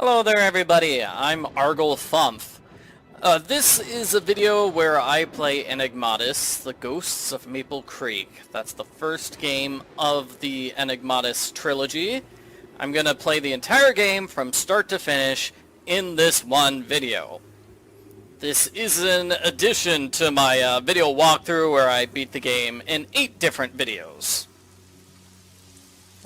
Hello there everybody, I'm Argle Thumph. This is a video where I play Enigmatis, the Ghosts of Maple Creek. That's the first game of the Enigmatis trilogy. I'm gonna play the entire game from start to finish in this one video. This is an addition to my video walkthrough where I beat the game in 8 different videos.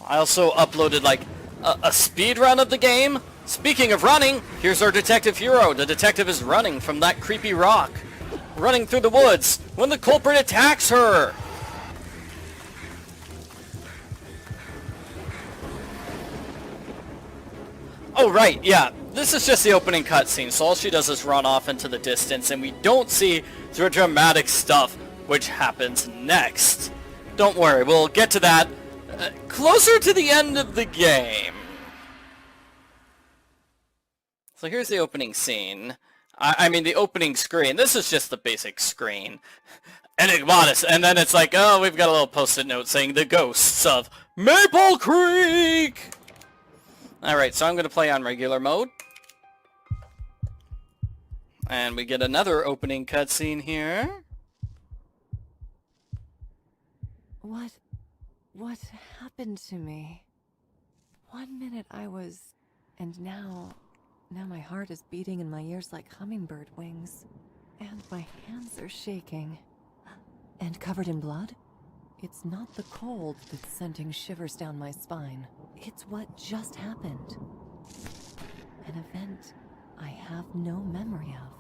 I also uploaded like a speed run of the game. Speaking of running, here's our detective hero. The detective is running from that creepy rock, running through the woods when the culprit attacks her. Oh right, yeah, this is just the opening cutscene, so all she does is run off into the distance and we don't see the dramatic stuff which happens next. Don't worry, we'll get to that closer to the end of the game. So here's the opening scene. I mean the opening screen. This is just the basic screen. Enigmatis, and then it's like, oh, we've got a little post-it note saying the ghosts of Maple Creek! Alright, so I'm going to play on regular mode. And we get another opening cutscene here. What happened to me? 1 minute I was... and now my heart is beating in my ears like hummingbird wings. And my hands are shaking. And covered in blood? It's not the cold that's sending shivers down my spine. It's what just happened. An event I have no memory of.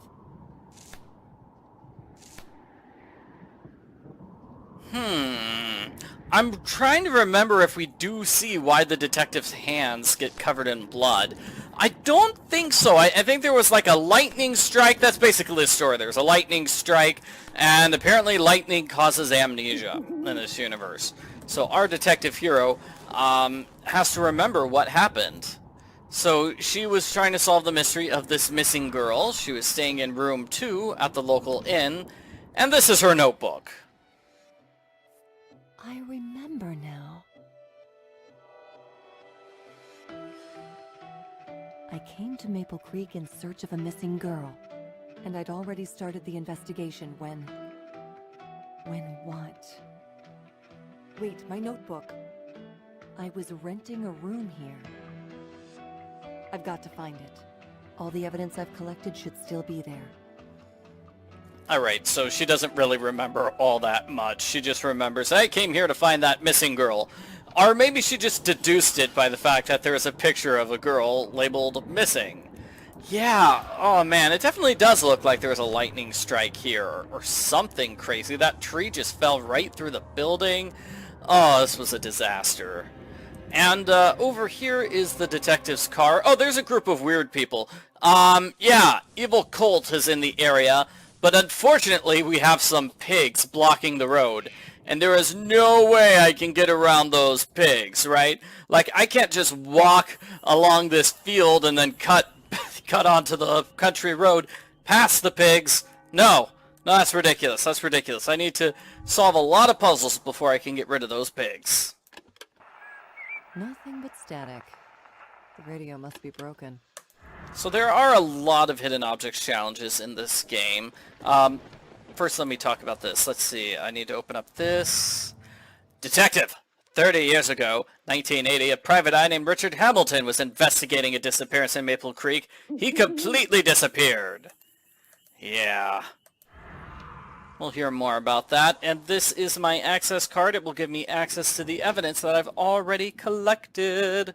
I'm trying to remember if we do see why the detective's hands get covered in blood. I don't think so. I think there was like a lightning strike. That's basically the story. There's a lightning strike, and apparently lightning causes amnesia in this universe. So our detective hero has to remember what happened. So she was trying to solve the mystery of this missing girl. She was staying in room 2 at the local inn, and this is her notebook. I remember now. I came to Maple Creek in search of a missing girl, and I'd already started the investigation when... When what? Wait, my notebook. I was renting a room here. I've got to find it. All the evidence I've collected should still be there. Alright, so she doesn't really remember all that much. She just remembers, I came here to find that missing girl. Or maybe she just deduced it by the fact that there is a picture of a girl labeled missing. Yeah, oh man, it definitely does look like there was a lightning strike here, or something crazy. That tree just fell right through the building. Oh, this was a disaster. And over here is the detective's car. Oh, there's a group of weird people. Yeah, evil cult is in the area. But unfortunately, we have some pigs blocking the road. And there is no way I can get around those pigs, right? Like, I can't just walk along this field and then cut onto the country road past the pigs. No, that's ridiculous. That's ridiculous. I need to solve a lot of puzzles before I can get rid of those pigs. Nothing but static. The radio must be broken. So there are a lot of hidden objects challenges in this game. First let me talk about this. Let's see, I need to open up this. Detective! 30 years ago, 1980, a private eye named Richard Hamilton was investigating a disappearance in Maple Creek. He completely disappeared. Yeah. We'll hear more about that. And this is my access card. It will give me access to the evidence that I've already collected.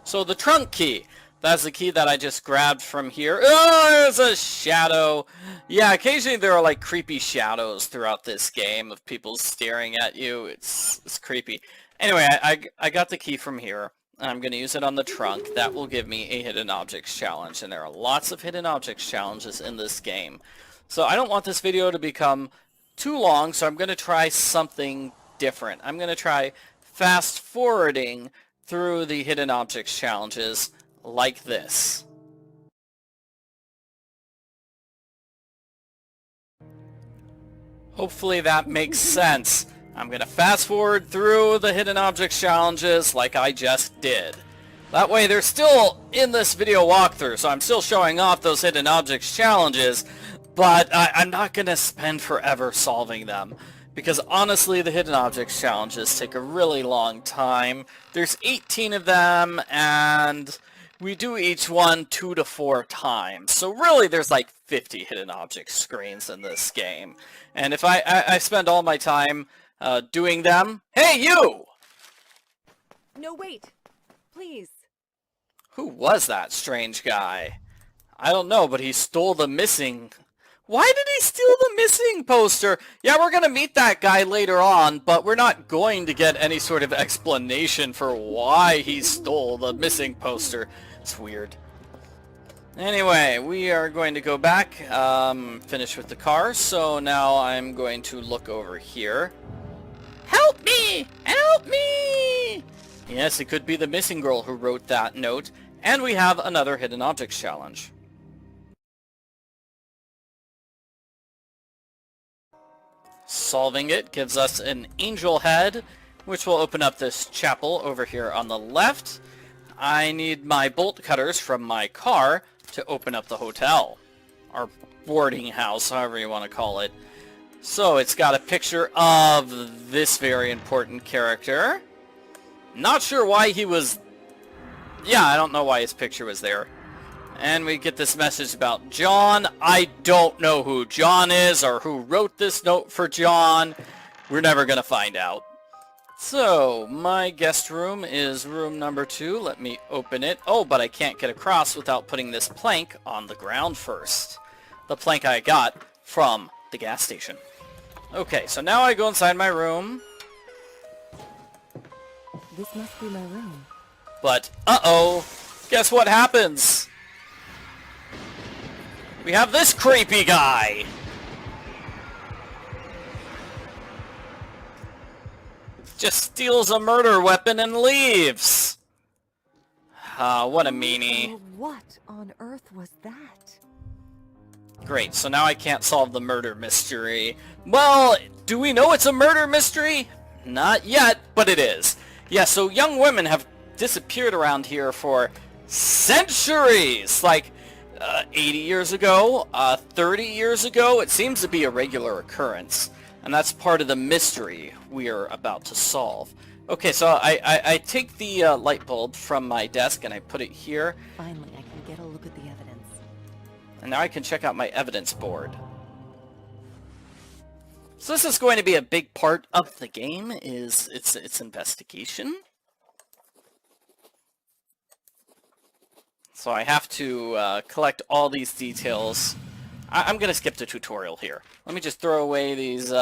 So the trunk key. That's the key that I just grabbed from here. Oh, there's a shadow. Yeah, occasionally there are like creepy shadows throughout this game of people staring at you. It's creepy. Anyway, I got the key from here. I'm going to use it on the trunk. That will give me a hidden objects challenge. And there are lots of hidden objects challenges in this game. So I don't want this video to become too long, so I'm going to try something different. I'm going to try fast forwarding through the hidden objects challenges like this. Hopefully that makes sense. I'm going to fast forward through the hidden objects challenges like I just did. That way they're still in this video walkthrough, so I'm still showing off those hidden objects challenges, but I'm not going to spend forever solving them. Because honestly, the hidden objects challenges take a really long time. There's 18 of them, and we do each one 2 to 4 times. So really, there's like 50 hidden object screens in this game. And if I spend all my time doing them... Hey, you! No, wait! Please. Who was that strange guy? I don't know, but he stole the missing... Why did he steal the missing poster? Yeah, we're going to meet that guy later on, but we're not going to get any sort of explanation for why he stole the missing poster. It's weird. Anyway, we are going to go back, finish with the car, so now I'm going to look over here. Help me! Help me! Yes, it could be the missing girl who wrote that note, and we have another hidden objects challenge. Solving it gives us an angel head, which will open up this chapel over here on the left. I need my bolt cutters from my car to open up the hotel, or boarding house, however you want to call it. So it's got a picture of this very important character. Not sure why he was... Yeah, I don't know why his picture was there. And we get this message about John. I don't know who John is or who wrote this note for John. We're never going to find out. So, my guest room is room number 2. Let me open it. Oh, but I can't get across without putting this plank on the ground first. The plank I got from the gas station. Okay, so now I go inside my room. This must be my room. But, uh-oh, guess what happens? We have this creepy guy. Just steals a murder weapon and leaves. What a meanie. What on earth was that? Great, so now I can't solve the murder mystery. Well, do we know it's a murder mystery? Not yet, but it is. Yeah, so young women have disappeared around here for centuries. Like, 80 years ago, 30 years ago, it seems to be a regular occurrence. And that's part of the mystery we are about to solve. Okay, so I take the light bulb from my desk and I put it here. Finally, I can get a look at the evidence. And now I can check out my evidence board. So this is going to be a big part of the game, is its investigation. So I have to collect all these details. I'm going to skip the tutorial here. Let me just throw away these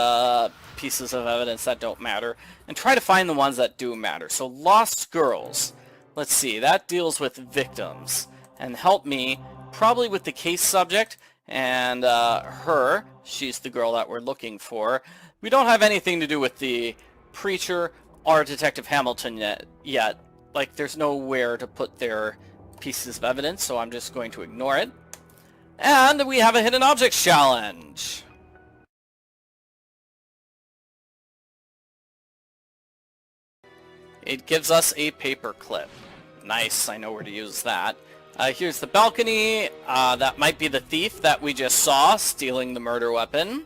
pieces of evidence that don't matter and try to find the ones that do matter. So lost girls. Let's see, that deals with victims. And help me probably with the case subject and her. She's the girl that we're looking for. We don't have anything to do with the preacher or Detective Hamilton yet. Like, there's nowhere to put their pieces of evidence, so I'm just going to ignore it. And we have a hidden objects challenge. It gives us a paper clip. Nice, I know where to use that. Here's the balcony. That might be the thief that we just saw stealing the murder weapon.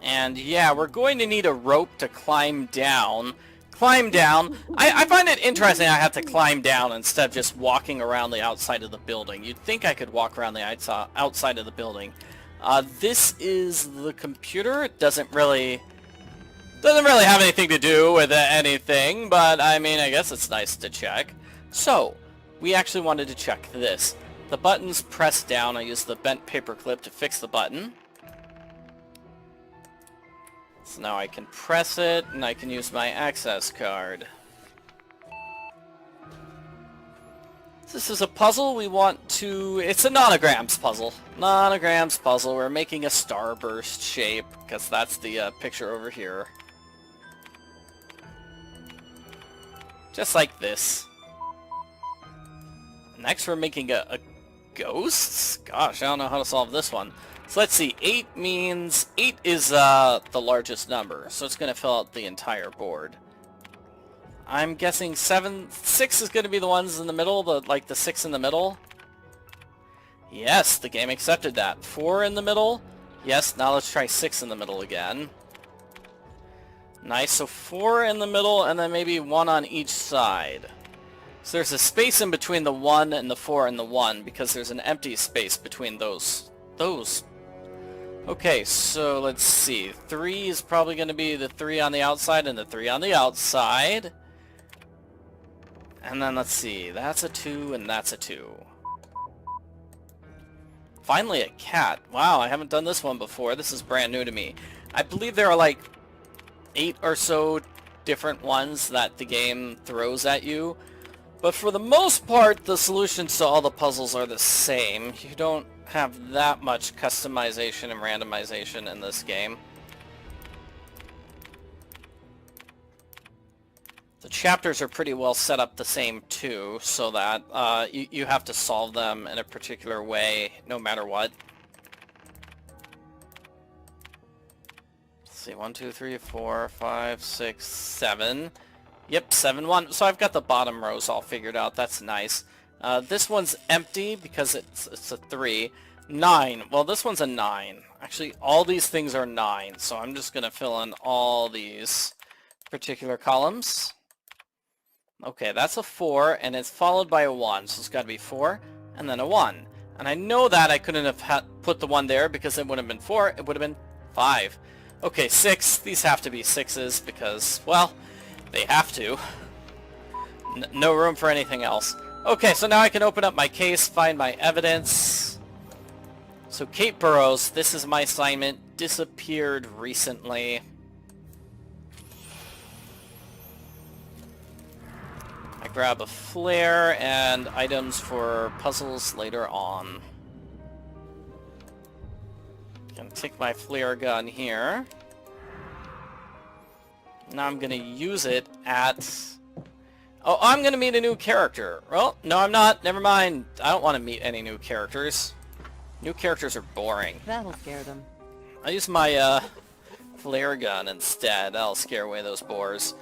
And yeah, we're going to need a rope to climb down. I find it interesting I have to climb down instead of just walking around the outside of the building. You'd think I could walk around the outside of the building. This is the computer. It doesn't really have anything to do with anything, but I mean, I guess it's nice to check. So, we actually wanted to check this. The button's pressed down. I used the bent paper clip to fix the button. So now I can press it, and I can use my access card. This is a puzzle we want to... It's a nanograms puzzle. Nanograms puzzle. We're making a starburst shape, because that's the picture over here. Just like this. Next we're making a ghost? Gosh, I don't know how to solve this one. So let's see, 8 means... 8 is the largest number, so it's going to fill out the entire board. I'm guessing 6 is going to be the ones in the middle, the 6 in the middle. Yes, the game accepted that. 4 in the middle. Yes, now let's try 6 in the middle again. Nice, so 4 in the middle and then maybe 1 on each side. So there's a space in between the 1 and the 4 and the 1 because there's an empty space between those. Okay, so let's see. 3 is probably going to be the 3 on the outside and the 3 on the outside. And then let's see. That's a 2 and that's a 2. Finally a cat. Wow, I haven't done this one before. This is brand new to me. I believe there are like 8 or so different ones that the game throws at you. But for the most part, the solutions to all the puzzles are the same. You don't have that much customization and randomization in this game. The chapters are pretty well set up the same too, so that you have to solve them in a particular way no matter what. Let's see, 1, 2, 3, 4, 5, 6, 7. Yep, 7, 1. So I've got the bottom rows all figured out. That's nice. This one's empty because it's a 3. 9. Well, this one's a 9. Actually, all these things are 9, so I'm just going to fill in all these particular columns. Okay, that's a 4, and it's followed by a 1, so it's got to be 4, and then a 1. And I know that I couldn't have put the 1 there because it wouldn't have been 4, it would have been 5. Okay, 6. These have to be 6s because, well, they have to. No room for anything else. Okay, so now I can open up my case, find my evidence. So Kate Burrows, this is my assignment, disappeared recently. I grab a flare and items for puzzles later on. Gonna take my flare gun here. Now I'm gonna use it at... Oh, I'm gonna meet a new character. Well, no I'm not. Never mind. I don't want to meet any new characters. New characters are boring. That'll scare them. I'll use my flare gun instead. That'll scare away those boars.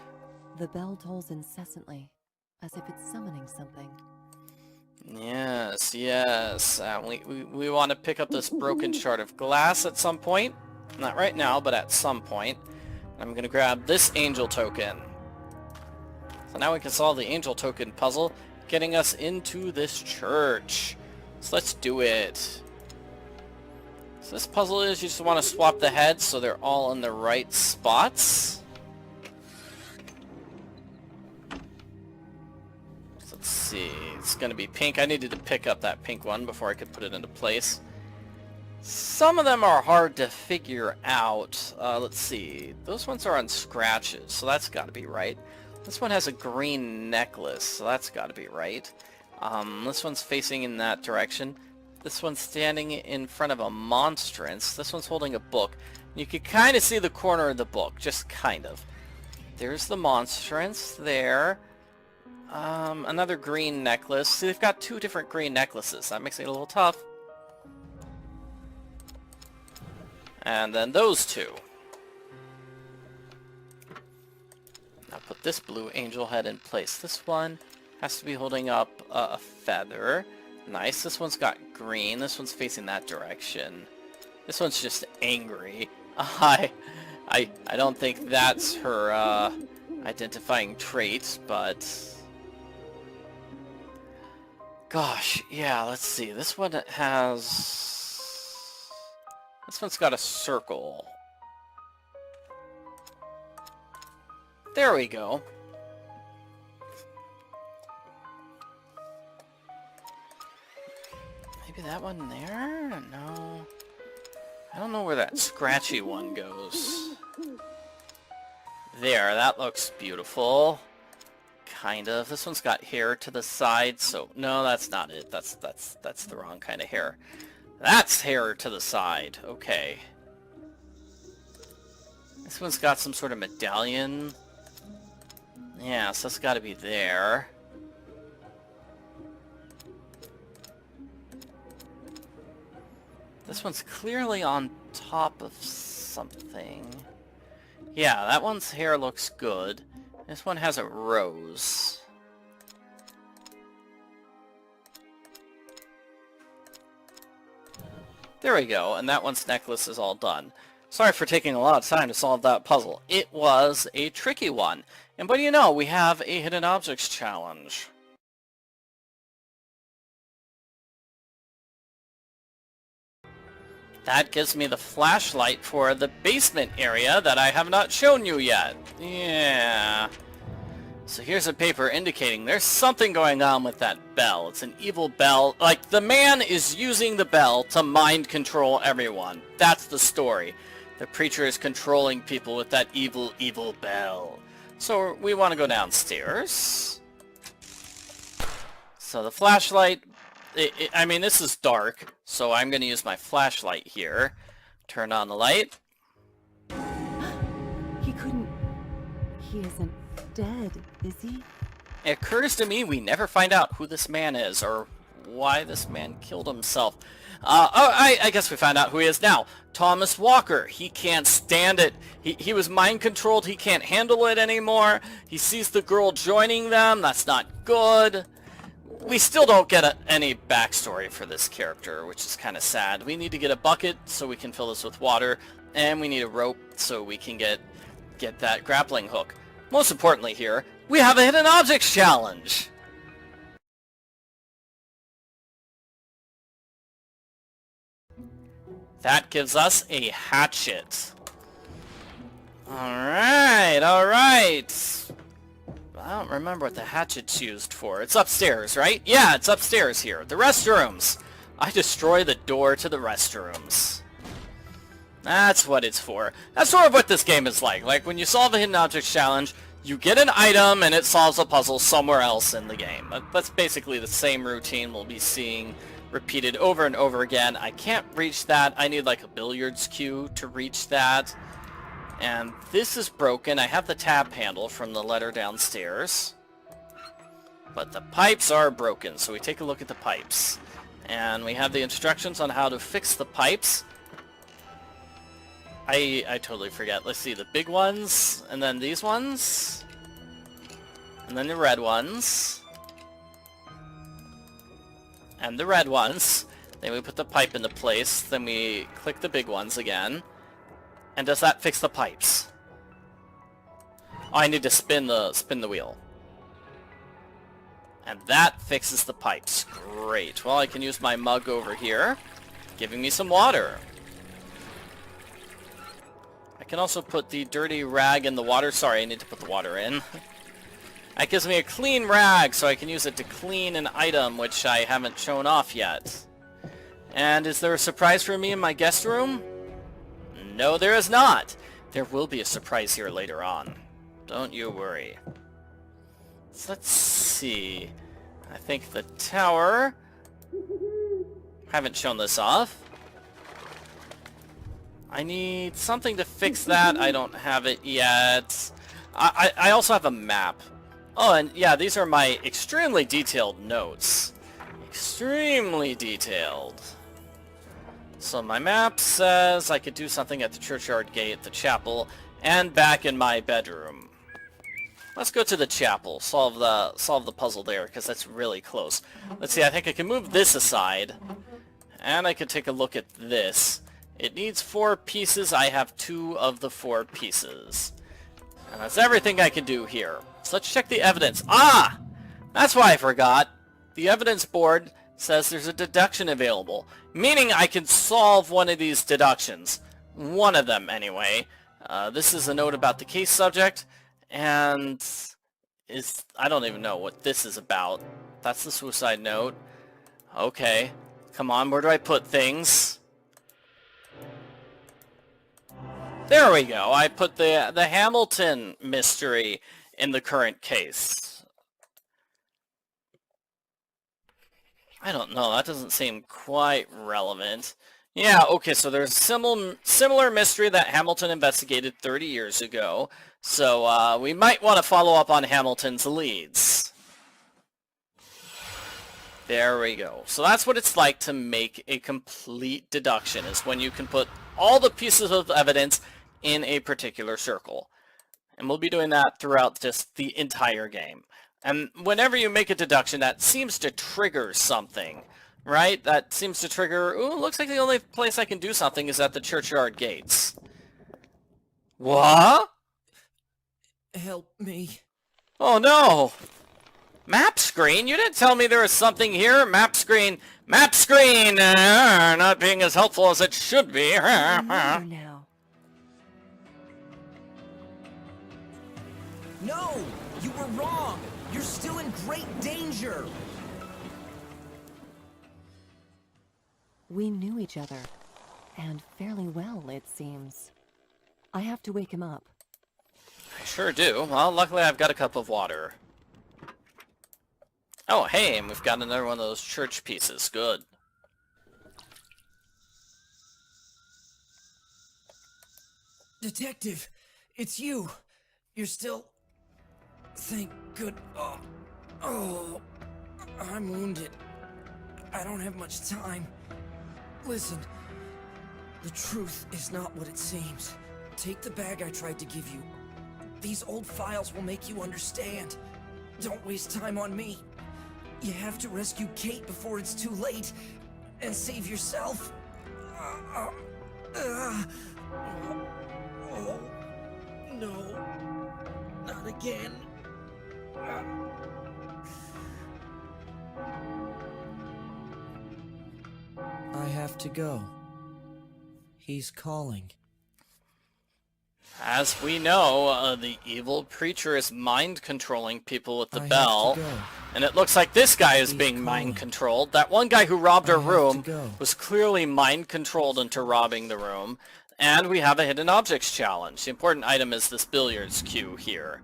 The bell tolls incessantly, as if it's summoning something. Yes, yes. We want to pick up this broken shard of glass at some point. Not right now, but at some point. I'm going to grab this angel token. So now we can solve the angel token puzzle, getting us into this church. So let's do it. So this puzzle is you just want to swap the heads so they're all in the right spots. So let's see. It's going to be pink. I needed to pick up that pink one before I could put it into place. Some of them are hard to figure out. Let's see. Those ones are on scratches, so that's got to be right. This one has a green necklace, so that's got to be right. This one's facing in that direction. This one's standing in front of a monstrance. This one's holding a book. You can kind of see the corner of the book, just kind of. There's the monstrance there. Another green necklace. See, they've got 2 different green necklaces. That makes it a little tough. And then those 2. Now put this blue angel head in place. This one has to be holding up a feather. Nice. This one's got green. This one's facing that direction. This one's just angry. I don't think that's her identifying trait, but... Gosh, yeah, let's see. This one has... This one's got a circle. There we go. Maybe that one there? No. I don't know where that scratchy one goes. There, that looks beautiful. Kind of. This one's got hair to the side, so... No, that's not it. That's the wrong kind of hair. That's hair to the side. Okay. This one's got some sort of medallion. Yeah, so that's got to be there. This one's clearly on top of something. Yeah, that one's hair looks good. This one has a rose. There we go, and that one's necklace is all done. Sorry for taking a lot of time to solve that puzzle. It was a tricky one. And what do you know, we have a hidden objects challenge. That gives me the flashlight for the basement area that I have not shown you yet. Yeah. So here's a paper indicating there's something going on with that bell. It's an evil bell. Like, the man is using the bell to mind control everyone. That's the story. The preacher is controlling people with that evil, evil bell. So we want to go downstairs. So the flashlight... I mean, this is dark, so I'm going to use my flashlight here. Turn on the light. He couldn't... He isn't dead, is he? It occurs to me we never find out who this man is, or why this man killed himself. I guess we found out who he is now. Thomas Walker. He can't stand it. He was mind-controlled. He can't handle it anymore. He sees the girl joining them. That's not good. We still don't get any backstory for this character, which is kind of sad. We need to get a bucket so we can fill this with water, and we need a rope so we can get that grappling hook. Most importantly here, we have a hidden objects challenge! That gives us a hatchet. Alright, alright. I don't remember what the hatchet's used for. It's upstairs, right? Yeah, it's upstairs here. The restrooms. I destroy the door to the restrooms. That's what it's for. That's sort of what this game is like. Like, when you solve a hidden objects challenge, you get an item and it solves a puzzle somewhere else in the game. That's basically the same routine we'll be seeing repeated over and over again. I can't reach that. I need like a billiards cue to reach that. And this is broken. I have the tap handle from the letter downstairs. But the pipes are broken, so we take a look at the pipes. And we have the instructions on how to fix the pipes. I totally forget. Let's see, the big ones, and then these ones, and then the red ones, and the red ones. Then we put the pipe into place, then we click the big ones again. And does that fix the pipes? Oh, I need to spin the wheel. And that fixes the pipes. Great. Well, I can use my mug over here, giving me some water. I can also put the dirty rag in the water. Sorry, I need to put the water in. That gives me a clean rag, so I can use it to clean an item, which I haven't shown off yet. And is there a surprise for me in my guest room? No, there is not. There will be a surprise here later on. Don't you worry. So let's see. I think the tower... Haven't shown this off. I need something to fix that. I don't have it yet. I also have a map. Oh, and yeah, these are my extremely detailed notes. Extremely detailed. So my map says I could do something at the Churchyard gate, the chapel, and back in my bedroom. Let's go to the chapel, solve the puzzle there, because that's really close. Let's see, I think I can move this aside, and I can take a look at this. It needs 4 pieces. I have 2 of the 4 pieces. And that's everything I can do here. So let's check the evidence. Ah! That's why I forgot. The evidence board says there's a deduction available, meaning I can solve one of these deductions. One of them, anyway. This is a note about the case subject, and I don't even know what this is about. That's the suicide note. Okay. Come on, where do I put things? There we go. I put the Hamilton mystery in the current case. I don't know. That doesn't seem quite relevant. Yeah, okay, so there's a similar mystery that Hamilton investigated 30 years ago. So we might want to follow up on Hamilton's leads. There we go. So that's what it's like to make a complete deduction, is when you can put all the pieces of evidence in a particular circle. And we'll be doing that throughout just the entire game. And whenever you make a deduction, that seems to trigger something, right? That seems to trigger, ooh, looks like the only place I can do something is at the Churchyard gates. What? Help me. Oh no! Map screen? You didn't tell me there was something here. Map screen. Map screen! Not being as helpful as it should be. Remember now. No! You were wrong! You're still in great danger! We knew each other. And fairly well, it seems. I have to wake him up. I sure do. Well, luckily I've got a cup of water. Oh, hey, and we've got another one of those church pieces. Good. Detective, it's you. You're still... Thank good... Oh, I'm wounded. I don't have much time. Listen, the truth is not what it seems. Take the bag I tried to give you. These old files will make you understand. Don't waste time on me. You have to rescue Kate before it's too late, and save yourself. Oh, no. Not again. I have to go. He's calling. As we know, the evil preacher is mind-controlling people with the bell. And it looks like this guy is being mind-controlled. That one guy who robbed our room was clearly mind-controlled into robbing the room. And we have a hidden objects challenge. The important item is this billiards cue here.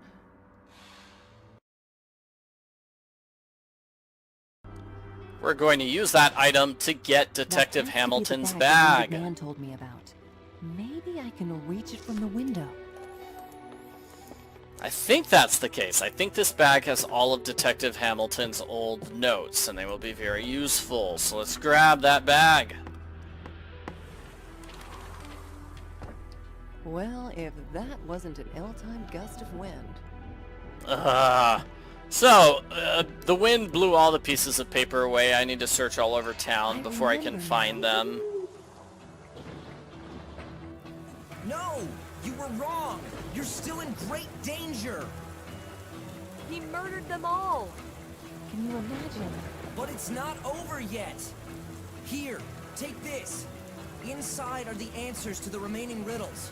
We're going to use that item to get Detective Hamilton's bag. The man told me about. Maybe I can reach it from the window. I think that's the case. I think this bag has all of Detective Hamilton's old notes, and they will be very useful. So let's grab that bag. Well, if that wasn't an ill-timed gust of wind. The wind blew all the pieces of paper away. I need to search all over town before I can find them. No! You were wrong! You're still in great danger! He murdered them all! Can you imagine? But it's not over yet! Here, take this. Inside are the answers to the remaining riddles.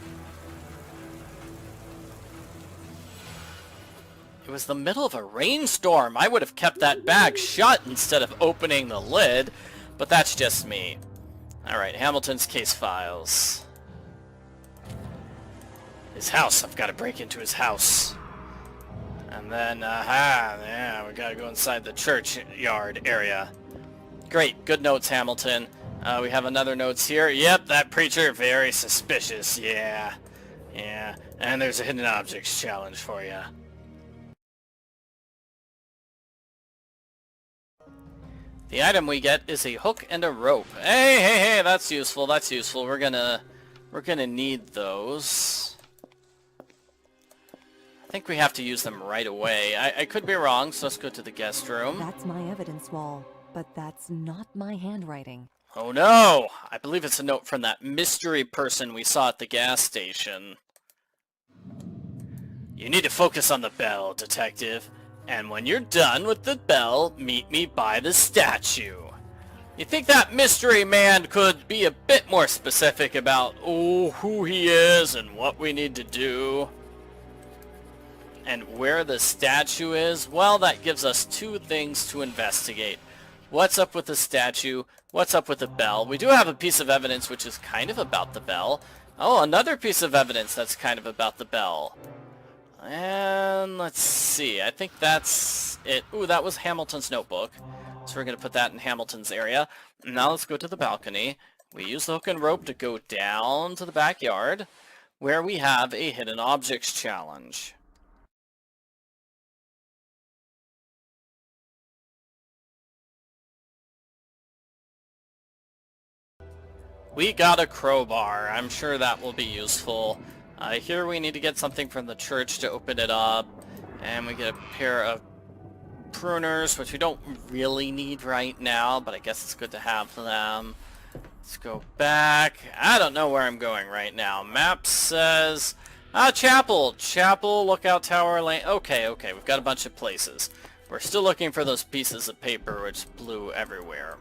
It was the middle of a rainstorm. I would have kept that bag shut instead of opening the lid, but that's just me. Alright, Hamilton's case files. His house. I've got to break into his house. And then, yeah, we gotta go inside the churchyard area. Great, good notes, Hamilton. We have another notes here. Yep, that preacher, very suspicious. Yeah. And there's a hidden objects challenge for you. The item we get is a hook and a rope. Hey, that's useful, that's useful. We're gonna need those. I think we have to use them right away. I could be wrong, so let's go to the guest room. That's my evidence wall, but that's not my handwriting. Oh no! I believe it's a note from that mystery person we saw at the gas station. You need to focus on the bell, detective. And when you're done with the bell, meet me by the statue. You think that mystery man could be a bit more specific about who he is and what we need to do? And where the statue is? Well, that gives us two things to investigate. What's up with the statue? What's up with the bell? We do have a piece of evidence which is kind of about the bell. Oh, another piece of evidence that's kind of about the bell. And let's see, I think that's it. Ooh, that was Hamilton's notebook. So we're going to put that in Hamilton's area. Now let's go to the balcony. We use the hook and rope to go down to the backyard, where we have a hidden objects challenge. We got a crowbar. I'm sure that will be useful. Here we need to get something from the church to open it up. And we get a pair of pruners, which we don't really need right now, but I guess it's good to have them. Let's go back. I don't know where I'm going right now. Map says... chapel! Chapel, lookout tower, lane... Okay, we've got a bunch of places. We're still looking for those pieces of paper which blew everywhere.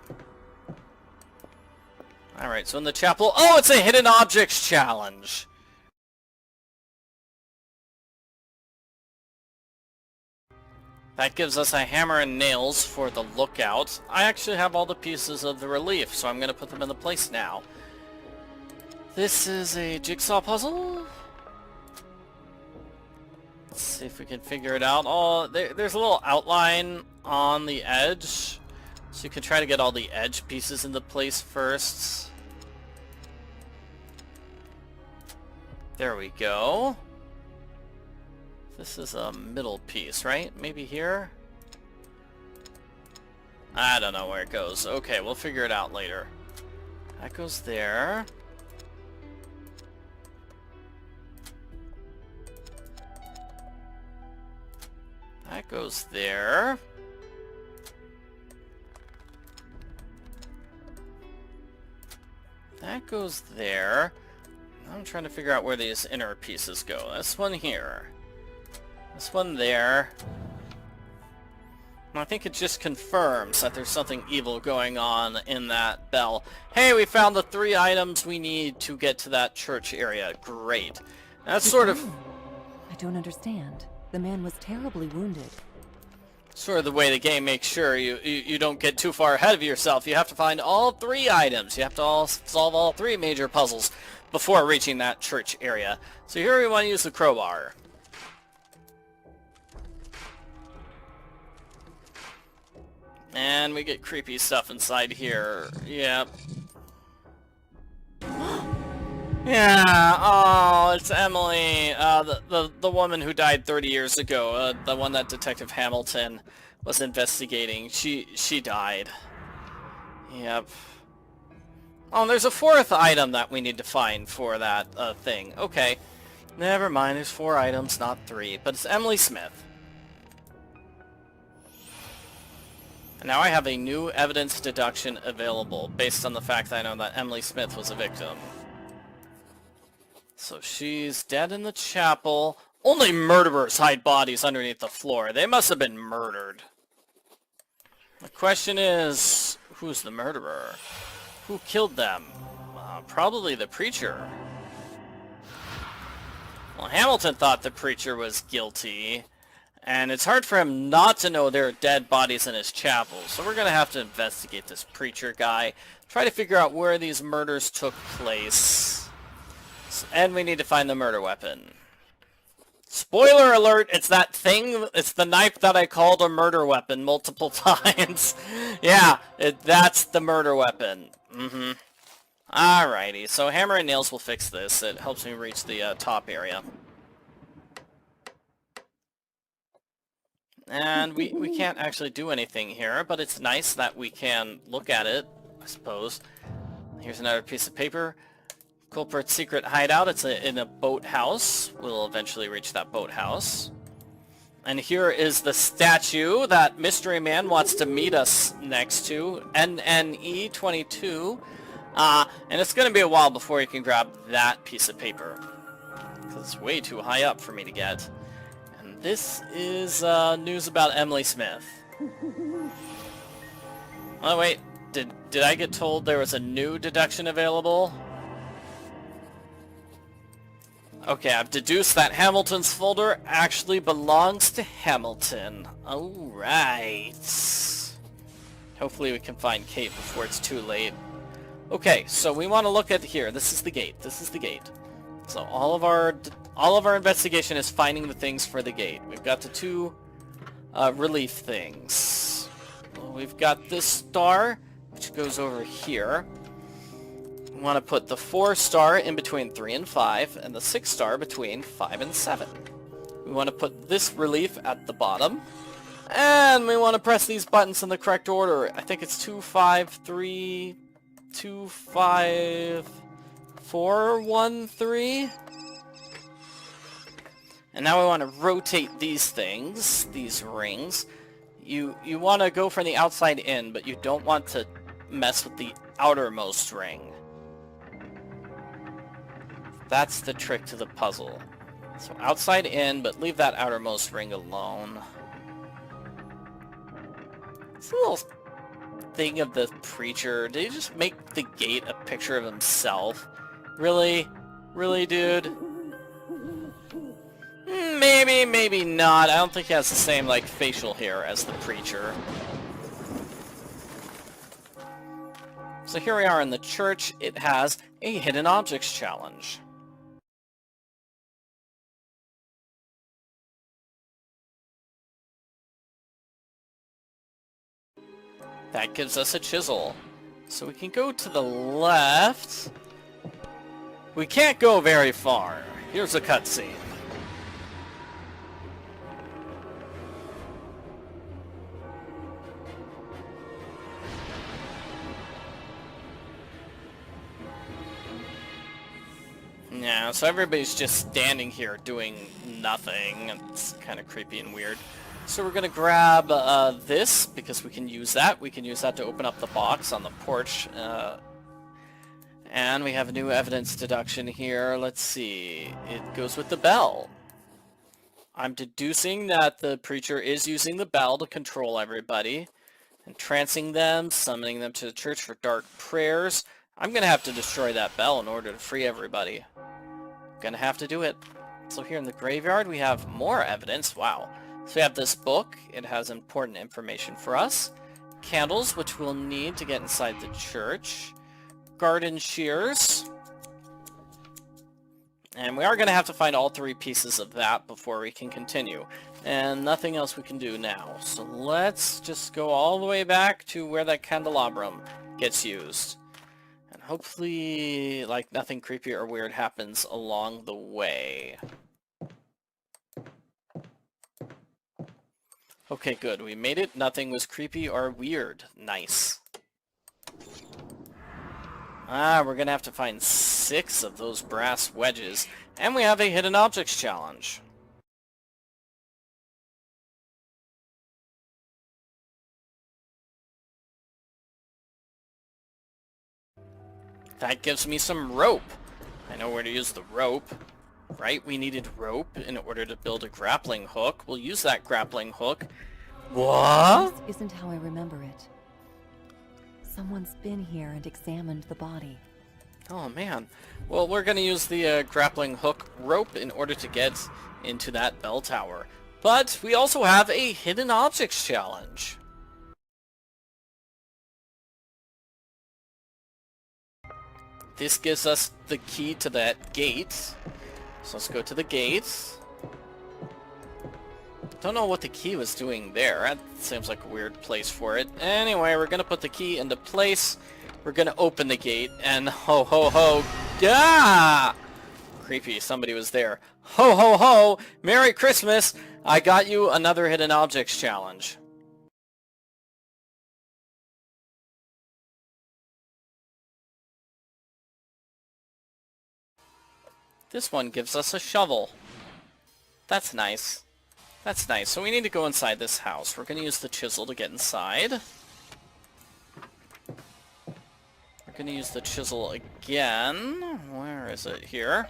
Alright, so in the chapel... Oh, it's a hidden objects challenge! That gives us a hammer and nails for the lookout. I actually have all the pieces of the relief, so I'm going to put them in the place now. This is a jigsaw puzzle. Let's see if we can figure it out. Oh, there's a little outline on the edge. So you can try to get all the edge pieces into place first. There we go. This is a middle piece, right? Maybe here? I don't know where it goes. Okay, we'll figure it out later. That goes there. That goes there. That goes there. I'm trying to figure out where these inner pieces go. This one here. This one there. I think it just confirms that there's something evil going on in that bell. Hey, we found the 3 items we need to get to that church area. Great. That's sort of... I don't understand. The man was terribly wounded. Sort of the way the game makes sure you don't get too far ahead of yourself. You have to find all 3 items. You have to solve all 3 major puzzles before reaching that church area. So here we want to use the crowbar. And we get creepy stuff inside here. Yep. Yeah, oh, it's Emily, the woman who died 30 years ago, the one that Detective Hamilton was investigating. She died. Yep. Oh, and there's a 4th item that we need to find for that thing. Okay. Never mind, there's 4 items, not 3, but it's Emily Smith. And now I have a new evidence deduction available, based on the fact that I know that Emily Smith was a victim. So she's dead in the chapel. Only murderers hide bodies underneath the floor. They must have been murdered. The question is, who's the murderer? Who killed them? Probably the preacher. Well, Hamilton thought the preacher was guilty. And it's hard for him not to know there are dead bodies in his chapel. So we're going to have to investigate this preacher guy. Try to figure out where these murders took place. And we need to find the murder weapon. Spoiler alert, it's that thing, it's the knife that I called a murder weapon multiple times. Yeah, that's the murder weapon. Alrighty, so hammer and nails will fix this. It helps me reach the top area. And we can't actually do anything here, but it's nice that we can look at it, I suppose. Here's another piece of paper. Culprit's secret hideout. It's in a boathouse. We'll eventually reach that boathouse. And here is the statue that Mystery Man wants to meet us next to. NNE22. And it's going to be a while before you can grab that piece of paper. Because it's way too high up for me to get. And this is news about Emily Smith. Oh wait, did I get told there was a new deduction available? Okay, I've deduced that Hamilton's folder actually belongs to Hamilton. Alright. Hopefully we can find Kate before it's too late. Okay, so we want to look at here. This is the gate. This is the gate. So all of our investigation is finding the things for the gate. We've got the 2 relief things. We've got this star, which goes over here. We want to put the 4 star in between 3 and 5, and the 6 star between 5 and 7. We want to put this relief at the bottom, and we want to press these buttons in the correct order. I think it's 2, 5, 3, 2, 5, 4, 1, 3. And now we want to rotate these things, these rings. You want to go from the outside in, but you don't want to mess with the outermost ring. That's the trick to the puzzle. So outside in, but leave that outermost ring alone. This little thing of the preacher, did he just make the gate a picture of himself? Really? Really, dude? Maybe, maybe not. I don't think he has the same, like, facial hair as the preacher. So here we are in the church. It has a hidden objects challenge. That gives us a chisel. So we can go to the left. We can't go very far. Here's a cutscene. Yeah, so everybody's just standing here doing nothing. It's kind of creepy and weird. So we're going to grab this, because we can use that. We can use that to open up the box on the porch. And we have a new evidence deduction here. Let's see. It goes with the bell. I'm deducing that the preacher is using the bell to control everybody. Entrancing them, summoning them to the church for dark prayers. I'm going to have to destroy that bell in order to free everybody. Gonna have to do it. So here in the graveyard we have more evidence. Wow. So we have this book. It has important information for us. Candles, which we'll need to get inside the church. Garden shears. And we are going to have to find all three pieces of that before we can continue. And nothing else we can do now. So let's just go all the way back to where that candelabrum gets used. And hopefully, like, nothing creepy or weird happens along the way. Okay, good. We made it. Nothing was creepy or weird. Nice. We're gonna have to find 6 of those brass wedges. And we have a hidden objects challenge. That gives me some rope. I know where to use the rope. Right? We needed rope in order to build a grappling hook. We'll use that grappling hook. What? This isn't how I remember it. Someone's been here and examined the body. Oh man. Well, we're going to use the grappling hook rope in order to get into that bell tower. But we also have a hidden objects challenge. This gives us the key to that gate. So let's go to the gate. Don't know what the key was doing there. That seems like a weird place for it. Anyway, we're going to put the key into place. We're going to open the gate and ho ho ho. Yeah! Creepy, somebody was there. Ho ho ho! Merry Christmas! I got you another hidden objects challenge. This one gives us a shovel. That's nice. That's nice. So we need to go inside this house. We're going to use the chisel to get inside. We're going to use the chisel again. Where is it? Here.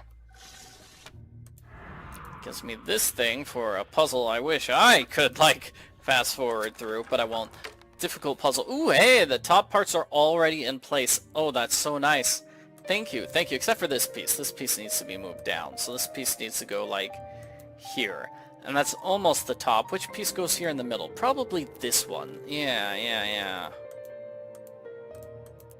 Gives me this thing for a puzzle I wish I could, like, fast forward through, but I won't. Difficult puzzle. Ooh, hey, the top parts are already in place. Oh, that's so nice. Thank you, except for this piece. This piece needs to be moved down. So this piece needs to go, like, here. And that's almost the top. Which piece goes here in the middle? Probably this one. Yeah.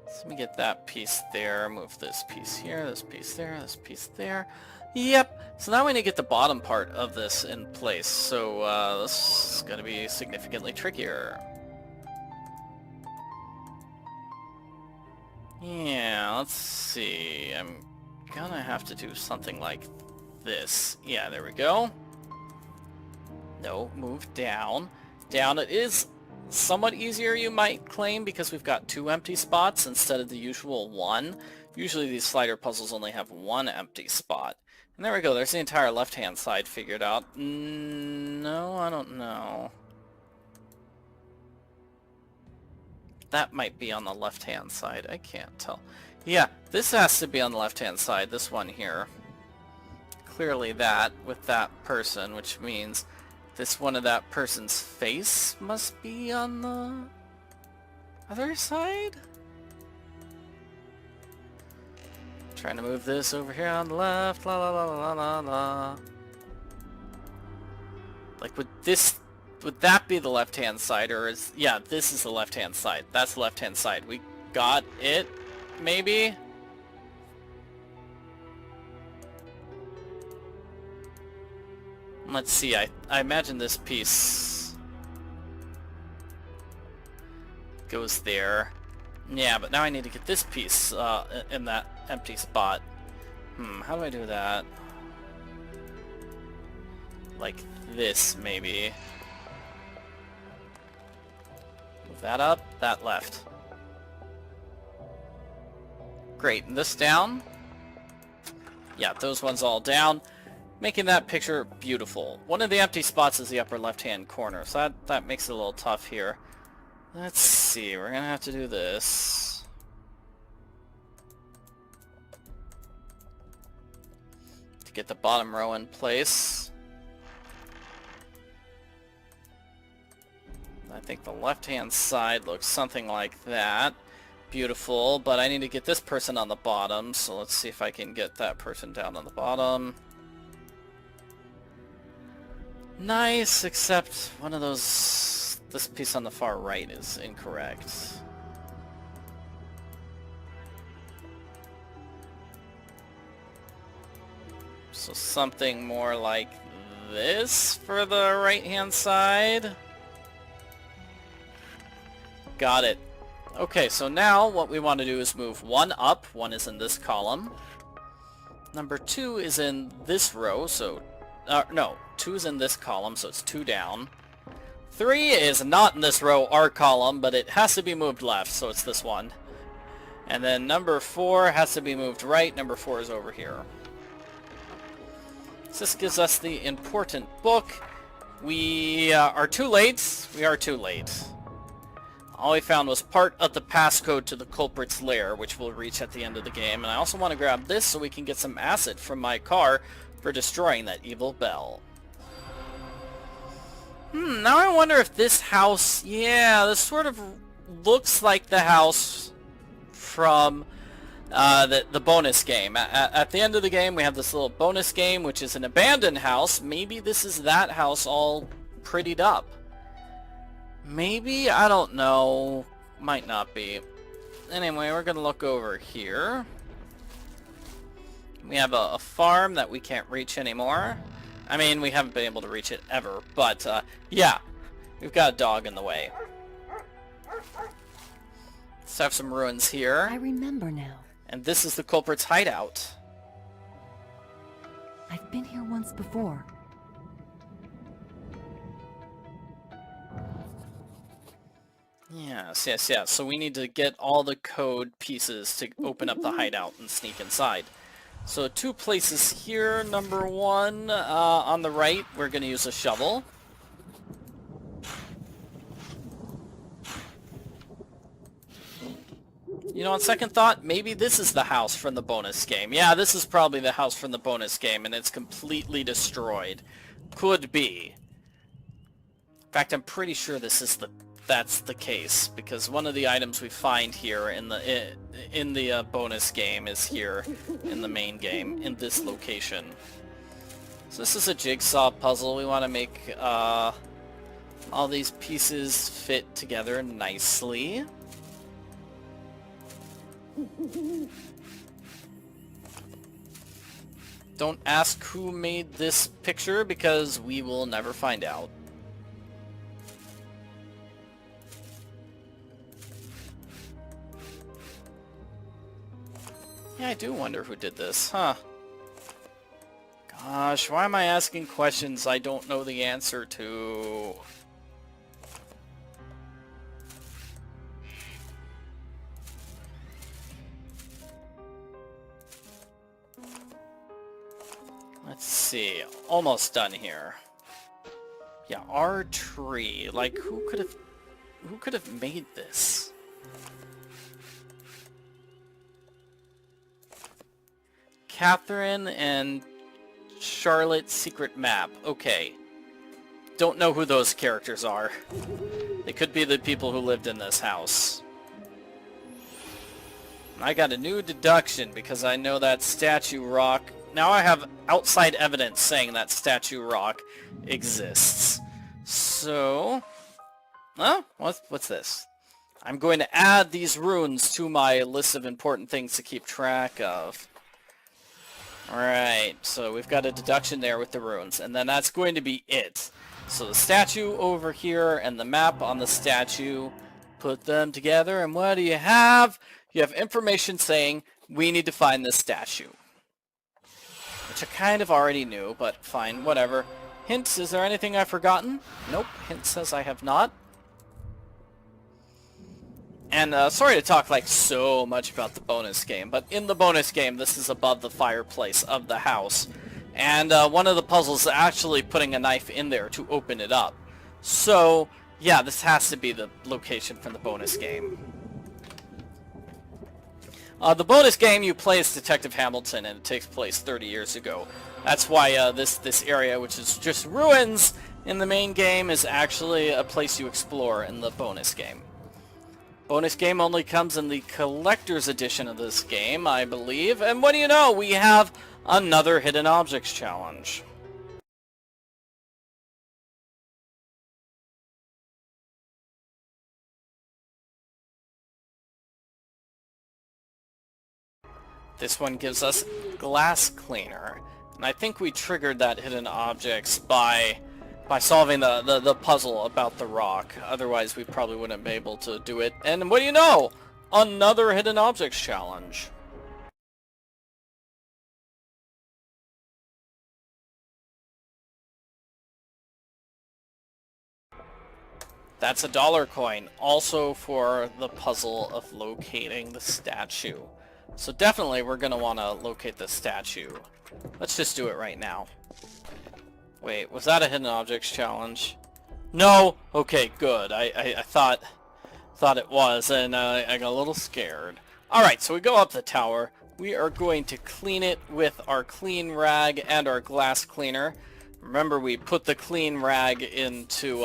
So let me get that piece there. Move this piece here, this piece there, this piece there. Yep. So now we need to get the bottom part of this in place. So this is going to be significantly trickier. Yeah, let's see. I'm gonna have to do something like this. Yeah, there we go. No, move down. Down. It is somewhat easier, you might claim, because we've got 2 empty spots instead of the usual 1. Usually these slider puzzles only have 1 empty spot. And there we go, there's the entire left-hand side figured out. No, I don't know. That might be on the left-hand side, I can't tell. Yeah, this has to be on the left-hand side, this one here. Clearly that, with that person, which means this one of that person's face must be on the other side? Trying to move this over here on the left, la la la la la la. Like would that be the left-hand side, or is, yeah, this is the left-hand side. That's the left-hand side. We got it, maybe? Let's see, I imagine this piece goes there. Yeah, but now I need to get this piece in that empty spot. How do I do that? Like this, maybe. Move that up, that left. Great, and this down? Yeah, those ones all down. Making that picture beautiful. One of the empty spots is the upper left-hand corner, so that makes it a little tough here. Let's see, we're gonna have to do this. To get the bottom row in place. I think the left-hand side looks something like that. Beautiful, but I need to get this person on the bottom, so let's see if I can get that person down on the bottom. Nice, except one of those... this piece on the far right is incorrect. So something more like this for the right-hand side. Got it. Okay, so now what we want to do is move one up. One is in this column. Number 2 is in this row, so... no, 2 is in this column, so it's 2 down. 3 is not in this row or column, but it has to be moved left, so it's this one. And then number 4 has to be moved right. Number 4 is over here. So this gives us the important book. We are too late. We are too late. All we found was part of the passcode to the culprit's lair, which we'll reach at the end of the game. And I also want to grab this so we can get some acid from my car for destroying that evil bell. Now I wonder if this house... yeah, this sort of looks like the house from the bonus game. At the end of the game, we have this little bonus game, which is an abandoned house. Maybe this is that house all prettied up. Maybe? I don't know. Might not be. Anyway, we're going to look over here. We have a farm that we can't reach anymore. I mean, we haven't been able to reach it ever, but yeah, we've got a dog in the way. Let's have some ruins here. I remember now. And this is the culprit's hideout. I've been here once before. Yes, yes, yes. So we need to get all the code pieces to open up the hideout and sneak inside. So 2 places here. Number 1, on the right, we're going to use a shovel. You know, on second thought, maybe this is the house from the bonus game. Yeah, this is probably the house from the bonus game, and it's completely destroyed. Could be. In fact, I'm pretty sure that's the case, because one of the items we find here in the bonus game is here in the main game, in this location. So this is a jigsaw puzzle. We want to make all these pieces fit together nicely. Don't ask who made this picture, because we will never find out. Yeah, I do wonder who did this, huh? Gosh, why am I asking questions I don't know the answer to? see. Almost done here. Yeah, our tree. Like, who could have made this? Catherine and Charlotte's secret map. Okay. Don't know who those characters are. They could be the people who lived in this house. I got a new deduction because I know that statue rock. Now I have outside evidence saying that statue rock exists. So, huh? What's this? I'm going to add these runes to my list of important things to keep track of. Alright, so we've got a deduction there with the runes, and then that's going to be it. So the statue over here and the map on the statue, put them together, and what do you have? You have information saying we need to find this statue. Which I kind of already knew, but fine, whatever. Hints, is there anything I've forgotten? Nope, hint says I have not. And sorry to talk like so much about the bonus game, but in the bonus game this is above the fireplace of the house. And one of the puzzles is actually putting a knife in there to open it up. So, yeah, this has to be the location from the bonus game. The bonus game you play as Detective Hamilton, and it takes place 30 years ago. That's why this area, which is just ruins in the main game, is actually a place you explore in the bonus game. Bonus game only comes in the collector's edition of this game, I believe. And what do you know? We have another hidden objects challenge. This one gives us glass cleaner. And I think we triggered that hidden objects by solving the puzzle about the rock. Otherwise we probably wouldn't be able to do it. And what do you know? Another hidden objects challenge. That's a $1 coin, also for the puzzle of locating the statue. So definitely we're going to want to locate the statue. Let's just do it right now. Wait, was that a hidden objects challenge? No? Okay, good. I thought it was, and I got a little scared. Alright, so we go up the tower. We are going to clean it with our clean rag and our glass cleaner. Remember, we put the clean rag into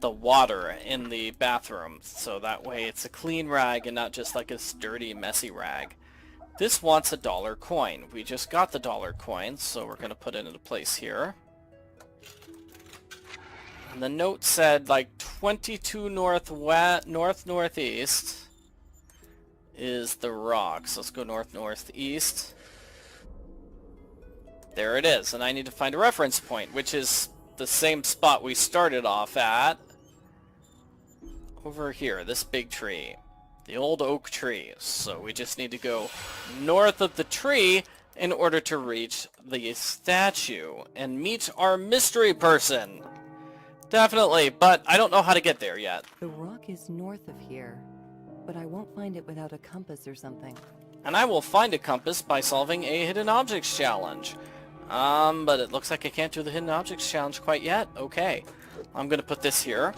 the water in the bathroom, so that way it's a clean rag and not just like a dirty, messy rag. This wants a $1 coin. We just got the $1 coin, so we're going to put it into place here. And the note said like 22 northeast is the rock. So let's go northeast. There it is, and I need to find a reference point, which is the same spot we started off at. Over here, this big tree. The old oak tree. So we just need to go north of the tree in order to reach the statue and meet our mystery person. Definitely, but I don't know how to get there yet. The rock is north of here, but I won't find it without a compass or something. And I will find a compass by solving a hidden objects challenge. But it looks like I can't do the hidden objects challenge quite yet. Okay, I'm gonna put this here.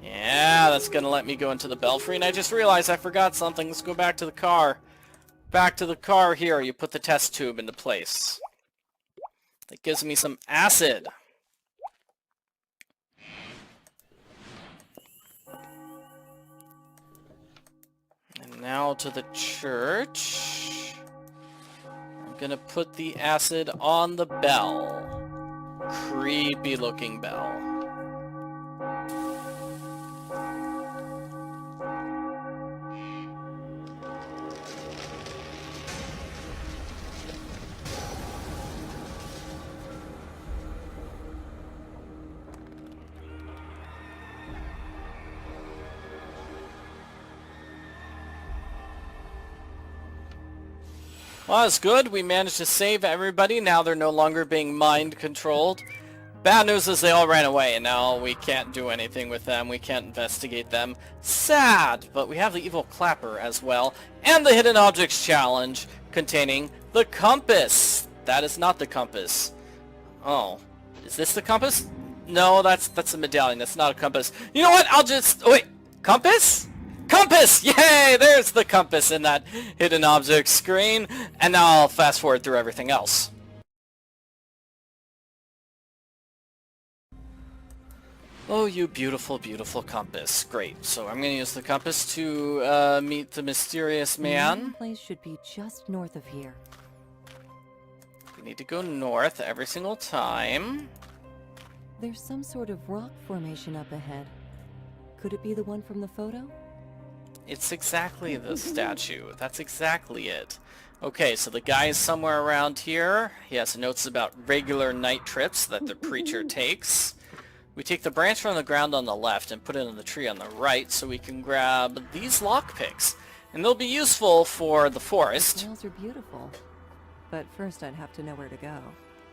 Yeah, that's gonna let me go into the belfry, and I just realized I forgot something. Let's go back to the car. Back to the car here. You put the test tube into place. That gives me some acid. And now to the church. I'm gonna put the acid on the bell. Creepy looking bell. Well, that's good. We managed to save everybody. Now they're no longer being mind controlled. Bad news is they all ran away, and now we can't do anything with them. We can't investigate them. Sad, but we have the evil clapper as well, and the hidden objects challenge, containing the compass. That is not the compass. Oh, is this the compass? No, that's a medallion. That's not a compass. You know what? I'll just... Oh, wait. Compass? Compass! Yay! There's the compass in that hidden object screen. And now I'll fast forward through everything else. Oh, you beautiful, beautiful compass. Great. So I'm going to use the compass to meet the mysterious man. The place should be just north of here. We need to go north every single time. There's some sort of rock formation up ahead. Could it be the one from the photo? It's exactly the statue. That's exactly it. Okay, so the guy is somewhere around here. He has notes about regular night trips that the preacher takes. We take the branch from the ground on the left and put it in the tree on the right so we can grab these lockpicks. And they'll be useful for the forest. The trails are beautiful. But first I'd have to know where to go.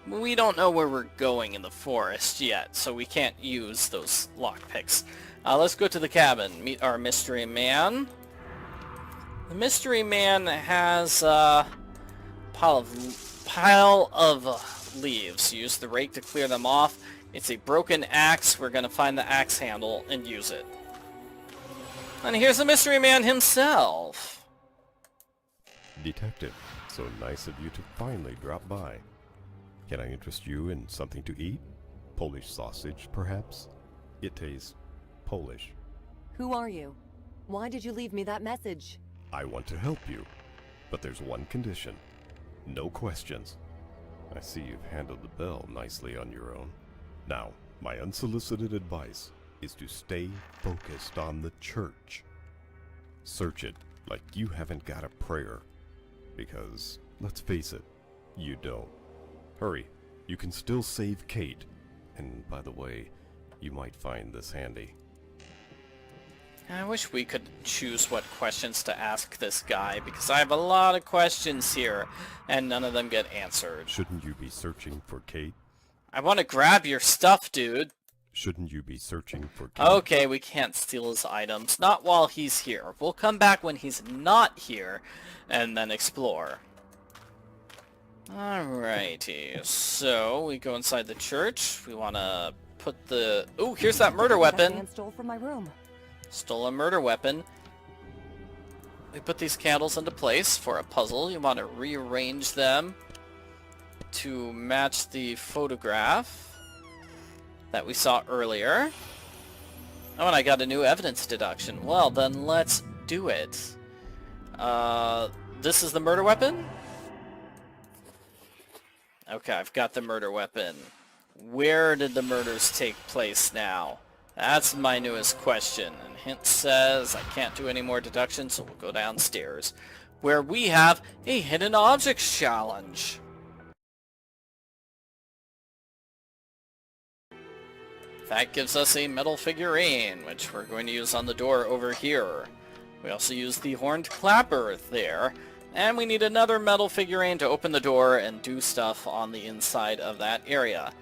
We don't know where we're going in the forest yet, so we can't use those lockpicks. Let's go to the cabin, meet our mystery man. The mystery man has a pile of leaves. Use the rake to clear them off. It's a broken axe. We're going to find the axe handle and use it. And here's the mystery man himself. Detective, so nice of you to finally drop by. Can I interest you in something to eat? Polish sausage, perhaps? It tastes Polish. Who are you? Why did you leave me that message? I want to help you, but there's one condition. No questions. I see you've handled the bell nicely on your own. Now, my unsolicited advice is to stay focused on the church. Search it like you haven't got a prayer. Because, let's face it, you don't. Hurry, you can still save Kate. And by the way, you might find this handy. I wish we could choose what questions to ask this guy, because I have a lot of questions here, and none of them get answered. Shouldn't you be searching for Kate? I want to grab your stuff, dude. Shouldn't you be searching for Kate? Okay, we can't steal his items. Not while he's here. We'll come back when he's not here, and then explore. Alrighty, so we go inside the church. We want to put the... Ooh, here's that murder weapon. That man stole from my room. Stole a murder weapon. We put these candles into place for a puzzle. You want to rearrange them to match the photograph that we saw earlier. Oh, and I got a new evidence deduction. Well, then let's do it. This is the murder weapon? Okay, I've got the murder weapon. Where did the murders take place now? That's my newest question. And hint says I can't do any more deduction, so we'll go downstairs, where we have a hidden objects challenge. That gives us a metal figurine, which we're going to use on the door over here. We also use the horned clapper there, and we need another metal figurine to open the door and do stuff on the inside of that area.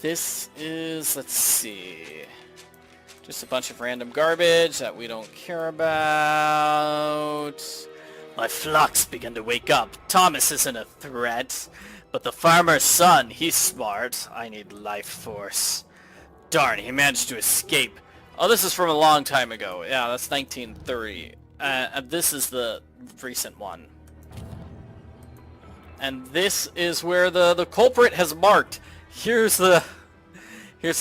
This is, let's see, just a bunch of random garbage that we don't care about. My flocks begin to wake up. Thomas isn't a threat, but the farmer's son, he's smart. I need life force. Darn, he managed to escape. Oh, this is from a long time ago. Yeah, that's 1930. This is the recent one. And this is where the culprit has marked. Here's the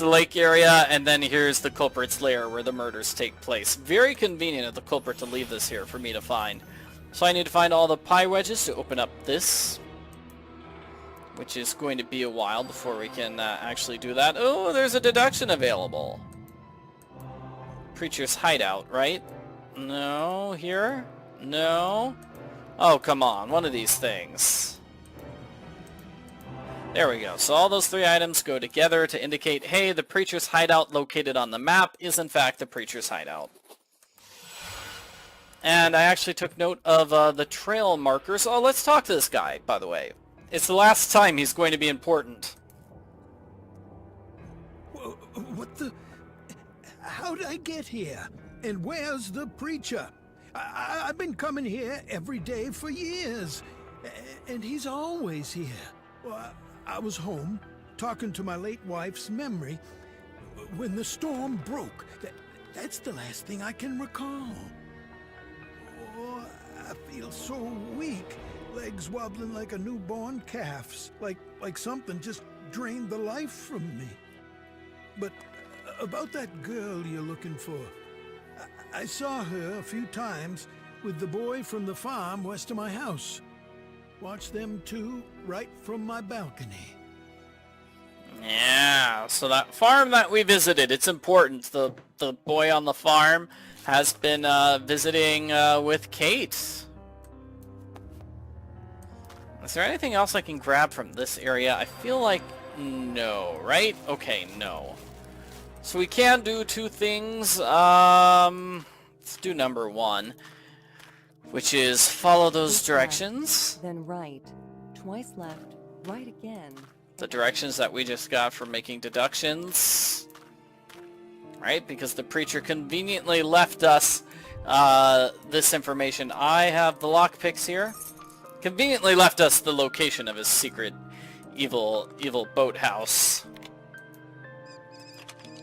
lake area, and then here's the culprit's lair where the murders take place. Very convenient of the culprit to leave this here for me to find. So I need to find all the pie wedges to open up this, which is going to be a while before we can actually do that. Oh, there's a deduction available. Preacher's hideout, right? No, here? No? Oh, come on, one of these things. There we go. So all those three items go together to indicate, hey, the preacher's hideout located on the map is in fact the preacher's hideout. And I actually took note of the trail markers. Oh, let's talk to this guy, by the way. It's the last time he's going to be important. What the... How'd I get here? And where's the preacher? I've been coming here every day for years. And he's always here. Well, I was home, talking to my late wife's memory, when the storm broke. That's the last thing I can recall. Oh, I feel so weak. Legs wobbling like a newborn calf's. Like something just drained the life from me. But about that girl you're looking for. I saw her a few times with the boy from the farm west of my house. Watched them two right from my balcony. Yeah, so that farm that we visited, it's important. The boy on the farm has been visiting with Kate. Is there anything else I can grab from this area? I feel like no, right? Okay, no. So we can do two things. Let's do number one, which is follow those directions. Then right. Twice left. Right again. The directions that we just got for making deductions. Right? Because the preacher conveniently left us this information. I have the lockpicks here. Conveniently left us the location of his secret evil boathouse.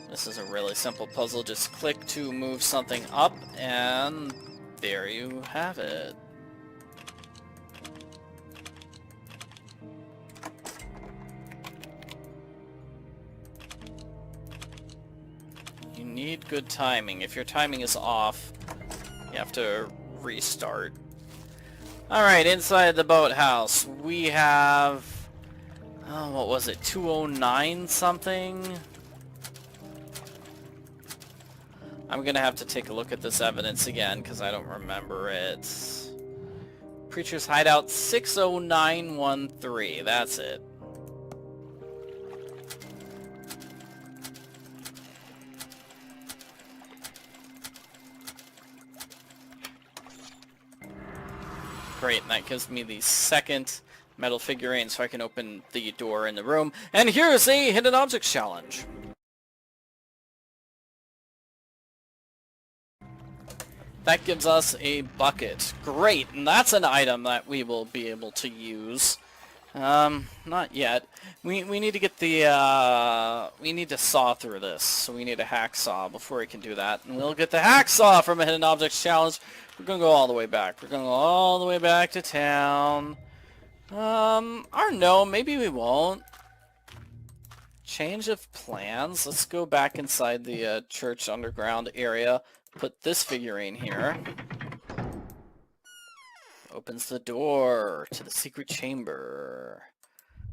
This is a really simple puzzle. Just click to move something up, and there you have it. You need good timing. If your timing is off, you have to restart. Alright, inside the boathouse, we have... oh, what was it? 209 something? I'm gonna have to take a look at this evidence again, because I don't remember it. Preacher's Hideout 60913, that's it. Great, and that gives me the second metal figurine so I can open the door in the room. And here's a hidden objects challenge. That gives us a bucket. Great, and that's an item that we will be able to use. Not yet. We need to get the, we need to saw through this, so we need a hacksaw before we can do that. And we'll get the hacksaw from a hidden objects challenge. We're gonna go all the way back. We're gonna go all the way back to town. Or no, maybe we won't. Change of plans. Let's go back inside the church underground area. Put this figurine here. Opens the door to the secret chamber.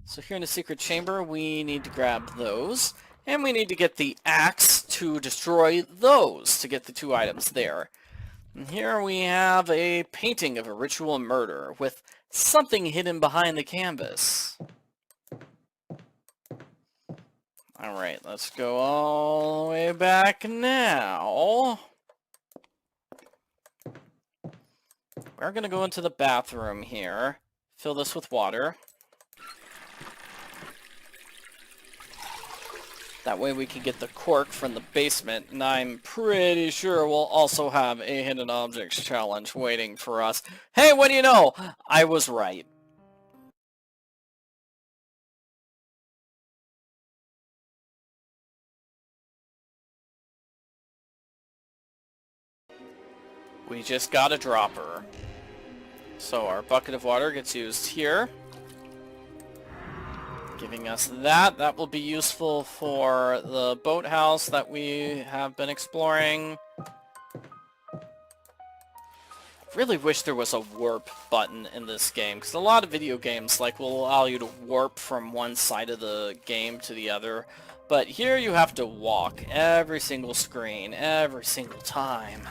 So here in the secret chamber, we need to grab those. And we need to get the axe to destroy those to get the two items there. And here we have a painting of a ritual murder with something hidden behind the canvas. Alright, let's go all the way back now. We're going to go into the bathroom here. Fill this with water. That way we can get the cork from the basement, and I'm pretty sure we'll also have a hidden objects challenge waiting for us. Hey, what do you know? I was right. We just got a dropper. So our bucket of water gets used here. Giving us that. That will be useful for the boathouse that we have been exploring. Really wish there was a warp button in this game, because a lot of video games will allow you to warp from one side of the game to the other. But here you have to walk every single screen, every single time.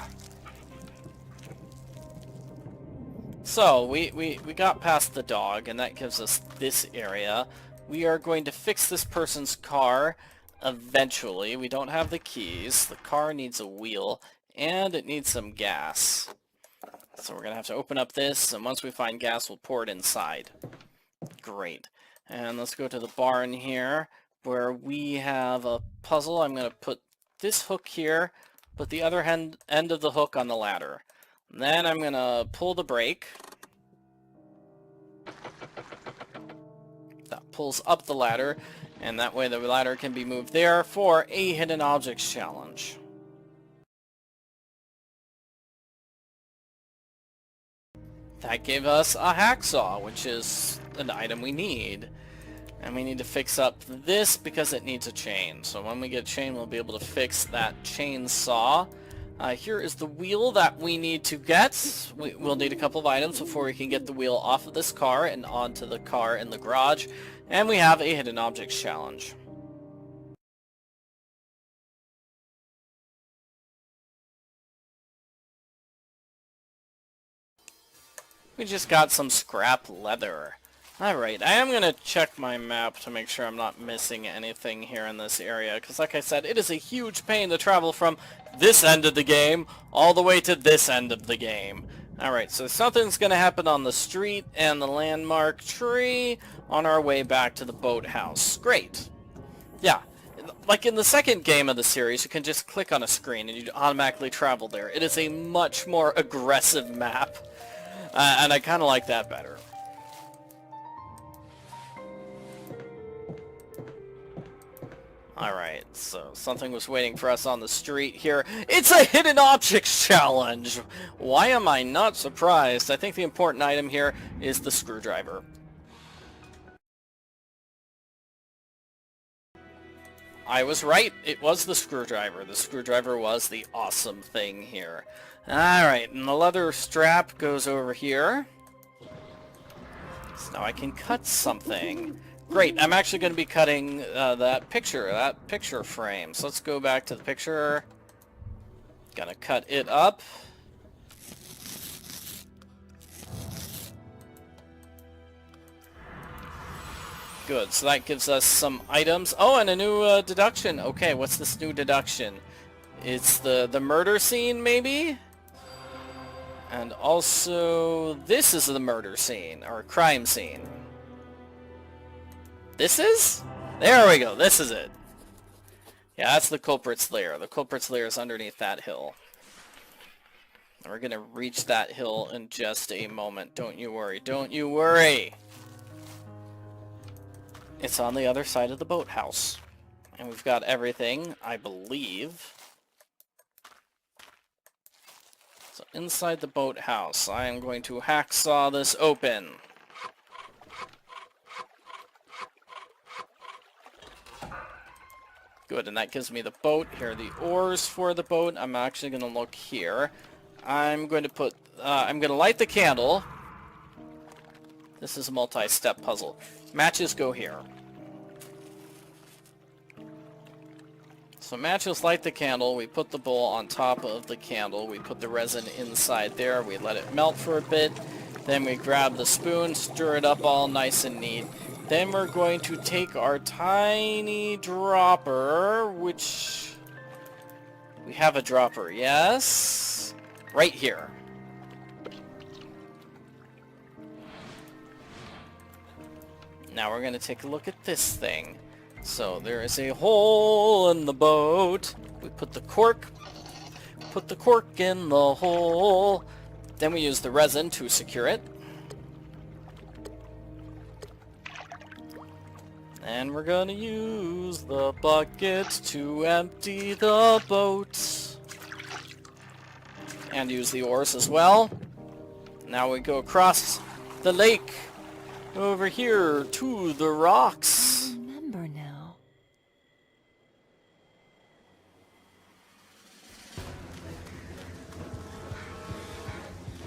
So, we got past the dog, and that gives us this area. We are going to fix this person's car eventually. We don't have the keys. The car needs a wheel, and it needs some gas. So we're going to have to open up this, and once we find gas, we'll pour it inside. Great. And let's go to the barn here, where we have a puzzle. I'm going to put this hook here, put the other end of the hook on the ladder. And then I'm going to pull the brake. That pulls up the ladder, and that way the ladder can be moved there for a hidden objects challenge. That gave us a hacksaw, which is an item we need. And we need to fix up this because it needs a chain. So when we get a chain, we'll be able to fix that chainsaw. Here is the wheel that we need to get. We'll need a couple of items before we can get the wheel off of this car and onto the car in the garage. And we have a hidden objects challenge. We just got some scrap leather. Alright, I am going to check my map to make sure I'm not missing anything here in this area, because like I said, it is a huge pain to travel from this end of the game all the way to this end of the game. Alright, so something's going to happen on the street and the landmark tree on our way back to the boathouse. Great. Yeah, like in the second game of the series, you can just click on a screen and you automatically travel there. It is a much more aggressive map, and I kind of like that better. Alright, so something was waiting for us on the street here. It's a hidden objects challenge! Why am I not surprised? I think the important item here is the screwdriver. I was right, it was the screwdriver. The screwdriver was the awesome thing here. Alright, and the leather strap goes over here. So now I can cut something. Great, I'm actually going to be cutting that picture frame. So let's go back to the picture. Gonna cut it up. Good, so that gives us some items. Oh, and a new deduction. Okay, what's this new deduction? It's the murder scene, maybe? And also, this is the murder scene, or crime scene. This is? There we go, this is it. Yeah, that's the culprit's lair. The culprit's lair is underneath that hill. And we're gonna reach that hill in just a moment. Don't you worry, don't you worry! It's on the other side of the boathouse. And we've got everything, I believe. So inside the boathouse, I am going to hacksaw this open. Good, and that gives me the boat. Here are the oars for the boat. I'm actually going to look here. I'm going to put, I'm going to light the candle. This is a multi-step puzzle. Matches go here. So matches light the candle. We put the bowl on top of the candle. We put the resin inside there. We let it melt for a bit. Then we grab the spoon, stir it up all nice and neat. Then we're going to take our tiny dropper, which... we have a dropper, yes? Right here. Now we're going to take a look at this thing. So there is a hole in the boat. We put the cork in the hole. Then we use the resin to secure it. And we're gonna use the bucket to empty the boat. And use the oars as well. Now we go across the lake over here to the rocks. I remember now.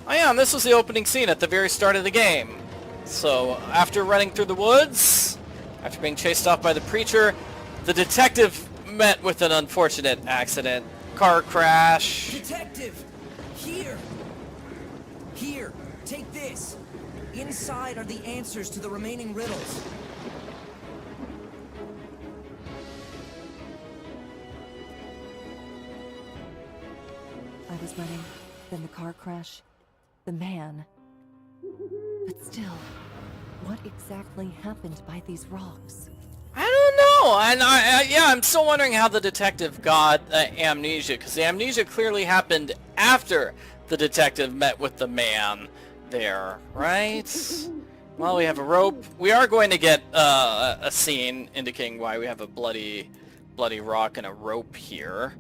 Oh yeah, and this was the opening scene at the very start of the game. So after running through the woods, after being chased off by the preacher, the detective met with an unfortunate accident. Car crash. Detective! Here! Here, take this. Inside are the answers to the remaining riddles. I was running, then the car crash, the man. But still, what exactly happened by these rocks? I don't know, and yeah, I'm still wondering how the detective got amnesia, because the amnesia clearly happened after the detective met with the man there, right? Well, we have a rope. We are going to get a scene indicating why we have a bloody rock and a rope here.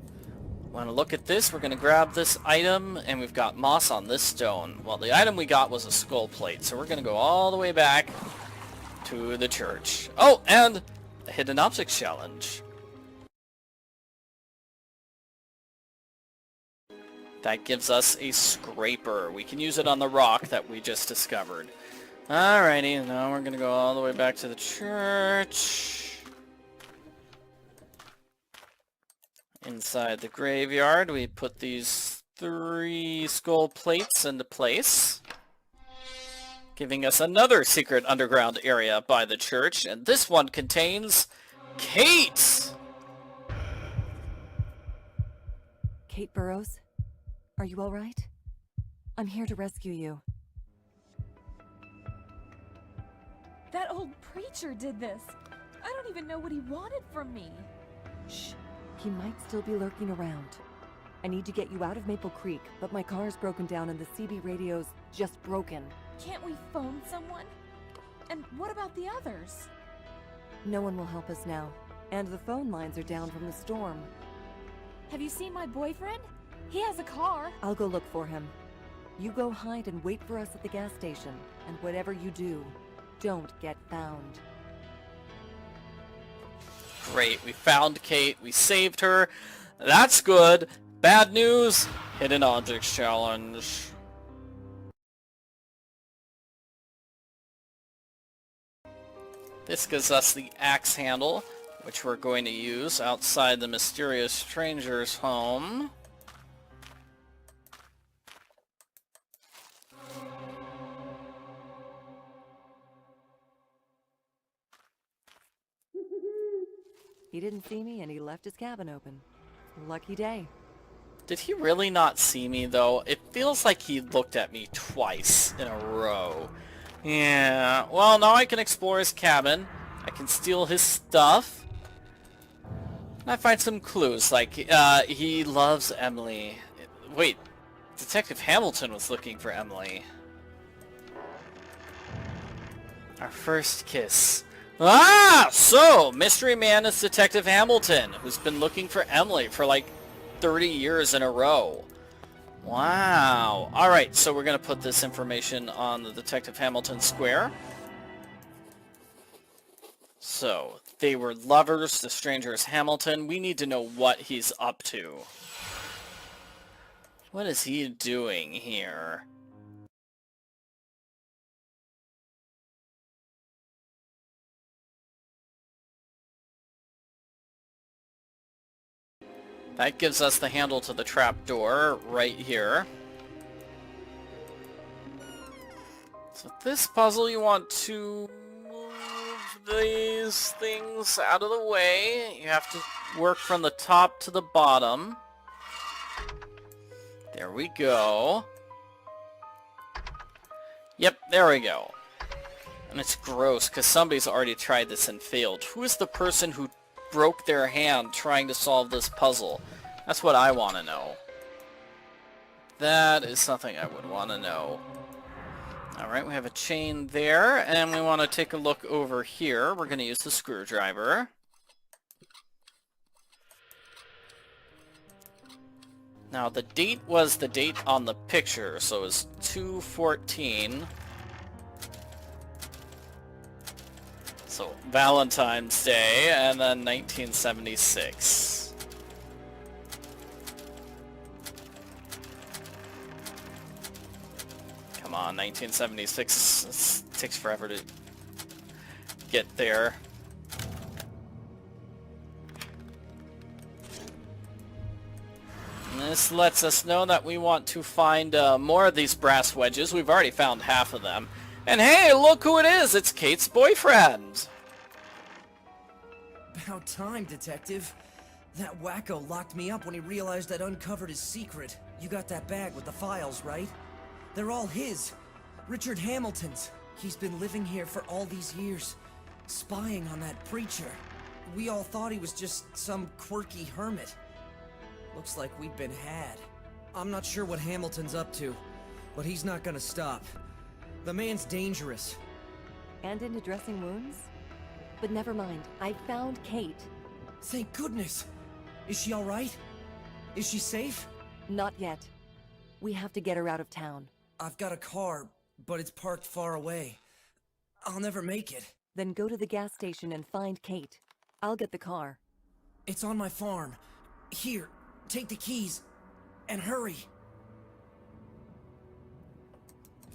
Want to look at this? We're going to grab this item, and we've got moss on this stone. Well, the item we got was a skull plate, so we're going to go all the way back to the church. Oh, and a hidden objects challenge. That gives us a scraper. We can use it on the rock that we just discovered. Alrighty, now we're gonna go all the way back to the church. Inside the graveyard, we put these 3 skull plates into place, giving us another secret underground area by the church, and this one contains Kate! Kate Burrows? Are you alright? I'm here to rescue you. That old preacher did this. I don't even know what he wanted from me. Shh. He might still be lurking around. I need to get you out of Maple Creek, but my car's broken down and the CB radio's just broken. Can't we phone someone? And what about the others? No one will help us now, and the phone lines are down from the storm. Have you seen my boyfriend? He has a car. I'll go look for him. You go hide and wait for us at the gas station, and whatever you do, don't get found. Great, we found Kate, we saved her. That's good. Bad news, hidden objects challenge. This gives us the axe handle, which we're going to use outside the mysterious stranger's home. He didn't see me and he left his cabin open. Lucky day. Did he really not see me, though? It feels like he looked at me twice in a row. Yeah, well, now I can explore his cabin. I can steal his stuff. And I find some clues, like, he loves Emily. Wait, Detective Hamilton was looking for Emily. Our first kiss. Ah! So, Mystery Man is Detective Hamilton, who's been looking for Emily for like 30 years in a row. Wow. Alright, so we're going to put this information on the Detective Hamilton square. So, they were lovers, the stranger is Hamilton. We need to know what he's up to. What is he doing here? That gives us the handle to the trap door right here. So this puzzle, you want to move these things out of the way. You have to work from the top to the bottom. There we go. Yep, there we go. And it's gross because somebody's already tried this and failed. Who is the person who broke their hand trying to solve this puzzle? That's what I want to know. That is something I would want to know. Alright, we have a chain there, and we want to take a look over here. We're going to use the screwdriver. Now, the date was the date on the picture, so it was 2/14. So, Valentine's Day, and then 1976. Come on, 1976 this takes forever to get there. And this lets us know that we want to find more of these brass wedges. We've already found half of them. And hey, look who it is! It's Kate's boyfriend! About time, Detective. That wacko locked me up when he realized I'd uncovered his secret. You got that bag with the files, right? They're all his. Richard Hamilton's. He's been living here for all these years, spying on that preacher. We all thought he was just some quirky hermit. Looks like we've been had. I'm not sure what Hamilton's up to, but he's not gonna stop. The man's dangerous. And into dressing wounds? But never mind, I found Kate. Thank goodness. Is she all right? Is she safe? Not yet. We have to get her out of town. I've got a car, but it's parked far away. I'll never make it. Then go to the gas station and find Kate. I'll get the car. It's on my farm. Here, take the keys, and hurry.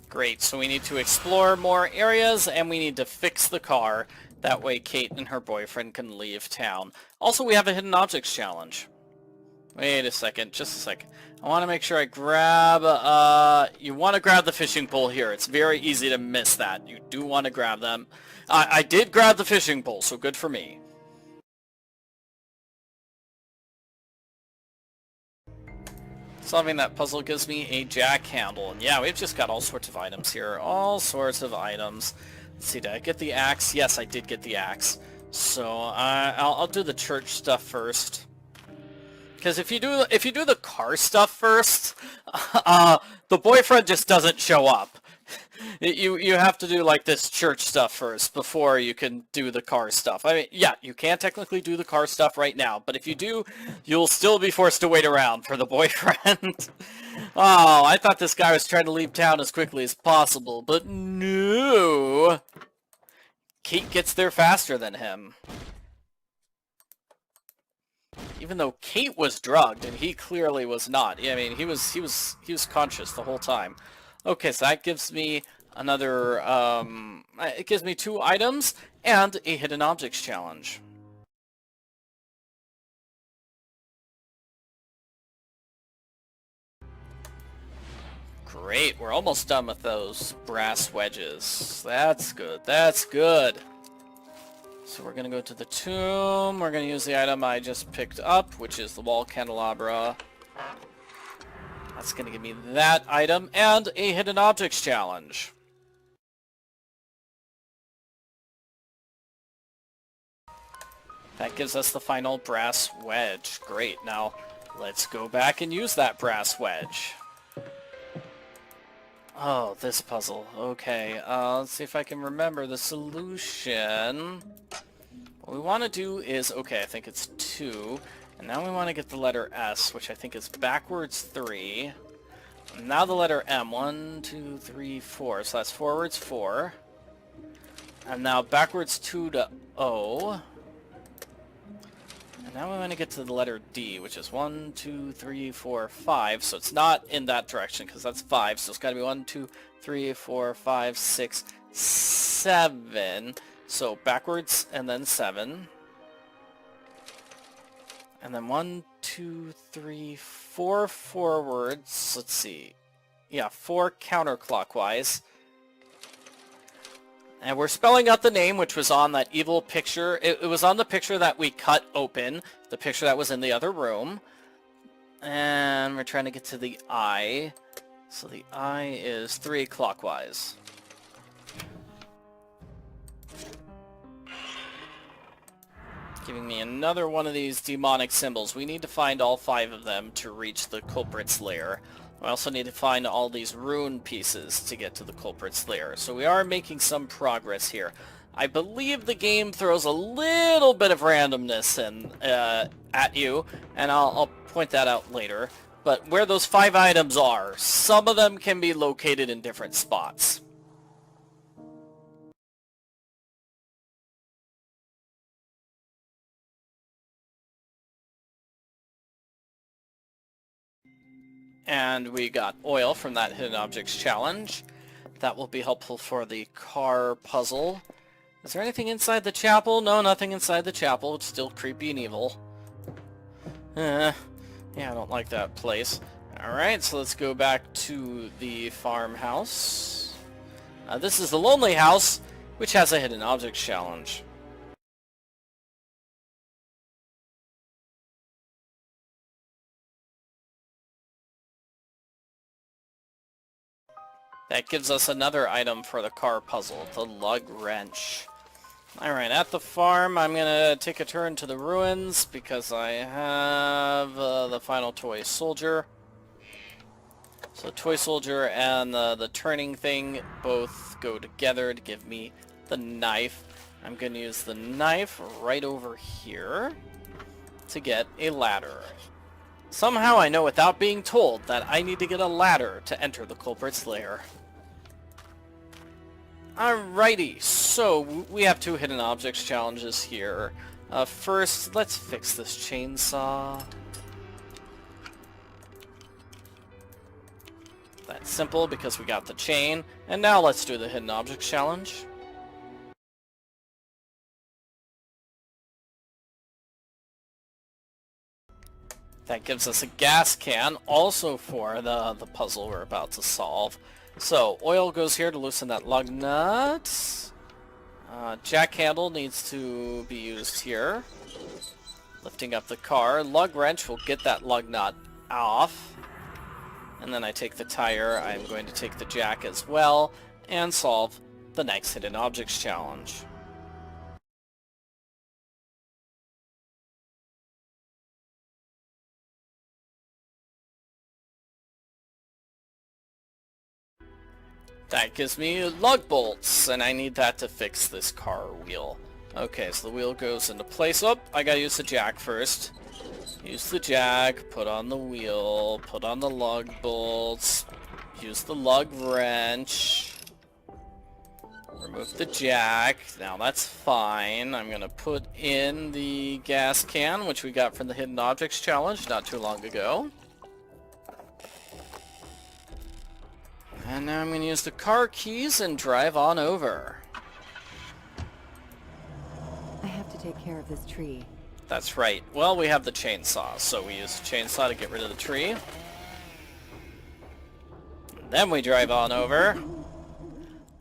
Great, so we need to explore more areas, and we need to fix the car. That way Kate and her boyfriend can leave town. Also, we have a hidden objects challenge. Wait a second, just a second. I want to make sure I grab, you want to grab the fishing pole here. It's very easy to miss that. You do want to grab them. I did grab the fishing pole, so good for me. Solving that puzzle gives me a jack handle. And yeah, we've just got all sorts of items here. All sorts of items. Let's see, did I get the axe? Yes, I did get the axe. So I'll do the church stuff first. Because if you do the car stuff first, the boyfriend just doesn't show up. You have to do like this church stuff first before you can do the car stuff. I mean, yeah, you can technically do the car stuff right now, but if you do, you'll still be forced to wait around for the boyfriend. Oh, I thought this guy was trying to leave town as quickly as possible, but no. Kate gets there faster than him. Even though Kate was drugged and he clearly was not. I mean, he was conscious the whole time. Okay, so that gives me another, it gives me 2 items and a hidden objects challenge. Great, we're almost done with those brass wedges. That's good, that's good. So we're gonna go to the tomb, we're gonna use the item I just picked up, which is the wall candelabra. That's gonna give me that item and a hidden objects challenge. That gives us the final brass wedge. Great, now let's go back and use that brass wedge. Oh, this puzzle. Okay, let's see if I can remember the solution. What we want to do is, okay, I think it's 2. And now we want to get the letter S, which I think is backwards 3. And now the letter M. 1, 2, 3, 4. So that's forwards 4. And now backwards 2 to O. And now we want to get to the letter D, which is 1, 2, 3, 4, 5. So it's not in that direction, because that's 5. So it's got to be 1, 2, 3, 4, 5, 6, 7. So backwards and then 7. And then 1, 2, 3, 4 forwards. Let's see. Yeah, 4 counterclockwise. And we're spelling out the name, which was on that evil picture. It was on the picture that we cut open, the picture that was in the other room. And we're trying to get to the I. So the I is 3 clockwise. Giving me another one of these demonic symbols. We need to find all 5 of them to reach the culprit's lair. We also need to find all these rune pieces to get to the culprit's lair. So we are making some progress here. I believe the game throws a little bit of randomness in, at you, and I'll point that out later. But where those 5 items are, some of them can be located in different spots. And we got oil from that hidden objects challenge. That will be helpful for the car puzzle. Is there anything inside the chapel? No, nothing inside the chapel. It's still creepy and evil. Yeah, I don't like that place. Alright, so let's go back to the farmhouse. This is the lonely house, which has a hidden objects challenge. That gives us another item for the car puzzle, the lug wrench. Alright, at the farm, I'm gonna take a turn to the ruins because I have the final toy soldier. So toy soldier and the turning thing both go together to give me the knife. I'm going to use the knife right over here to get a ladder. Somehow I know without being told that I need to get a ladder to enter the culprit's lair. Alrighty, so we have 2 hidden objects challenges here. First, let's fix this chainsaw. That's simple because we got the chain. And now let's do the hidden objects challenge. That gives us a gas can, also for the puzzle we're about to solve. So, oil goes here to loosen that lug nut. Jack handle needs to be used here. Lifting up the car. Lug wrench will get that lug nut off. And then I take the tire. I'm going to take the jack as well and solve the next hidden objects challenge. That gives me lug bolts, and I need that to fix this car wheel. Okay, so the wheel goes into place. Oh, I gotta use the jack first. Use the jack, put on the wheel, put on the lug bolts, use the lug wrench, remove the jack. Now that's fine. I'm gonna put in the gas can, which we got from the Hidden Objects Challenge not too long ago. And now I'm going to use the car keys and drive on over. I have to take care of this tree. That's right. Well, we have the chainsaw, so we use the chainsaw to get rid of the tree. Then we drive on over.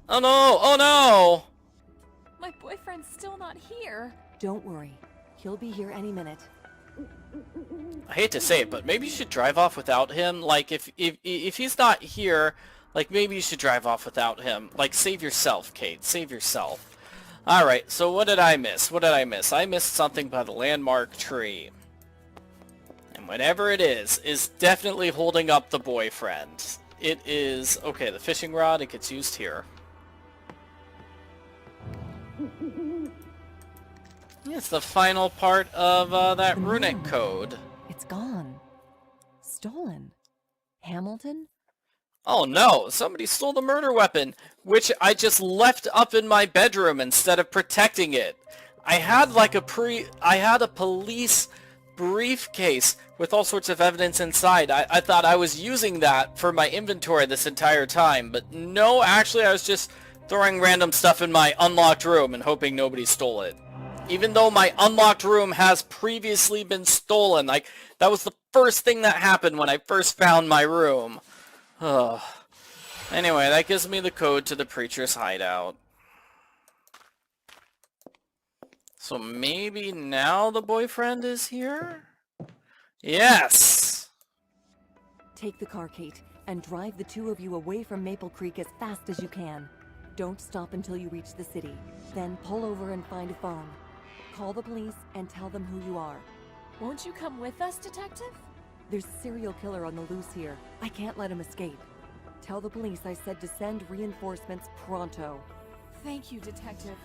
Oh no! Oh no! My boyfriend's still not here. Don't worry. He'll be here any minute. I hate to say it, but maybe you should drive off without him. Like, if he's not here, like, maybe you should drive off without him. Like, save yourself, Kate. Save yourself. Alright, so what did I miss? What did I miss? I missed something by the landmark tree. And whatever it is definitely holding up the boyfriend. It is... Okay, the fishing rod, it gets used here. It's the final part of that runic code. It's gone. Stolen. Hamilton? Oh no, somebody stole the murder weapon, which I just left up in my bedroom instead of protecting it. I had like a police briefcase with all sorts of evidence inside. I thought I was using that for my inventory this entire time, but no, actually I was just throwing random stuff in my unlocked room and hoping nobody stole it. Even though my unlocked room has previously been stolen. Like, that was the first thing that happened when I first found my room. Anyway, that gives me the code to the preacher's hideout. So maybe now the boyfriend is here? Yes! Take the car, Kate, and drive the 2 of you away from Maple Creek as fast as you can. Don't stop until you reach the city. Then pull over and find a phone. Call the police and tell them who you are. Won't you come with us, Detective? There's a serial killer on the loose here. I can't let him escape. Tell the police I said to send reinforcements pronto. Thank you, Detective.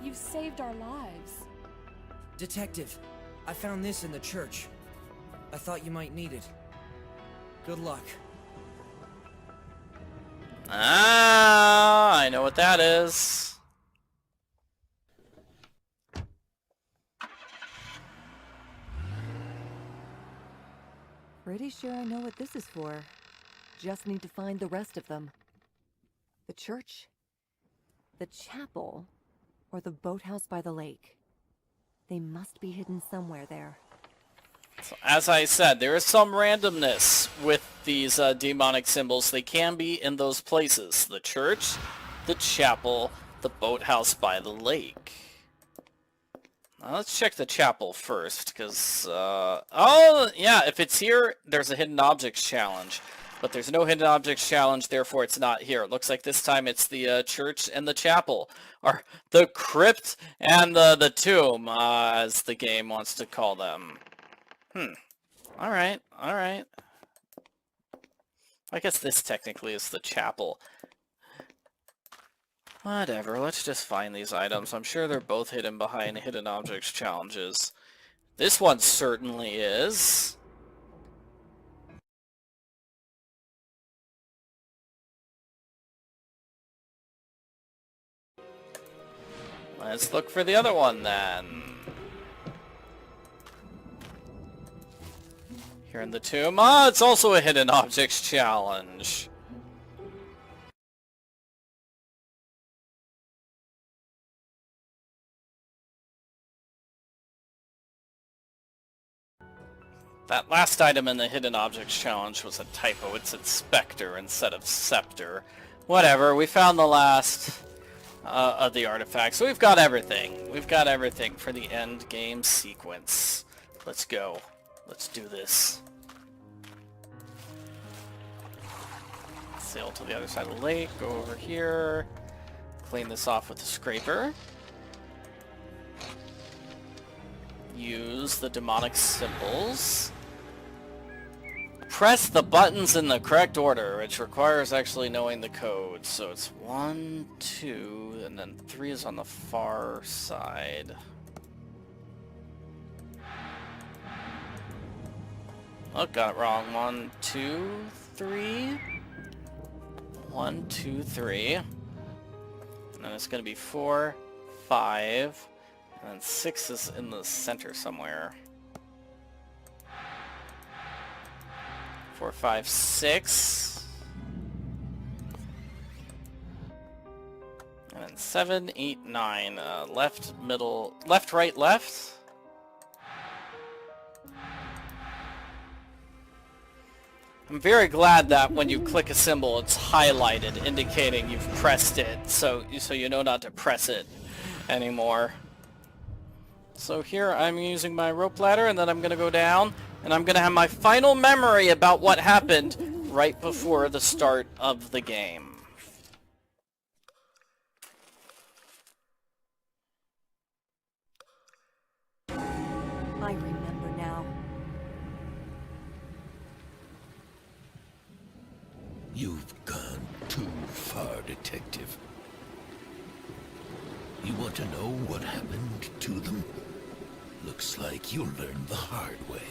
You've saved our lives. Detective, I found this in the church. I thought you might need it. Good luck. Ah, I know what that is. Pretty sure I know what this is for. Just need to find the rest of them. The church, the chapel, or the boathouse by the lake. They must be hidden somewhere there. So, as I said, there is some randomness with these demonic symbols. They can be in those places. The church, the chapel, the boathouse by the lake. Now, let's check the chapel first, because, oh, yeah, if it's here, there's a hidden objects challenge. But there's no hidden objects challenge, therefore it's not here. It looks like this time it's the church and the chapel, or the crypt and the tomb, as the game wants to call them. Alright, alright. I guess this technically is the chapel. Whatever, let's just find these items. I'm sure they're both hidden behind hidden objects challenges. This one certainly is. Let's look for the other one then. Here in the tomb. Ah, it's also a hidden objects challenge. That last item in the hidden objects challenge was a typo. It said specter instead of scepter. Whatever, we found the last of the artifacts. So we've got everything. We've got everything for the end game sequence. Let's go. Let's do this. Sail to the other side of the lake, go over here, clean this off with a scraper. Use the demonic symbols. Press the buttons in the correct order, which requires actually knowing the code. So it's 1, 2, and then 3 is on the far side. Oh, got it wrong. 1, 2, 3. 1, 2, 3. And then it's going to be 4, 5. And then 6 is in the center somewhere. 4, 5, 6. And then 7, 8, 9. Left, middle, left, right, left. I'm very glad that when you click a symbol, it's highlighted, indicating you've pressed it, so you know not to press it anymore. So here I'm using my rope ladder, and then I'm going to go down, and I'm going to have my final memory about what happened right before the start of the game. I remember now. You've gone too far, Detective. You want to know what happened to them? Looks like you'll learn the hard way.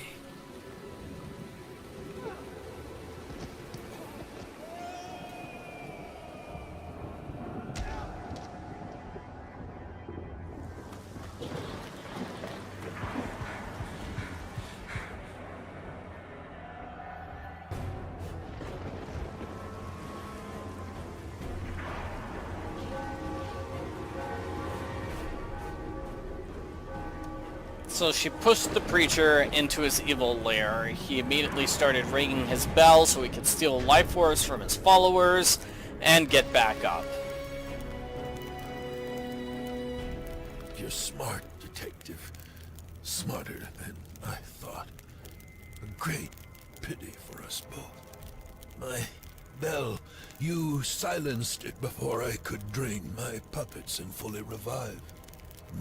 So she pushed the preacher into his evil lair. He immediately started ringing his bell so he could steal life force from his followers and get back up. You're smart, Detective. Smarter than I thought. A great pity for us both. My bell, you silenced it before I could drain my puppets and fully revive.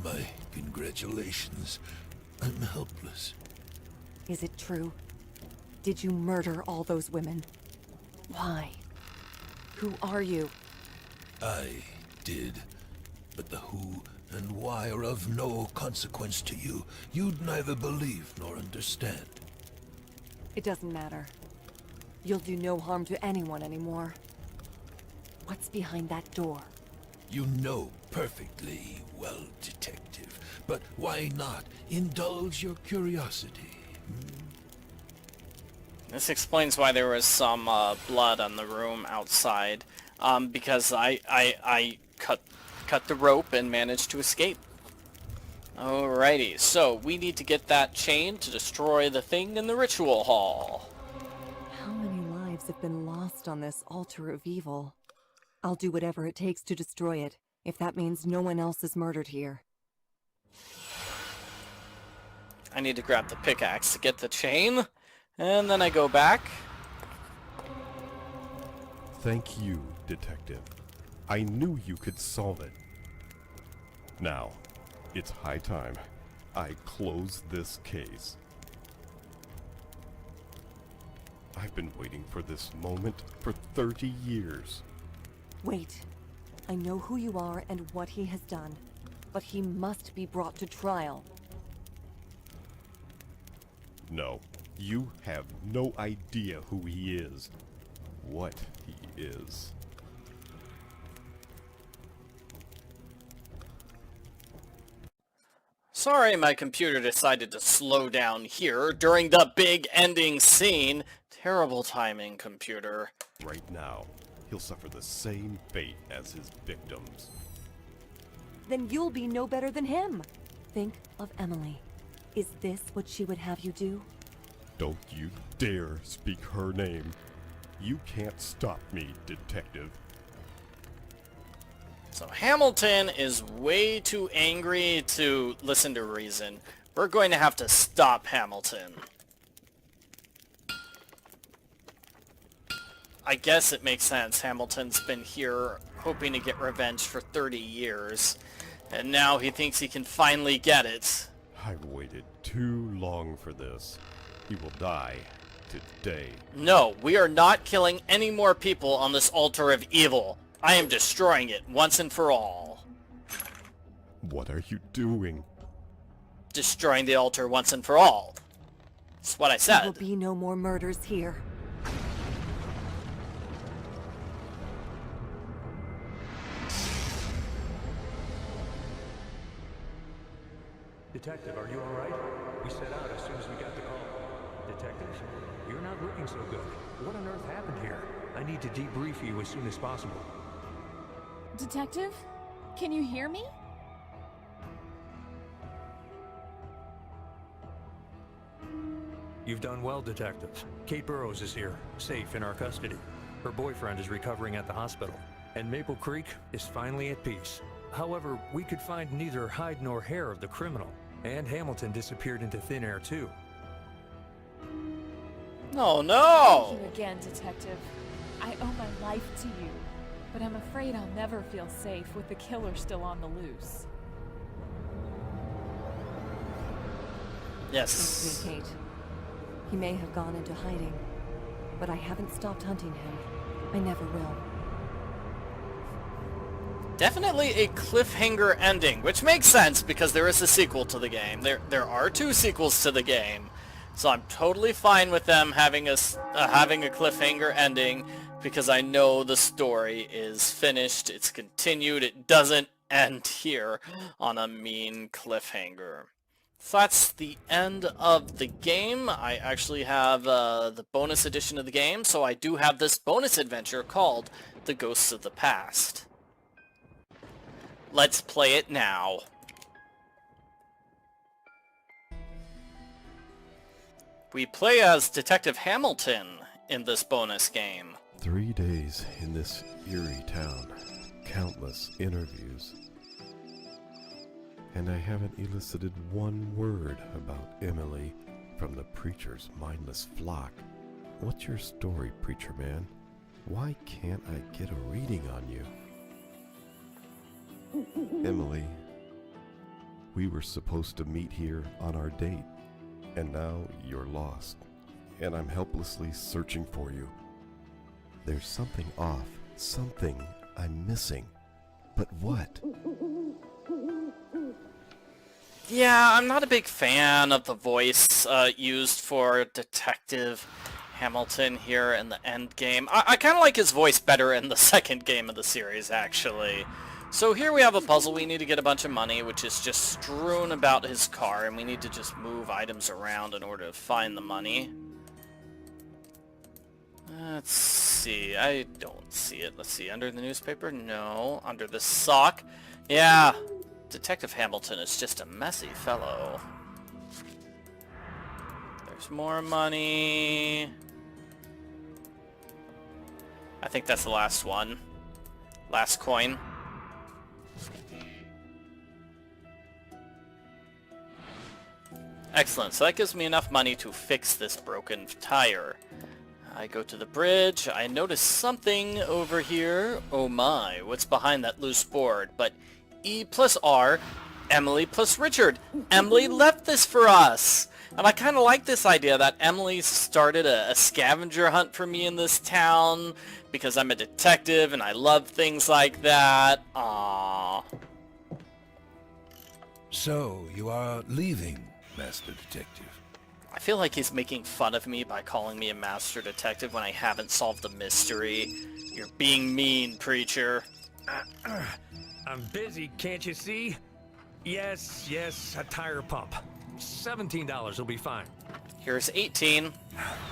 My congratulations. I'm helpless. Is it true? Did you murder all those women? Why? Who are you? I did. But the who and why are of no consequence to you. You'd neither believe nor understand. It doesn't matter. You'll do no harm to anyone anymore. What's behind that door? You know perfectly well, Detective. But why not indulge your curiosity? This explains why there was some blood on the room outside. Because I cut the rope and managed to escape. Alrighty, so we need to get that chain to destroy the thing in the ritual hall. How many lives have been lost on this altar of evil? I'll do whatever it takes to destroy it, if that means no one else is murdered here. I need to grab the pickaxe to get the chain, and then I go back. Thank you, Detective. I knew you could solve it. Now, it's high time I close this case. I've been waiting for this moment for 30 years. Wait. I know who you are and what he has done, but he must be brought to trial. No, you have no idea who he is. What he is. Sorry, my computer decided to slow down here during the big ending scene. Terrible timing, computer. Right now, he'll suffer the same fate as his victims. Then you'll be no better than him. Think of Emily. Is this what she would have you do? Don't you dare speak her name. You can't stop me, detective. So Hamilton is way too angry to listen to reason. We're going to have to stop Hamilton. I guess it makes sense. Hamilton's been here hoping to get revenge for 30 years. And now he thinks he can finally get it. I've waited too long for this. He will die today. No, we are not killing any more people on this altar of evil. I am destroying it once and for all. What are you doing? Destroying the altar once and for all. That's what I There will said. be no more murders here. Detective, are you all right? We set out as soon as we got the call. Detective, you're not looking so good. What on earth happened here? I need to debrief you as soon as possible. Detective? Can you hear me? You've done well, Detective. Kate Burrows is here, safe in our custody. Her boyfriend is recovering at the hospital, and Maple Creek is finally at peace. However, we could find neither hide nor hair of the criminal, and Hamilton disappeared into thin air too. Oh no! Thank you again, Detective. I owe my life to you, but I'm afraid I'll never feel safe with the killer still on the loose. Yes. Kate. He may have gone into hiding, but I haven't stopped hunting him. I never will. Definitely a cliffhanger ending, which makes sense because there is a sequel to the game. There are 2 sequels to the game, so I'm totally fine with them having a cliffhanger ending because I know the story is finished, it's continued, it doesn't end here on a mean cliffhanger. So that's the end of the game. I actually have the bonus edition of the game, so I do have this bonus adventure called The Ghosts of the Past. Let's play it now. We play as Detective Hamilton in this bonus game. 3 days in this eerie town. Countless interviews. And I haven't elicited one word about Emily from the preacher's mindless flock. What's your story, preacher man? Why can't I get a reading on you? Emily, we were supposed to meet here on our date, and now you're lost, and I'm helplessly searching for you. There's something off, something I'm missing, but what? Yeah, I'm not a big fan of the voice used for Detective Hamilton here in the end game. I kind of like his voice better in the second game of the series, actually. So here we have a puzzle. We need to get a bunch of money, which is just strewn about his car, and we need to just move items around in order to find the money. Let's see. I don't see it. Let's see. Under the newspaper? No. Under the sock? Yeah. Detective Hamilton is just a messy fellow. There's more money. I think that's the last one. Last coin. Excellent, so that gives me enough money to fix this broken tire. I go to the bridge, I notice something over here. Oh my, what's behind that loose board? But E plus R, Emily plus Richard. Emily left this for us. And I kind of like this idea that Emily started a scavenger hunt for me in this town because I'm a detective and I love things like that. Aww. So, you are leaving, Master Detective. I feel like he's making fun of me by calling me a master detective when I haven't solved the mystery. You're being mean, preacher. I'm busy, can't you see? Yes, a tire pump. $17 will be fine. Here's 18.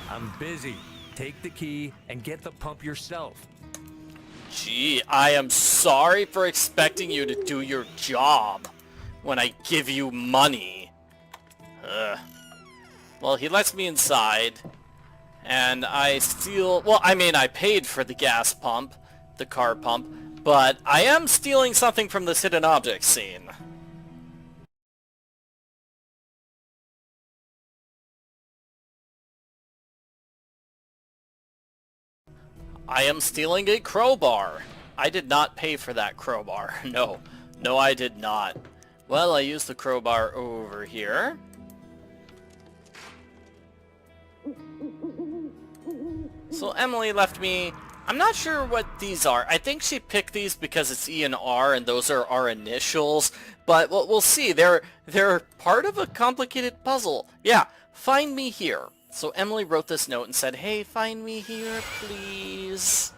I'm busy. Take the key and get the pump yourself. Gee, I am sorry for expecting you to do your job when I give you money. Ugh. Well, he lets me inside, and I steal... Well, I mean, I paid for the gas pump, the car pump, but I am stealing something from this hidden object scene. I am stealing a crowbar. I did not pay for that crowbar. No, I did not. Well, I used the crowbar over here. So Emily left me... I'm not sure what these are. I think she picked these because it's E and R, and those are our initials. But we'll see. They're part of a complicated puzzle. Yeah, find me here. So Emily wrote this note and said, hey, find me here, please.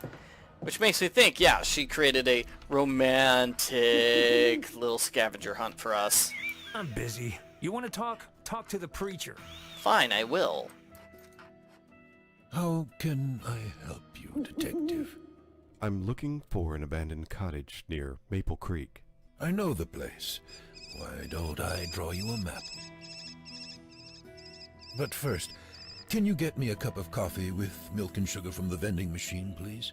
Which makes me think, yeah, she created a romantic little scavenger hunt for us. I'm busy. You want to talk? Talk to the preacher. Fine, I will. How can I help you, Detective? I'm looking for an abandoned cottage near Maple Creek. I know the place. Why don't I draw you a map? But first, can you get me a cup of coffee with milk and sugar from the vending machine, please?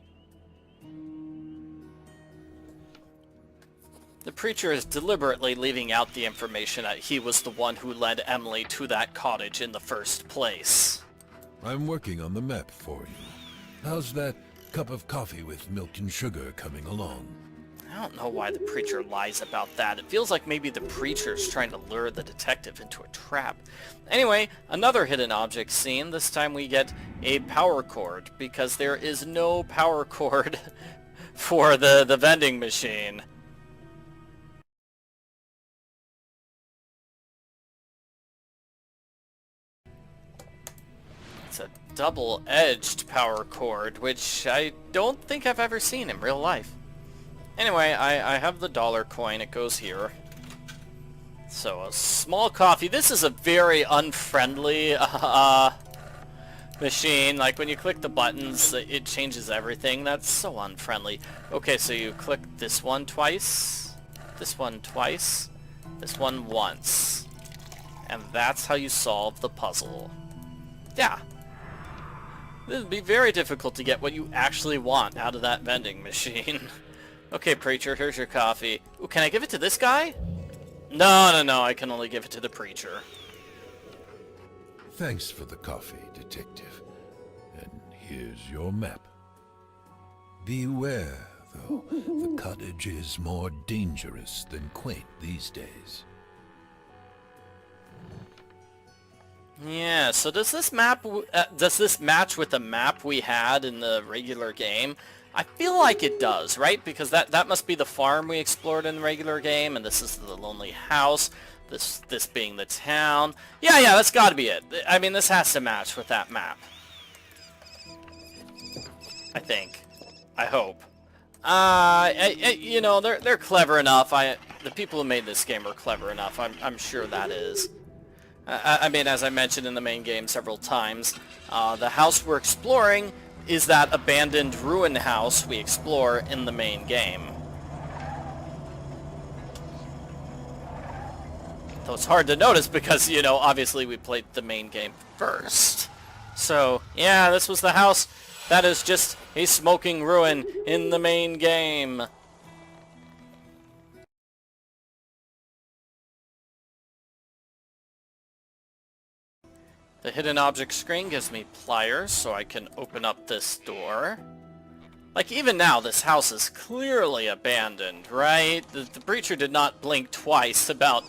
The preacher is deliberately leaving out the information that he was the one who led Emily to that cottage in the first place. I'm working on the map for you. How's that cup of coffee with milk and sugar coming along? I don't know why the preacher lies about that. It feels like maybe the preacher's trying to lure the detective into a trap. Anyway, another hidden object scene. This time we get a power cord, because there is no power cord for the vending machine. It's a double-edged power cord, which I don't think I've ever seen in real life. Anyway, I have the dollar coin. It goes here. So, a small coffee. This is a very unfriendly machine. Like, when you click the buttons, it changes everything. That's so unfriendly. Okay, so you click this one twice, this one twice, this one once. And that's how you solve the puzzle. Yeah. This would be very difficult to get what you actually want out of that vending machine. Okay, preacher, here's your coffee. Ooh, can I give it to this guy? No, I can only give it to the preacher. Thanks for the coffee, Detective. And here's your map. Beware, though. The cottage is more dangerous than quaint these days. Yeah, so does this match with the map we had in the regular game? I feel like it does, right? Because that must be the farm we explored in the regular game, and this is the lonely house, this being the town. Yeah, that's gotta be it. I mean, this has to match with that map. I think. I hope. You know, they're clever enough. The people who made this game are clever enough. I'm sure that is. I mean, as I mentioned in the main game several times, the house we're exploring is that abandoned ruin house we explore in the main game. Though it's hard to notice because, you know, obviously we played the main game first. So, yeah, this was the house that is just a smoking ruin in the main game. The hidden object screen gives me pliers so I can open up this door. Like, even now, this house is clearly abandoned, right? The preacher did not blink twice about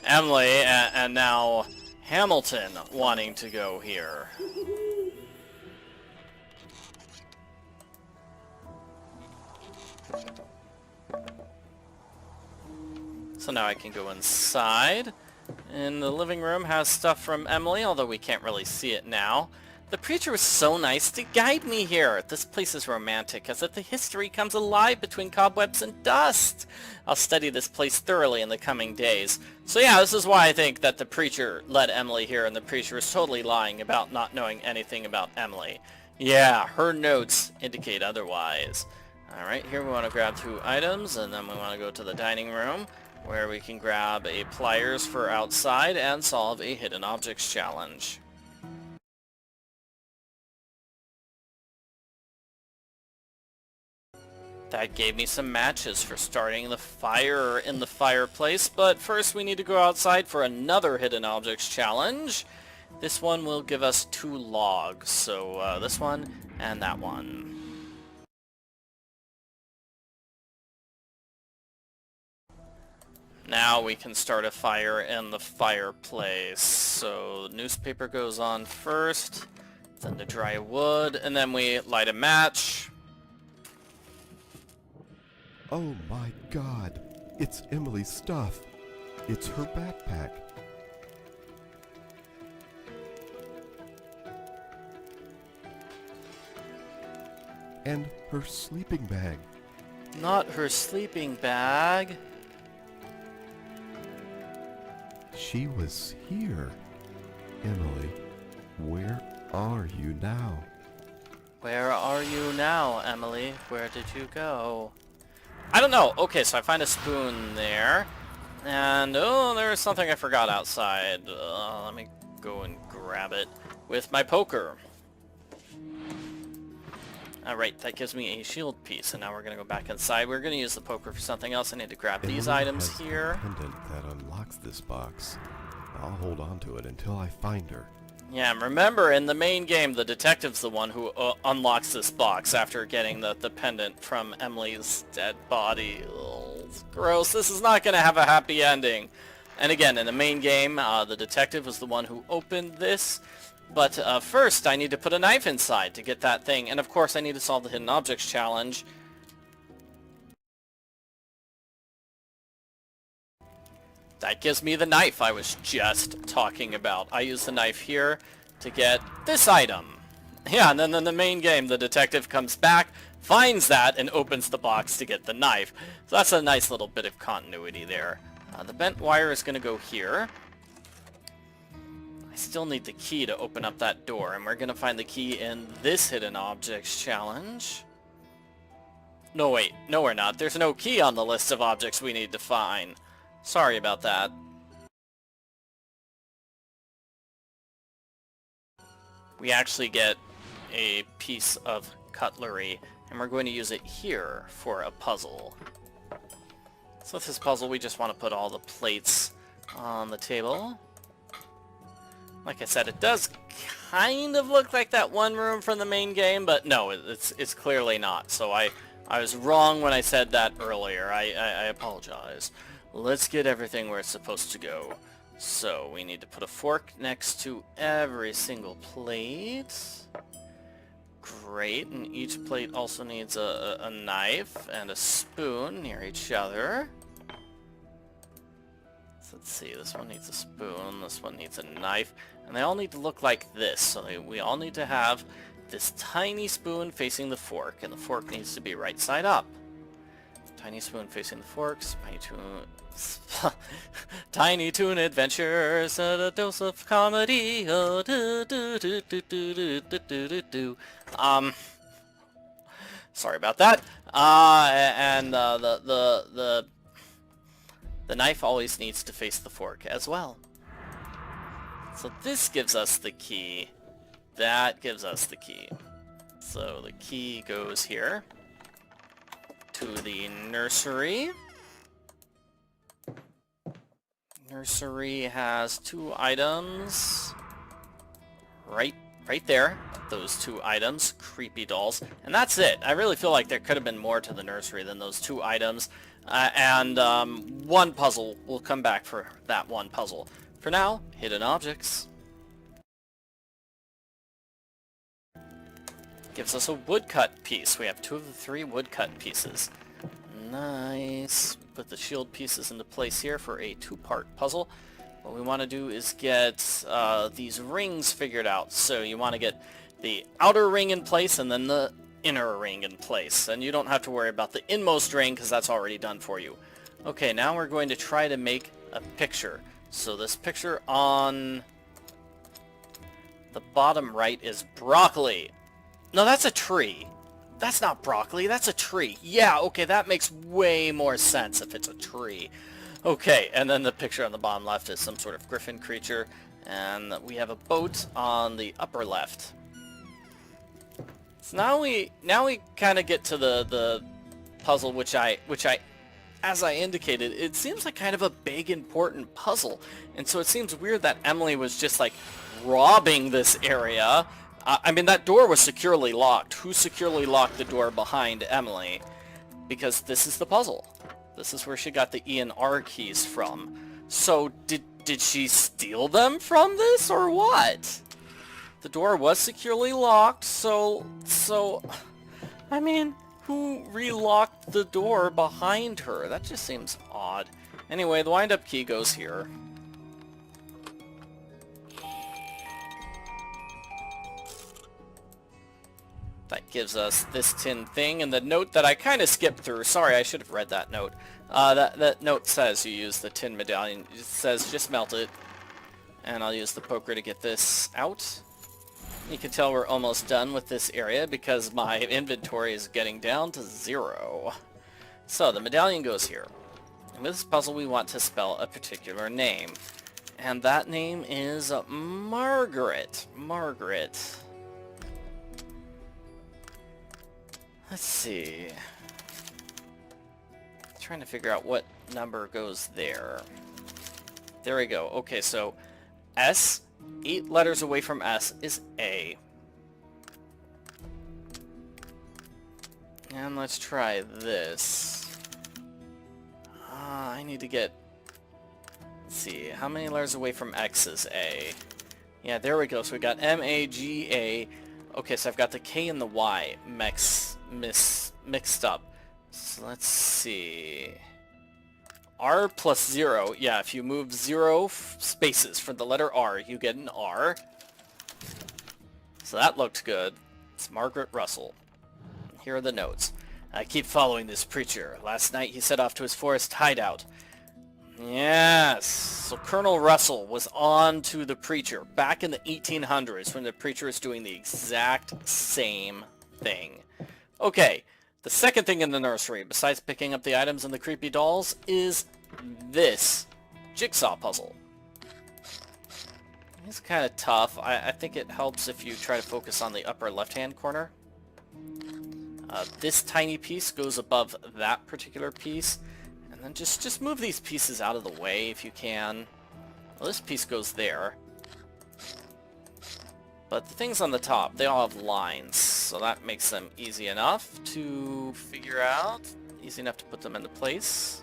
Emily, and now Hamilton wanting to go here. So now I can go inside. And the living room has stuff from Emily, although we can't really see it now. The preacher was so nice to guide me here. This place is romantic, as if the history comes alive between cobwebs and dust. I'll study this place thoroughly in the coming days. So yeah, this is why I think that the preacher led Emily here, and the preacher is totally lying about not knowing anything about Emily. Yeah, her notes indicate otherwise. Alright, here we want to grab 2 items, and then we want to go to the dining room, where we can grab a pliers for outside and solve a hidden objects challenge. That gave me some matches for starting the fire in the fireplace, but first we need to go outside for another hidden objects challenge. This one will give us 2 logs, so this one and that one. Now we can start a fire in the fireplace. So newspaper goes on first, then the dry wood, and then we light a match. Oh my god, it's Emily's stuff. It's her backpack. And her sleeping bag. Not her sleeping bag. She was here. Emily, where are you now? Where are you now, Emily? Where did you go? I don't know. Okay, so I find a spoon there. And, oh, there's something I forgot outside. Let me go and grab it with my poker. Alright, that gives me a shield piece, and now we're going to go back inside. We're going to use the poker for something else. I need to grab these items here. Emily has a pendant that unlocks this box. I'll hold on to it until I find her. Yeah, and remember, in the main game, the detective's the one who unlocks this box after getting the pendant from Emily's dead body. Ugh, it's gross. This is not going to have a happy ending. And again, in the main game, the detective was the one who opened this. But first, I need to put a knife inside to get that thing. And of course, I need to solve the hidden objects challenge. That gives me the knife I was just talking about. I use the knife here to get this item. Yeah, and then in the main game, the detective comes back, finds that, and opens the box to get the knife. So that's a nice little bit of continuity there. The bent wire is going to go here. I still need the key to open up that door, and we're going to find the key in this hidden objects challenge. No, wait. No, we're not. There's no key on the list of objects we need to find. Sorry about that. We actually get a piece of cutlery, and we're going to use it here for a puzzle. So with this puzzle, we just want to put all the plates on the table. Like I said, it does kind of look like that one room from the main game, but no, it's clearly not. So I was wrong when I said that earlier. I apologize. Let's get everything where it's supposed to go. So we need to put a fork next to every single plate. Great, and each plate also needs a knife and a spoon near each other. So let's see, this one needs a spoon, this one needs a knife, and they all need to look like this. So we all need to have this tiny spoon facing the fork, and the fork needs to be right side up. Tiny spoon facing the forks, Tiny Toon Adventures, a dose of comedy. Oh, sorry about that. And the knife always needs to face the fork as well. So this gives us the key. That gives us the key. So the key goes here to the nursery. Nursery has 2 items. Right there. Those 2 items. Creepy dolls. And that's it. I really feel like there could have been more to the nursery than those 2 items. And one puzzle. We'll come back for that one puzzle. For now, hidden objects. Gives us a woodcut piece. We have 2 of the 3 woodcut pieces. Nice. Put the shield pieces into place here for a 2-part puzzle. What we want to do is get these rings figured out. So you want to get the outer ring in place and then the inner ring in place. And you don't have to worry about the inmost ring because that's already done for you. Okay, now we're going to try to make a picture. So this picture on the bottom right is broccoli. No, that's a tree. That's not broccoli, that's a tree. Yeah, okay, that makes way more sense if it's a tree. Okay, and then the picture on the bottom left is some sort of griffin creature. And we have a boat on the upper left. So now we kind of get to the puzzle, which I, as I indicated, it seems like kind of a big, important puzzle. And so it seems weird that Emily was just like robbing this area. I mean, that door was securely locked. Who securely locked the door behind Emily? Because this is the puzzle. This is where she got the E and R keys from. So did she steal them from this or what? The door was securely locked, so I mean, who relocked the door behind her? That just seems odd. Anyway, the wind-up key goes here. That gives us this tin thing, and the note that I kind of skipped through. Sorry, I should have read that note. That note says you use the tin medallion. It says just melt it. And I'll use the poker to get this out. You can tell we're almost done with this area because my inventory is getting down to 0. So the medallion goes here. And with this puzzle we want to spell a particular name. And that name is Margaret. Margaret. Let's see. Trying to figure out what number goes there. There we go. Okay, so S, 8 letters away from S is A. And let's try this. I need to get... Let's see, how many letters away from X is A? Yeah, there we go. So we got M, A, G, A. Okay, so I've got the K and the Y mixed up. So let's see. R plus 0. Yeah, if you move 0 spaces from the letter R, you get an R. So that looked good. It's Margaret Russell. Here are the notes. I keep following this preacher. Last night he set off to his forest hideout. Yes. So Colonel Russell was on to the preacher back in the 1800s when the preacher was doing the exact same thing. Okay. The second thing in the nursery, besides picking up the items and the creepy dolls, is this jigsaw puzzle. It's kind of tough. I think it helps if you try to focus on the upper left-hand corner. This tiny piece goes above that particular piece. And then just move these pieces out of the way if you can. Well, this piece goes there. But the things on the top, they all have lines, so that makes them easy enough to figure out. Easy enough to put them into place.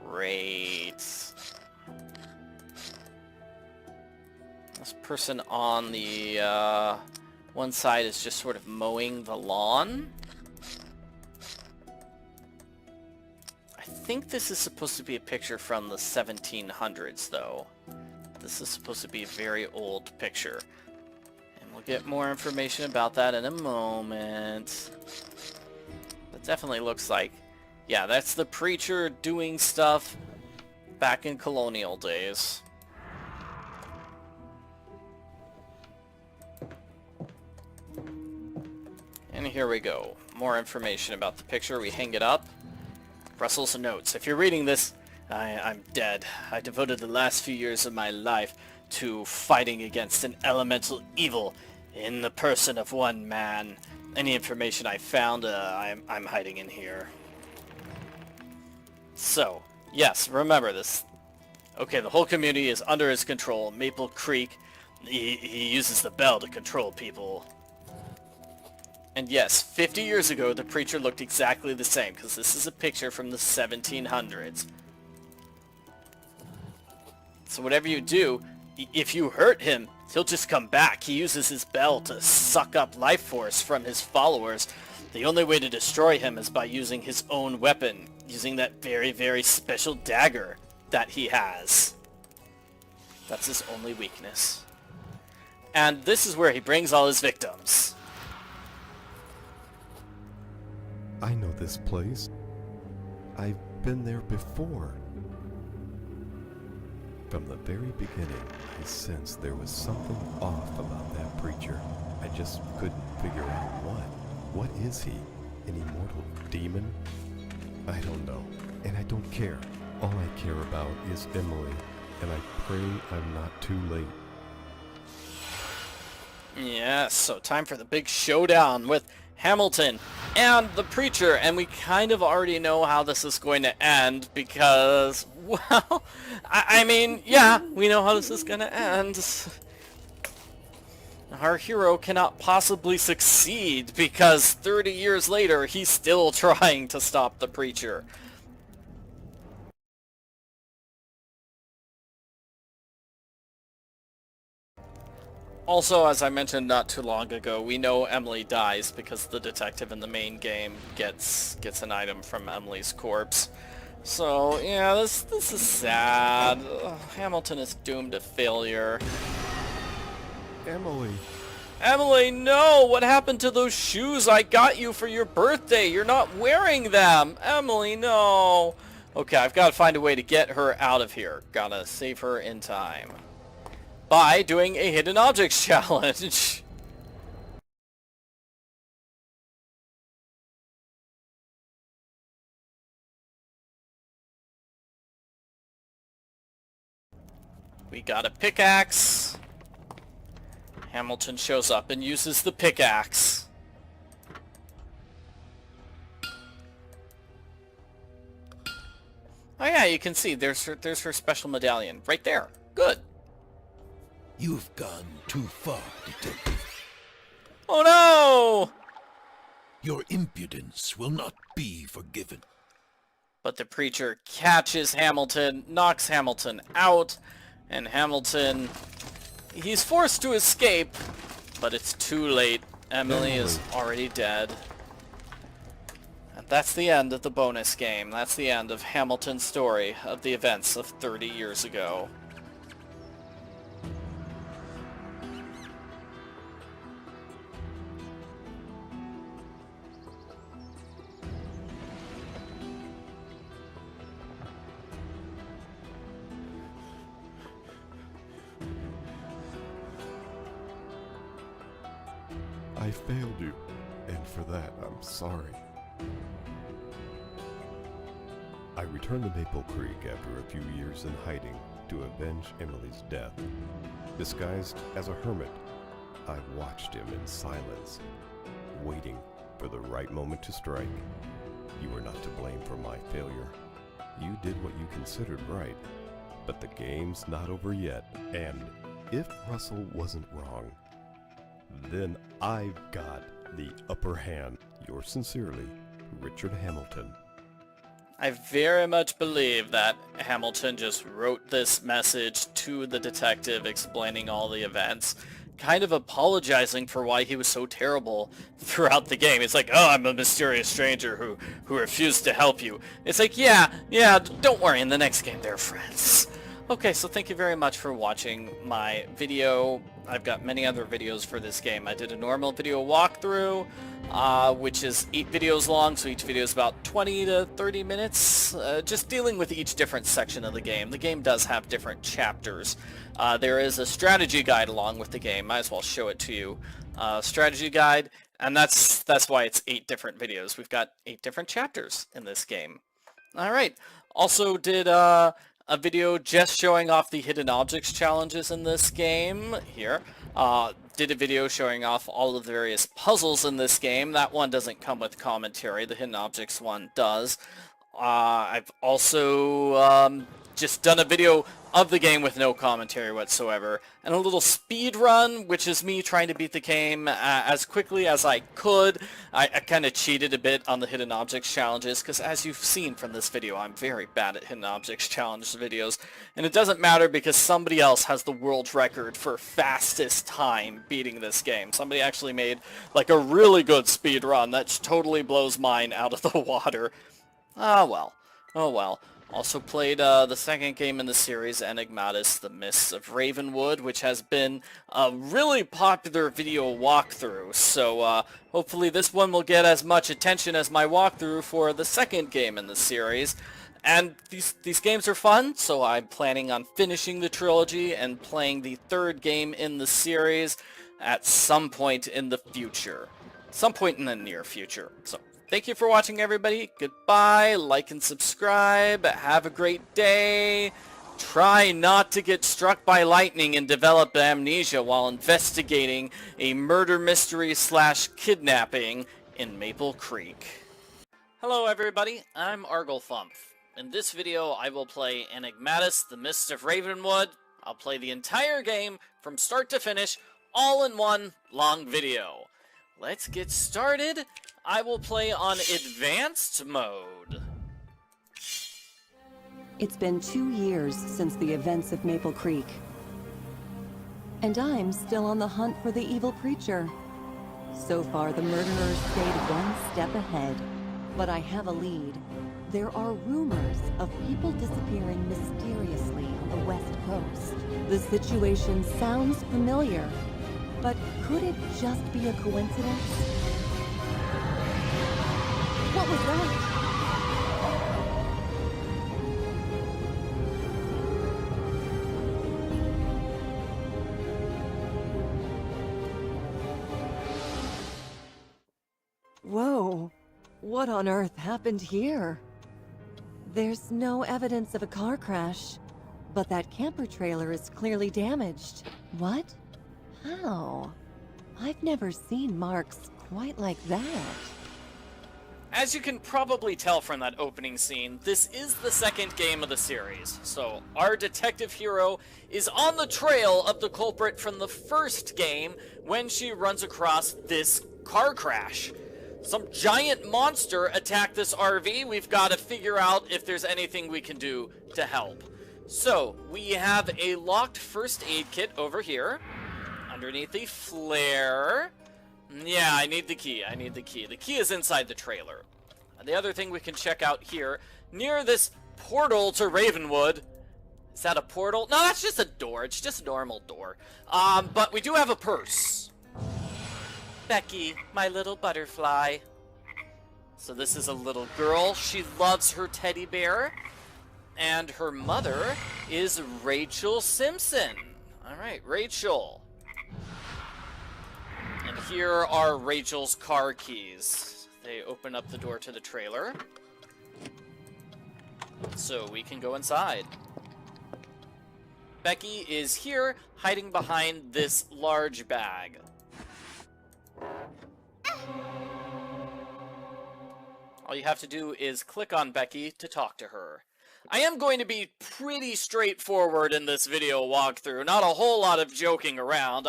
Great. This person on the one side is just sort of mowing the lawn. I think this is supposed to be a picture from the 1700s, though. This is supposed to be a very old picture. And we'll get more information about that in a moment. But definitely looks like, yeah, that's the preacher doing stuff back in colonial days. And here we go. More information about the picture. We hang it up. Russell's notes. If you're reading this, I'm dead. I devoted the last few years of my life to fighting against an elemental evil in the person of one man. Any information I found, I'm hiding in here. So, yes, remember this. Okay, the whole community is under his control. Maple Creek, he uses the bell to control people. And yes, 50 years ago, the preacher looked exactly the same, because this is a picture from the 1700s. So whatever you do, if you hurt him, he'll just come back. He uses his bell to suck up life force from his followers. The only way to destroy him is by using his own weapon, using that very, very special dagger that he has. That's his only weakness. And this is where he brings all his victims. I know this place. I've been there before. From the very beginning, I sensed there was something off about that preacher. I just couldn't figure out what. What is he? An immortal demon? I don't know, and I don't care. All I care about is Emily, and I pray I'm not too late. Yes, so time for the big showdown with Hamilton and the preacher, and we kind of already know how this is going to end because, well, I mean, yeah, we know how this is going to end. Our hero cannot possibly succeed because 30 years later he's still trying to stop the preacher. Also, as I mentioned not too long ago, we know Emily dies because the detective in the main game gets an item from Emily's corpse. So, yeah, this is sad. Hamilton is doomed to failure. Emily! Emily, no! What happened to those shoes I got you for your birthday? You're not wearing them! Emily, no! Okay, I've got to find a way to get her out of here. Gotta save her in time. By doing a hidden objects challenge. We got a pickaxe. Hamilton shows up and uses the pickaxe. Oh yeah, you can see there's her special medallion right there. Good. You've gone too far, detective. Oh no! Your impudence will not be forgiven. But the preacher catches Hamilton, knocks Hamilton out, and Hamilton, he's forced to escape, but it's too late. Emily is already dead. And that's the end of the bonus game. That's the end of Hamilton's story of the events of 30 years ago. I failed you, and for that, I'm sorry. I returned to Maple Creek after a few years in hiding to avenge Emily's death. Disguised as a hermit, I watched him in silence, waiting for the right moment to strike. You were not to blame for my failure. You did what you considered right, but the game's not over yet, and if Russell wasn't wrong, then I've got the upper hand. Yours sincerely, Richard Hamilton. I very much believe that Hamilton just wrote this message to the detective explaining all the events, kind of apologizing for why he was so terrible throughout the game. It's like, oh, I'm a mysterious stranger who refused to help you. It's like, yeah, don't worry, in the next game they're friends. Okay, so thank you very much for watching my video. I've got many other videos for this game. I did a normal video walkthrough, which is 8 videos long, so each video is about 20 to 30 minutes, just dealing with each different section of the game. The game does have different chapters. There is a strategy guide along with the game. Might as well show it to you. Strategy guide, and that's why it's 8 different videos. We've got 8 different chapters in this game. Alright, also did a video just showing off the hidden objects challenges in this game here. Did a video showing off all of the various puzzles in this game. That one doesn't come with commentary. The hidden objects one does. I've also just done a video of the game with no commentary whatsoever, and a little speed run, which is me trying to beat the game as quickly as I could. I kind of cheated a bit on the hidden objects challenges, because as you've seen from this video, I'm very bad at hidden objects challenge videos, and it doesn't matter because somebody else has the world record for fastest time beating this game. Somebody actually made like a really good speed run that totally blows mine out of the water. Ah well, oh well. Also played the second game in the series, Enigmatis, the Mists of Ravenwood, which has been a really popular video walkthrough. So hopefully this one will get as much attention as my walkthrough for the second game in the series. And these games are fun, so I'm planning on finishing the trilogy and playing the third game in the series at some point in the future. Some point in the near future. So thank you for watching, everybody. Goodbye. Like and subscribe. Have a great day. Try not to get struck by lightning and develop amnesia while investigating a murder mystery / kidnapping in Maple Creek. Hello, everybody. I'm Arglefump. In this video, I will play Enigmatis, the Mists of Ravenwood. I'll play the entire game from start to finish, all in one long video. Let's get started. I will play on advanced mode. It's been 2 years since the events of Maple Creek. And I'm still on the hunt for the evil preacher. So far, the murderers stayed one step ahead. But I have a lead. There are rumors of people disappearing mysteriously on the West Coast. The situation sounds familiar, but could it just be a coincidence? What was that? Whoa, what on earth happened here? There's no evidence of a car crash, but that camper trailer is clearly damaged. What? How? I've never seen marks quite like that. As you can probably tell from that opening scene, this is the second game of the series, so our detective hero is on the trail of the culprit from the first game when she runs across this car crash. Some giant monster attacked this RV. We've got to figure out if there's anything we can do to help. So, we have a locked first aid kit over here, underneath the flare. Yeah, I need the key. I need the key. The key is inside the trailer. And the other thing we can check out here, near this portal to Ravenwood. Is that a portal? No, that's just a door. It's just a normal door. But we do have a purse. Becky, my little butterfly. So this is a little girl. She loves her teddy bear. And her mother is Rachel Simpson. Alright, Rachel. And here are Rachel's car keys. They open up the door to the trailer. So we can go inside. Becky is here, hiding behind this large bag. All you have to do is click on Becky to talk to her. I am going to be pretty straightforward in this video walkthrough, not a whole lot of joking around,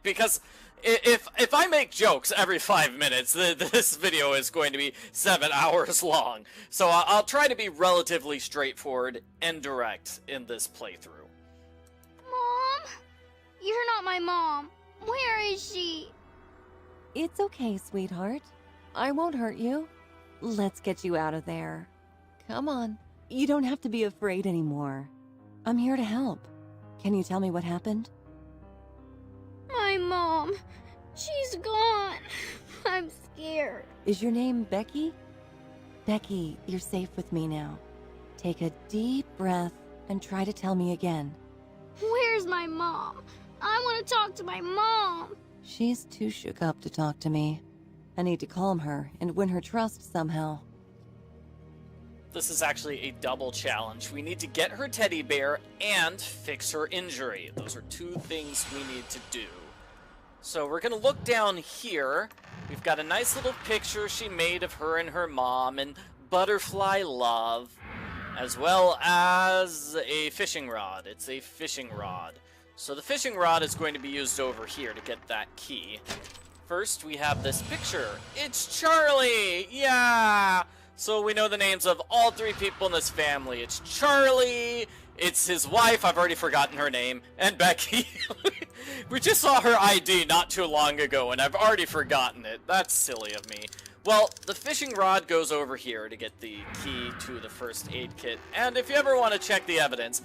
because if I make jokes every 5 minutes, this video is going to be 7 hours long. So I'll try to be relatively straightforward and direct in this playthrough. Mom? You're not my mom. Where is she? It's okay, sweetheart. I won't hurt you. Let's get you out of there. Come on. You don't have to be afraid anymore. I'm here to help. Can you tell me what happened? My mom. She's gone. I'm scared. Is your name Becky? Becky, you're safe with me now. Take a deep breath and try to tell me again. Where's my mom? I want to talk to my mom. She's too shook up to talk to me. I need to calm her and win her trust somehow. This is actually a double challenge. We need to get her teddy bear and fix her injury. Those are two things we need to do. So we're going to look down here. We've got a nice little picture she made of her and her mom and butterfly love. as well as a fishing rod. It's a fishing rod. So the fishing rod is going to be used over here to get that key. First, we have this picture. It's Charlie! Yeah! So we know the names of all 3 people in this family. It's Charlie, it's his wife, I've already forgotten her name, and Becky. We just saw her ID not too long ago, and I've already forgotten it. That's silly of me. Well, the fishing rod goes over here to get the key to the first aid kit. And if you ever want to check the evidence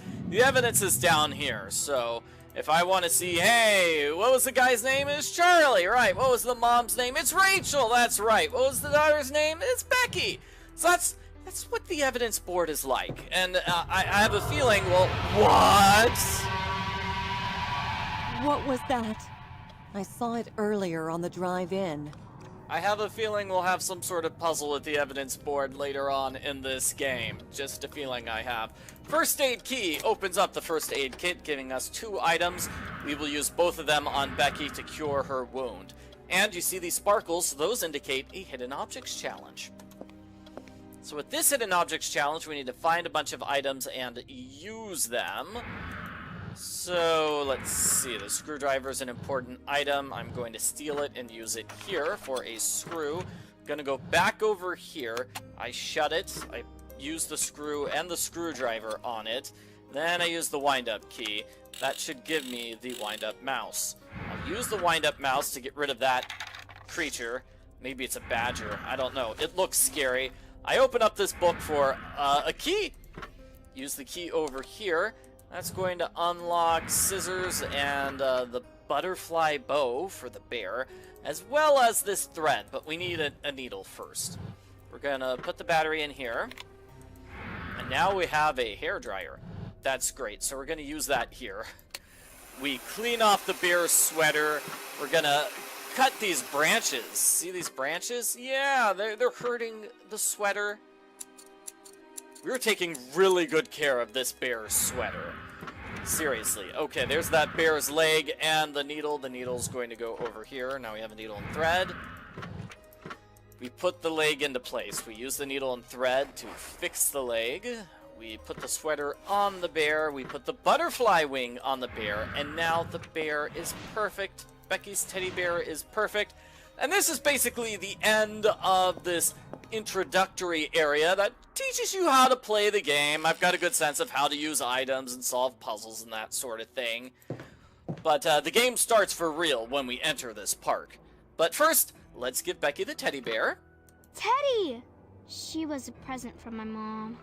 is down here. So if I want to see, hey, what was the guy's name? It's Charlie, right? What was the mom's name? It's Rachel, that's right. What was the daughter's name? It's Becky. So that's what the evidence board is like. And I have a feeling, well, what? What was that? I saw it earlier on the drive in. I have a feeling we'll have some sort of puzzle at the evidence board later on in this game. Just a feeling I have. First aid key opens up the first aid kit, giving us 2 items. We will use both of them on Becky to cure her wound. And you see these sparkles, those indicate a hidden objects challenge. So with this hidden objects challenge, we need to find a bunch of items and use them. So let's see, the screwdriver is an important item. I'm going to steal it and use it here for a screw. I'm gonna go back over here. I shut it. I use the screw and the screwdriver on it. Then I use the wind-up key. That should give me the wind-up mouse. I'll use the wind-up mouse to get rid of that creature. Maybe it's a badger. I don't know. It looks scary. I open up this book for a key. Use the key over here. That's going to unlock scissors and the butterfly bow for the bear, as well as this thread, but we need a needle first. We're gonna put the battery in here, and now we have a hairdryer. That's great, so we're gonna use that here. We clean off the bear's sweater. We're gonna cut these branches. See these branches? Yeah, they're hurting the sweater. We were taking really good care of this bear's sweater. Seriously. Okay, there's that bear's leg and the needle. The needle's going to go over here. Now we have a needle and thread. We put the leg into place. We use the needle and thread to fix the leg. We put the sweater on the bear. We put the butterfly wing on the bear. And now the bear is perfect. Becky's teddy bear is perfect. And this is basically the end of this introductory area that teaches you how to play the game. I've got a good sense of how to use items and solve puzzles and that sort of thing. But the game starts for real when we enter this park. But first, let's give Becky the teddy bear. Teddy! She was a present from my mom.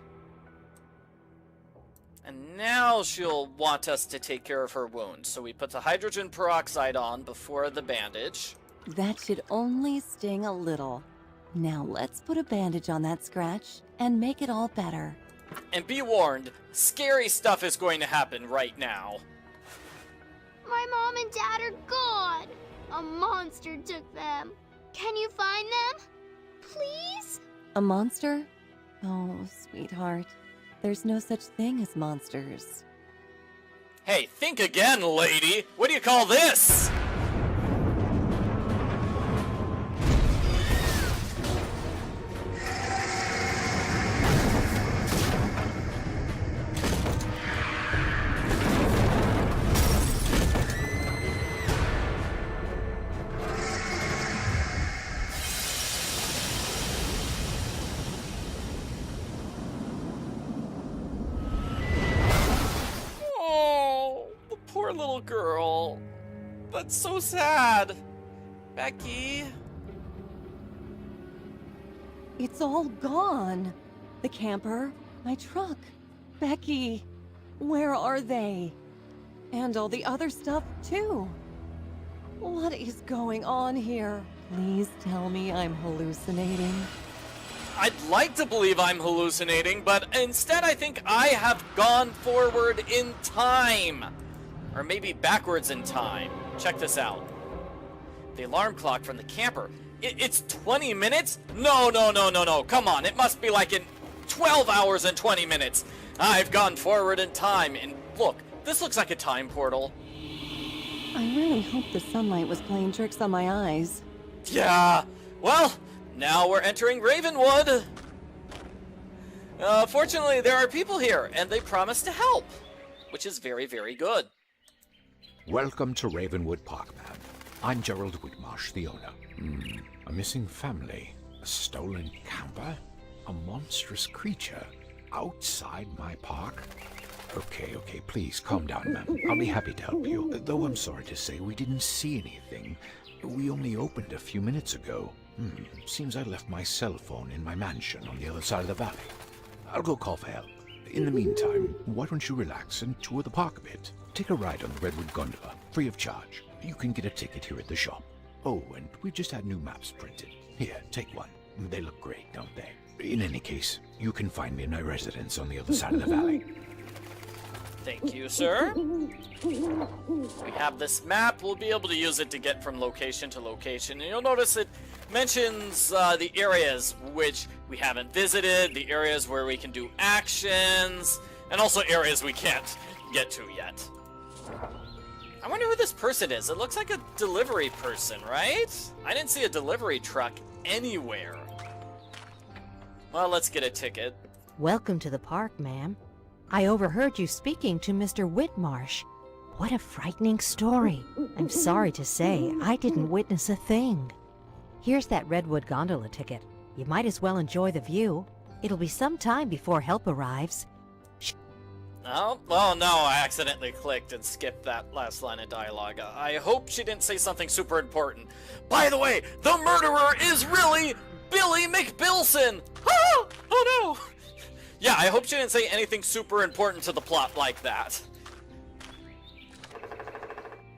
And now she'll want us to take care of her wound. So we put the hydrogen peroxide on before the bandage. That should only sting a little. Now let's put a bandage on that scratch and make it all better. And be warned, scary stuff is going to happen right now. My mom and dad are gone. A monster took them. Can you find them? Please? A monster? Oh, sweetheart. There's no such thing as monsters. Hey, think again, lady. What do you call this? Poor little girl. That's so sad. Becky. It's all gone. The camper, my truck, Becky. Where are they? And all the other stuff, too. What is going on here? Please tell me I'm hallucinating. I'd like to believe I'm hallucinating, but instead I think I have gone forward in time. Or maybe backwards in time. Check this out. The alarm clock from the camper. It's 20 minutes? No. Come on, it must be like in 12 hours and 20 minutes. I've gone forward in time. And look, this looks like a time portal. I really hope the sunlight was playing tricks on my eyes. Yeah, well, now we're entering Ravenwood. Fortunately, there are people here, and they promise to help, which is very, very good. Welcome to Ravenwood Park, ma'am. I'm Gerald Whitmarsh, the owner. A missing family, a stolen camper, a monstrous creature outside my park. Okay, please calm down, ma'am. I'll be happy to help you. Though I'm sorry to say we didn't see anything. We only opened a few minutes ago. Seems I left my cell phone in my mansion on the other side of the valley. I'll go call for help. In the meantime, why don't you relax and tour the park a bit? Take a ride on the Redwood Gondola, free of charge. You can get a ticket here at the shop. Oh, and we just had new maps printed. Here, take one. They look great, don't they? In any case, you can find me in my residence on the other side of the valley. Thank you, sir. We have this map. We'll be able to use it to get from location to location. And you'll notice it mentions the areas which we haven't visited, the areas where we can do actions, and also areas we can't get to yet. I wonder who this person is. It looks like a delivery person, right? I didn't see a delivery truck anywhere. Well, let's get a ticket. Welcome to the park, ma'am. I overheard you speaking to Mr. Whitmarsh. What a frightening story. I'm sorry to say, I didn't witness a thing. Here's that Redwood Gondola ticket. You might as well enjoy the view. It'll be some time before help arrives. Oh, well, no, I accidentally clicked and skipped that last line of dialogue. I hope she didn't say something super important. By the way, the murderer is really Billy McBilson! Ah! Oh no! Yeah, I hope she didn't say anything super important to the plot like that.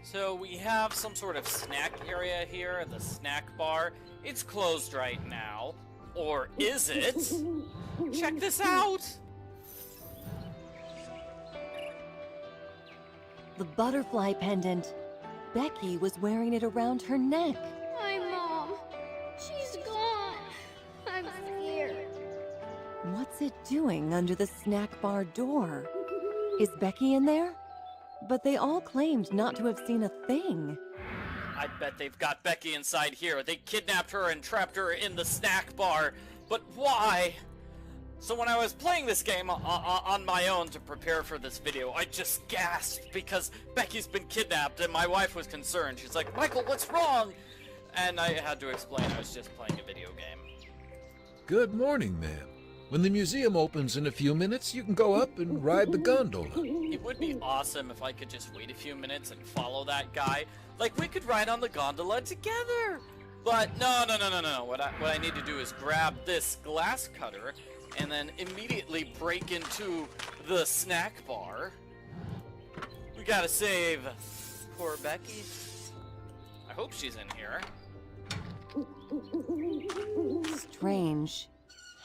So we have some sort of snack area here, the snack bar. It's closed right now. Or is it? Check this out! The butterfly pendant. Becky was wearing it around her neck. My mom. She's gone. I'm scared. What's it doing under the snack bar door? Is Becky in there? But they all claimed not to have seen a thing. I bet they've got Becky inside here. They kidnapped her and trapped her in the snack bar. But why? So when I was playing this game on my own to prepare for this video, I just gasped because Becky's been kidnapped and my wife was concerned. She's like, Michael, what's wrong? And I had to explain I was just playing a video game. Good morning, ma'am. When the museum opens in a few minutes, you can go up and ride the gondola. It would be awesome if I could just wait a few minutes and follow that guy. Like, we could ride on the gondola together. But no. What I need to do is grab this glass cutter and then immediately break into the snack bar. We gotta save poor Becky. I hope she's in here. Strange.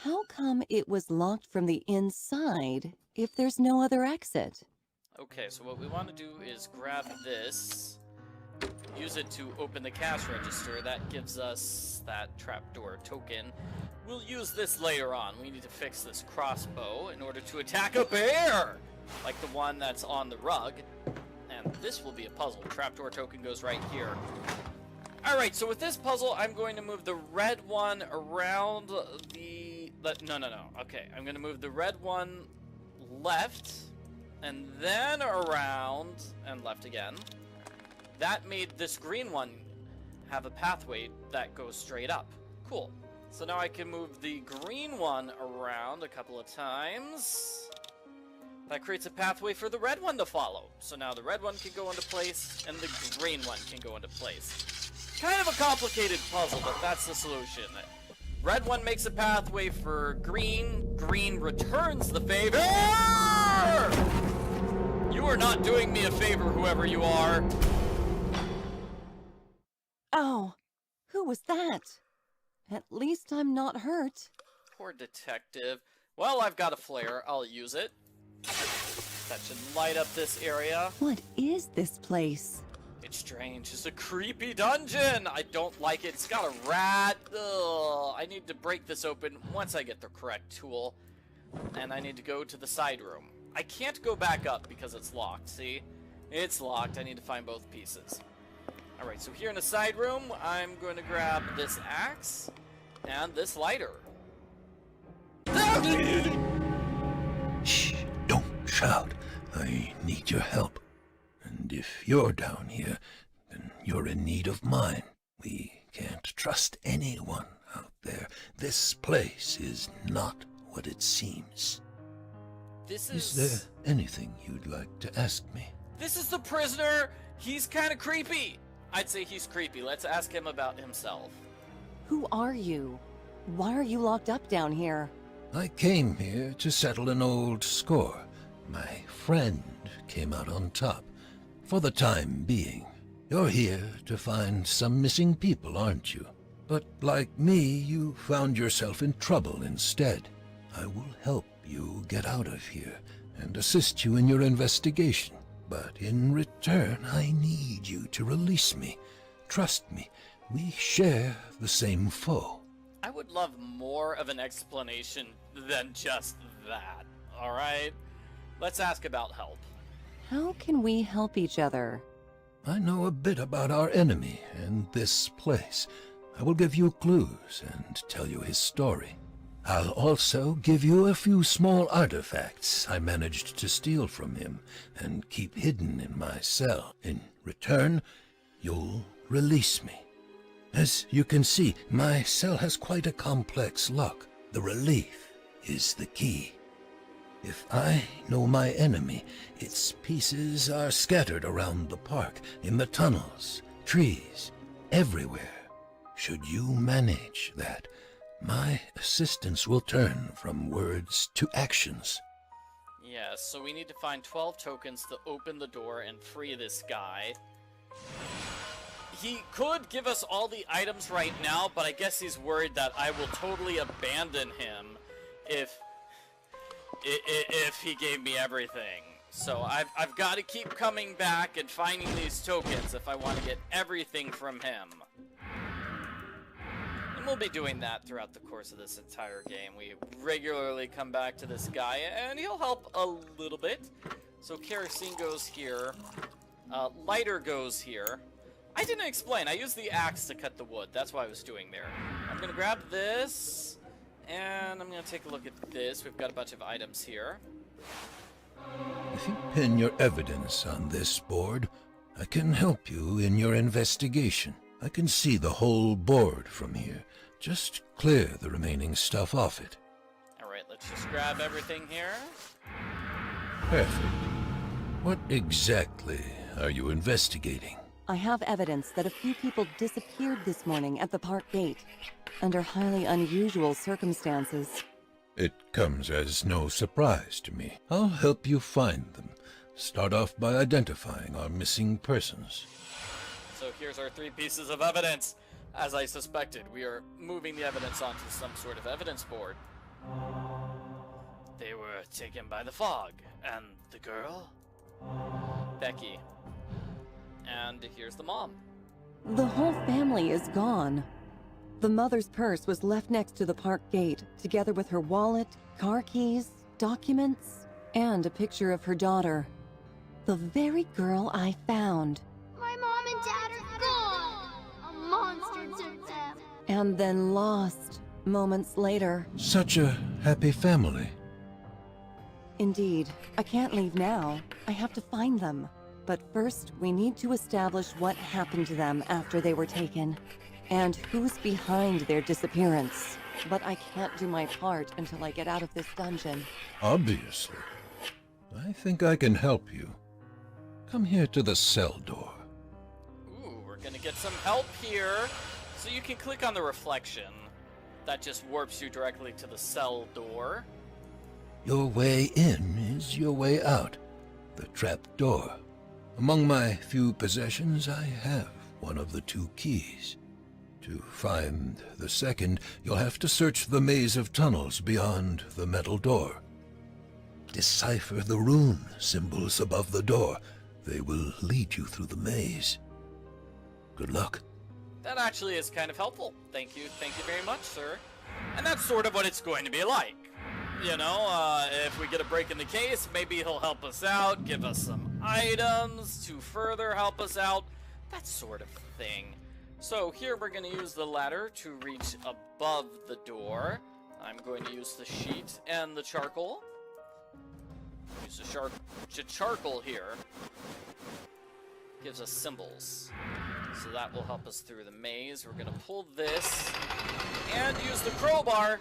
How come it was locked from the inside if there's no other exit? Okay, so what we want to do is grab this, use it to open the cash register. That gives us that trapdoor token. We'll use this later on. We need to fix this crossbow in order to attack a bear, like the one that's on the rug. And this will be a puzzle. Trapdoor token goes right here. Alright, so with this puzzle, I'm going to move the red one around the... No. Okay, I'm going to move the red one left, and then around, and left again. That made this green one have a pathway that goes straight up. Cool. So now I can move the green one around a couple of times. That creates a pathway for the red one to follow. So now the red one can go into place, and the green one can go into place. Kind of a complicated puzzle, but that's the solution. Red one makes a pathway for green. Green returns the favor! You are not doing me a favor, whoever you are. Oh, who was that? At least I'm not hurt. Poor detective. Well, I've got a flare. I'll use it. That should light up this area. What is this place? It's strange. It's a creepy dungeon. I don't like it. It's got a rat. Ugh. I need to break this open once I get the correct tool. And I need to go to the side room. I can't go back up because it's locked. See? It's locked. I need to find both pieces. Alright, so here in the side room, I'm going to grab this axe and this lighter. reach out. I need your help. And if you're down here, then you're in need of mine. We can't trust anyone out there. This place is not what it seems. Is there anything you'd like to ask me? This is the prisoner. He's kind of creepy. I'd say he's creepy. Let's ask him about himself. Who are you? Why are you locked up down here? I came here to settle an old score. My friend came out on top. For the time being. You're here to find some missing people, aren't you? But like me, you found yourself in trouble instead. I will help you get out of here and assist you in your investigation. But in return, I need you to release me. Trust me, we share the same foe. I would love more of an explanation than just that, alright? Let's ask about help. How can we help each other? I know a bit about our enemy and this place. I will give you clues and tell you his story. I'll also give you a few small artifacts I managed to steal from him and keep hidden in my cell. In return, you'll release me. As you can see, my cell has quite a complex lock. The relief is the key. If I know my enemy, its pieces are scattered around the park, in the tunnels, trees, everywhere. Should you manage that, my assistance will turn from words to actions. Yes, so we need to find 12 tokens to open the door and free this guy. He could give us all the items right now, but I guess he's worried that I will totally abandon him if he gave me everything. So I've got to keep coming back and finding these tokens if I want to get everything from him. And we'll be doing that throughout the course of this entire game. We regularly come back to this guy, and he'll help a little bit. So kerosene goes here. Lighter goes here. I didn't explain. I used the axe to cut the wood. That's what I was doing there. I'm going to grab this, and I'm going to take a look at this. We've got a bunch of items here. If you pin your evidence on this board, I can help you in your investigation. I can see the whole board from here. Just clear the remaining stuff off it. Alright, let's just grab everything here. Perfect. What exactly are you investigating? I have evidence that a few people disappeared this morning at the park gate, under highly unusual circumstances. It comes as no surprise to me. I'll help you find them. Start off by identifying our missing persons. So here's our 3 pieces of evidence. As I suspected, we are moving the evidence onto some sort of evidence board. They were taken by the fog. And the girl? Becky. And here's the mom. The whole family is gone. The mother's purse was left next to the park gate, together with her wallet, car keys, documents, and a picture of her daughter. The very girl I found. My mom and dad are gone! A monster took them! And then lost, moments later. Such a happy family. Indeed. I can't leave now. I have to find them. But first, we need to establish what happened to them after they were taken. And who's behind their disappearance. But I can't do my part until I get out of this dungeon. Obviously. I think I can help you. Come here to the cell door. Ooh, we're gonna get some help here. So you can click on the reflection. That just warps you directly to the cell door. Your way in is your way out. The trap door. Among my few possessions, I have one of the 2 keys. To find the second, you'll have to search the maze of tunnels beyond the metal door. Decipher the rune symbols above the door. They will lead you through the maze. Good luck. That actually is kind of helpful. Thank you very much, sir. And that's sort of what it's going to be like. You know, if we get a break in the case, maybe he'll help us out, give us some items to further help us out, that sort of thing. So here we're going to use the ladder to reach above the door. I'm going to use the sheet and the charcoal. Use the charcoal here. Gives us symbols. So that will help us through the maze. We're gonna pull this and use the crowbar.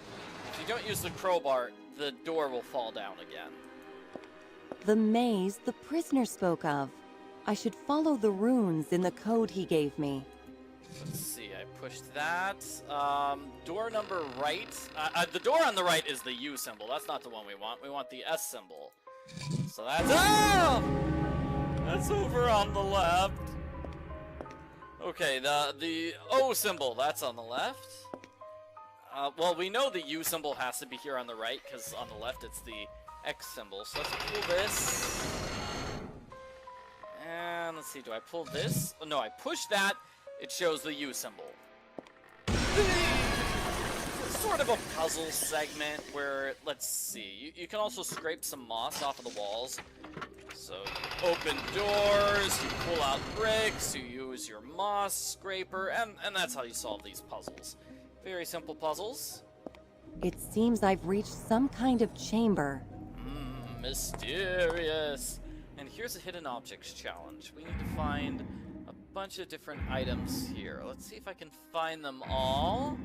If you don't use the crowbar, the door will fall down again. The maze the prisoner spoke of. I should follow the runes in the code he gave me. Let's see, I pushed that. Door number right. The door on the right is the U symbol. That's not the one we want. We want the S symbol. So that's... Oh! That's over on the left. Okay, the O symbol, that's on the left. Well, we know the U symbol has to be here on the right, because on the left it's the X symbol. So let's pull this. And let's see, do I pull this? Oh, no, I push that. It shows the U symbol. It's sort of a puzzle segment where, let's see, you can also scrape some moss off of the walls. So you open doors, you pull out bricks, you use your moss scraper, and that's how you solve these puzzles. Very simple puzzles. It seems I've reached some kind of chamber. Mysterious. And here's a hidden objects challenge. We need to find a bunch of different items here. Let's see if I can find them all.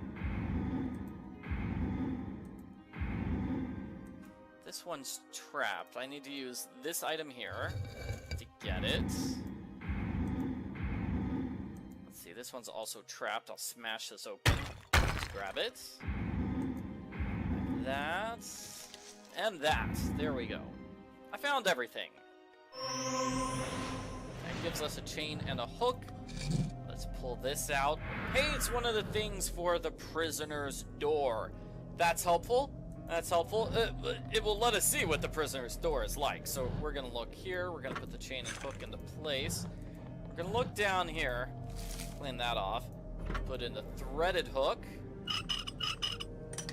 This one's trapped. I need to use this item here to get it. Let's see, this one's also trapped. I'll smash this open. Grab it. That. And that. There we go. I found everything. That gives us a chain and a hook. Let's pull this out. Hey, it's one of the things for the prisoner's door. That's helpful. That's helpful. It will let us see what the prisoner's door is like. So we're going to look here. We're going to put the chain and hook into place. We're going to look down here. Clean that off. Put in the threaded hook.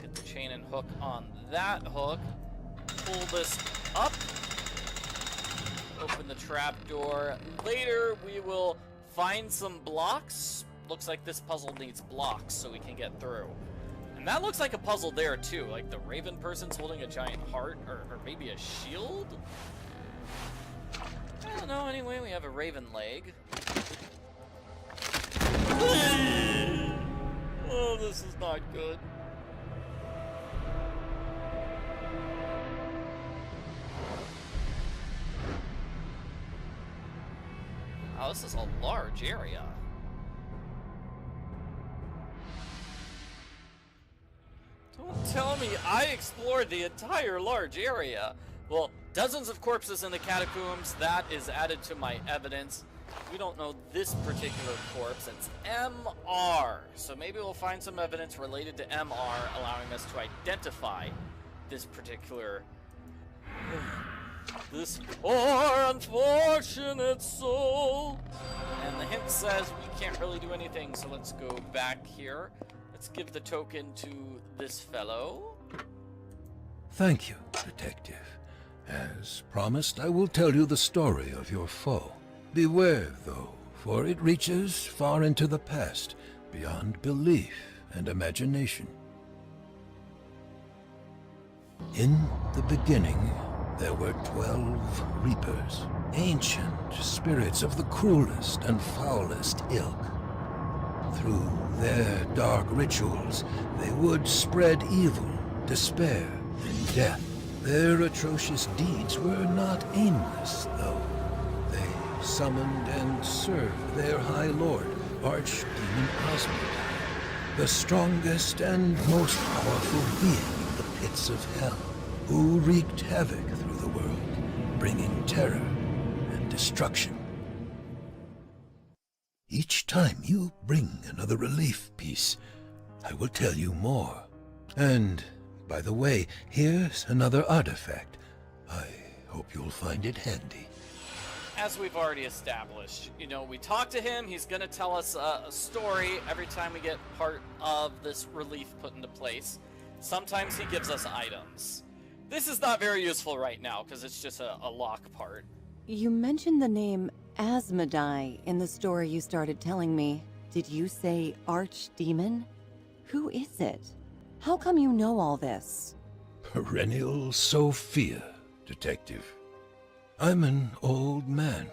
Get the chain and hook on that hook. Pull this up. Open the trap door. Later, we will find some blocks. Looks like this puzzle needs blocks so we can get through. And that looks like a puzzle there, too. Like the raven person's holding a giant heart, or maybe a shield? I don't know. Anyway, we have a raven leg. Oh, this is not good. Oh, this is a large area. Don't tell me I explored the entire large area. Well, dozens of corpses in the catacombs. That is added to my evidence. We don't know this particular corpse. It's MR. So maybe we'll find some evidence related to MR, allowing us to identify this particular... this poor unfortunate soul. And the hint says we can't really do anything, so let's go back here. Let's give the token to this fellow. Thank you, Detective. As promised, I will tell you the story of your foe. Beware, though, for it reaches far into the past, beyond belief and imagination. In the beginning, there were 12 reapers, ancient spirits of the cruelest and foulest ilk. Through their dark rituals, they would spread evil, despair, and death. Their atrocious deeds were not aimless, though. They summoned and served their High Lord, Archdemon Osmond, the strongest and most powerful being in the pits of hell, who wreaked havoc through the world, bringing terror and destruction. Each time you bring another relief piece, I will tell you more. And, by the way, here's another artifact. I hope you'll find it handy. As we've already established, we talk to him, he's gonna tell us a story every time we get part of this relief put into place. Sometimes he gives us items. This is not very useful right now, because it's just a lock part. You mentioned the name Asmodai in the story you started telling me. Did you say Archdemon? Who is it? How come you know all this? Perennial Sophia, Detective. I'm an old man.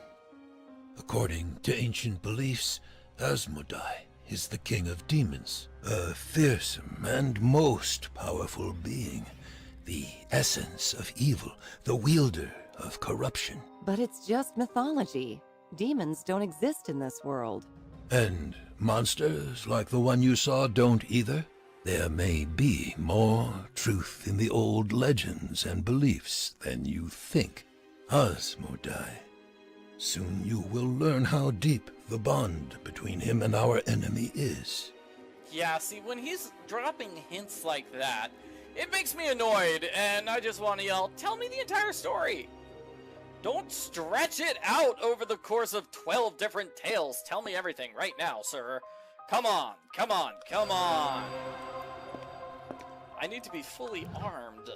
According to ancient beliefs, Asmodai is the king of demons, a fearsome and most powerful being, the essence of evil, the wielder of corruption. But it's just mythology. Demons don't exist in this world. And monsters like the one you saw don't either? There may be more truth in the old legends and beliefs than you think. Asmodai. Soon you will learn how deep the bond between him and our enemy is. Yeah, see, when he's dropping hints like that, it makes me annoyed, and I just want to yell, tell me the entire story! Don't stretch it out over the course of 12 different tales. Tell me everything right now, sir. Come on, come on, come on! I need to be fully armed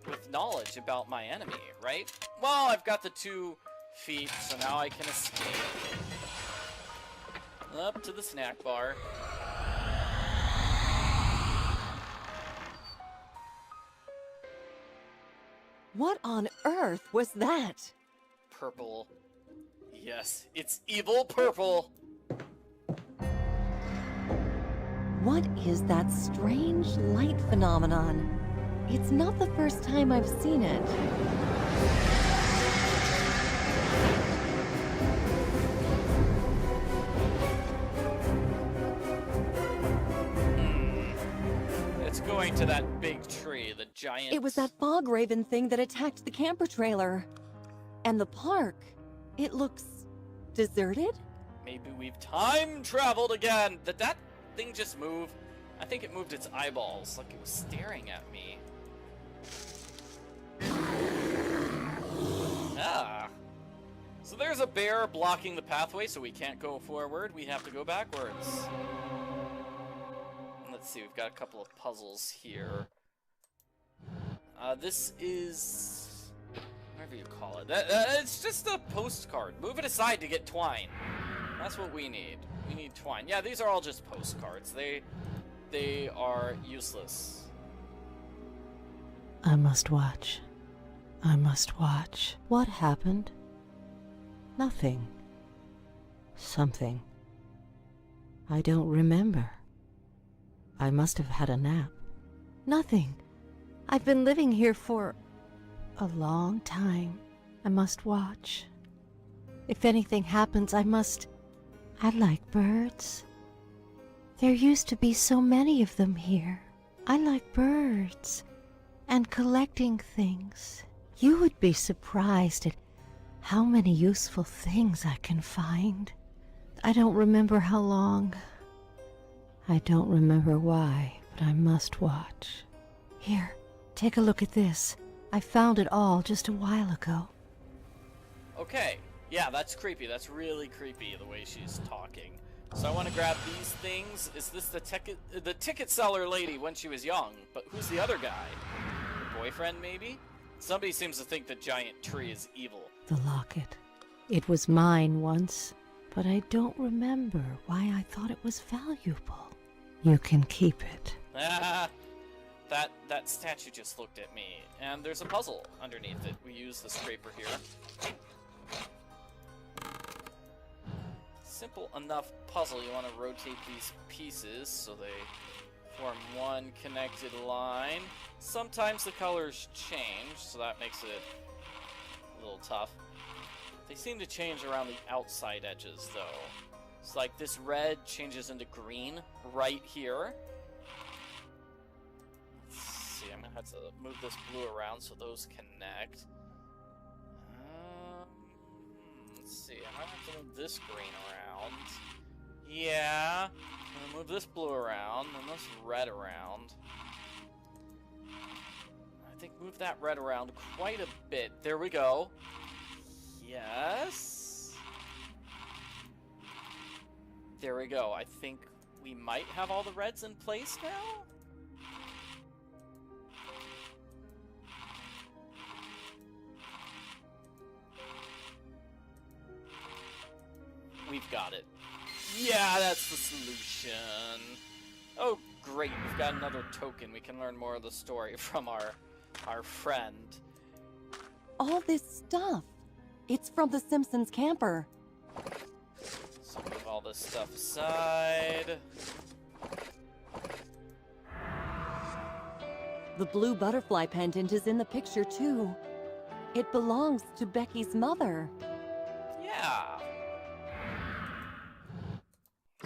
with knowledge about my enemy, right? Well, I've got the 2 feet, so now I can escape. Up to the snack bar. What on earth was that? Purple. Yes, it's evil purple. What is that strange light phenomenon? It's not the first time I've seen it. It's going to that big tree, the giant... It was that fog raven thing that attacked the camper trailer. And the park. It looks deserted? Maybe we've time traveled again. Did that thing just move? I think it moved its eyeballs, like it was staring at me. Ah. So there's a bear blocking the pathway, so we can't go forward. We have to go backwards. Let's see, we've got a couple of puzzles here. This is... whatever you call it. It's just a postcard. Move it aside to get twine. That's what we need. We need twine. Yeah, these are all just postcards. They are useless. I must watch. I must watch. What happened? Nothing. Something. I don't remember. I must have had a nap. Nothing. I've been living here for a long time. I must watch. If anything happens, I like birds. There used to be so many of them here. I like birds and collecting things. You would be surprised at how many useful things I can find. I don't remember how long. I don't remember why, but I must watch. Here, take a look at this. I found it all just a while ago. Okay. Yeah, that's creepy. That's really creepy, the way she's talking. So I want to grab these things. Is this the ticket seller lady when she was young? But who's the other guy? Her boyfriend, maybe? Somebody seems to think the giant tree is evil. The locket. It was mine once, but I don't remember why I thought it was valuable. You can keep it. Ah, that statue just looked at me. And there's a puzzle underneath it. We use the scraper here. Simple enough puzzle. You want to rotate these pieces so they form one connected line. Sometimes the colors change, so that makes it a little tough. They seem to change around the outside edges, though. It's like this red changes into green right here. Let's see, I'm going to have to move this blue around so those connect. Let's see, I might have to move this green around. Yeah. I'm gonna move this blue around, and this red around. I think move that red around quite a bit. There we go. Yes. There we go. I think we might have all the reds in place now. We've got it. Yeah, that's the solution. Oh, great. We've got another token. We can learn more of the story from our friend. All this stuff. It's from the Simpsons camper. So move all this stuff aside. The blue butterfly pendant is in the picture too. It belongs to Becky's mother. Yeah.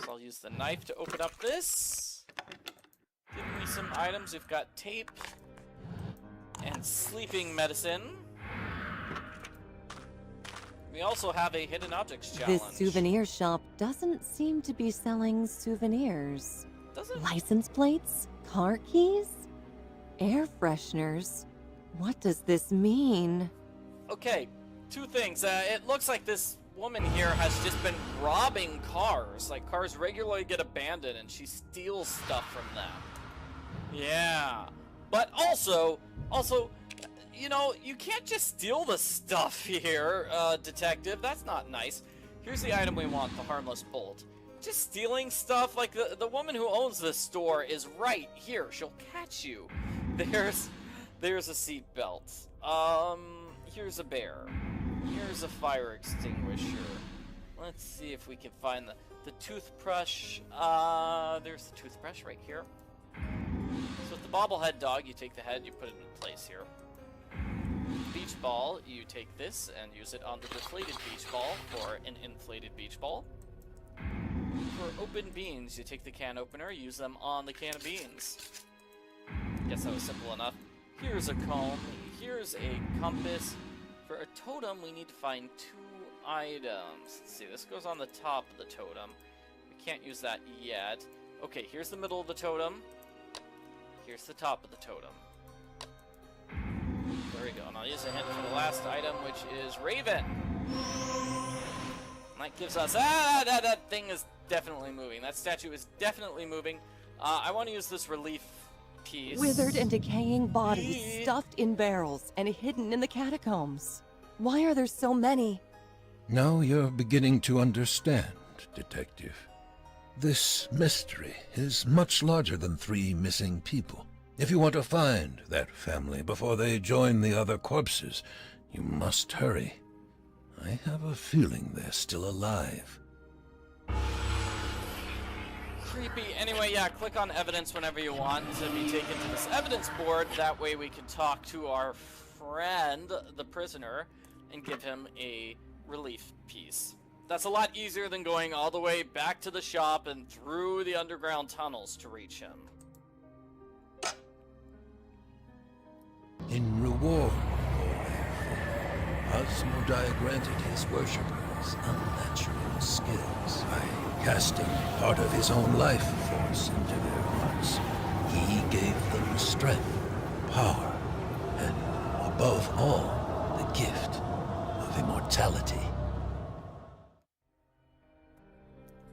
So I'll use the knife to open up this. Give me some items. We've got tape and sleeping medicine. We also have a hidden objects challenge. This souvenir shop doesn't seem to be selling souvenirs. Does it? License plates? Car keys? Air fresheners? What does this mean? Okay, two things. It looks like this woman here has just been robbing cars. Like, cars regularly get abandoned and she steals stuff from them. Yeah. But also, you know, you can't just steal the stuff here, detective. That's not nice. Here's the item we want, the harmless bolt. Just stealing stuff, like the woman who owns this store is right here. She'll catch you. There's a seat belt. Here's a bear. Here's a fire extinguisher. Let's see if we can find the toothbrush. There's the toothbrush right here. So with the bobblehead dog, you take the head, you put it in place here. Beach ball, you take this and use it on the deflated beach ball for an inflated beach ball. For open beans, you take the can opener, use them on the can of beans. Guess that was simple enough. Here's a comb, here's a compass. For a totem, we need to find 2 items. Let's see, this goes on the top of the totem. We can't use that yet. Okay, here's the middle of the totem. Here's the top of the totem. There we go, and I'll use a hint for the last item, which is Raven. And that gives us... that thing is definitely moving. That statue is definitely moving. I want to use this relief piece. Withered and decaying bodies stuffed in barrels and hidden in the catacombs. Why are there so many? Now you're beginning to understand, Detective. This mystery is much larger than 3 missing people. If you want to find that family before they join the other corpses, you must hurry. I have a feeling they're still alive. Creepy. Anyway, yeah, click on evidence whenever you want to be taken to this evidence board. That way we can talk to our friend, the prisoner, and give him a relief piece. That's a lot easier than going all the way back to the shop and through the underground tunnels to reach him. In reward for Asmodai granted his worshippers unnatural skills by casting part of his own life force into their hearts. He gave them strength, power, and above all, the gift of immortality.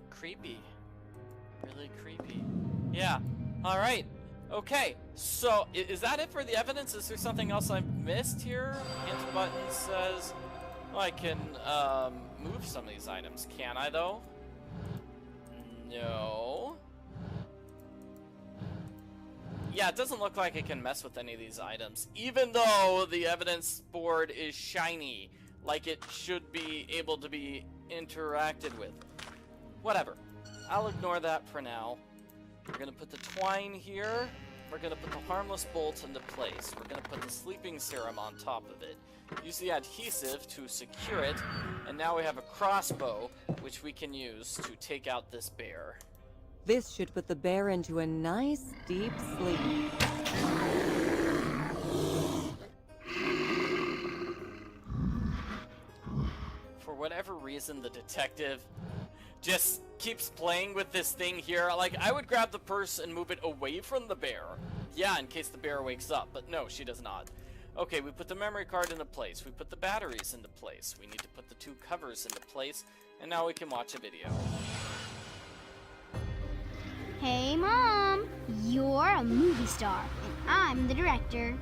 Creepy. Really creepy. Yeah. Alright. Okay. So, is that it for the evidence? Is there something else I've missed here? Hint button says... Oh, I can, move some of these items. Can I, though? No. Yeah, it doesn't look like I can mess with any of these items. Even though the evidence board is shiny. Like it should be able to be interacted with. Whatever. I'll ignore that for now. We're gonna put the twine here. We're gonna put the harmless bolt into place. We're gonna put the sleeping serum on top of it. Use the adhesive to secure it. And now we have a crossbow, which we can use to take out this bear. This should put the bear into a nice, deep sleep. For whatever reason, the detective just keeps playing with this thing here. Like, I would grab the purse and move it away from the bear. Yeah, in case the bear wakes up, but no, she does not. Okay, we put the memory card into place. We put the batteries into place. We need to put the 2 covers into place, and now we can watch a video. Hey, Mom! You're a movie star, and I'm the director.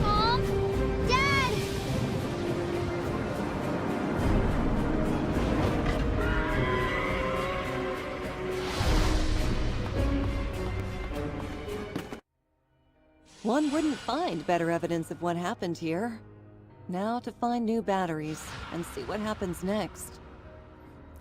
Mom! Dad! One wouldn't find better evidence of what happened here. Now to find new batteries and see what happens next.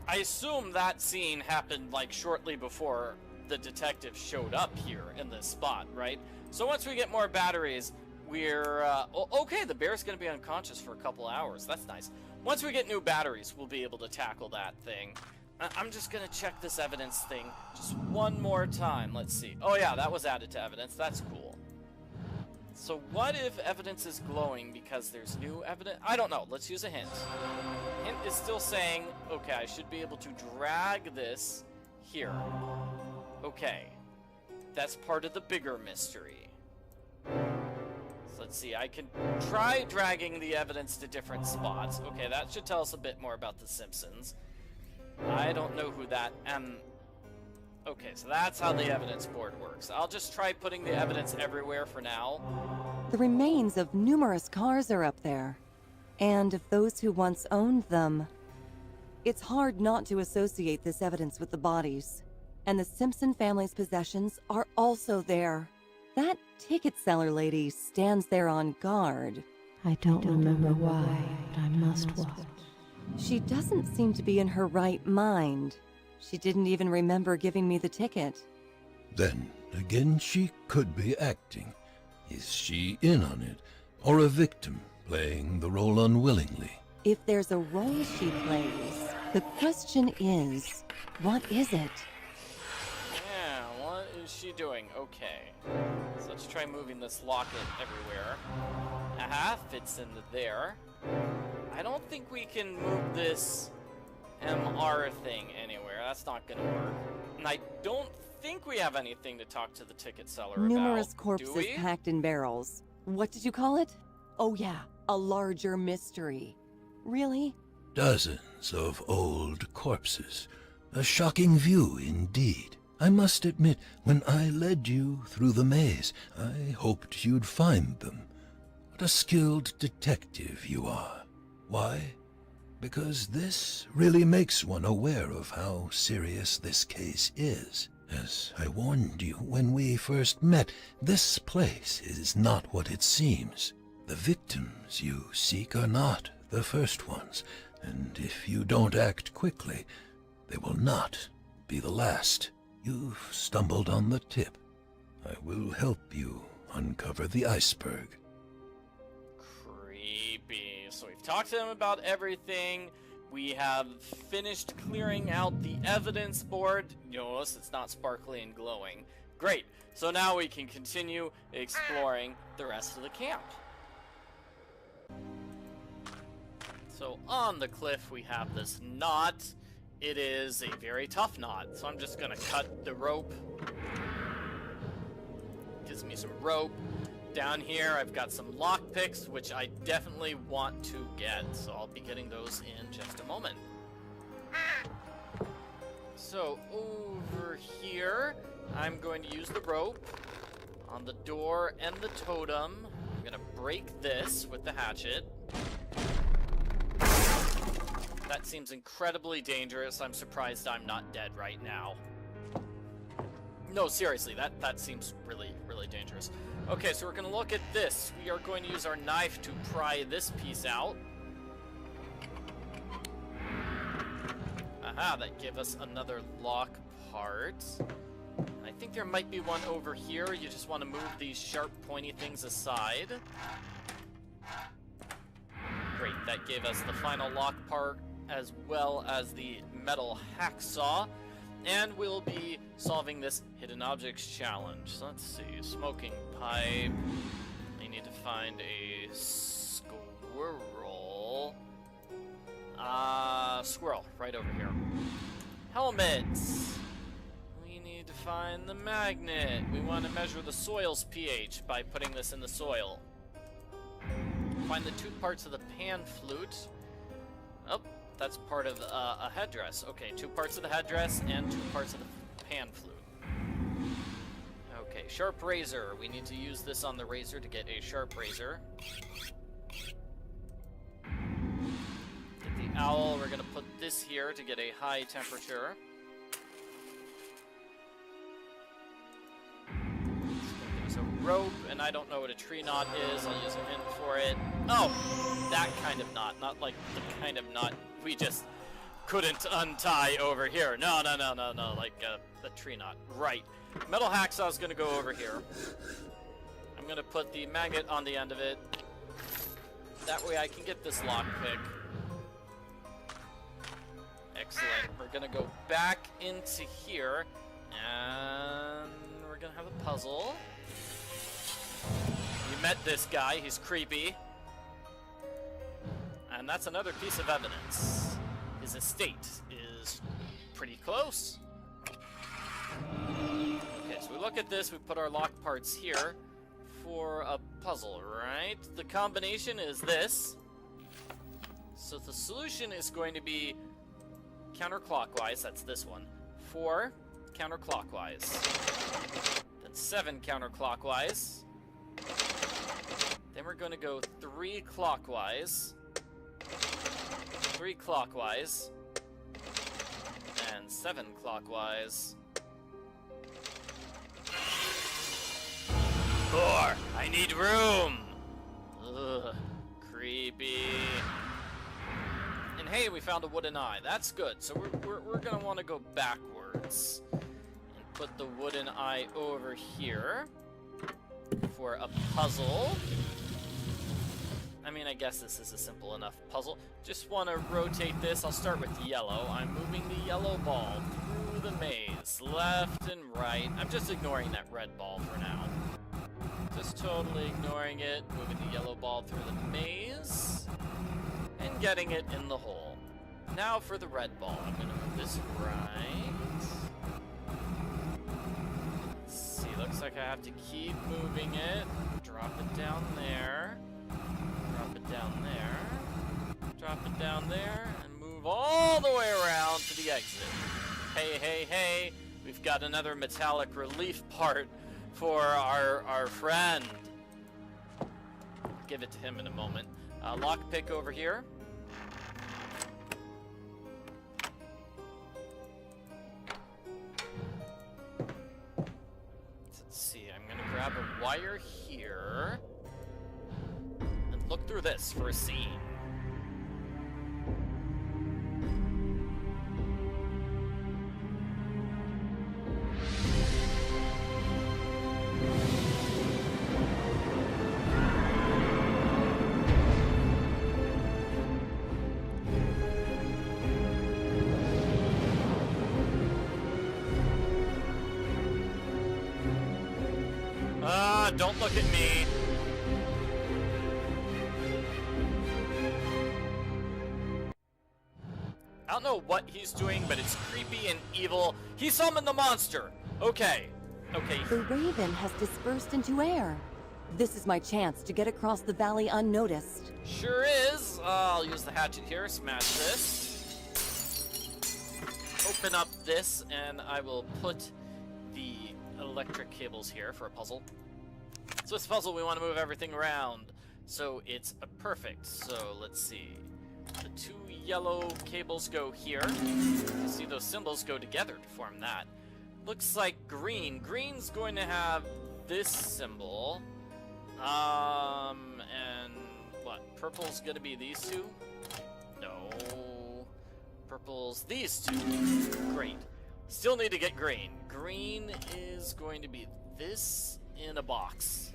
I assume that scene happened like shortly before the detective showed up here in this spot, right? So once we get more batteries, we're okay, the bear's gonna be unconscious for a couple hours. That's nice. Once we get new batteries, we'll be able to tackle that thing. I'm just gonna check this evidence thing just one more time. Let's see. Oh yeah, that was added to evidence. That's cool. So what if evidence is glowing because there's new evidence? I don't know. Let's use a hint. Hint is still saying, okay, I should be able to drag this here. Okay. That's part of the bigger mystery. So let's see. I can try dragging the evidence to different spots. Okay, that should tell us a bit more about the Simpsons. I don't know who that Okay, so that's how the evidence board works. I'll just try putting the evidence everywhere for now. The remains of numerous cars are up there, and of those who once owned them. It's hard not to associate this evidence with the bodies, and the Simpson family's possessions are also there. That ticket seller lady stands there on guard. I don't remember why, but I must watch. She doesn't seem to be in her right mind. She didn't even remember giving me the ticket. Then again, she could be acting. Is she in on it, or a victim playing the role unwillingly? If there's a role she plays, the question is, what is it? Yeah, what is she doing? Okay. So let's try moving this locket everywhere. Aha, fits into there. I don't think we can move this MR thing anywhere. That's not gonna work. And I don't think we have anything to talk to the ticket seller Numerous about. corpses packed in barrels. What did you call it? Oh yeah, a larger mystery. Really? Dozens of old corpses. A shocking view indeed. I must admit, when I led you through the maze, I hoped you'd find them. What a skilled detective you are. Why? Because this really makes one aware of how serious this case is. As I warned you when we first met, this place is not what it seems. The victims you seek are not the first ones, and if you don't act quickly, they will not be the last. You've stumbled on the tip. I will help you uncover the iceberg. Creepy. So we've talked to them about everything. We have finished clearing out the evidence board. Notice it's not sparkly and glowing. Great. So now we can continue exploring the rest of the camp. So on the cliff we have this knot. It is a very tough knot, so I'm just gonna cut the rope. Gives me some rope. Down here I've got some lockpicks, which I definitely want to get, so I'll be getting those in just a moment. So over here, I'm going to use the rope on the door and the totem. I'm gonna break this with the hatchet. That seems incredibly dangerous. I'm surprised I'm not dead right now. No, seriously, that seems really, really dangerous. Okay, so we're gonna look at this. We are going to use our knife to pry this piece out. Aha, that gave us another lock part. I think there might be one over here. You just want to move these sharp, pointy things aside. Great, that gave us the final lock part, as well as the metal hacksaw. And we'll be solving this hidden objects challenge. So let's see, smoking pipe. We need to find a squirrel. Squirrel, right over here. Helmets. We need to find the magnet. We want to measure the soil's pH by putting this in the soil. Find the two parts of the pan flute. Oh, that's part of a headdress. Okay, two parts of the headdress and two parts of the pan flute. Okay, sharp razor. We need to use this on the razor to get a sharp razor. Get the owl. We're gonna put this here to get a high temperature. It's gonna give us a a rope, and I don't know what a tree knot is. I'll use a hint for it. Oh, that kind of knot, not like the kind of knot we just couldn't untie over here. No, like the tree knot. Right. Metal hacksaw's gonna go over here. I'm gonna put the magnet on the end of it. That way I can get this lockpick. Excellent. We're gonna go back into here, and we're gonna have a puzzle. You met this guy, he's creepy. And that's another piece of evidence. His estate is pretty close. Okay, so we look at this, we put our lock parts here for a puzzle, right? The combination is this. So the solution is going to be counterclockwise, that's this one. 4 counterclockwise. Then 7 counterclockwise. Then we're going to go 3 clockwise. 3 clockwise. And 7 clockwise. 4! I need room! Ugh, creepy. And hey, we found a wooden eye. That's good. So we're gonna want to go backwards and put the wooden eye over here for a puzzle. I mean, I guess this is a simple enough puzzle. Just want to rotate this. I'll start with yellow. I'm moving the yellow ball through the maze, left and right. I'm just ignoring that red ball for now. Just totally ignoring it, moving the yellow ball through the maze, and getting it in the hole. Now for the red ball. I'm going to move this right. Let's see, looks like I have to keep moving it. Drop it down there. Drop it down there. Drop it down there, and move all the way around to the exit. Hey, hey, hey, we've got another metallic relief part for our friend. Give it to him in a moment. Lockpick over here. Let's see, I'm gonna grab a wire here and look through this for a scene. Don't look at me. I don't know what he's doing, but it's creepy and evil. He summoned the monster. Okay. Okay. The raven has dispersed into air. This is my chance to get across the valley unnoticed. Sure is. I'll use the hatchet here. Smash this. Open up this, and I will put the electric cables here for a puzzle. So it's a puzzle, we want to move everything around. So it's a perfect. So let's see. The 2 yellow cables go here. You see those symbols go together to form that. Looks like green. Green's going to have this symbol. And what? Purple's going to be these 2? No. Purple's these 2. Great. Still need to get green. Green is going to be this in a box.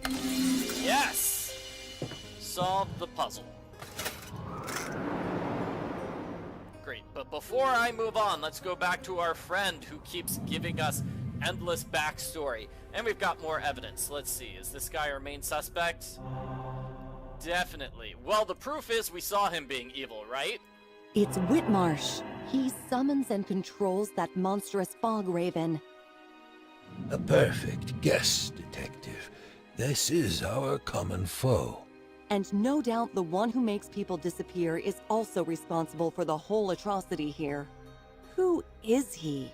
Yes! Solve the puzzle. Great, but before I move on, let's go back to our friend who keeps giving us endless backstory. And we've got more evidence. Let's see, is this guy our main suspect? Definitely. Well, the proof is we saw him being evil, right? It's Whitmarsh. He summons and controls that monstrous fog raven. A perfect guess, Detective. This is our common foe. And no doubt the one who makes people disappear is also responsible for the whole atrocity here. Who is he?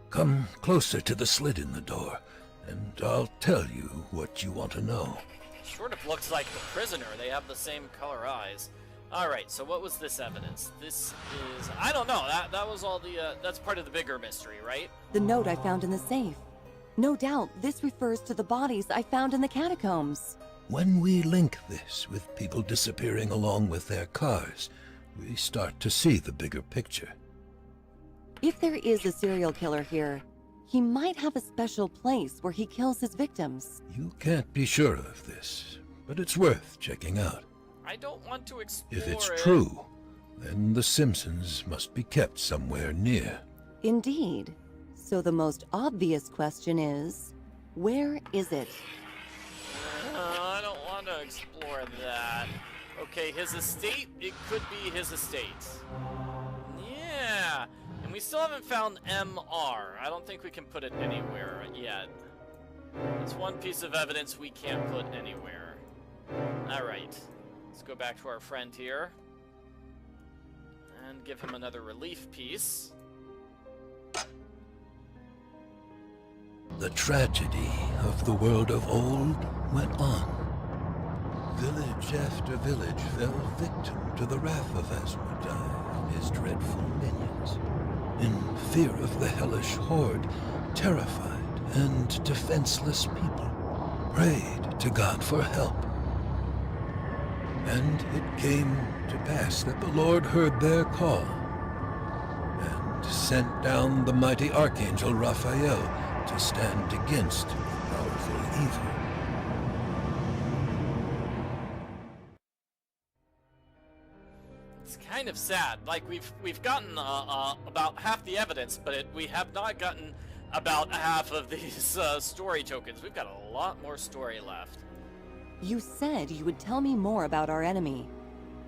Come closer to the slit in the door, and I'll tell you what you want to know. Sort of looks like the prisoner. They have the same color eyes. Alright, so what was this evidence? This is... I don't know. That was all the... that's part of the bigger mystery, right? The note I found in the safe. No doubt this refers to the bodies I found in the catacombs. When we link this with people disappearing along with their cars, we start to see the bigger picture. If there is a serial killer here, he might have a special place where he kills his victims. You can't be sure of this, but it's worth checking out. I don't want to explore If it's it. true, then the Simpsons must be kept somewhere near. Indeed. So the most obvious question is, where is it? I don't want to explore that. Okay, his estate? It could be his estate. Yeah. And we still haven't found MR. I don't think we can put it anywhere yet. It's one piece of evidence we can't put anywhere. Alright. Let's go back to our friend here. And give him another relief piece. The tragedy of the world of old went on. Village after village fell victim to the wrath of Asmodai and his dreadful minions. In fear of the hellish horde, terrified and defenseless people prayed to God for help. And it came to pass that the Lord heard their call and sent down the mighty Archangel Raphael to stand against powerful evil. It's kind of sad. Like we've gotten about half the evidence, but we have not gotten about half of these story tokens. We've got a lot more story left. You said you would tell me more about our enemy.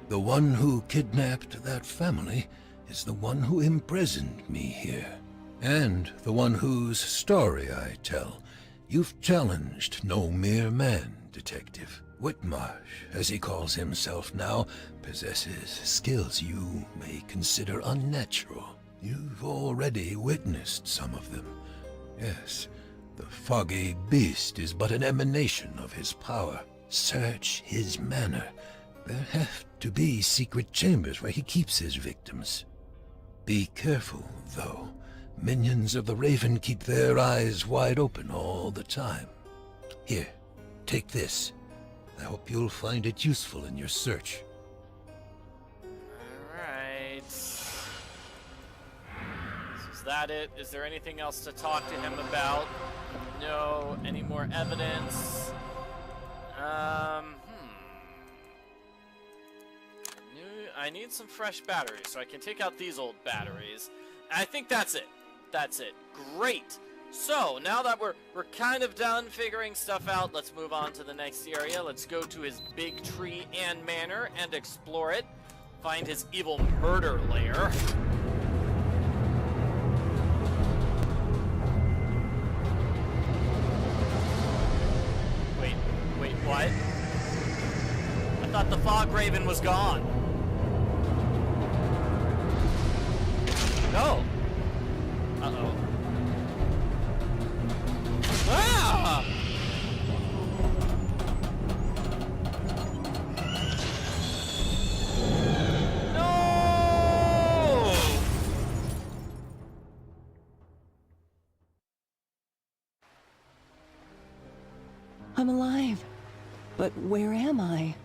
The one who kidnapped that family is the one who imprisoned me here. And the one whose story I tell. You've challenged no mere man, Detective. Whitmarsh, as he calls himself now, possesses skills you may consider unnatural. You've already witnessed some of them. Yes, the foggy beast is but an emanation of his power. Search his manor. There have to be secret chambers where he keeps his victims. Be careful, though. Minions of the Raven keep their eyes wide open all the time. Here, take this. I hope you'll find it useful in your search. Alright. So is that it? Is there anything else to talk to him about? No. Any more evidence? I need some fresh batteries so I can take out these old batteries. I think that's it. That's it. Great. So, now that we're kind of done figuring stuff out, let's move on to the next area. Let's go to his big tree and manor and explore it. Find his evil murder lair. Wait, what? I thought the fog raven was gone. No. Uh-oh. Ah! No! I'm alive. But where am I?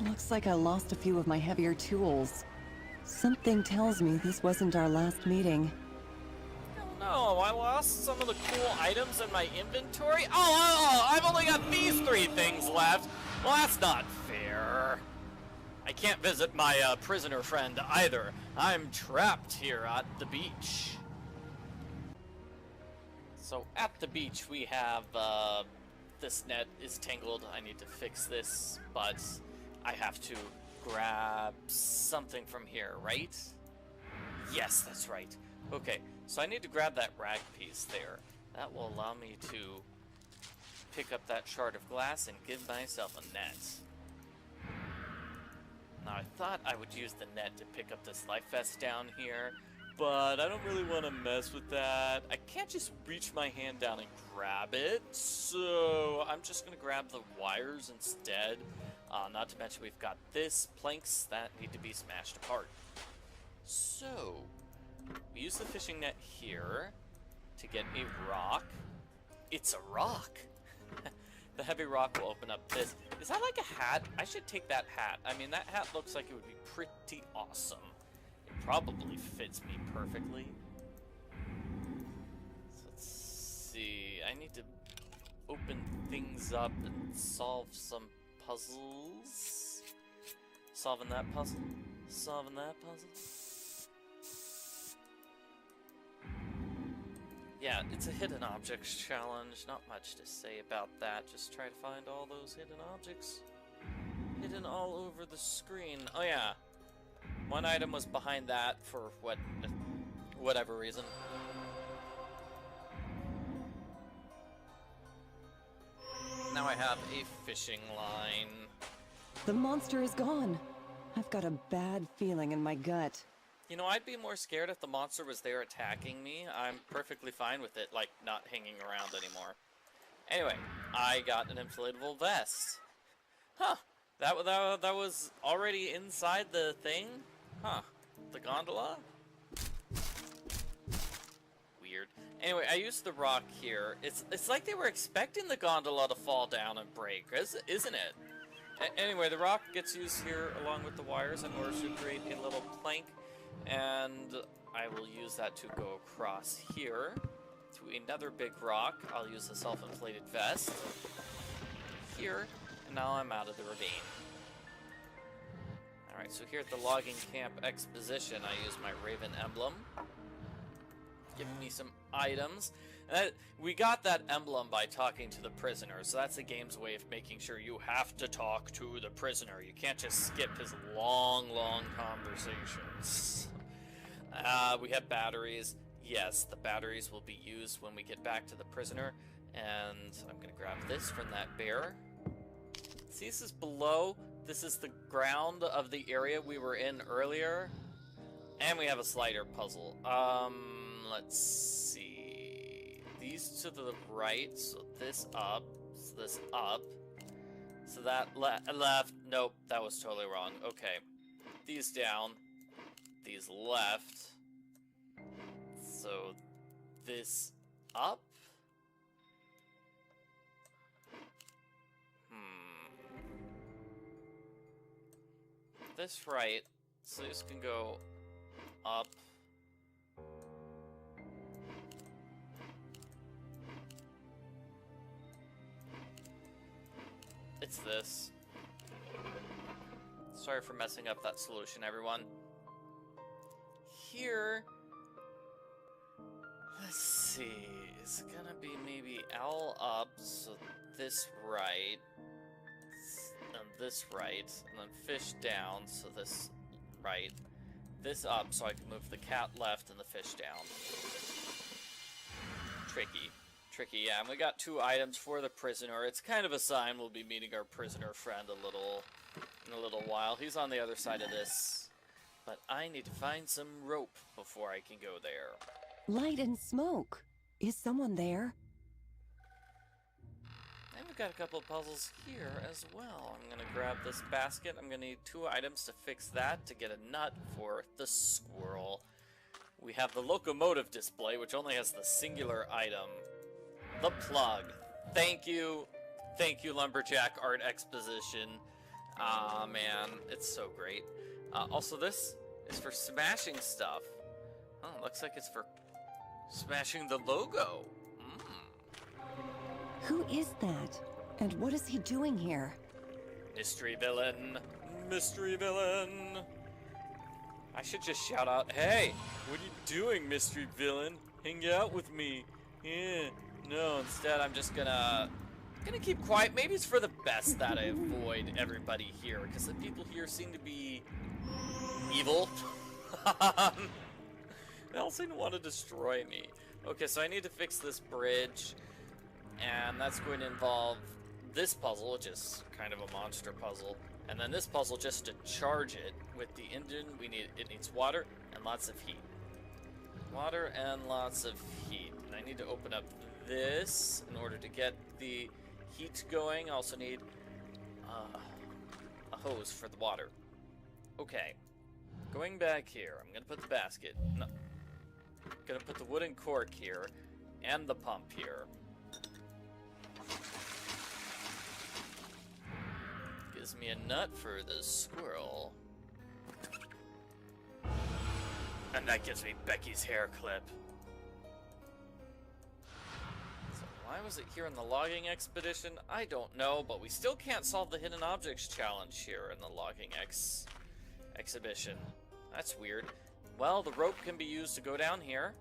Looks like I lost a few of my heavier tools. Something tells me this wasn't our last meeting. No, I lost some of the cool items in my inventory. Oh, I've only got these 3 things left. Well, that's not fair. I can't visit my prisoner friend either. I'm trapped here at the beach. So at the beach we have, this net is tangled. I need to fix this, but I have to grab something from here, right? Yes, that's right. Okay, so I need to grab that rag piece there. That will allow me to pick up that shard of glass and give myself a net. Now, I thought I would use the net to pick up this life vest down here, but I don't really want to mess with that. I can't just reach my hand down and grab it, so I'm just going to grab the wires instead. Not to mention we've got this planks that need to be smashed apart. So, we use the fishing net here. to get a rock. It's a rock! The heavy rock will open up this. Is that like a hat? I should take that hat. I mean, that hat looks like it would be pretty awesome. It probably fits me perfectly. So let's see. I need to open things up and solve some puzzles. Solving that puzzle. Solving that puzzle. Yeah, it's a hidden objects challenge. Not much to say about that. Just try to find all those hidden objects. Hidden all over the screen. Oh yeah. One item was behind that for whatever reason. Now I have a fishing line. The monster is gone. I've got a bad feeling in my gut. You know, I'd be more scared if the monster was there attacking me. I'm perfectly fine with it, like, not hanging around anymore. Anyway, I got an inflatable vest. Huh. That was already inside the thing? Huh. The gondola? Weird. Anyway, I used the rock here. It's like they were expecting the gondola to fall down and break, isn't it? Anyway, the rock gets used here along with the wires in order to create a little plank. And I will use that to go across here to another big rock. I'll use the self-inflated vest here, and now I'm out of the ravine. Alright, so here at the logging camp exposition, I use my Raven emblem, giving me some items. We got that emblem by talking to the prisoner, so that's the game's way of making sure you have to talk to the prisoner. You can't just skip his long, long conversations. We have batteries. Yes, the batteries will be used when we get back to the prisoner. And I'm going to grab this from that bear. See, this is below. This is the ground of the area we were in earlier. And we have a slider puzzle. Let's see. These to the right. So this up. So this up. So that left. Nope, that was totally wrong. Okay. These down. These left. So this up. This right. So this can go up. It's this. Sorry for messing up that solution, everyone. Here, let's see, it's gonna be maybe owl up, so this right, and this right, and then fish down, so this right, this up, so I can move the cat left and the fish down. Tricky, yeah, and we got 2 items for the prisoner. It's kind of a sign we'll be meeting our prisoner friend in a little while. He's on the other side of this. But I need to find some rope before I can go there. Light and smoke. Is someone there? And we've got a couple of puzzles here as well. I'm going to grab this basket. I'm going to need 2 items to fix that to get a nut for the squirrel. We have the locomotive display, which only has the singular item. The plug. Thank you. Thank you, Lumberjack Art Exposition. Ah, man. It's so great. Also, this is for smashing stuff. Oh, looks like it's for smashing the logo. Who is that? And what is he doing here? Mystery villain. Mystery villain. I should just shout out, hey, what are you doing, mystery villain? Hang out with me. Yeah. No, instead I'm just gonna keep quiet. Maybe it's for the best that I avoid everybody here, because the people here seem to be evil. They all seem to want to destroy me. Okay, so I need to fix this bridge, and that's going to involve this puzzle, which is kind of a monster puzzle, and then this puzzle just to charge it with the engine. It needs water and lots of heat. Water and lots of heat. And I need to open up this in order to get the heat going. I also need a hose for the water. Okay. Going back here, I'm gonna put the basket. No. Gonna put the wooden cork here. and the pump here. Gives me a nut for the squirrel. And that gives me Becky's hair clip. So why was it here in the logging expedition? I don't know, but we still can't solve the hidden objects challenge here in the logging exhibition. That's weird. Well, the rope can be used to go down here.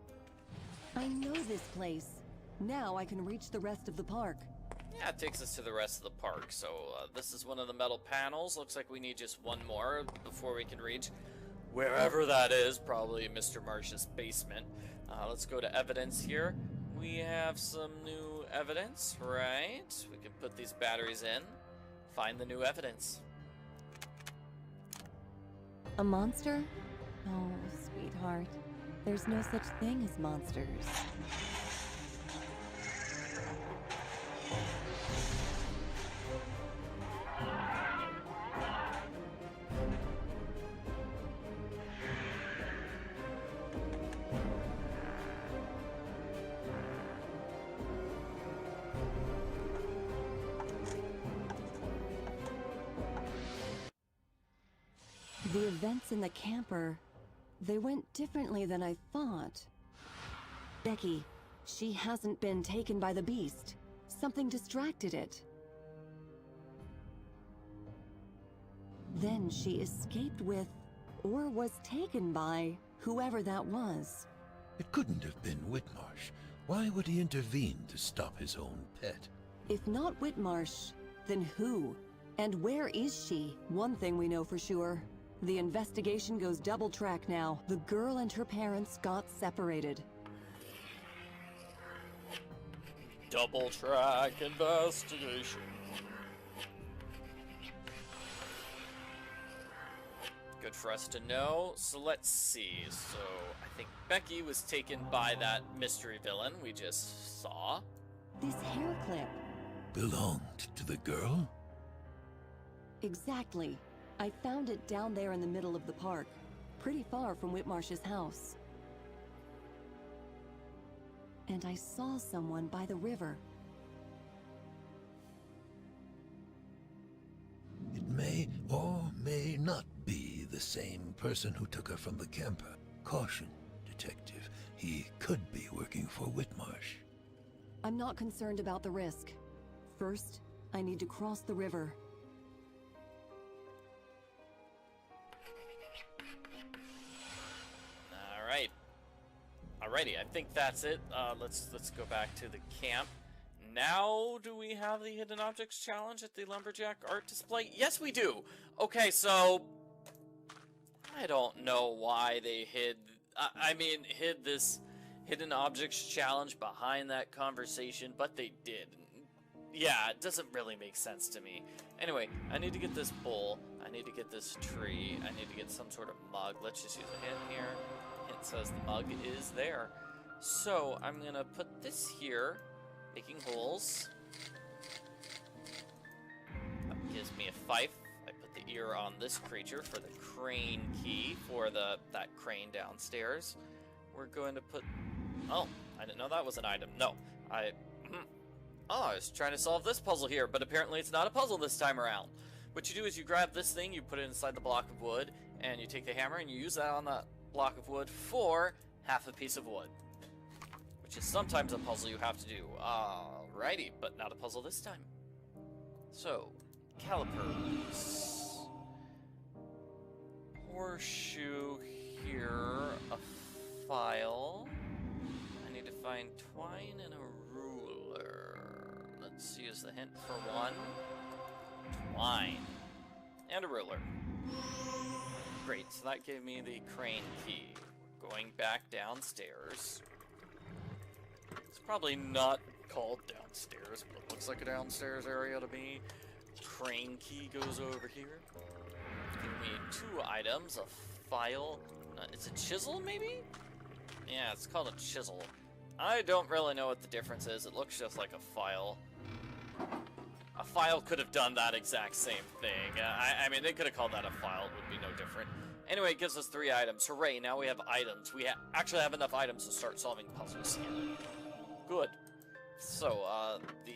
I know this place. Now I can reach the rest of the park. Yeah, it takes us to the rest of the park. So this is one of the metal panels. Looks like we need just one more before we can reach wherever that is. Probably Mr. Marsh's basement. Let's go to evidence here. We have some new evidence, right? We can put these batteries in. Find the new evidence. A monster? Oh, sweetheart. There's no such thing as monsters. The events in the camper, they went differently than I thought. Becky, she hasn't been taken by the beast. Something distracted it. Then she escaped with, or was taken by, whoever that was. It couldn't have been Whitmarsh. Why would he intervene to stop his own pet? If not Whitmarsh, then who? And where is she? One thing we know for sure. The investigation goes double track now. The girl and her parents got separated. Double track investigation. Good for us to know. So let's see. So I think Becky was taken by that mystery villain we just saw. This hair clip. Belonged to the girl? Exactly. I found it down there in the middle of the park, pretty far from Whitmarsh's house. And I saw someone by the river. It may or may not be the same person who took her from the camper. Caution, detective. He could be working for Whitmarsh. I'm not concerned about the risk. First, I need to cross the river. Alrighty, I think that's it. Let's go back to the camp. Now, do we have the hidden objects challenge at the lumberjack art display? Yes, we do. Okay, so I don't know why they hid this hidden objects challenge behind that conversation, but they did. Yeah, it doesn't really make sense to me. Anyway, I need to get this bowl. I need to get this tree. I need to get some sort of mug. Let's just use a hint here. It says the mug is there. So I'm gonna put this here, making holes. That gives me a fife. I put the ear on this creature for the crane key for that crane downstairs. We're going to put... Oh, I didn't know that was an item. No, I was trying to solve this puzzle here, but apparently it's not a puzzle this time around. What you do is you grab this thing, you put it inside the block of wood, and you take the hammer and you use that on that block of wood for half a piece of wood, which is sometimes a puzzle you have to do. Alrighty, but not a puzzle this time. So, calipers, horseshoe here, a file. I need to find twine and a ruler. Let's use the hint for one. Twine and a ruler. Great, so that gave me the crane key. Going back downstairs. It's probably not called downstairs, but it looks like a downstairs area to me. Crane key goes over here. Give me 2 items, a file. It's a chisel, maybe? Yeah, it's called a chisel. I don't really know what the difference is. It looks just like a file. A file could have done that exact same thing. I mean, they could have called that a file. It would be no different. Anyway, it gives us 3 items. Hooray, now we have items. We actually have enough items to start solving puzzles here. Good. So, the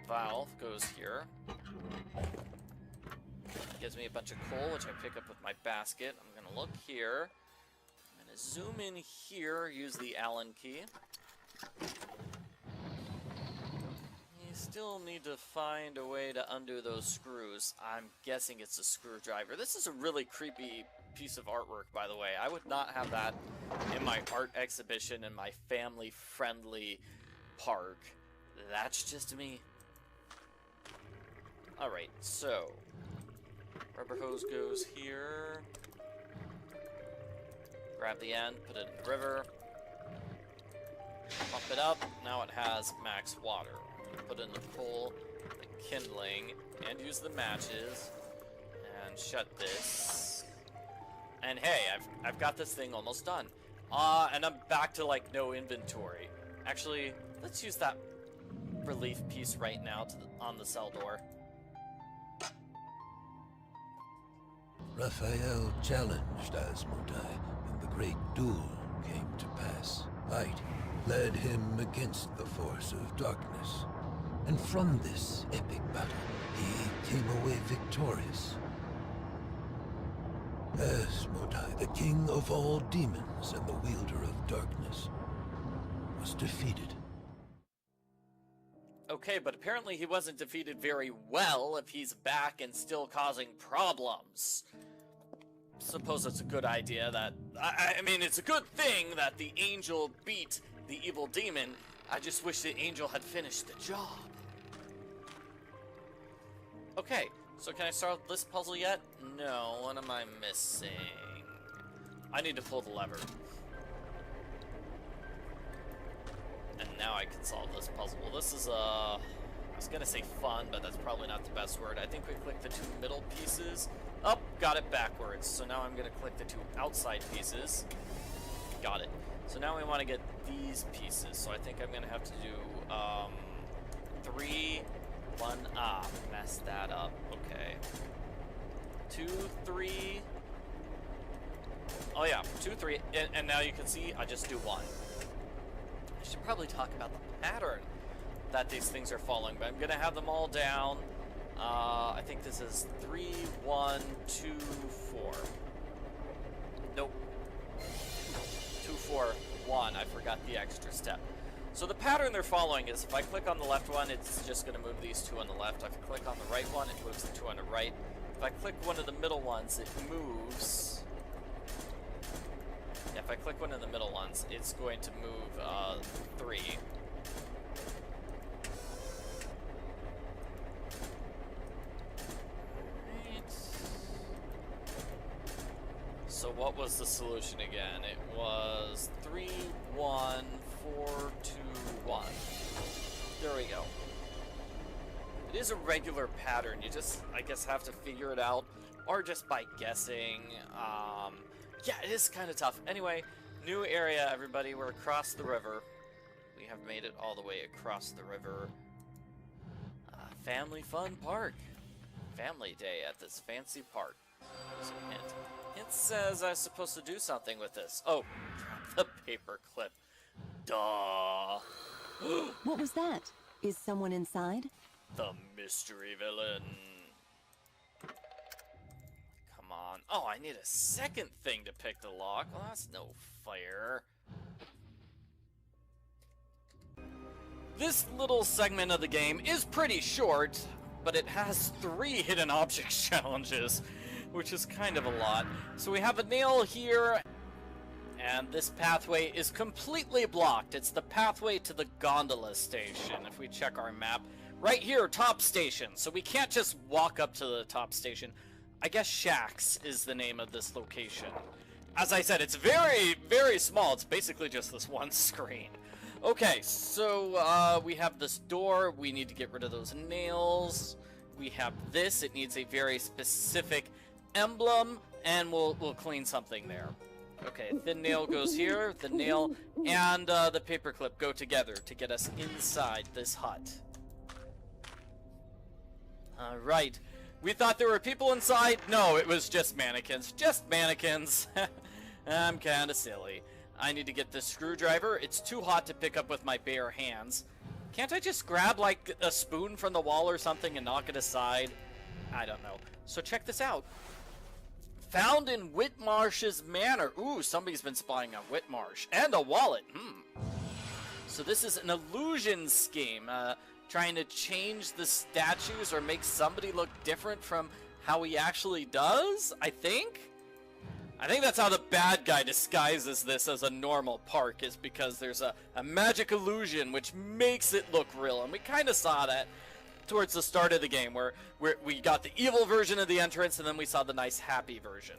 valve goes here. Gives me a bunch of coal, which I pick up with my basket. I'm gonna look here. I'm gonna zoom in here, use the Allen key. You still need to find a way to undo those screws. I'm guessing it's a screwdriver. This is a really creepy piece of artwork, by the way. I would not have that in my art exhibition in my family-friendly park. That's just me. Alright, so rubber hose goes here. Grab the end, put it in the river. Pump it up. Now it has max water. Put in the coal, the kindling, and use the matches. And shut this. And hey, I've got this thing almost done. And I'm back to like no inventory. Actually, let's use that relief piece right now on the cell door. Raphael challenged Asmodai, and the great duel came to pass. Light led him against the force of darkness, and from this epic battle, he came away victorious. Asmodai, the king of all demons and the wielder of darkness, was defeated. Okay, but apparently he wasn't defeated very well if he's back and still causing problems. Suppose it's a good idea that... I mean, it's a good thing that the angel beat the evil demon. I just wish the angel had finished the job. Okay, so can I start this puzzle yet? No, what am I missing? I need to pull the lever. And now I can solve this puzzle. Well, this is, I was gonna say fun, but that's probably not the best word. I think we click the two middle pieces. Oh, got it backwards. So now I'm gonna click the two outside pieces. Got it. So now we want to get these pieces. So I think I'm gonna have to do, 3, 1, messed that up. Okay. 2, 3. Oh yeah, 2, 3, and now you can see I just do 1. I should probably talk about the pattern that these things are following, but I'm gonna have them all down. I think this is 3, 1, 2, 4. Nope. 2, 4, 1. I forgot the extra step. So the pattern they're following is if I click on the left one, it's just gonna move these two on the left. If I click on the right one, it moves the two on the right. If I click one of the middle ones, it moves. Yeah, if I click one of the middle ones, it's going to move 3. So what was the solution again? It was 3, 1, 4, 2, 1. There we go. It is a regular pattern. You just, I guess, have to figure it out, or just by guessing. Yeah, it is kind of tough. Anyway, new area, everybody. We're across the river. We have made it all the way across the river. Family fun park. Family day at this fancy park. There's a hint. It says I'm supposed to do something with this. Oh, drop the paper clip. Duh. What was that? Is someone inside? The mystery villain. Come on. Oh, I need a second thing to pick the lock. Well, that's no fair. This little segment of the game is pretty short, but it has 3 hidden objects challenges, which is kind of a lot. So we have a nail here, and this pathway is completely blocked. It's the pathway to the gondola station, if we check our map. Right here, top station. So we can't just walk up to the top station. I guess Shax is the name of this location. As I said, it's very, very small. It's basically just this one screen. Okay, so we have this door. We need to get rid of those nails. We have this. It needs a very specific emblem, and we'll clean something there. Okay, thin nail goes here. The nail and the paperclip go together to get us inside this hut. Alright. We thought there were people inside. No, it was just mannequins. Just mannequins. I'm kinda silly. I need to get this screwdriver. It's too hot to pick up with my bare hands. Can't I just grab, like, a spoon from the wall or something and knock it aside? I don't know. So check this out. Found in Whitmarsh's manor. Ooh, somebody's been spying on Whitmarsh. And a wallet. So this is an illusion scheme. Trying to change the statues or make somebody look different from how he actually does, I think? I think that's how the bad guy disguises this as a normal park, is because there's a magic illusion which makes it look real. And we kind of saw that towards the start of the game, where we got the evil version of the entrance, and then we saw the nice happy version.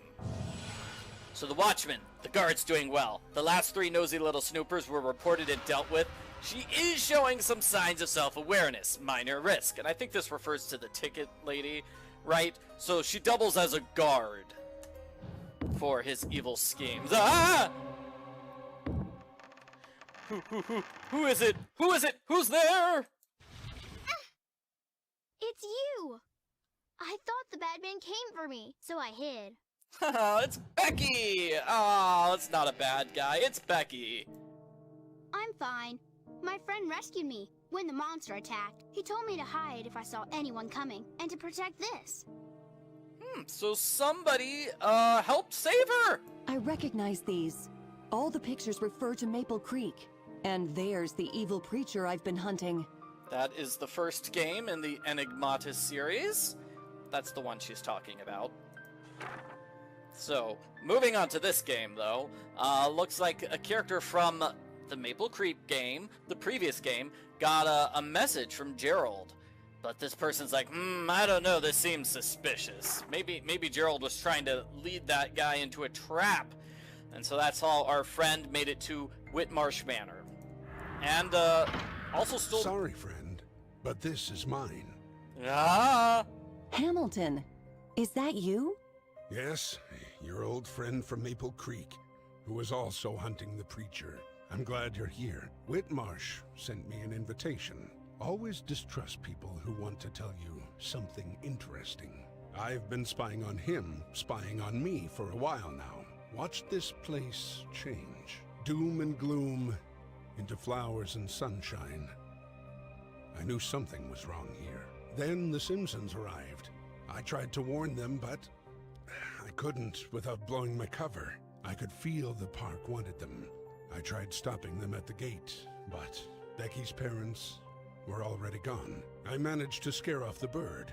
So the Watchman, the guard's doing well. The last 3 nosy little snoopers were reported and dealt with. She is showing some signs of self-awareness, minor risk. And I think this refers to the ticket lady, right? So she doubles as a guard for his evil schemes. Ah! Who is it? Who is it? Who's there? It's you! I thought the bad man came for me, so I hid. It's Becky! Oh, it's not a bad guy. It's Becky. I'm fine. My friend rescued me when the monster attacked. He told me to hide if I saw anyone coming, and to protect this. So somebody, helped save her! I recognize these. All the pictures refer to Maple Creek. And there's the evil preacher I've been hunting. That is the first game in the Enigmatis series. That's the one she's talking about. So, moving on to this game, though. Looks like a character from the Maple Creek game, the previous game, got a message from Gerald. But this person's like, I don't know, this seems suspicious. Maybe Gerald was trying to lead that guy into a trap. And so that's how our friend made it to Whitmarsh Manor. And, also stole... Sorry, friend, but this is mine. Ah! Hamilton, is that you? Yes, your old friend from Maple Creek, who was also hunting the preacher. I'm glad you're here. Whitmarsh sent me an invitation. Always distrust people who want to tell you something interesting. I've been spying on him, spying on me for a while now. Watch this place change. Doom and gloom into flowers and sunshine. I knew something was wrong here. Then the Simpsons arrived. I tried to warn them, but I couldn't without blowing my cover. I could feel the park wanted them. I tried stopping them at the gate, but Becky's parents were already gone. I managed to scare off the bird.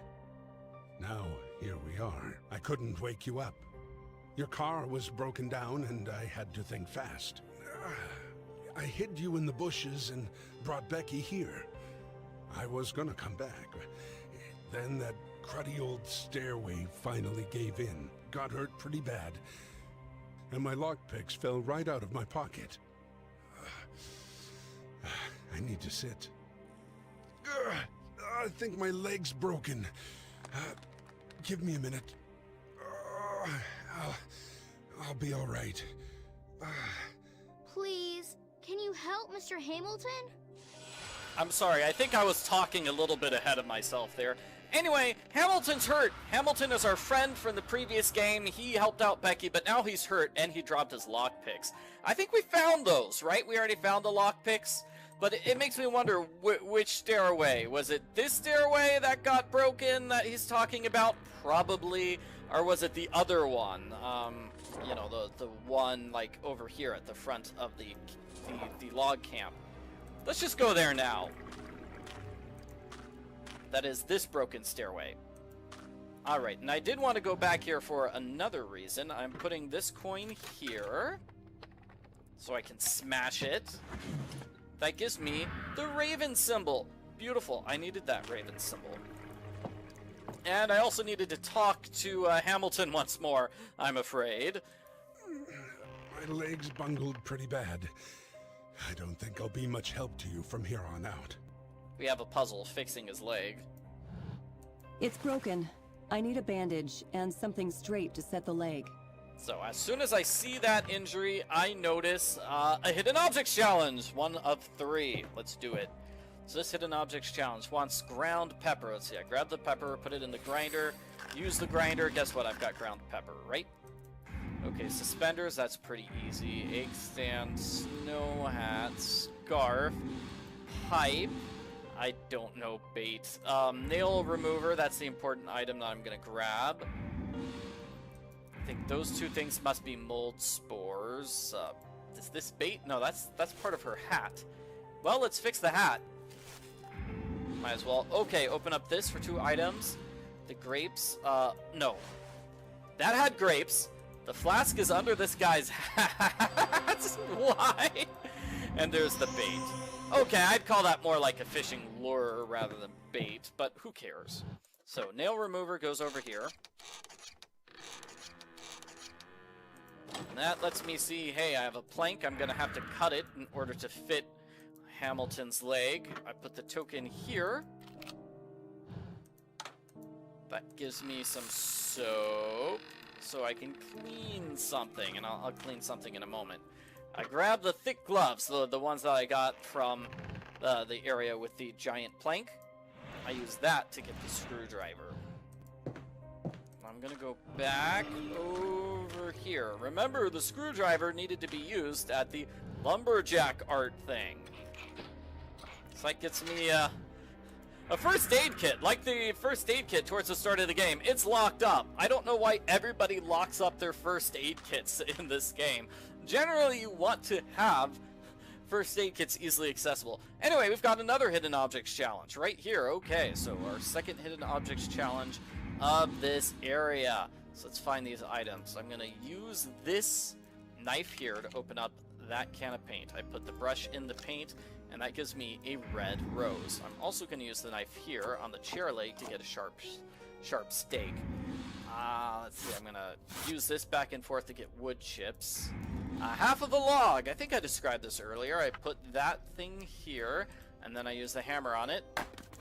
Now, here we are. I couldn't wake you up. Your car was broken down and I had to think fast. I hid you in the bushes and brought Becky here. I was gonna come back. Then that cruddy old stairway finally gave in. Got hurt pretty bad. And my lockpicks fell right out of my pocket. I need to sit. I think my leg's broken. Give me a minute. I'll be all right. Please, can you help Mr. Hamilton? I'm sorry, I think I was talking a little bit ahead of myself there. Anyway, Hamilton's hurt. Hamilton is our friend from the previous game. He helped out Becky, but now he's hurt, and he dropped his lockpicks. I think we found those, right? We already found the lockpicks. But it makes me wonder, which stairway? Was it this stairway that got broken that he's talking about? Probably. Or was it the other one? You know, the one, like, over here at the front of the log camp. Let's just go there now. That is this broken stairway. Alright, and I did want to go back here for another reason. I'm putting this coin here, so I can smash it. That gives me the raven symbol. Beautiful. I needed that raven symbol. And I also needed to talk to Hamilton once more, I'm afraid. My leg's bungled pretty bad. I don't think I'll be much help to you from here on out. We have a puzzle fixing his leg. It's broken. I need a bandage and something straight to set the leg. So as soon as I see that injury, I notice a hidden objects challenge, 1 of 3. Let's do it. So this hidden objects challenge wants ground pepper. Let's see, I grab the pepper, put it in the grinder, use the grinder. Guess what? I've got ground pepper, right? Okay, suspenders, that's pretty easy. Egg stand, snow hat, scarf, pipe. I don't know, bait. Nail remover, that's the important item that I'm gonna grab. I think those two things must be mold spores. Is this bait? No, that's part of her hat. Well, let's fix the hat. Might as well. Okay, open up this for 2 items. The grapes, no. That had grapes. The flask is under this guy's hat. Why? And there's the bait. Okay, I'd call that more like a fishing lure rather than bait, but who cares? So, nail remover goes over here. And that lets me see, hey, I have a plank. I'm going to have to cut it in order to fit Hamilton's leg. I put the token here. That gives me some soap so I can clean something, and I'll clean something in a moment. I grabbed the thick gloves, the ones that I got from the area with the giant plank. I use that to get the screwdriver. I'm gonna go back over here. Remember, the screwdriver needed to be used at the lumberjack art thing. It's like gets me a first aid kit, like the first aid kit towards the start of the game. It's locked up. I don't know why everybody locks up their first aid kits in this game. Generally, you want to have first aid kits easily accessible. Anyway, we've got another hidden objects challenge right here. Okay, so our second hidden objects challenge of this area. So let's find these items. I'm going to use this knife here to open up that can of paint. I put the brush in the paint, and that gives me a red rose. I'm also going to use the knife here on the chair leg to get a sharp stake. Let's see, I'm going to use this back and forth to get wood chips. Half of the log. I think I described this earlier. I put that thing here, and then I use the hammer on it.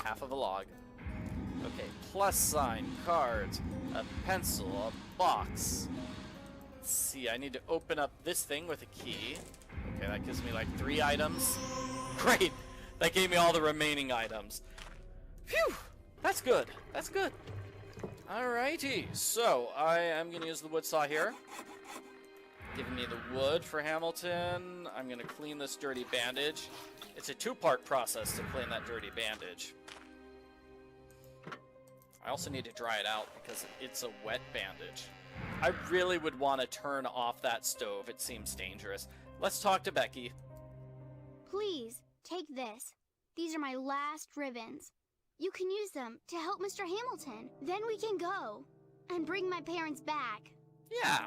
Half of a log. Okay, plus sign, cards, a pencil, a box. Let's see, I need to open up this thing with a key. Okay, that gives me like 3 items. Great! That gave me all the remaining items. Phew! That's good. That's good. Alrighty, so I am going to use the wood saw here. Giving me the wood for Hamilton. I'm going to clean this dirty bandage. It's a 2-part process to clean that dirty bandage. I also need to dry it out because it's a wet bandage. I really would want to turn off that stove. It seems dangerous. Let's talk to Becky. Please, take this. These are my last ribbons. You can use them to help Mr. Hamilton. Then we can go and bring my parents back. Yeah.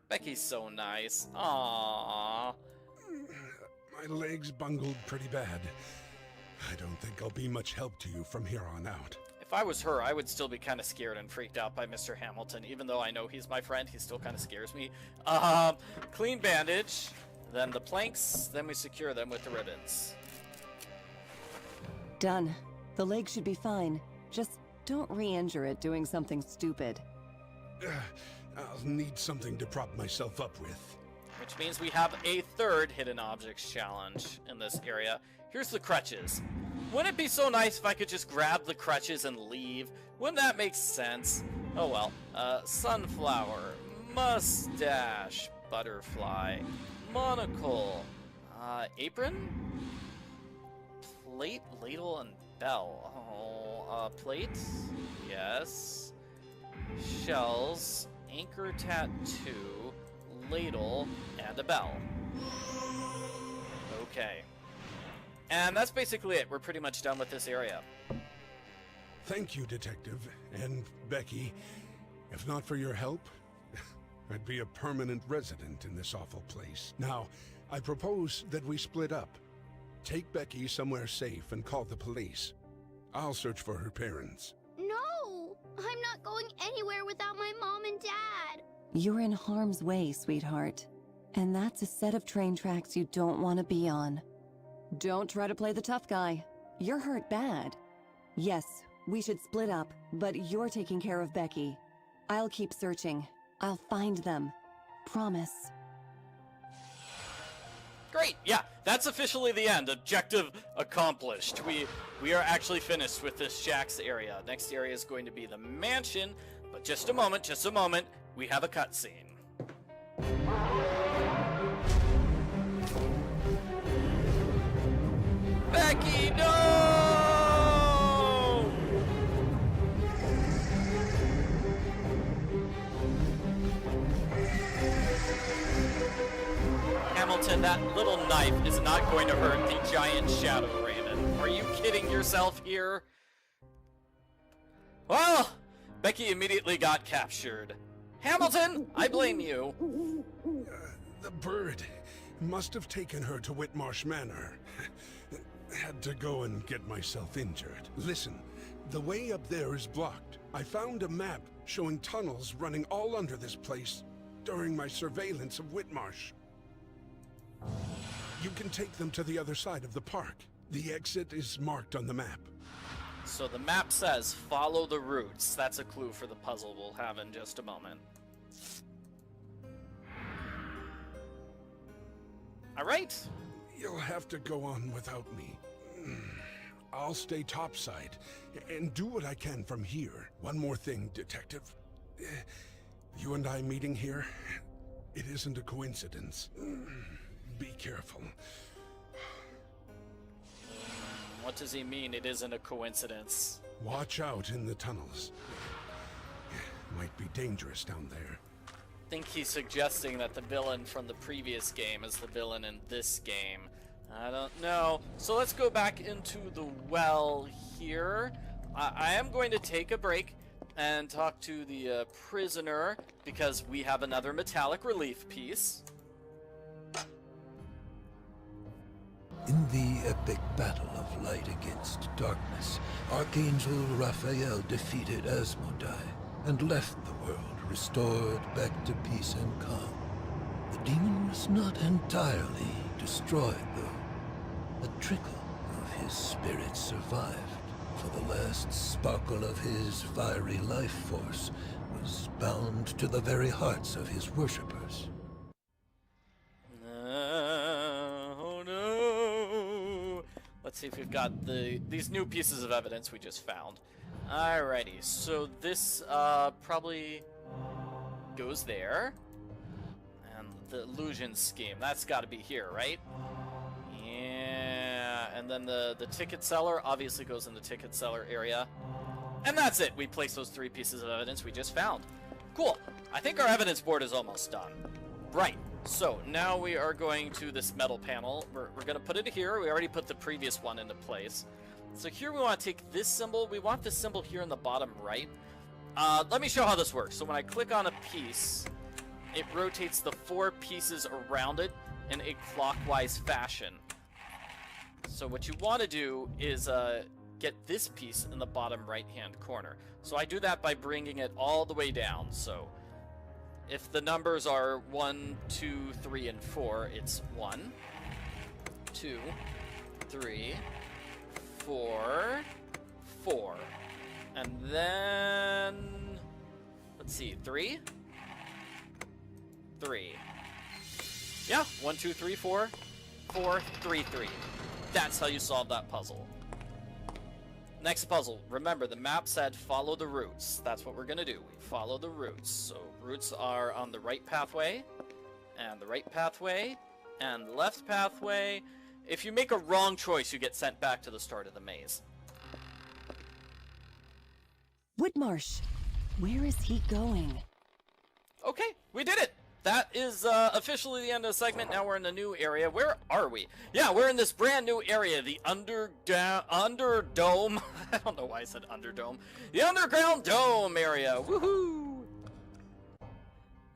Becky's so nice. Aww. My leg's bungled pretty bad. I don't think I'll be much help to you from here on out. If I was her, I would still be kind of scared and freaked out by Mr. Hamilton. Even though I know he's my friend, he still kind of scares me. Clean bandage, then the planks, then we secure them with the ribbons. Done. The leg should be fine. Just don't re-injure it doing something stupid. I'll need something to prop myself up with. Which means we have a third hidden objects challenge in this area. Here's the crutches. Wouldn't it be so nice if I could just grab the crutches and leave? Wouldn't that make sense? Oh well. Sunflower, mustache, butterfly, monocle, apron, plate, ladle, and bell. Oh, plate, yes. Shells, anchor tattoo, ladle, and a bell. Okay. And that's basically it. We're pretty much done with this area. Thank you, Detective, and Becky. If not for your help, I'd be a permanent resident in this awful place. Now, I propose that we split up. Take Becky somewhere safe and call the police. I'll search for her parents. No! I'm not going anywhere without my mom and dad. You're in harm's way, sweetheart. And that's a set of train tracks you don't want to be on. Don't try to play the tough guy. You're hurt bad. Yes, we should split up, but you're taking care of Becky. I'll keep searching. I'll find them. Promise. Great, yeah, that's officially the end. Objective accomplished. We are actually finished with this Jack's area. Next area is going to be the mansion, but just a moment. we have a cutscene. Becky, no! Hamilton, that little knife is not going to hurt the giant shadow raven. Are you kidding yourself here? Well, Becky immediately got captured. Hamilton, I blame you. The bird must have taken her to Whitmarsh Manor. Had to go and get myself injured. Listen, the way up there is blocked. I found a map showing tunnels running all under this place during my surveillance of Whitmarsh. You can take them to the other side of the park. The exit is marked on the map. So the map says, follow the routes. That's a clue for the puzzle we'll have in just a moment. Alright. You'll have to go on without me. I'll stay topside and do what I can from here. One more thing, Detective. You and I meeting here, it isn't a coincidence. Be careful. What does he mean, it isn't a coincidence? Watch out in the tunnels. Might be dangerous down there. I think he's suggesting that the villain from the previous game is the villain in this game. I don't know. So let's go back into the well here. I am going to take a break and talk to the prisoner because we have another metallic relief piece. In the epic battle of light against darkness, Archangel Raphael defeated Asmodai and left the world restored back to peace and calm. The demon was not entirely destroyed, though. A trickle of his spirit survived, for the last sparkle of his fiery life force was bound to the very hearts of his worshippers. Oh no! Let's see if we've got these new pieces of evidence we just found. Alrighty, so this probably goes there. And the illusion scheme, that's got to be here, right? Yeah, and then the ticket seller obviously goes in the ticket seller area. And that's it. We place those 3 pieces of evidence we just found. Cool. I think our evidence board is almost done. Right. So now we are going to this metal panel. We're going to put it here. We already put the previous one into place. So here we want to take this symbol. We want this symbol here in the bottom right. Let me show how this works. So when I click on a piece, it rotates the 4 pieces around it in a clockwise fashion. So what you want to do is get this piece in the bottom right-hand corner. So I do that by bringing it all the way down. So if the numbers are 1, 2, 3, and 4, it's 1, 2, 3, 4, 4. And then, let's see, 3? 3. Yeah, 1, 2, 3, 4, 4, 3, 3. That's how you solve that puzzle. Next puzzle. Remember, the map said follow the routes. That's what we're going to do. We follow the routes. So routes are on the right pathway, and the right pathway, and the left pathway. If you make a wrong choice, you get sent back to the start of the maze. Whitmarsh, where is he going? Okay, we did it! That is officially the end of the segment. Now we're in a new area. Where are we? Yeah, we're in this brand new area, the Underdome. I don't know why I said Underdome. The Underground Dome area. Woohoo!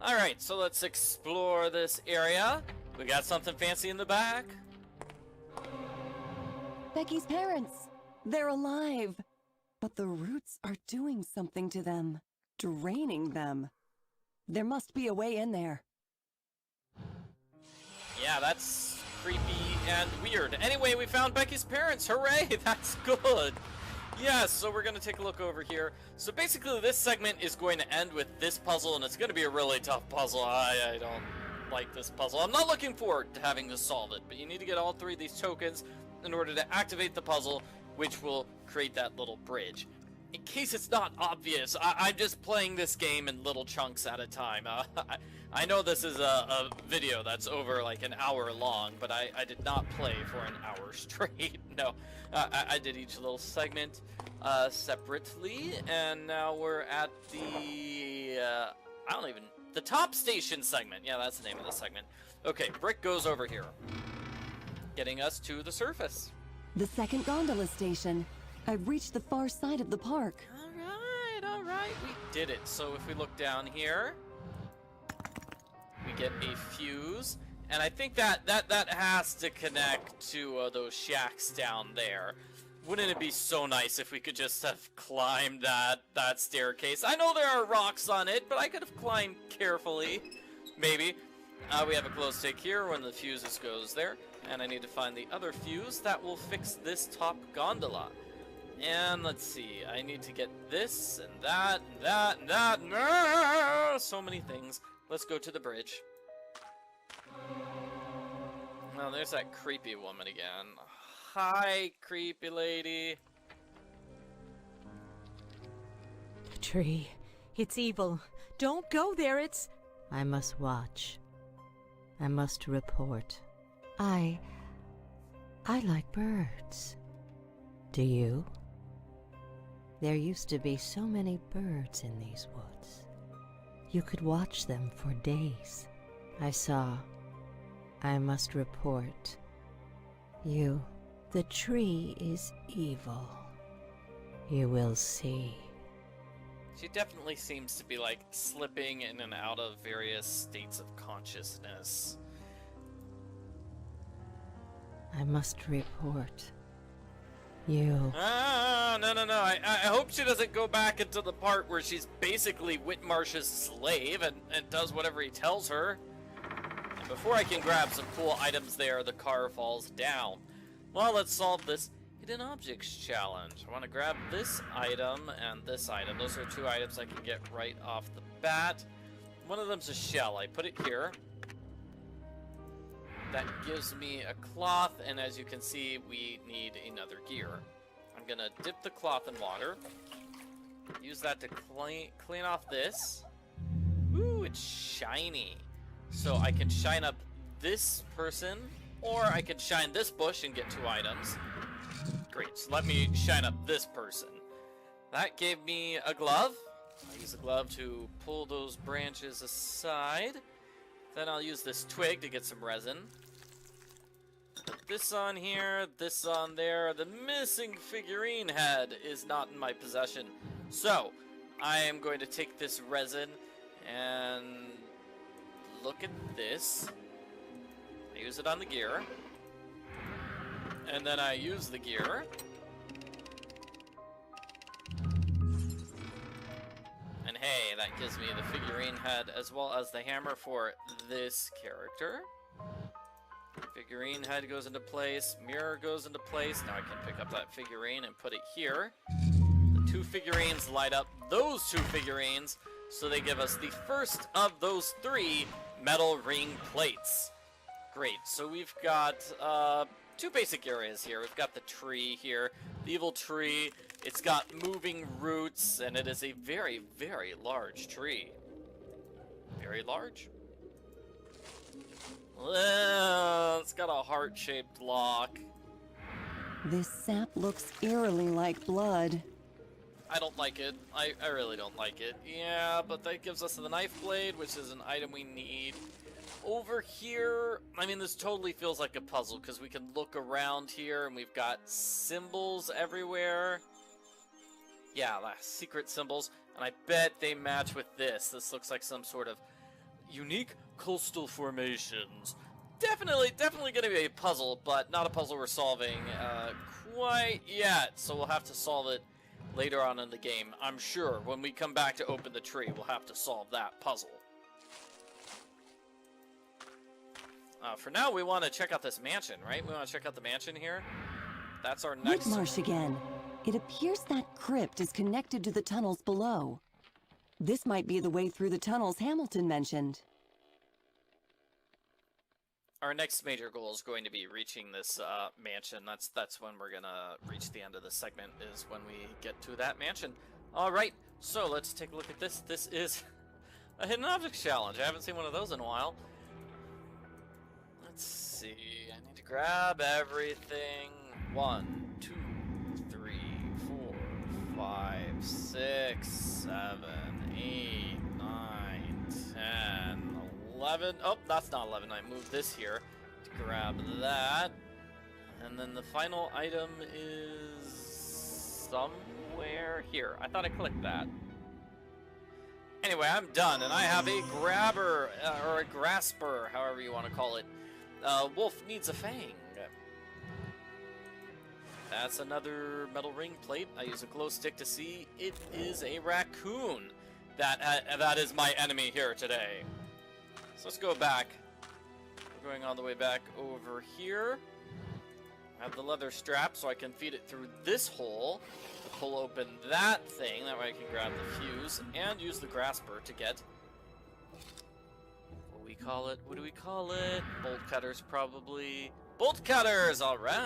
Alright, so let's explore this area. We got something fancy in the back. Becky's parents! They're alive! But the roots are doing something to them. Draining them. There must be a way in there. Yeah, that's creepy and weird. Anyway, we found Becky's parents. Hooray! That's good. Yes, so we're going to take a look over here. So basically, this segment is going to end with this puzzle, and it's going to be a really tough puzzle. I don't like this puzzle. I'm not looking forward to having to solve it, but you need to get all 3 of these tokens in order to activate the puzzle, which will create that little bridge. in case it's not obvious, I'm just playing this game in little chunks at a time. I know this is a video that's over like an hour long, but I did not play for an hour straight. No, I did each little segment separately, and now we're at the, the top station segment. Yeah, that's the name of the segment. Okay, Brick goes over here, getting us to the surface. The second gondola station. I've reached the far side of the park. All right, we did it. So if we look down here, we get a fuse, and I think that has to connect to those shacks down there. Wouldn't it be so nice if we could just have climbed that staircase? I know there are rocks on it, but I could have climbed carefully, maybe. We have a glow stick here when the fuses goes there, and I need to find the other fuse that will fix this top gondola. And let's see, I need to get this and that and that and that. No! So many things. Let's go to the bridge. Oh, there's that creepy woman again. Hi, creepy lady. The tree. It's evil. Don't go there, it's... I must watch. I must report. I like birds. Do you? There used to be so many birds in these woods. You could watch them for days. I saw. I must report. The tree is evil. You will see. She definitely seems to be like slipping in and out of various states of consciousness. I must report. You. No. I hope she doesn't go back into the part where she's basically Whitmarsh's slave and does whatever he tells her. And before I can grab some cool items there, the car falls down. Well, let's solve this hidden objects challenge. I want to grab this item and this item. Those are two items I can get right off the bat. One of them's a shell. I put it here. That gives me a cloth, and as you can see, we need another gear. I'm gonna dip the cloth in water. Use that to clean off this. Ooh, it's shiny. So I can shine up this person, or I could shine this bush and get two items. Great, so let me shine up this person. That gave me a glove. I'll use the glove to pull those branches aside. Then I'll use this twig to get some resin. Put this on here, this on there. The missing figurine head is not in my possession. So, I am going to take this resin and look at this. I use it on the gear. And then I use the gear. And hey, that gives me the figurine head as well as the hammer for this character. Figurine head goes into place, mirror goes into place. Now I can pick up that figurine and put it here. The two figurines light up those two figurines, so they give us the first of those three metal ring plates. Great, so we've got two basic areas here. We've got the tree here, the evil tree. It's got moving roots, and it is a very, very large tree. Very large. Well, it's got a heart-shaped lock. This sap looks eerily like blood. I don't like it. I really don't like it. Yeah, but that gives us the knife blade, which is an item we need. Over here, I mean, this totally feels like a puzzle, because we can look around here, and we've got symbols everywhere. Yeah, secret symbols, and I bet they match with this. This looks like some sort of unique coastal formations. Definitely gonna be a puzzle, but not a puzzle we're solving quite yet, so we'll have to solve it later on in the game. I'm sure when we come back to open the tree, we'll have to solve that puzzle. For now, we want to check out this mansion, right? We want to check out the mansion here. That's our next... Whitmarsh again. It appears that crypt is connected to the tunnels below. This might be the way through the tunnels Hamilton mentioned. our next major goal is going to be reaching this mansion. That's when we're gonna reach the end of the segment, is when we get to that mansion. Alright, so let's take a look at this. This is a hidden objects challenge. I haven't seen one of those in a while. Let's see. I need to grab everything. 1, 2, 3, 4, 5, 6, 7, 8, 9, 10, 11. Oh, that's not 11. I moved this here to grab that. And then the final item is somewhere here. I thought I clicked that. Anyway, I'm done, and I have a grabber, or a grasper, however you want to call it. Wolf needs a fang. That's another metal ring plate. I use a glow stick to see. It is a raccoon. That is my enemy here today. So let's go back. We're going all the way back over here. I have the leather strap so I can feed it through this hole to pull open that thing. That way I can grab the fuse and use the grasper to get... What do we call it? What do we call it? Bolt cutters, probably. Bolt cutters! Alright.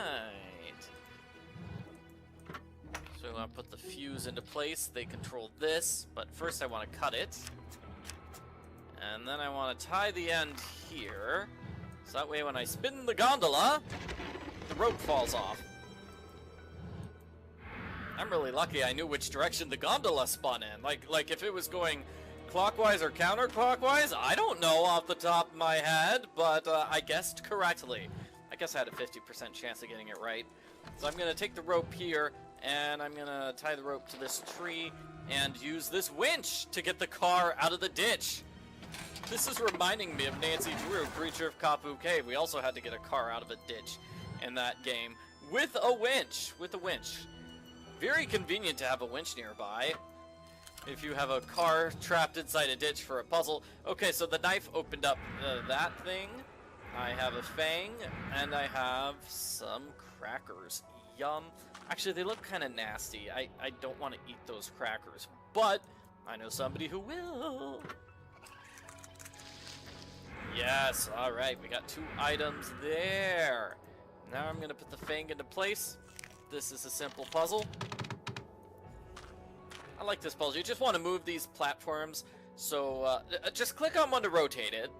So I'm going to put the fuse into place. They control this, but first I want to cut it. And then I want to tie the end here. So that way when I spin the gondola, the rope falls off. I'm really lucky I knew which direction the gondola spun in. Like if it was going clockwise or counterclockwise, I don't know off the top of my head, but I guessed correctly. I guess I had a 50% chance of getting it right. So I'm going to take the rope here, and I'm going to tie the rope to this tree and use this winch to get the car out of the ditch. This is reminding me of Nancy Drew, Creature of Kapu Cave. We also had to get a car out of a ditch in that game with a winch. Very convenient to have a winch nearby if you have a car trapped inside a ditch for a puzzle. Okay, so the knife opened up that thing. I have a fang, and I have some crackers. Yum. Actually, they look kind of nasty. I don't want to eat those crackers, but I know somebody who will. Yes, alright, we got 2 items there. Now I'm going to put the fang into place. This is a simple puzzle. I like this puzzle. You just want to move these platforms. So just click on one to rotate it.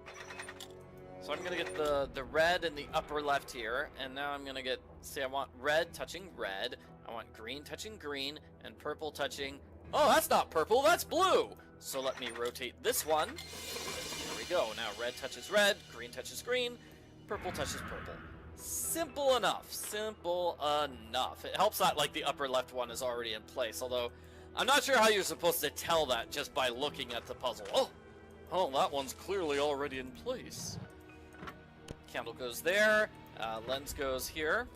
So I'm going to get the red in the upper left here. And now I'm going to get, see, I want red touching red. I want green touching green. And purple touching, oh, that's not purple, that's blue. So let me rotate this one. There we go. Now red touches red, green touches green, purple touches purple. Simple enough. Simple enough. It helps that like the upper left one is already in place, although I'm not sure how you're supposed to tell that just by looking at the puzzle. Oh, that one's clearly already in place. Candle goes there. Lens goes here.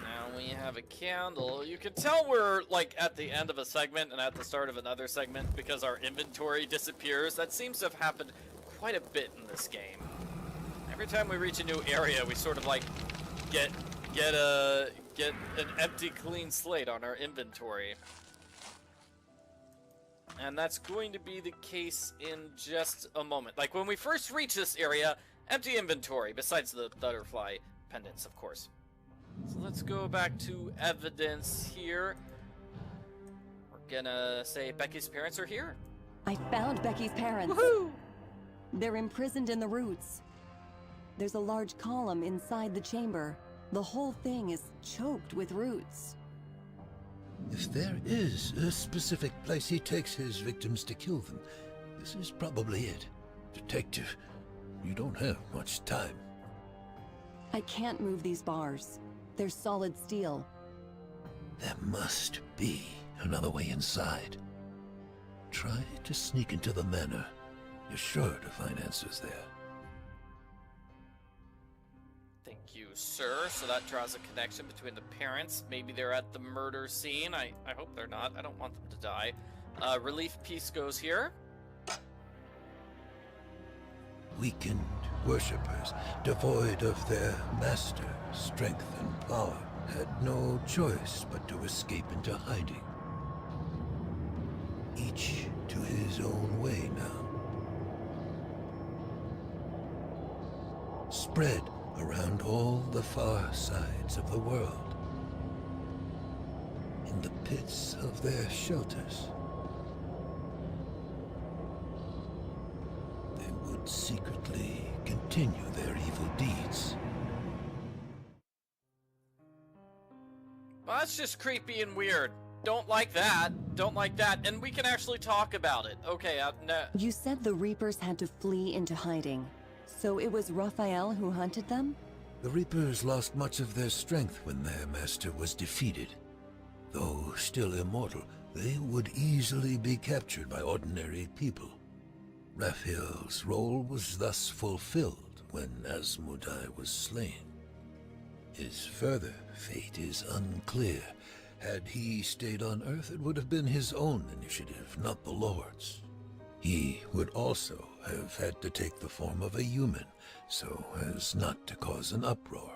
Now we have a candle. You can tell we're like at the end of a segment and at the start of another segment because our inventory disappears. That seems to have happened quite a bit in this game. Every time we reach a new area, we sort of like get an empty, clean slate on our inventory. And that's going to be the case in just a moment. Like when we first reach this area, empty inventory, besides the butterfly pendants, of course. So let's go back to evidence here. We're gonna say Becky's parents are here. I found Becky's parents. Woohoo! They're imprisoned in the roots. There's a large column inside the chamber. The whole thing is choked with roots. If there is a specific place he takes his victims to kill them, this is probably it. Detective, you don't have much time. I can't move these bars. They're solid steel. There must be another way inside. Try to sneak into the manor. You're sure to find answers there. Thank you, sir. So that draws a connection between the parents. Maybe they're at the murder scene. I hope they're not. I don't want them to die. Relief piece goes here. Weakened worshippers, devoid of their master, strength and power, had no choice but to escape into hiding. Each to his own way now. spread around all the far sides of the world. In the pits of their shelters, they would secretly continue their evil deeds. Well, that's just creepy and weird. Don't like that. Don't like that. And we can actually talk about it. Okay, no. You said the Reapers had to flee into hiding. So it was Raphael who hunted them? The Reapers lost much of their strength when their master was defeated. Though still immortal, they would easily be captured by ordinary people. Raphael's role was thus fulfilled when Asmodai was slain. His further fate is unclear. Had he stayed on Earth, it would have been his own initiative, not the Lord's. He would also have had to take the form of a human, so as not to cause an uproar.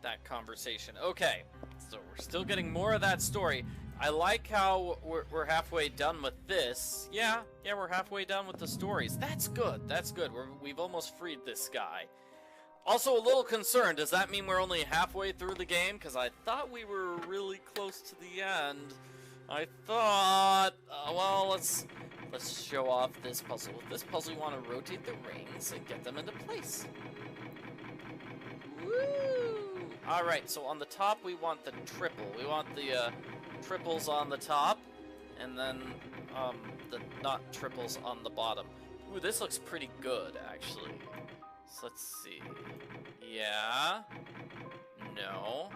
That conversation. Okay, so we're still getting more of that story. I like how we're halfway done with this. Yeah, we're halfway done with the stories. That's good, that's good. We've almost freed this guy. Also, a little concerned. Does that mean we're only halfway through the game? Because I thought we were really close to the end. I thought... well, let's show off this puzzle. With this puzzle, you want to rotate the rings and get them into place. Woo! Alright, so on the top, we want the triple. We want the triples on the top, and then the not triples on the bottom. Ooh, this looks pretty good, actually. So let's see. Yeah. No.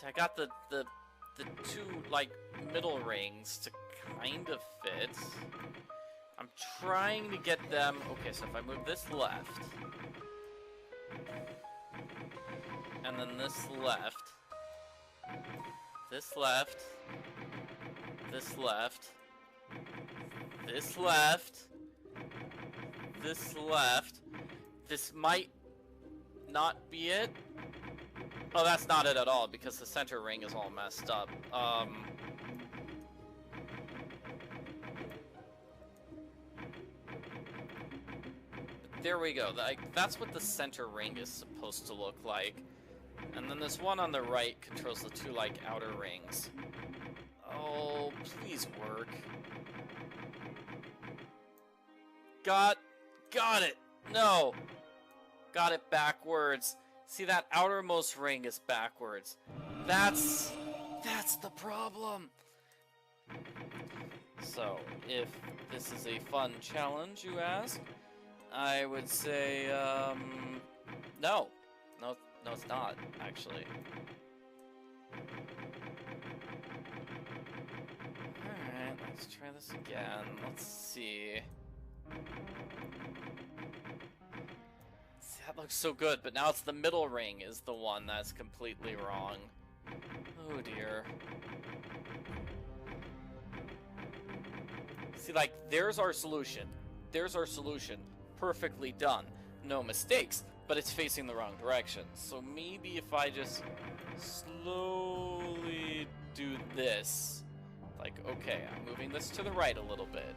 I got the two, like, middle rings to kind of fit. I'm trying to get them... Okay, so if I move this left... And then this left... This left... This left... This left... This left. This might not be it. Oh, that's not it at all, because the center ring is all messed up. There we go. That's what the center ring is supposed to look like. And then this one on the right controls the two, like, outer rings. Oh, please work. Got it! No! Got it backwards. See, that outermost ring is backwards. That's the problem. So, if this is a fun challenge, you ask, I would say, no. No, it's not, actually. Alright, let's try this again. Let's see. That looks so good, but now it's the middle ring is the one that's completely wrong. Oh dear. See, like, there's our solution. There's our solution. Perfectly done. No mistakes, but it's facing the wrong direction. So maybe if I just slowly do this. Like, okay, I'm moving this to the right a little bit.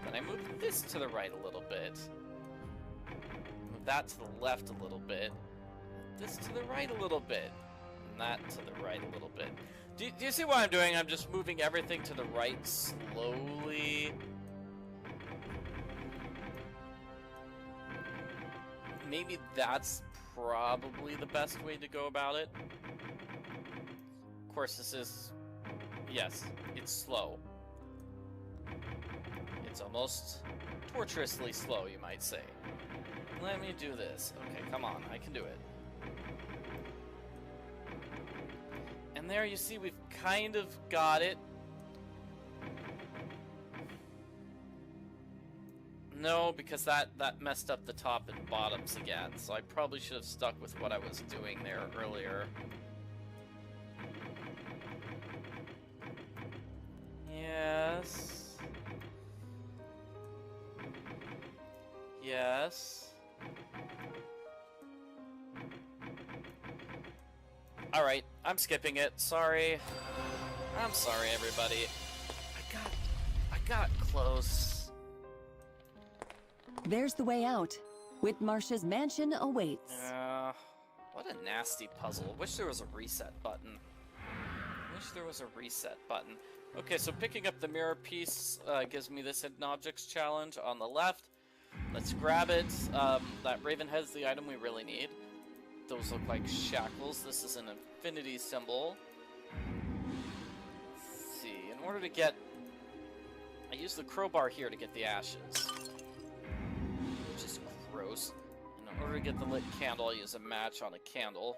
Then I move this to the right a little bit. Move that to the left a little bit. This to the right a little bit. And that to the right a little bit. Do you see what I'm doing? I'm just moving everything to the right slowly. Maybe that's probably the best way to go about it. Of course, this is... Yes, it's slow. It's almost torturously slow, you might say. Let me do this. Okay, come on, I can do it. And there you see we've kind of got it. No, because that messed up the top and bottoms again, so I probably should have stuck with what I was doing there earlier. Yes. Yes. Alright, I'm skipping it. Sorry. I'm sorry, everybody. I got close. There's the way out. Whitmarsh's mansion awaits. What a nasty puzzle. Wish there was a reset button. Okay, so picking up the mirror piece gives me this hidden objects challenge on the left. Let's grab it. That raven head's the item we really need. Those look like shackles. This is an infinity symbol. Let's see. In order to get... I use the crowbar here to get the ashes. Which is gross. In order to get the lit candle, I use a match on a candle.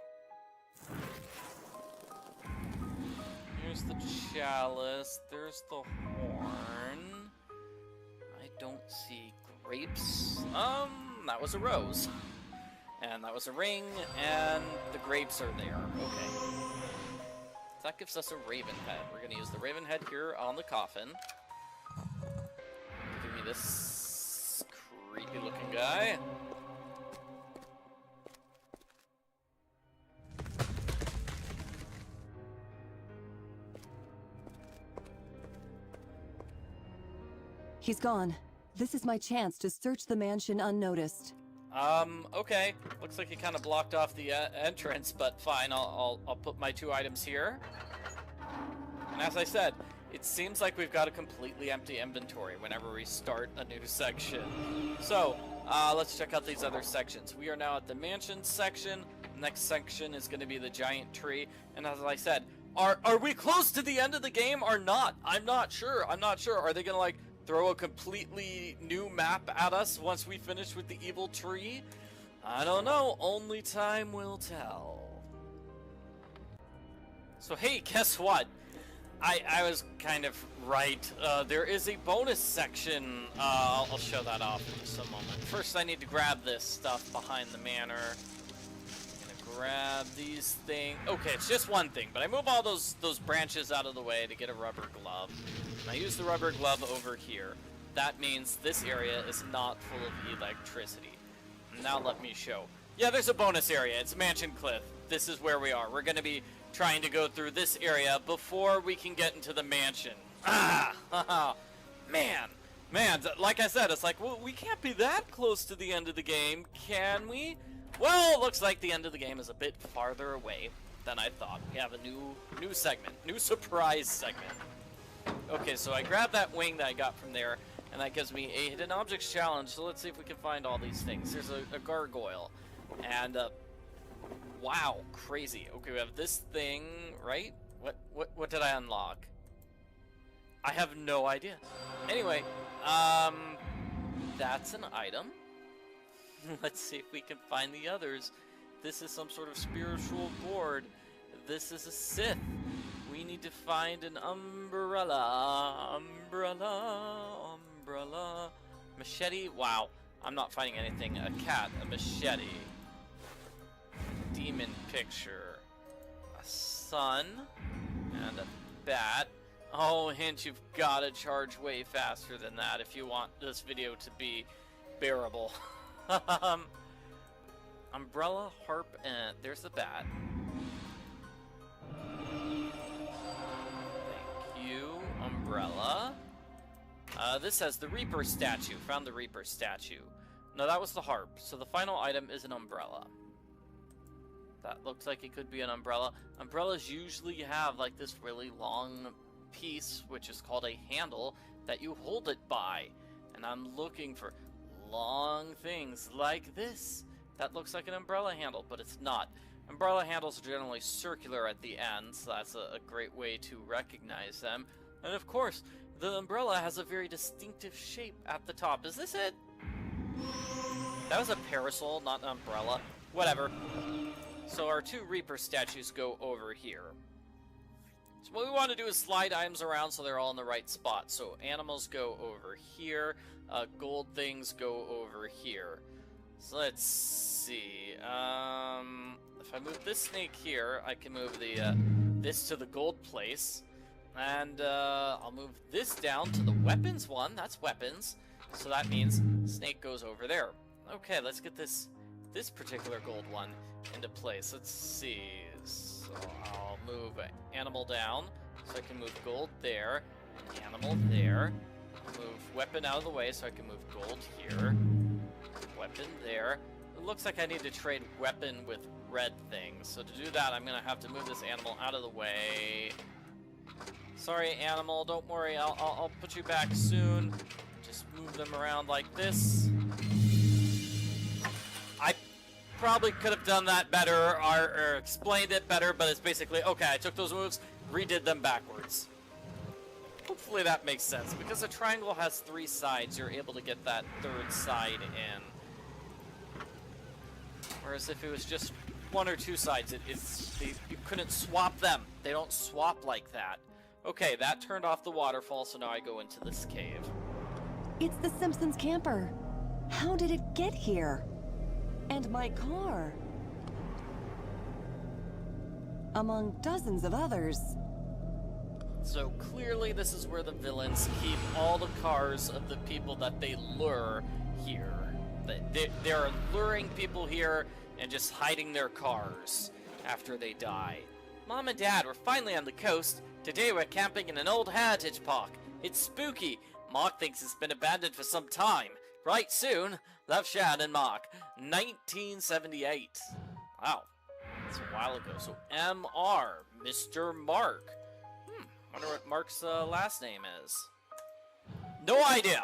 Here's the chalice. There's the horn. I don't see grapes. That was a rose. And that was a ring, and the grapes are there. Okay. So that gives us a raven head. We're going to use the raven head here on the coffin. Give me this creepy looking guy. He's gone. This is my chance to search the mansion unnoticed. Okay. Looks like he kind of blocked off the entrance, but fine. I'll put my 2 items here. And as I said, it seems like we've got a completely empty inventory whenever we start a new section. So, let's check out these other sections. We are now at the mansion section. The next section is going to be the giant tree. And as I said, are we close to the end of the game or not? I'm not sure. Are they going to, like, throw a completely new map at us once we finish with the evil tree? I don't know. Only time will tell. So hey, guess what? I was kind of right. There is a bonus section. I'll show that off in just a moment. First, I need to grab this stuff behind the manor. I'm gonna grab these things. Okay, it's just one thing, but I move all those branches out of the way to get a rubber glove. And I use the rubber glove over here. That means this area is not full of electricity. Now let me show. Yeah, there's a bonus area. It's Mansion Cliff. This is where we are. We're going to be trying to go through this area before we can get into the mansion. Man, like I said, it's like, well, we can't be that close to the end of the game, can we? Well, it looks like the end of the game is a bit farther away than I thought. We have a new segment, new surprise segment. Okay, so I grabbed that wing that I got from there, and that gives me a hidden objects challenge. So let's see if we can find all these things. There's a gargoyle, and wow, crazy. Okay, we have this thing, right? What did I unlock? I have no idea. Anyway, that's an item. Let's see if we can find the others. This is some sort of spiritual board. This is a Sith. We need to find an umbrella. Machete. Wow, I'm not finding anything. A cat, a machete. Demon picture. A sun. And a bat. Oh, hint, you've got to charge way faster than that if you want this video to be bearable. Umbrella, harp, and there's the bat. Thank you, umbrella. This has the Reaper statue. Found the Reaper statue. No, that was the harp. So the final item is an umbrella. That looks like it could be an umbrella. Umbrellas usually have like this really long piece, which is called a handle, that you hold it by. And I'm looking for long things like this. That looks like an umbrella handle, but it's not. Umbrella handles are generally circular at the end, so that's a great way to recognize them. And of course, the umbrella has a very distinctive shape at the top. Is this it? That was a parasol, not an umbrella. Whatever. So our 2 Reaper statues go over here. So what we want to do is slide items around so they're all in the right spot. So animals go over here. Gold things go over here. So let's see. If I move this snake here, I can move the this to the gold place. And I'll move this down to the weapons one. That's weapons. So that means snake goes over there. Okay, let's get this particular gold one into place. Let's see. So I'll move animal down, so I can move gold there, animal there. Move weapon out of the way, so I can move gold here. weapon there. It looks like I need to trade weapon with red things. So to do that, I'm gonna have to move this animal out of the way. Sorry, animal, don't worry, I'll put you back soon. Just move them around like this. I probably could have done that better or explained it better, but it's basically, okay, I took those moves, redid them backwards. Hopefully that makes sense. Because a triangle has 3 sides, you're able to get that 3rd side in. Whereas if it was just 1 or 2 sides, you couldn't swap them. They don't swap like that. Okay, that turned off the waterfall, so now I go into this cave. It's the Simpsons camper. How did it get here? And my car. Among dozens of others. So clearly this is where the villains keep all the cars of the people that they lure here. They're luring people here and just hiding their cars after they die. Mom and Dad, we're finally on the coast. Today we're camping in an old heritage park. It's spooky. Mark thinks it's been abandoned for some time. Right soon. Love, Shad and Mark. 1978. Wow. That's a while ago. So MR. Mr. Mark. Wonder what Mark's last name is. No idea.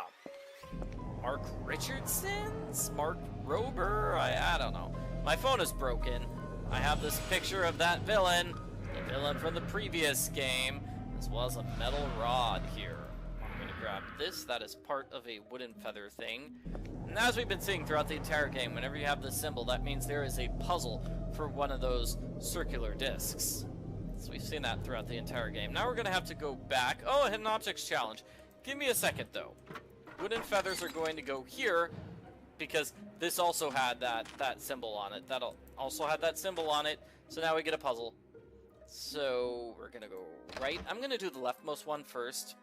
Mark Richardson's? Mark Rober? I don't know. My phone is broken. I have this picture of that villain. The villain from the previous game. As well as a metal rod here. I'm going to grab this. That is part of a wooden feather thing. And as we've been seeing throughout the entire game, whenever you have this symbol, that means there is a puzzle for one of those circular discs. So we've seen that throughout the entire game. Now we're going to have to go back. Oh, a hidden objects challenge. Give me a second, though. Wooden feathers are going to go here because this also had that symbol on it. That also had that symbol on it. So now we get a puzzle. So we're going to go right. I'm going to do the leftmost one first.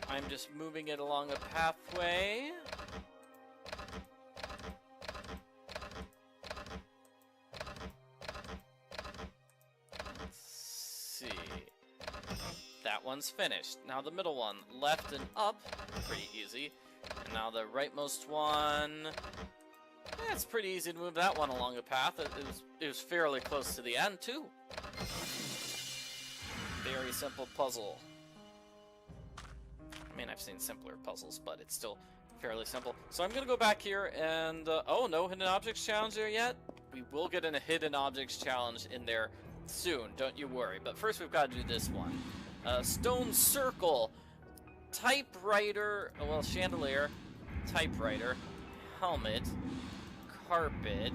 I'm just moving it along a pathway. That one's finished. Now the middle one, left and up, pretty easy. And now the rightmost one, it's pretty easy to move that one along the path. It was fairly close to the end too. Very simple puzzle. I mean, I've seen simpler puzzles, but it's still fairly simple. So I'm gonna go back here and, oh, no hidden objects challenge there yet? We will get a hidden objects challenge in there soon, don't you worry. But first we've got to do this one. Stone circle, typewriter, well, chandelier, typewriter, helmet, carpet,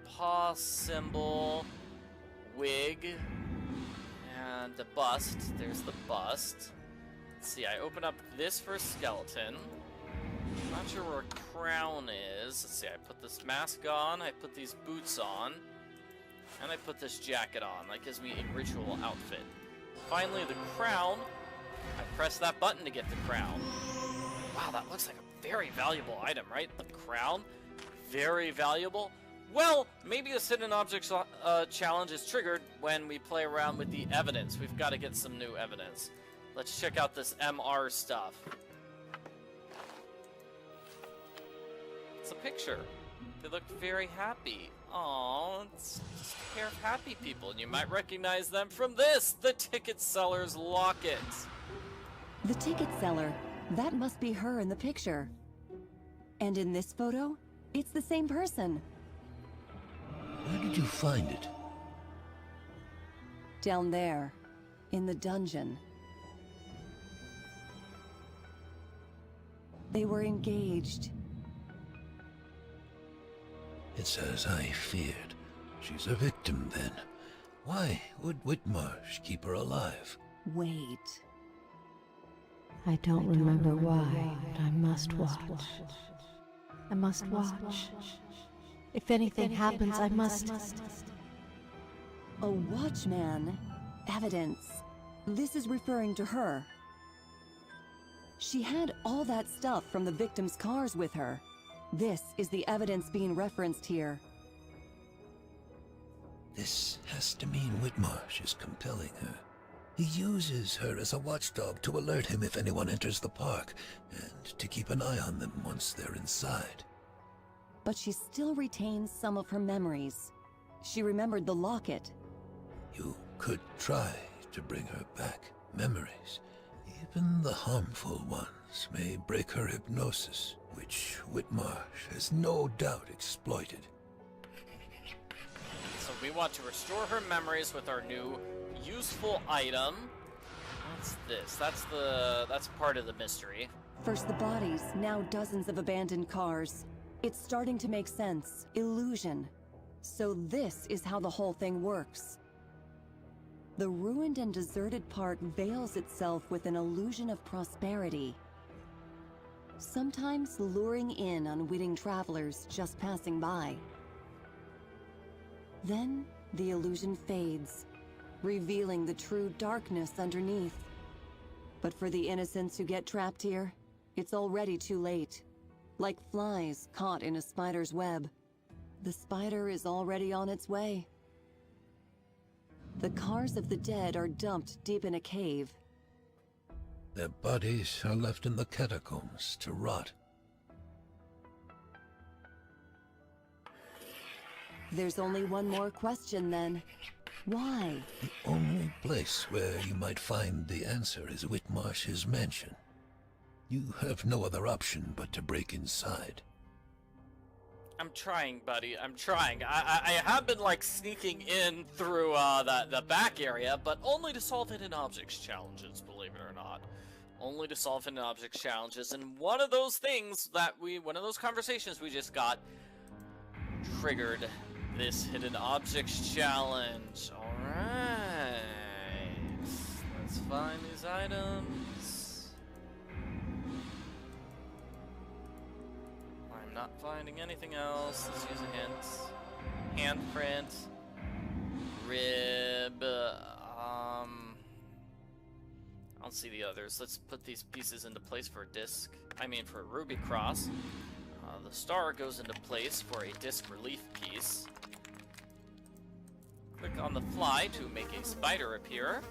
paw symbol, wig, and the bust. There's the bust. Let's see, I open up this for skeleton. Not sure where a crown is. Let's see, I put this mask on, I put these boots on, and I put this jacket on. That gives me a ritual outfit. Finally, the crown. I press that button to get the crown. Wow, that looks like a very valuable item, right? The crown. Very valuable. Well, maybe the hidden objects challenge is triggered when we play around with the evidence. We've got to get some new evidence. Let's check out this MR stuff. It's a picture. They look very happy. Aww, it's just a pair of happy people, and you might recognize them from this, the ticket seller's locket. The ticket seller. That must be her in the picture. And in this photo, it's the same person. Where did you find it? Down there, in the dungeon. They were engaged. It's as I feared. She's a victim, then. Why would Whitmarsh keep her alive? Wait. I don't remember why, but I must watch. I must watch. If anything happens, I must... A watchman. Evidence. This is referring to her. She had all that stuff from the victims' cars with her. This is the evidence being referenced here. This has to mean Whitmarsh is compelling her. He uses her as a watchdog to alert him if anyone enters the park, and to keep an eye on them once they're inside. But she still retains some of her memories. She remembered the locket. You could try to bring her back memories. Even the harmful ones may break her hypnosis, which Whitmarsh has no doubt exploited. So we want to restore her memories with our new useful item. What's this? That's part of the mystery. First the bodies, now dozens of abandoned cars. It's starting to make sense. Illusion. So this is how the whole thing works. The ruined and deserted park veils itself with an illusion of prosperity, sometimes luring in unwitting travelers just passing by. Then the illusion fades, revealing the true darkness underneath. But for the innocents who get trapped here, it's already too late. Like flies caught in a spider's web, the spider is already on its way. The cars of the dead are dumped deep in a cave. Their bodies are left in the catacombs to rot. There's only one more question then. Why? The only place where you might find the answer is Whitmarsh's mansion. You have no other option but to break inside. I'm trying, buddy. I'm trying. I have been like sneaking in through the back area, but only to solve hidden objects challenges, believe it or not. Only to solve hidden objects challenges, and one of those conversations we just got triggered this hidden objects challenge. Alright. Let's find these items. I'm not finding anything else. Let's use a hint. Handprint. Rib. I don't see the others. Let's put these pieces into place for a disc. For a ruby cross. The star goes into place for a disc relief piece. Click on the fly to make a spider appear.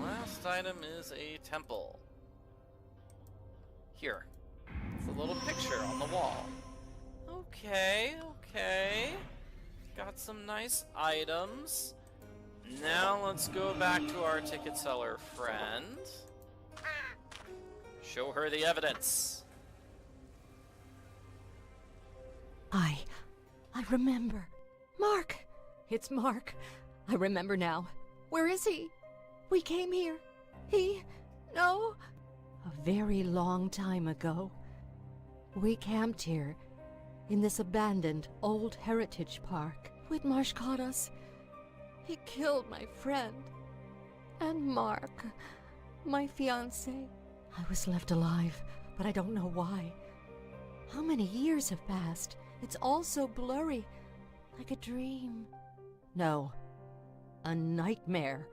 Last item is a temple. Here. It's a little picture on the wall. Okay. Got some nice items. Now let's go back to our ticket seller friend. Show her the evidence. I remember. Mark! It's Mark. I remember now. Where is he? We came here. No. A very long time ago. We camped here, in this abandoned old heritage park. Whitmarsh caught us. He killed my friend. And Mark, my fiancé. I was left alive, but I don't know why. How many years have passed? It's all so blurry, like a dream. No, a nightmare.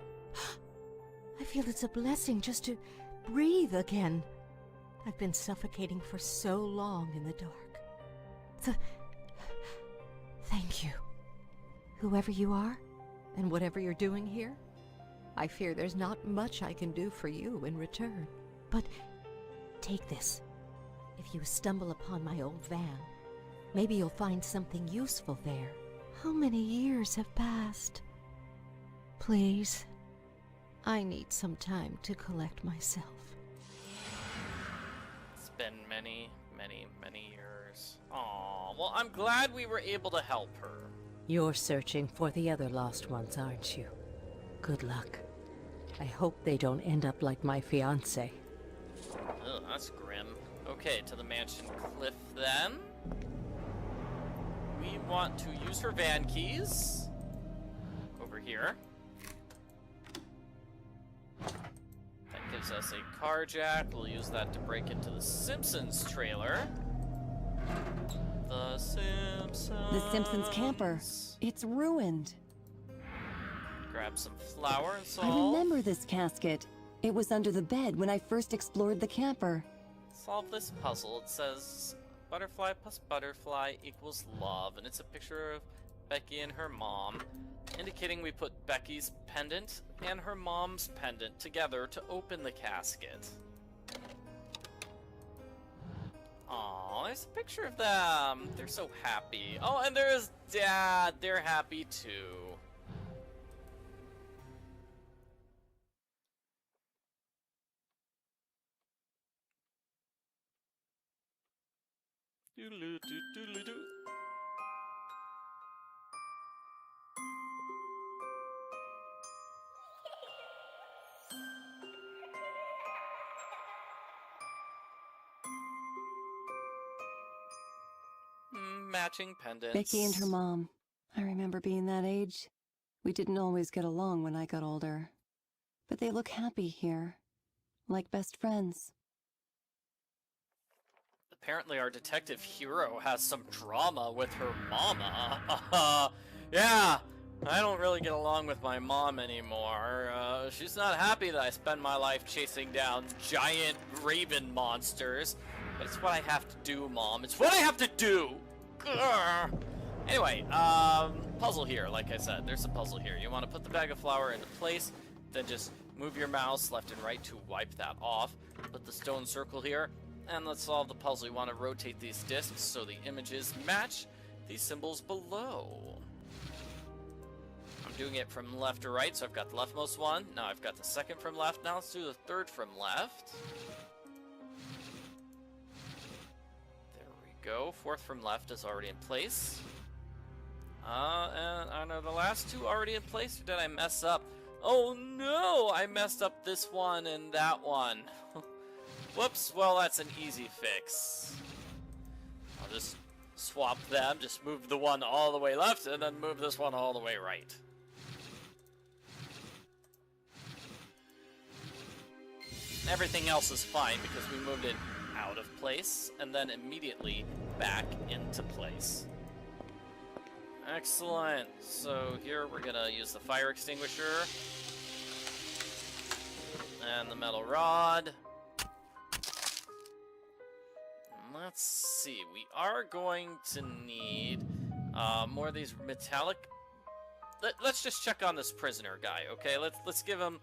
I feel it's a blessing just to breathe again. I've been suffocating for so long in the dark. Thank you. Whoever you are, and whatever you're doing here, I fear there's not much I can do for you in return. But take this. If you stumble upon my old van, maybe you'll find something useful there. How many years have passed? Please, I need some time to collect myself. It's been many years. Aw, well, I'm glad we were able to help her. You're searching for the other lost ones, aren't you? Good luck. I hope they don't end up like my fiancé. Oh, that's grim. Okay, to the mansion cliff then. We want to use her van keys. Over here. That gives us a car jack. We'll use that to break into the Simpsons trailer. The Simpsons. The Simpsons camper. It's ruined. Grab some flour and salt. I remember this casket. It was under the bed when I first explored the camper. Solve this puzzle. It says butterfly plus butterfly equals love, and it's a picture of Becky and her mom, indicating we put Becky's pendant and her mom's pendant together to open the casket. Aw, there's a picture of them. They're so happy. Oh, and there's Dad. They're happy too. Doodle-doo-doodle-doo. Matching pendants. Becky and her mom. I remember being that age. We didn't always get along when I got older. But they look happy here. Like best friends. Apparently our detective hero has some drama with her mama. Yeah, I don't really get along with my mom anymore. She's not happy that I spend my life chasing down giant raven monsters. But it's what I have to do, Mom. It's what I have to do! Grr. Anyway, puzzle here, like I said. There's a puzzle here. You want to put the bag of flour into place, then just move your mouse left and right to wipe that off. Put the stone circle here, and let's solve the puzzle. You want to rotate these discs so the images match these symbols below. I'm doing it from left to right, so I've got the leftmost one. Now I've got the second from left. Now let's do the third from left. Go. Fourth from left is already in place. And are the last two already in place, or did I mess up? Oh no! I messed up this one and that one. Whoops, well that's an easy fix. I'll just swap them, just move the one all the way left, and then move this one all the way right. Everything else is fine because we moved it out of place and then immediately back into place. Excellent. So here we're gonna use the fire extinguisher and the metal rod. Let's see, we are going to need more of these metallic. Let's just check on this prisoner guy, okay? Let's give him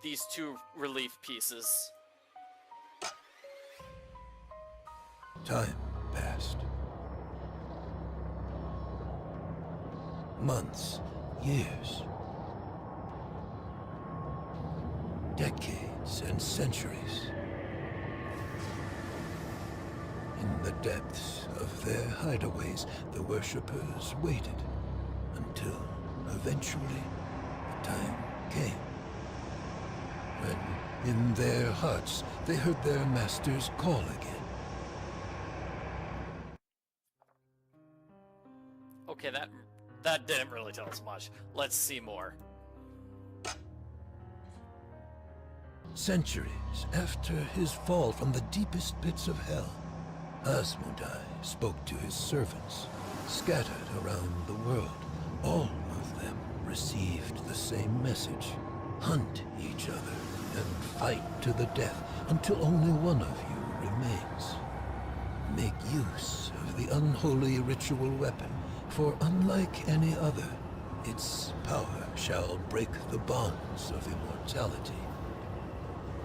these two relief pieces. Time passed. Months, years, decades and centuries. In the depths of their hideaways, the worshippers waited until eventually the time came when in their hearts they heard their master's call again. Okay, that didn't really tell us much. Let's see more. Centuries after his fall from the deepest pits of hell, Asmodai spoke to his servants, scattered around the world. All of them received the same message. Hunt each other and fight to the death until only one of you remains. Make use of the unholy ritual weapon, for unlike any other, its power shall break the bonds of immortality.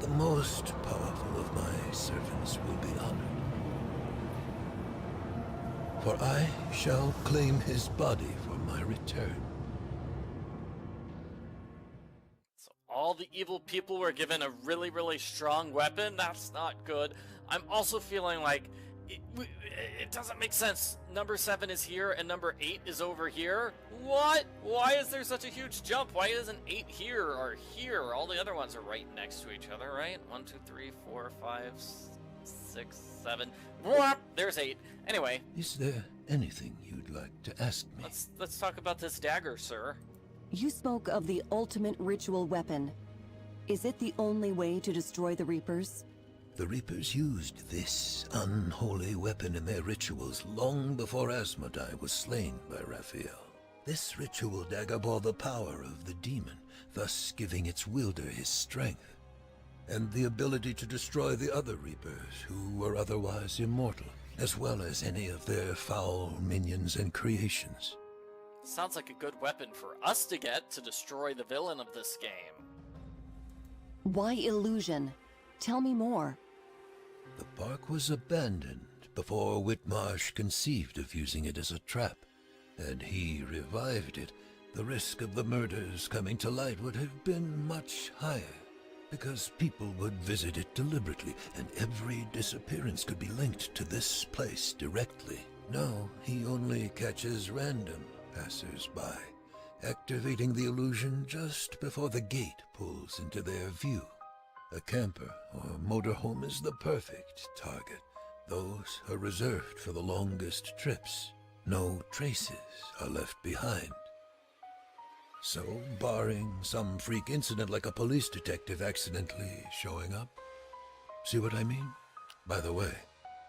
The most powerful of my servants will be honored. For I shall claim his body for my return. So all the evil people were given a really, really strong weapon? That's not good. I'm also feeling like it doesn't make sense. Number 7 is here and number 8 is over here. What? Why is there such a huge jump? Why isn't 8 here or here? All the other ones are right next to each other, right? 1, 2, 3, 4, 5, 6, 7. Whoop! There's 8. Anyway. Is there anything you'd like to ask me? Let's talk about this dagger, sir. You spoke of the ultimate ritual weapon. Is it the only way to destroy the Reapers? The Reapers used this unholy weapon in their rituals long before Asmodai was slain by Raphael. This ritual dagger bore the power of the demon, thus giving its wielder his strength, and the ability to destroy the other Reapers who were otherwise immortal, as well as any of their foul minions and creations. Sounds like a good weapon for us to get to destroy the villain of this game. Why illusion? Tell me more. The park was abandoned before Whitmarsh conceived of using it as a trap, and he revived it. The risk of the murders coming to light would have been much higher, because people would visit it deliberately, and every disappearance could be linked to this place directly. No, he only catches random passers-by, activating the illusion just before the gate pulls into their view. A camper or motorhome is the perfect target. Those are reserved for the longest trips. No traces are left behind. So, barring some freak incident like a police detective accidentally showing up. See what I mean? By the way,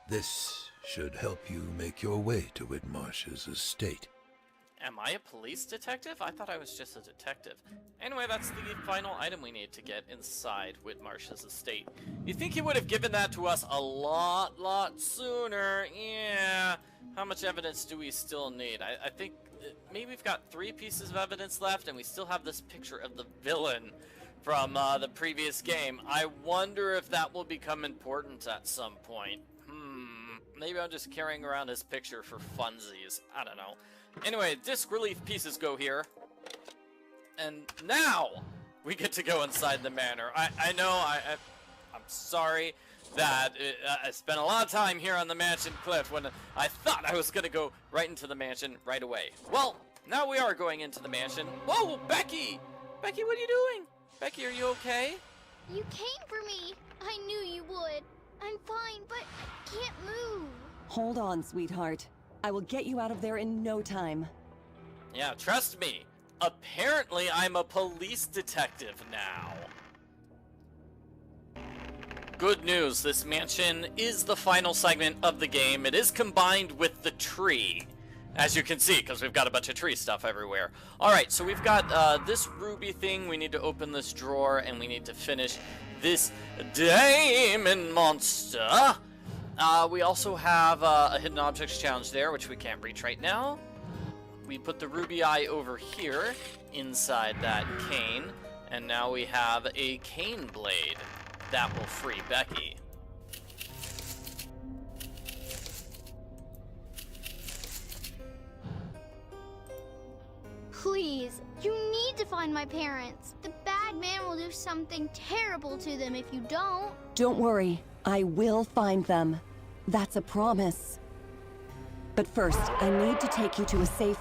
this should help you make your way to Whitmarsh's estate. Am I a police detective? I thought I was just a detective. Anyway, that's the final item we need to get inside Whitmarsh's estate. You think he would have given that to us a lot sooner? Yeah. How much evidence do we still need? I think maybe we've got 3 pieces of evidence left, and we still have this picture of the villain from the previous game. I wonder if that will become important at some point. Maybe I'm just carrying around his picture for funsies. I don't know. Anyway, disc relief pieces go here. And now we get to go inside the manor. I know I'm sorry that I spent a lot of time here on the mansion cliff when I thought I was going to go right into the mansion right away. Well, now we are going into the mansion. Whoa, Becky! Becky, what are you doing? Becky, are you okay? You came for me. I knew you would. I'm fine, but I can't move. Hold on, sweetheart. I will get you out of there in no time. Yeah, trust me. Apparently, I'm a police detective now. Good news, this mansion is the final segment of the game. It is combined with the tree, as you can see, because we've got a bunch of tree stuff everywhere. Alright, so we've got this ruby thing. We need to open this drawer, and we need to finish this diamond monster. We also have a hidden objects challenge there, which we can't reach right now. We put the ruby eye over here inside that cane, and now we have a cane blade that will free Becky. Please, you need to find my parents. The bad man will do something terrible to them if you don't. Don't worry, I will find them. That's a promise. But first, I need to take you to a safe...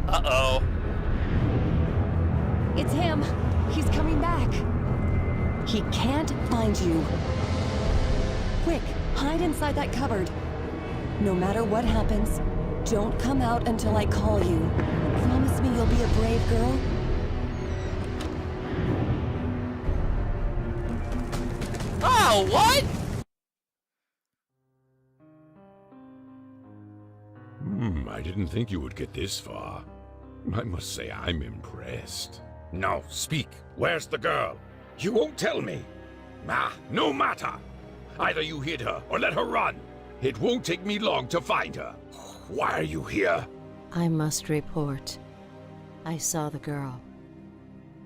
Uh-oh. It's him! He's coming back! He can't find you. Quick, hide inside that cupboard. No matter what happens, don't come out until I call you. Promise me you'll be a brave girl? Oh, what? I didn't think you would get this far. I must say I'm impressed. Now, speak. Where's the girl? You won't tell me. No matter. Either you hid her or let her run. It won't take me long to find her. Why are you here? I must report. I saw the girl.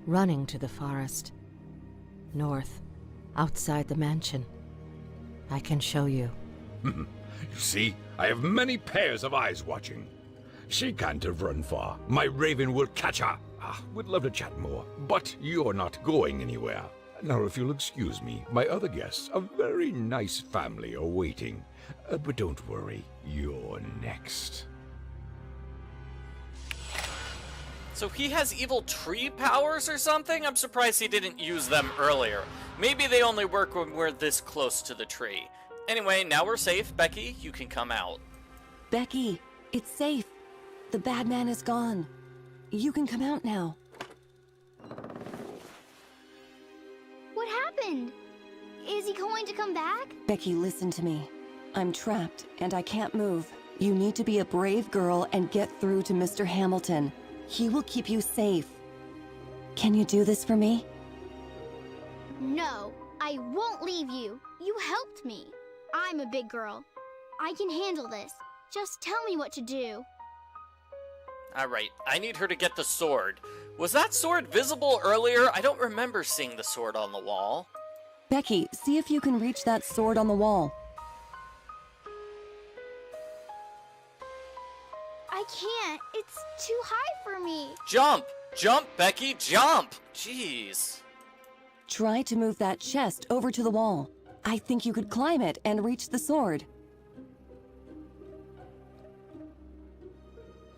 Running to the forest. North. Outside the mansion. I can show you. You see, I have many pairs of eyes watching. She can't have run far. My raven will catch her. Would love to chat more, but you're not going anywhere. Now, if you'll excuse me, my other guests, a very nice family, are waiting. But don't worry, you're next. So he has evil tree powers or something? I'm surprised he didn't use them earlier. Maybe they only work when we're this close to the tree. Anyway, now we're safe. Becky, you can come out. Becky, it's safe. The bad man is gone. You can come out now. What happened? Is he going to come back? Becky, listen to me. I'm trapped, and I can't move. You need to be a brave girl and get through to Mr. Hamilton. He will keep you safe. Can you do this for me? No, I won't leave you. You helped me. I'm a big girl. I can handle this. Just tell me what to do. Alright, I need her to get the sword. Was that sword visible earlier? I don't remember seeing the sword on the wall. Becky, see if you can reach that sword on the wall. I can't. It's too high for me. Jump! Jump, Becky, jump! Jeez. Try to move that chest over to the wall. I think you could climb it and reach the sword.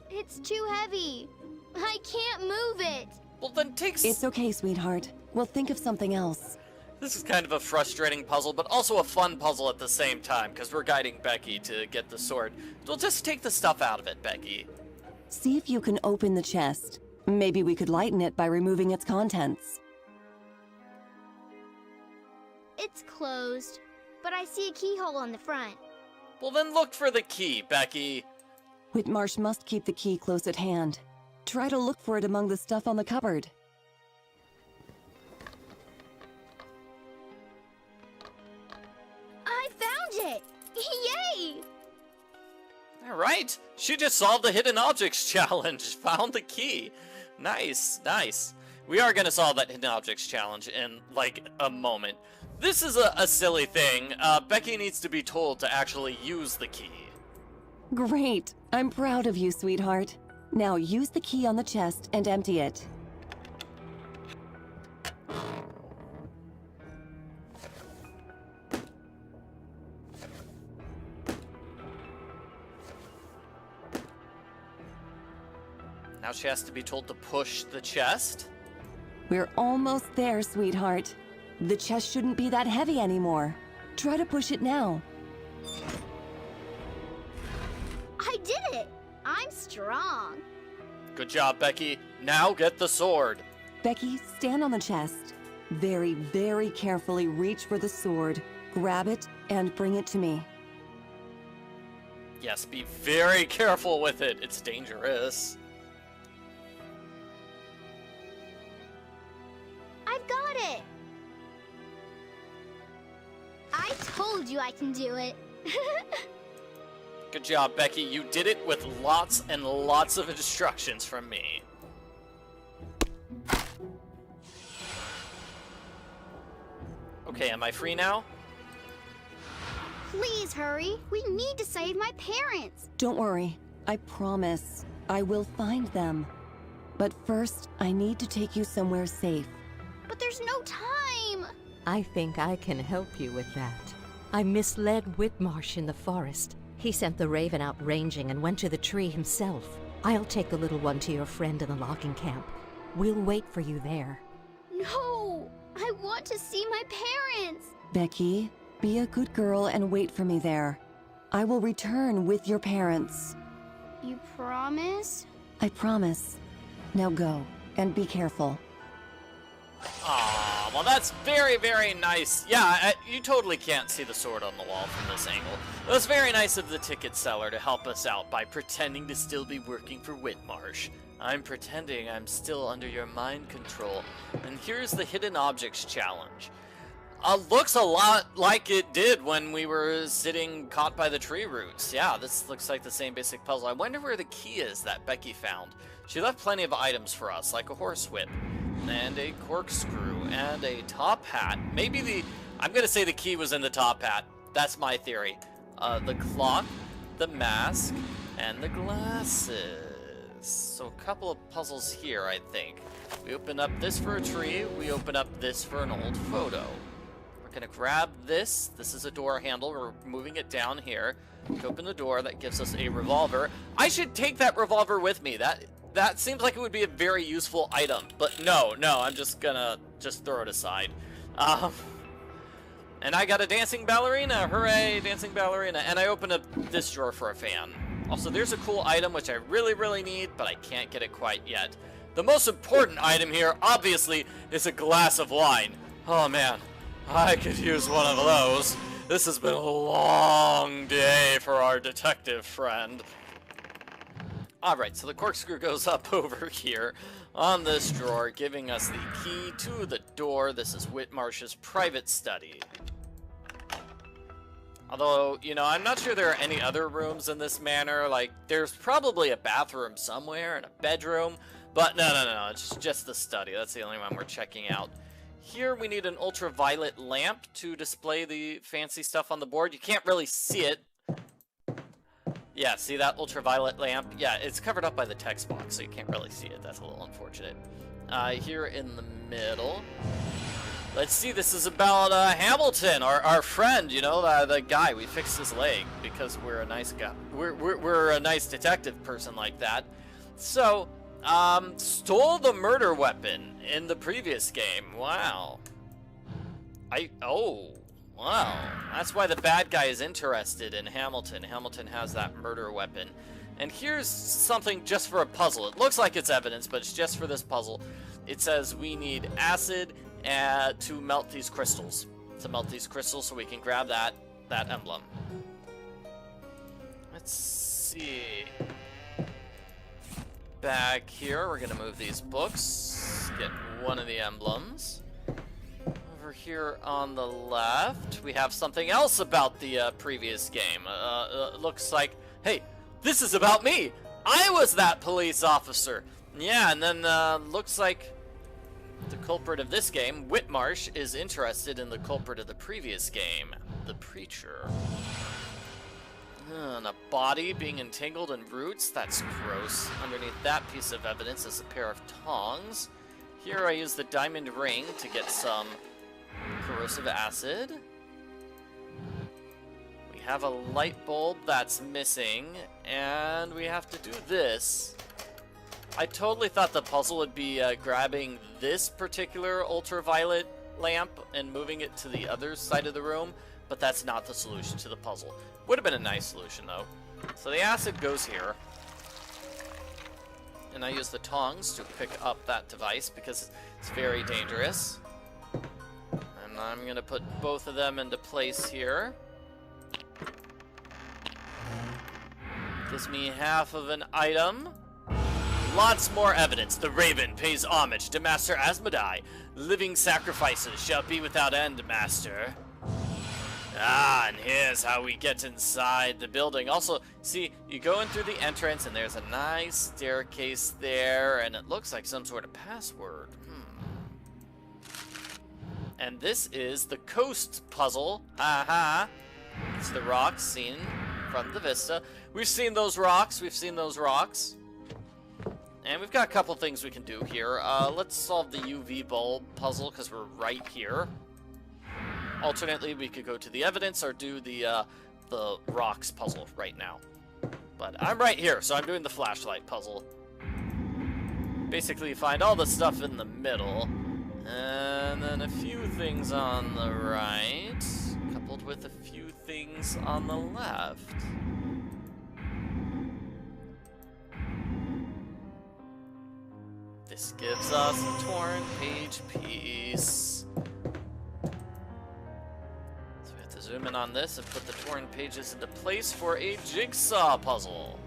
It's too heavy. I can't move it. Well, then It's okay, sweetheart. We'll think of something else. This is kind of a frustrating puzzle, but also a fun puzzle at the same time, because we're guiding Becky to get the sword. We'll just take the stuff out of it, Becky. See if you can open the chest. Maybe we could lighten it by removing its contents. It's closed, but I see a keyhole on the front. Well, then look for the key, Becky. Whitmarsh must keep the key close at hand. Try to look for it among the stuff on the cupboard. I found it! Yay! Alright, she just solved the hidden objects challenge. Found the key. Nice, nice. We are going to solve that hidden objects challenge in, like, a moment. This is a silly thing. Becky needs to be told to actually use the key. Great! I'm proud of you, sweetheart. Now use the key on the chest and empty it. Now she has to be told to push the chest. We're almost there, sweetheart. The chest shouldn't be that heavy anymore. Try to push it now. I did it! I'm strong. Good job, Becky. Now get the sword. Becky, stand on the chest. Very, very carefully reach for the sword, grab it, and bring it to me. Yes, be very careful with it. It's dangerous. I've got it! I told you I can do it. Good job, Becky. You did it with lots and lots of instructions from me. Okay, am I free now? Please hurry. We need to save my parents. Don't worry. I promise. I will find them. But first, I need to take you somewhere safe. But there's no time. I think I can help you with that. I misled Whitmarsh in the forest. He sent the raven out ranging and went to the tree himself. I'll take the little one to your friend in the logging camp. We'll wait for you there. No! I want to see my parents! Becky, be a good girl and wait for me there. I will return with your parents. You promise? I promise. Now go, and be careful. Aw, well that's very, very nice. Yeah, you totally can't see the sword on the wall from this angle. It was very nice of the ticket seller to help us out by pretending to still be working for Whitmarsh. I'm pretending I'm still under your mind control. And here's the hidden objects challenge. Looks a lot like it did when we were sitting caught by the tree roots. Yeah, this looks like the same basic puzzle. I wonder where the key is that Becky found. She left plenty of items for us, like a horsewhip, and a corkscrew, and a top hat. Maybe I'm gonna say the key was in the top hat. That's my theory. The clock, the mask, and the glasses. So a couple of puzzles here, I think. We open up this for a tree, we open up this for an old photo. We're gonna grab this. This is a door handle. We're moving it down here. To open the door, that gives us a revolver. I should take that revolver with me. That seems like it would be a very useful item. But no, I'm just gonna throw it aside. And I got a dancing ballerina. Hooray, dancing ballerina. And I opened up this drawer for a fan. Also, there's a cool item which I really, really need, but I can't get it quite yet. The most important item here, obviously, is a glass of wine. Oh man, I could use one of those. This has been a long day for our detective friend. Alright, so the corkscrew goes up over here on this drawer, giving us the key to the door. This is Whitmarsh's private study. Although, you know, I'm not sure there are any other rooms in this manor. Like, there's probably a bathroom somewhere and a bedroom. But no, it's just the study. That's the only one we're checking out. Here we need an ultraviolet lamp to display the fancy stuff on the board. You can't really see it. Yeah, see that ultraviolet lamp? Yeah, it's covered up by the text box, so you can't really see it. That's a little unfortunate. Here in the middle, let's see, this is about Hamilton, our friend, you know, the guy. We fixed his leg because we're a nice guy. We're a nice detective person like that. So, stole the murder weapon in the previous game. Wow. Wow. That's why the bad guy is interested in Hamilton. Hamilton has that murder weapon. And here's something just for a puzzle. It looks like it's evidence, but it's just for this puzzle. It says we need acid to melt these crystals. To melt these crystals so we can grab that emblem. Let's see. Back here, we're gonna move these books. Get one of the emblems. Over here on the left, we have something else about the previous game. Looks like, hey, this is about me. I was that police officer. Yeah, and then looks like the culprit of this game, Whitmarsh, is interested in the culprit of the previous game, the preacher. And a body being entangled in roots. That's gross. Underneath that piece of evidence is a pair of tongs. Here I use the diamond ring to get some corrosive acid. We have a light bulb that's missing, and we have to do this. I totally thought the puzzle would be grabbing this particular ultraviolet lamp and moving it to the other side of the room, but that's not the solution to the puzzle. Would have been a nice solution, though. So the acid goes here. And I use the tongs to pick up that device because it's very dangerous. And I'm going to put both of them into place here. Gives me half of an item. Lots more evidence. The Raven pays homage to Master Asmodai. Living sacrifices shall be without end, Master. Ah, and here's how we get inside the building. Also, see, you go in through the entrance, and there's a nice staircase there, and it looks like some sort of password. And this is the coast puzzle. Aha! It's the rocks seen from the vista. We've seen those rocks. And we've got a couple things we can do here. Let's solve the UV bulb puzzle, because we're right here. Alternately, we could go to the evidence or do the rocks puzzle right now. But I'm right here, so I'm doing the flashlight puzzle. Basically, you find all the stuff in the middle, and then a few things on the right, coupled with a few things on the left. This gives us a torn page piece. Zoom in on this and put the torn pages into place for a jigsaw puzzle.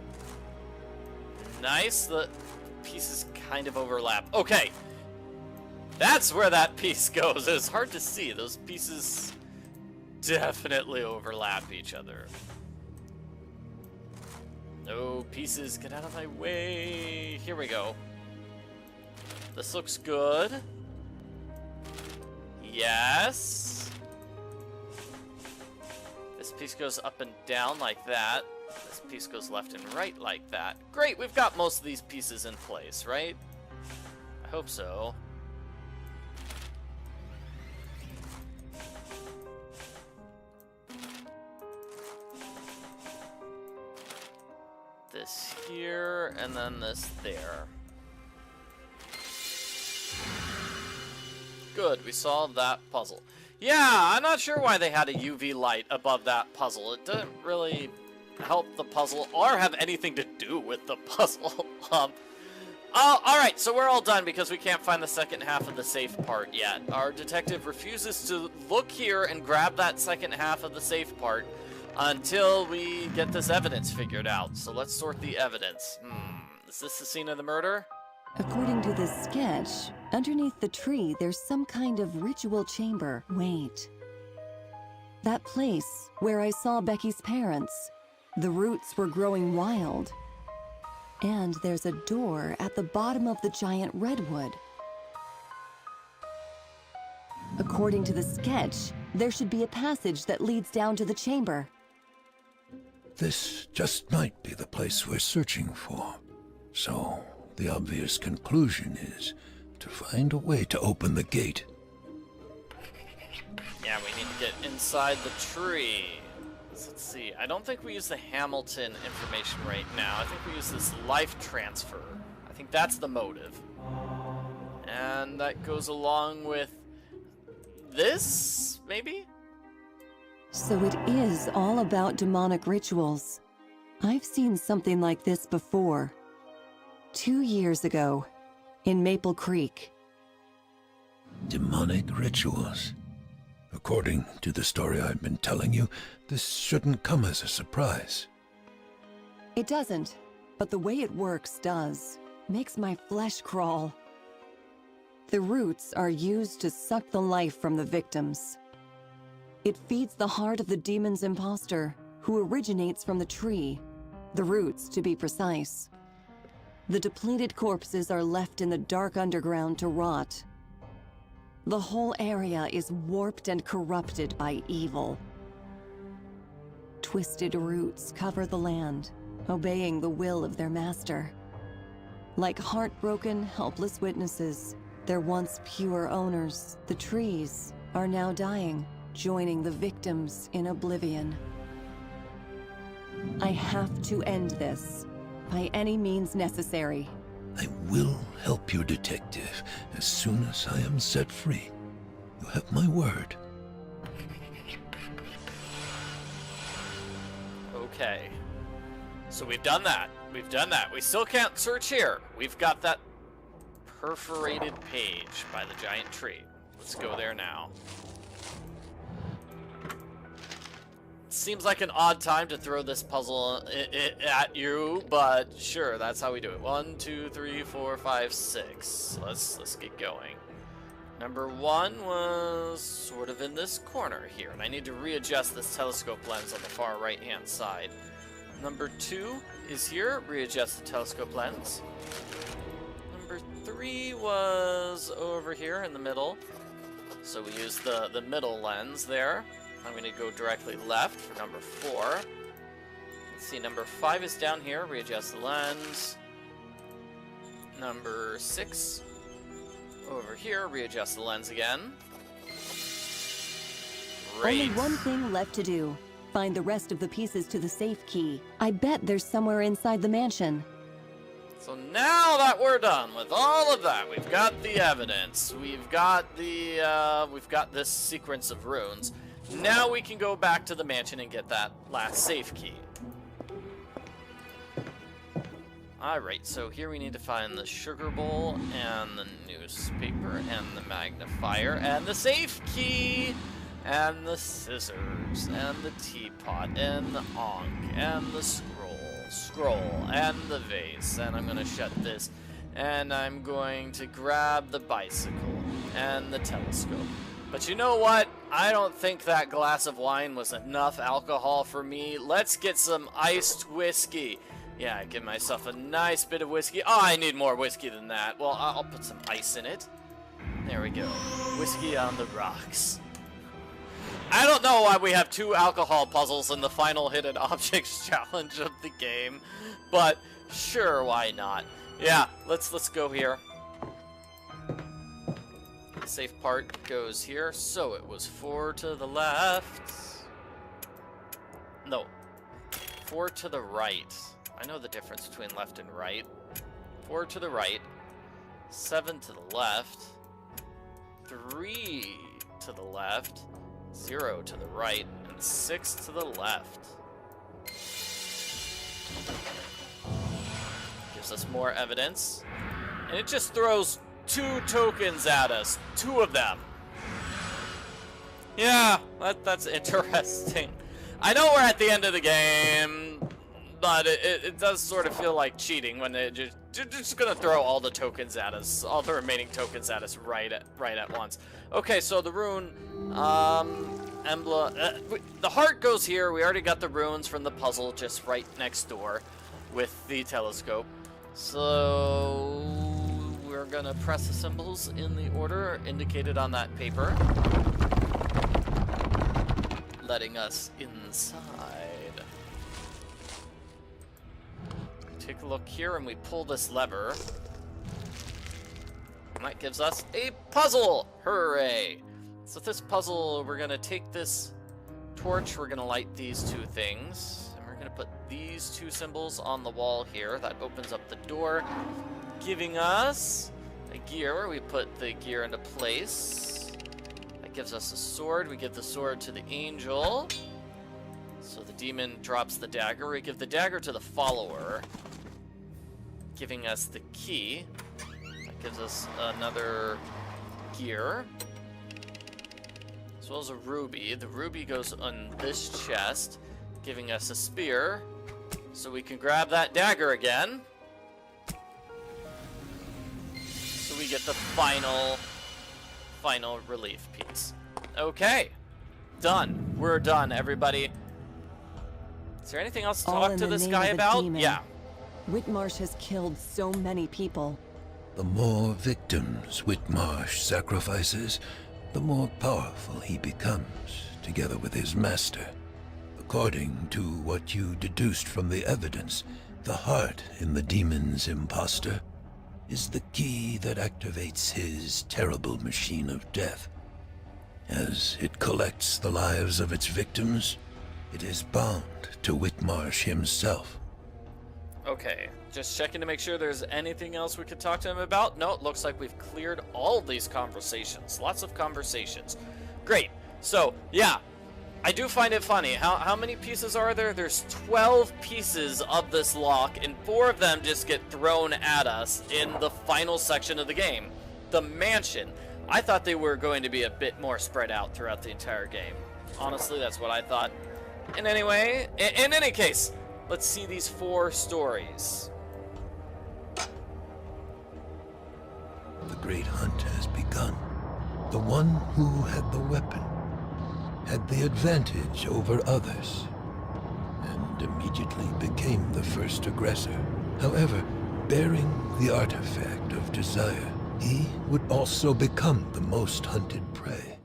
Nice, the pieces kind of overlap. Okay, that's where that piece goes. It's hard to see. Those pieces definitely overlap each other. No, pieces, get out of my way. Here we go. This looks good. Yes. This piece goes up and down like that. This piece goes left and right like that. Great, we've got most of these pieces in place, right? I hope so. This here, and then this there. Good, we solved that puzzle. Yeah, I'm not sure why they had a UV light above that puzzle. It didn't really help the puzzle or have anything to do with the puzzle. Alright, so we're all done because we can't find the second half of the safe part yet. Our detective refuses to look here and grab that second half of the safe part until we get this evidence figured out. So let's sort the evidence. Is this the scene of the murder? According to this sketch, underneath the tree there's some kind of ritual chamber. Wait. That place where I saw Becky's parents. The roots were growing wild. And there's a door at the bottom of the giant redwood. According to the sketch, there should be a passage that leads down to the chamber. This just might be the place we're searching for. So, the obvious conclusion is to find a way to open the gate. Yeah, we need to get inside the tree. Let's see. I don't think we use the Hamilton information right now. I think we use this life transfer. I think that's the motive. And that goes along with this, maybe? So it is all about demonic rituals. I've seen something like this before. 2 years ago, in Maple Creek. Demonic rituals. According to the story I've been telling you, this shouldn't come as a surprise. It doesn't, but the way it works does. Makes my flesh crawl. The roots are used to suck the life from the victims. It feeds the heart of the demon's imposter, who originates from the tree. The roots, to be precise. The depleted corpses are left in the dark underground to rot. The whole area is warped and corrupted by evil. Twisted roots cover the land, obeying the will of their master. Like heartbroken, helpless witnesses, their once pure owners, the trees, are now dying, joining the victims in oblivion. I have to end this, by any means necessary. I will help you, Detective, as soon as I am set free. You have my word. Okay. So we've done that. We've done that. We still can't search here. We've got that perforated page by the giant tree. Let's go there now. Seems like an odd time to throw this puzzle at you, but sure, that's how we do it. 1, 2, 3, 4, 5, 6. Let's get going. Number 1 was sort of in this corner here, and I need to readjust this telescope lens on the far right-hand side. Number 2 is here. Readjust the telescope lens. Number 3 was over here in the middle, so we use the middle lens there. I'm going to go directly left for number 4. Let's see, number 5 is down here. Readjust the lens. Number 6 over here. Readjust the lens again. Great. Only one thing left to do. Find the rest of the pieces to the safe key. I bet there's somewhere inside the mansion. So now that we're done with all of that, we've got the evidence. We've got this sequence of runes. Now we can go back to the mansion and get that last safe key. Alright, so here we need to find the sugar bowl and the newspaper and the magnifier and the safe key and the scissors and the teapot and the ankh and the scroll and the vase. And I'm going to shut this and I'm going to grab the bicycle and the telescope. But you know what? I don't think that glass of wine was enough alcohol for me. Let's get some iced whiskey. Yeah, give myself a nice bit of whiskey. Oh, I need more whiskey than that. Well, I'll put some ice in it. There we go. Whiskey on the rocks. I don't know why we have 2 alcohol puzzles in the final hidden objects challenge of the game, but sure, why not? Yeah, let's go here. The safe part goes here, so it was 4 to the left. No, 4 to the right. I know the difference between left and right. 4 to the right, 7 to the left, 3 to the left, 0 to the right, and 6 to the left. Gives us more evidence. And it just throws 2 tokens at us. 2 of them. Yeah, that's interesting. I know we're at the end of the game, but it does sort of feel like cheating when they're just gonna throw all the tokens at us, all the remaining tokens at us right at once. Okay, so the rune emblem. The heart goes here. We already got the ruins from the puzzle just right next door with the telescope. So we're gonna press the symbols in the order indicated on that paper, letting us inside. Take a look here and we pull this lever. And that gives us a puzzle! Hooray! So this puzzle, we're gonna take this torch, we're gonna light these two things, and we're gonna put these two symbols on the wall here. That opens up the door, giving us a gear. We put the gear into place. That gives us a sword. We give the sword to the angel. So the demon drops the dagger. We give the dagger to the follower, giving us the key. That gives us another gear, as well as a ruby. The ruby goes on this chest, giving us a spear, so we can grab that dagger again. So we get the final relief piece. Okay, done. We're done, everybody. Is there anything else to All talk in to the this name guy of a about? demon. Yeah. Whitmarsh has killed so many people. The more victims Whitmarsh sacrifices, the more powerful he becomes, together with his master. According to what you deduced from the evidence, the heart in the demon's imposter is the key that activates his terrible machine of death. As it collects the lives of its victims, it is bound to Whitmarsh himself. Okay, just checking to make sure there's anything else we could talk to him about. No, it looks like we've cleared all of these conversations. Lots of conversations. Great. So, yeah, I do find it funny. How many pieces are there? There's 12 pieces of this lock, and 4 of them just get thrown at us in the final section of the game. The mansion. I thought they were going to be a bit more spread out throughout the entire game. Honestly, that's what I thought. And anyway, in any case, let's see these 4 stories. The great hunt has begun. The one who had the weapon had the advantage over others, and immediately became the first aggressor. However, bearing the artifact of desire, he would also become the most hunted prey.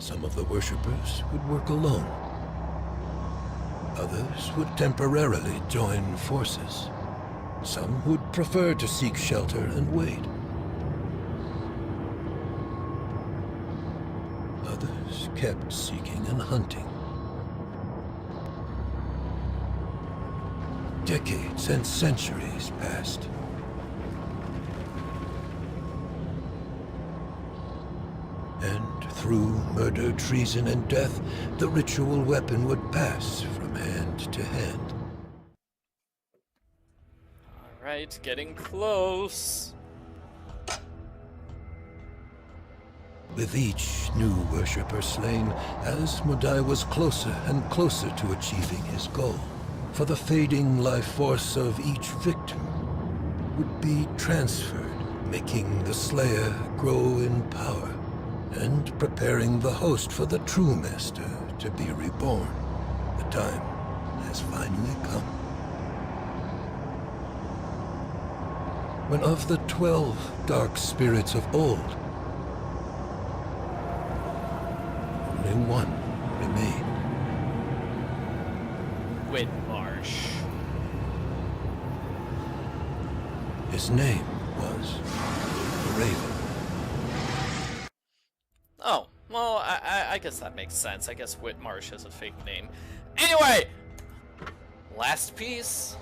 Some of the worshippers would work alone. Others would temporarily join forces. Some would prefer to seek shelter and wait. Others kept seeking and hunting. Decades and centuries passed. And through murder, treason, and death, the ritual weapon would pass from hand to hand. Alright, getting close. With each new worshipper slain, Asmodai was closer and closer to achieving his goal. For the fading life force of each victim would be transferred, making the Slayer grow in power, and preparing the host for the true master to be reborn. The time has finally come. When of the 12 dark spirits of old, only one remained. Whitmarsh. His name was the Raven. Oh, well, I guess that makes sense. I guess Whitmarsh has a fake name. Anyway, last piece.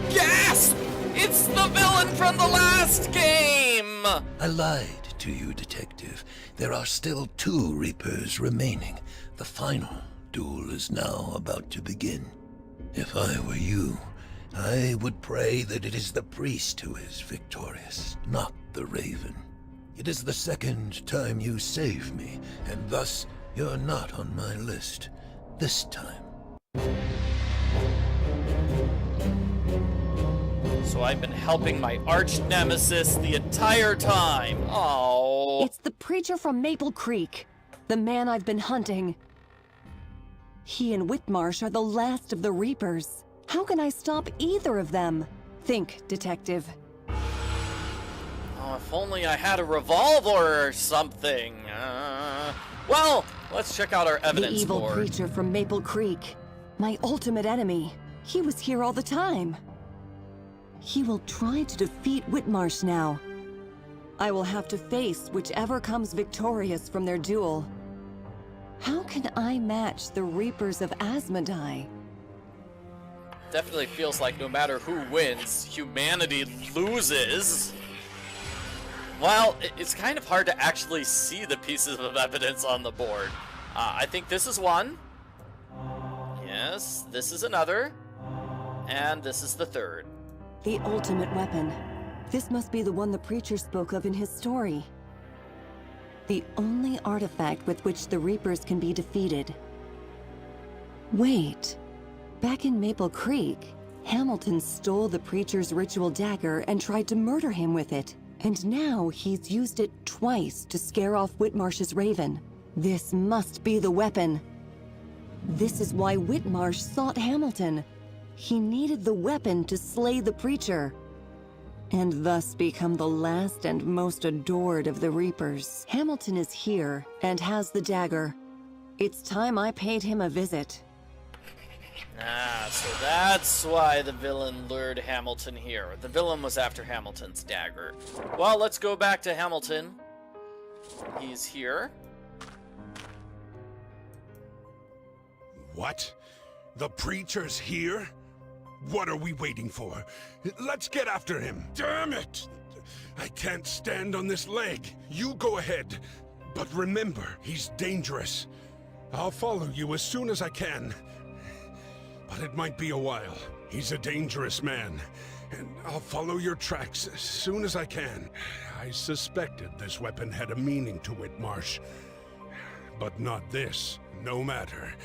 Gasp! It's the villain from the last game! I lied to you, Detective. There are still 2 Reapers remaining. The final duel is now about to begin. If I were you, I would pray that it is the priest who is victorious, not the Raven. It is the second time you save me, and thus you're not on my list. This time. So I've been helping my arch nemesis the entire time. Oh. It's the preacher from Maple Creek, the man I've been hunting. He and Whitmarsh are the last of the Reapers. How can I stop either of them? Think, Detective. Oh, if only I had a revolver or something. Well, let's check out our evidence The evil board. preacher from Maple Creek. My ultimate enemy. He was here all the time. He will try to defeat Whitmarsh now. I will have to face whichever comes victorious from their duel. How can I match the Reapers of Asmodai? Definitely feels like no matter who wins, humanity loses. Well, it's kind of hard to actually see the pieces of evidence on the board. I think this is one. Yes, this is another. And this is the third. The ultimate weapon. This must be the one the preacher spoke of in his story. The only artifact with which the Reapers can be defeated. Wait. Back in Maple Creek, Hamilton stole the preacher's ritual dagger and tried to murder him with it. And now he's used it twice to scare off Whitmarsh's raven. This must be the weapon. This is why Whitmarsh sought Hamilton. He needed the weapon to slay the preacher, and thus become the last and most adored of the Reapers. Hamilton is here and has the dagger. It's time I paid him a visit. Ah, so that's why the villain lured Hamilton here. The villain was after Hamilton's dagger. Well, let's go back to Hamilton. He's here. What? The preacher's here? What are we waiting for? Let's get after him. Damn it! I can't stand on this leg. You go ahead. But remember, he's dangerous. I'll follow you as soon as I can. But it might be a while. He's a dangerous man. And I'll follow your tracks as soon as I can. I suspected this weapon had a meaning to Whitmarsh. But not this. No matter.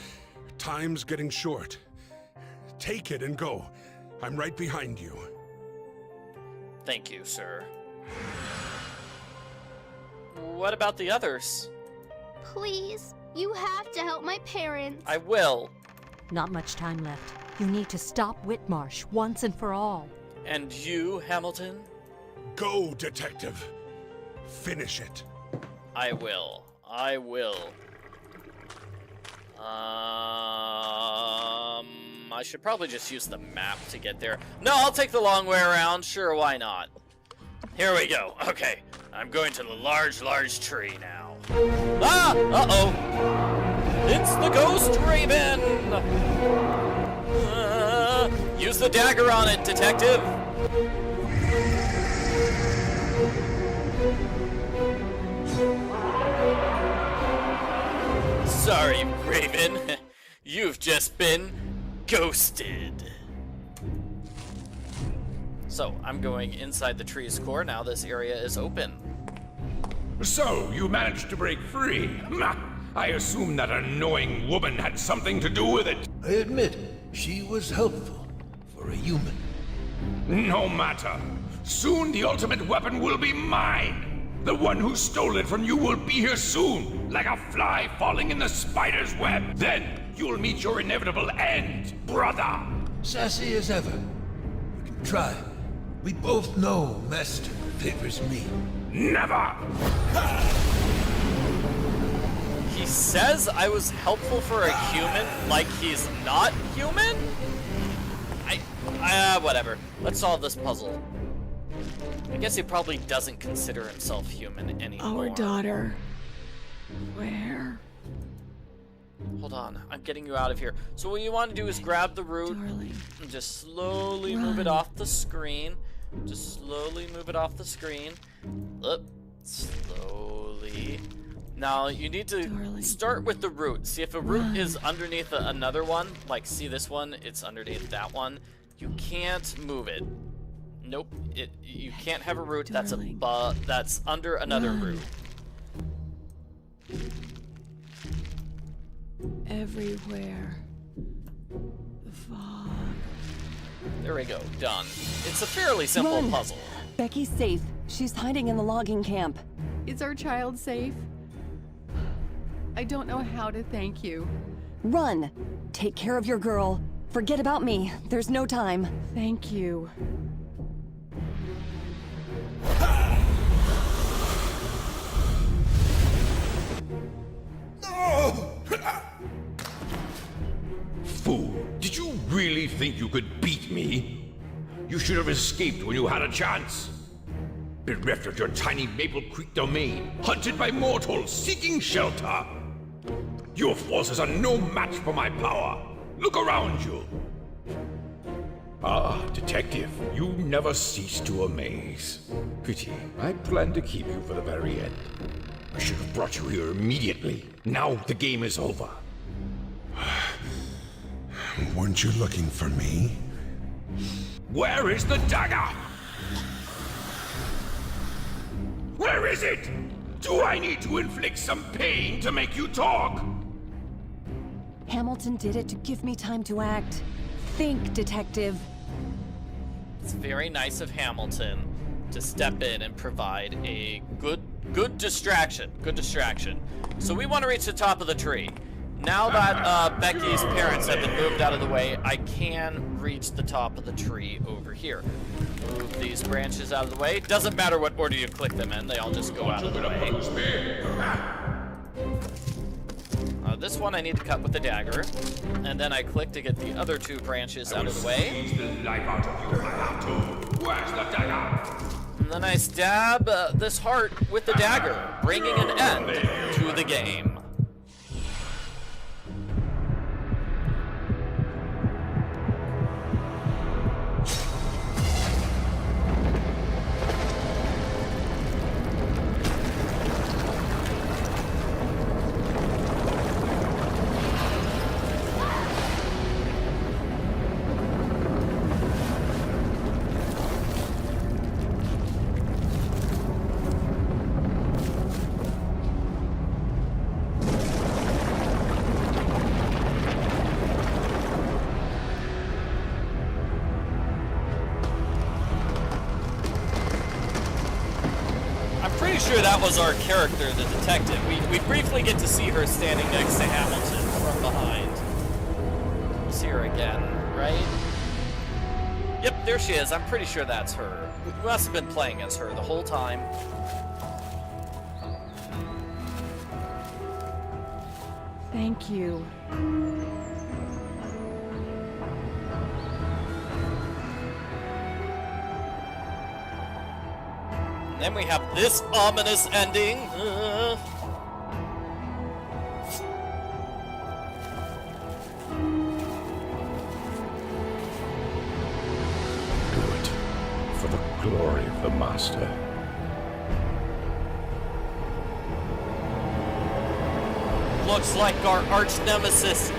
Time's getting short. Take it and go. I'm right behind you. Thank you, sir. What about the others? Please, you have to help my parents. I will. Not much time left. You need to stop Whitmarsh once and for all. And you, Hamilton? Go, detective. Finish it. I will. I will. I should probably just use the map to get there. No, I'll take the long way around. Sure, why not? Here we go. Okay, I'm going to the large tree now. Ah! Uh-oh! It's the Ghost Raven! Use the dagger on it, detective! Sorry, Raven. You've just been ghosted. So, I'm going inside the tree's core now. This area is open. So, you managed to break free. I assume that annoying woman had something to do with it. I admit, she was helpful for a human. No matter. Soon the ultimate weapon will be mine. The one who stole it from you will be here soon, like a fly falling in the spider's web. Then you'll meet your inevitable end, brother. Sassy as ever. We can try. We both know Master favors me. Never! He says I was helpful for a human, like he's not human? Whatever. Let's solve this puzzle. I guess he probably doesn't consider himself human anymore. Our daughter. Where? Hold on, I'm getting you out of here. So what you want to do is grab the root Darling. and just slowly move it off the screen. Just slowly move it off the screen. Up, slowly. Now you need to start with the root. See if a root is underneath another one. Like, see this one? It's underneath that one. You can't move it. Nope. You can't have a root that's that's under another root. Everywhere. The fog. There we go. Done. It's a fairly simple Run. puzzle. Becky's safe. She's hiding in the logging camp. Is our child safe? I don't know how to thank you. Run! Take care of your girl. Forget about me. There's no time. Thank you. Fool, did you really think you could beat me? You should have escaped when you had a chance. Bereft of your tiny Maple Creek domain, hunted by mortals seeking shelter. Your forces are no match for my power. Look around you. Ah, detective, you never cease to amaze. Pity, I planned to keep you for the very end. I should have brought you here immediately. Now the game is over. Weren't you looking for me? Where is the dagger? Where is it? Do I need to inflict some pain to make you talk? Hamilton did it to give me time to act. Think, detective. It's very nice of Hamilton to step in and provide a good distraction. Good distraction. So we want to reach the top of the tree. Now that Becky's parents have been moved out of the way, I can reach the top of the tree over here. Move these branches out of the way. Doesn't matter what order you click them in, they all just go out of the way. This one I need to cut with the dagger, and then I click to get the other two branches out of the way. Where's the dagger? And then I stab this heart with the dagger, bringing an end to the game. Sure, that was our character, the detective. We briefly get to see her standing next to Hamilton from behind. We'll see her again, right? Yep, there she is. I'm pretty sure that's her. We must have been playing as her the whole time. Thank you. And then we have this ominous ending. Do it for the glory of the Master. Looks like our arch nemesis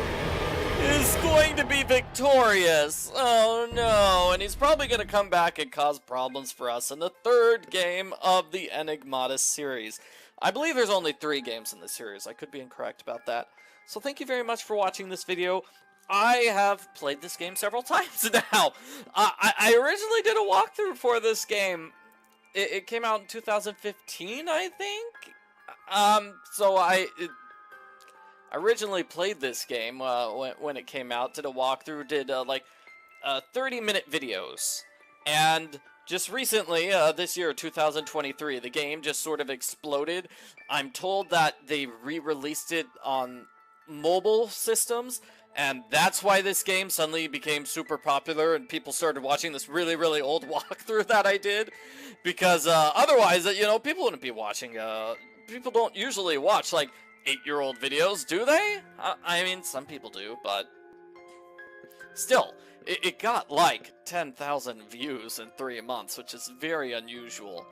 is going to be victorious. Oh no, and he's probably going to come back and cause problems for us in the third game of the Enigmatis series. I believe there's only 3 games in the series. I could be incorrect about that. So thank you very much for watching this video. I have played this game several times now. I originally did a walkthrough for this game. It came out in 2015, I think. So I originally played this game when it came out, did a walkthrough, did like 30-minute videos, and just recently, this year, 2023, the game just sort of exploded. I'm told that they re-released it on mobile systems, and that's why this game suddenly became super popular, and people started watching this really, really old walkthrough that I did, because otherwise, you know, people wouldn't be watching, people don't usually watch, like, 8-year-old videos, do they? I mean, some people do, but still, it got like 10,000 views in 3 months, which is very unusual.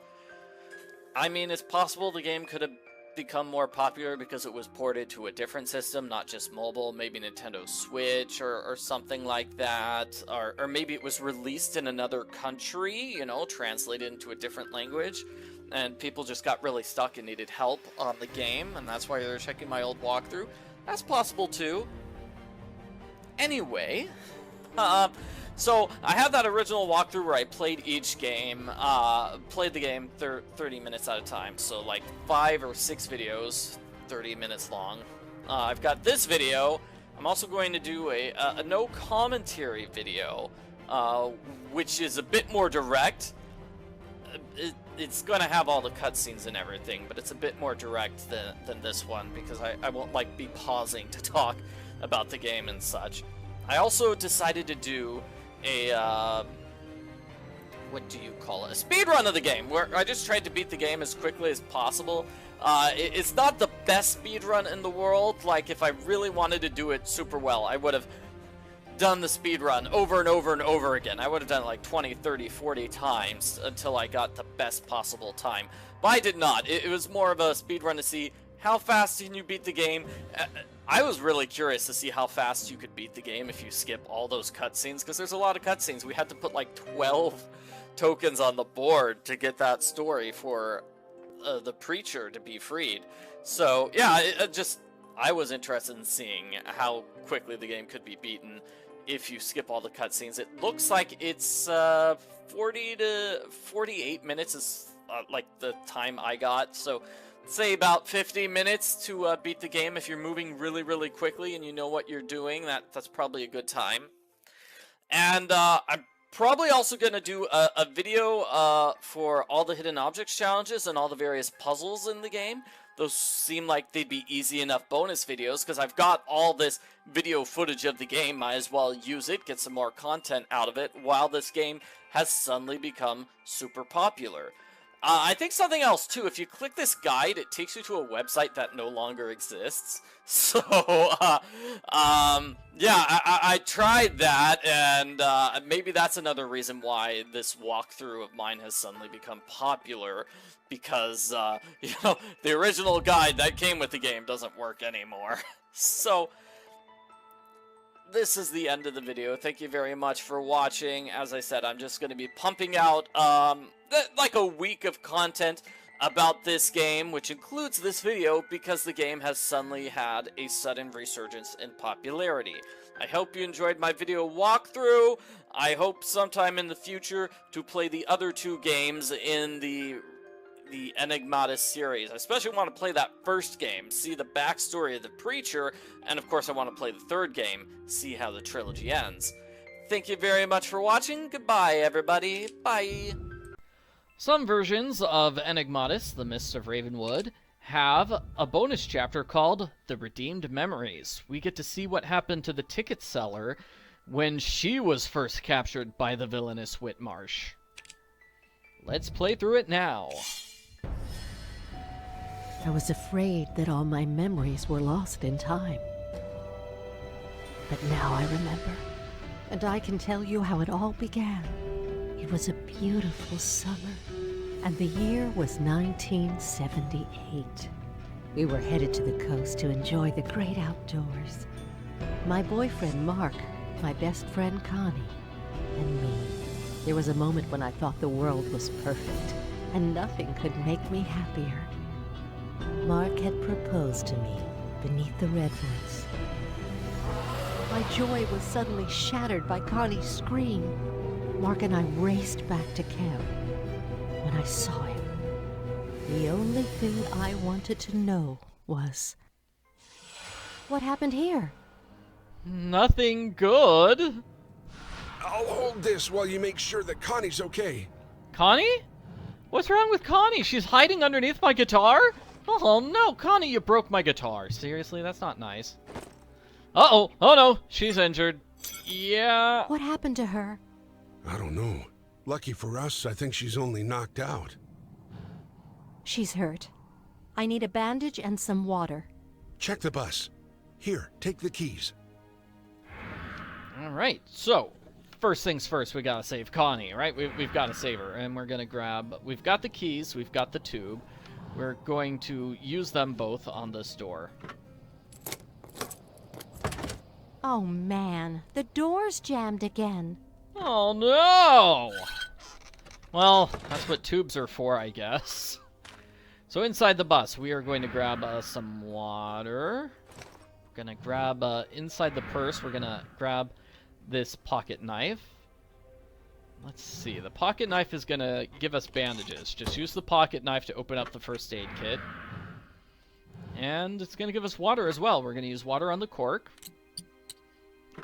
I mean, it's possible the game could have become more popular because it was ported to a different system, not just mobile, maybe Nintendo Switch or something like that, or maybe it was released in another country, you know, translated into a different language, and people just got really stuck and needed help on the game, and that's why they're checking my old walkthrough. That's possible too. Anyway, so I have that original walkthrough where I played each game, played the game 30 minutes at a time, so like 5 or 6 videos, 30 minutes long. I've got this video. I'm also going to do a no commentary video, which is a bit more direct. It's going to have all the cutscenes and everything, but it's a bit more direct than this one, because I won't like be pausing to talk about the game and such. I also decided to do a, what do you call it? A speed run of the game, where I just tried to beat the game as quickly as possible. It's not the best speed run in the world. Like, if I really wanted to do it super well, I would have done the speed run over and over and over again. I would have done it like 20, 30, 40 times until I got the best possible time. But I did not. It was more of a speed run to see how fast can you beat the game. I was really curious to see how fast you could beat the game if you skip all those cutscenes, because there's a lot of cutscenes. We had to put like 12 tokens on the board to get that story for the preacher to be freed. So yeah, I was interested in seeing how quickly the game could be beaten if you skip all the cutscenes. It looks like it's 40 to 48 minutes is like the time I got, so say about 50 minutes to beat the game. If you're moving really, really quickly and you know what you're doing, that's probably a good time. And I'm probably also going to do a video for all the hidden objects challenges and all the various puzzles in the game. Those seem like they'd be easy enough bonus videos, because I've got all this video footage of the game. Might as well use it, get some more content out of it, while this game has suddenly become super popular. I think something else too, if you click this guide, it takes you to a website that no longer exists. So, yeah, I tried that, and maybe that's another reason why this walkthrough of mine has suddenly become popular, because, you know, the original guide that came with the game doesn't work anymore. So, this is the end of the video. Thank you very much for watching. As I said, I'm just going to be pumping out like a week of content about this game, which includes this video, because the game has suddenly had a sudden resurgence in popularity. I hope you enjoyed my video walkthrough. I hope sometime in the future to play the other 2 games in the Enigmatis series. I especially want to play that first game, see the backstory of the preacher, and of course I want to play the 3rd game, see how the trilogy ends. Thank you very much for watching. Goodbye, everybody. Bye. Some versions of Enigmatis, the Mists of Ravenwood, have a bonus chapter called The Redeemed Memories. We get to see what happened to the ticket seller when she was first captured by the villainous Whitmarsh. Let's play through it now. I was afraid that all my memories were lost in time. But now I remember, and I can tell you how it all began. It was a beautiful summer, and the year was 1978. We were headed to the coast to enjoy the great outdoors. My boyfriend Mark, my best friend Connie, and me. There was a moment when I thought the world was perfect, and nothing could make me happier. Mark had proposed to me beneath the redwoods. My joy was suddenly shattered by Connie's scream. Mark and I raced back to camp. When I saw him, the only thing I wanted to know was, what happened here? Nothing good. I'll hold this while you make sure that Connie's okay. Connie? What's wrong with Connie? She's hiding underneath my guitar? Oh no, Connie, you broke my guitar. Seriously, that's not nice. Uh-oh. Oh no, she's injured. Yeah. What happened to her? I don't know. Lucky for us, I think she's only knocked out. She's hurt. I need a bandage and some water. Check the bus. Here, take the keys. Alright, so, first things first, we gotta save Connie, right? We've gotta save her, and we're gonna grab... We've got the keys, we've got the tube. we're going to use them both on this door. Oh man, the door's jammed again. Oh no! Well, that's what tubes are for, I guess. So inside the bus, we are going to grab some water. We're going to grab, inside the purse, we're going to grab this pocket knife. Let's see, the pocket knife is going to give us bandages. Just use the pocket knife to open up the first aid kit. And it's going to give us water as well. We're going to use water on the cork.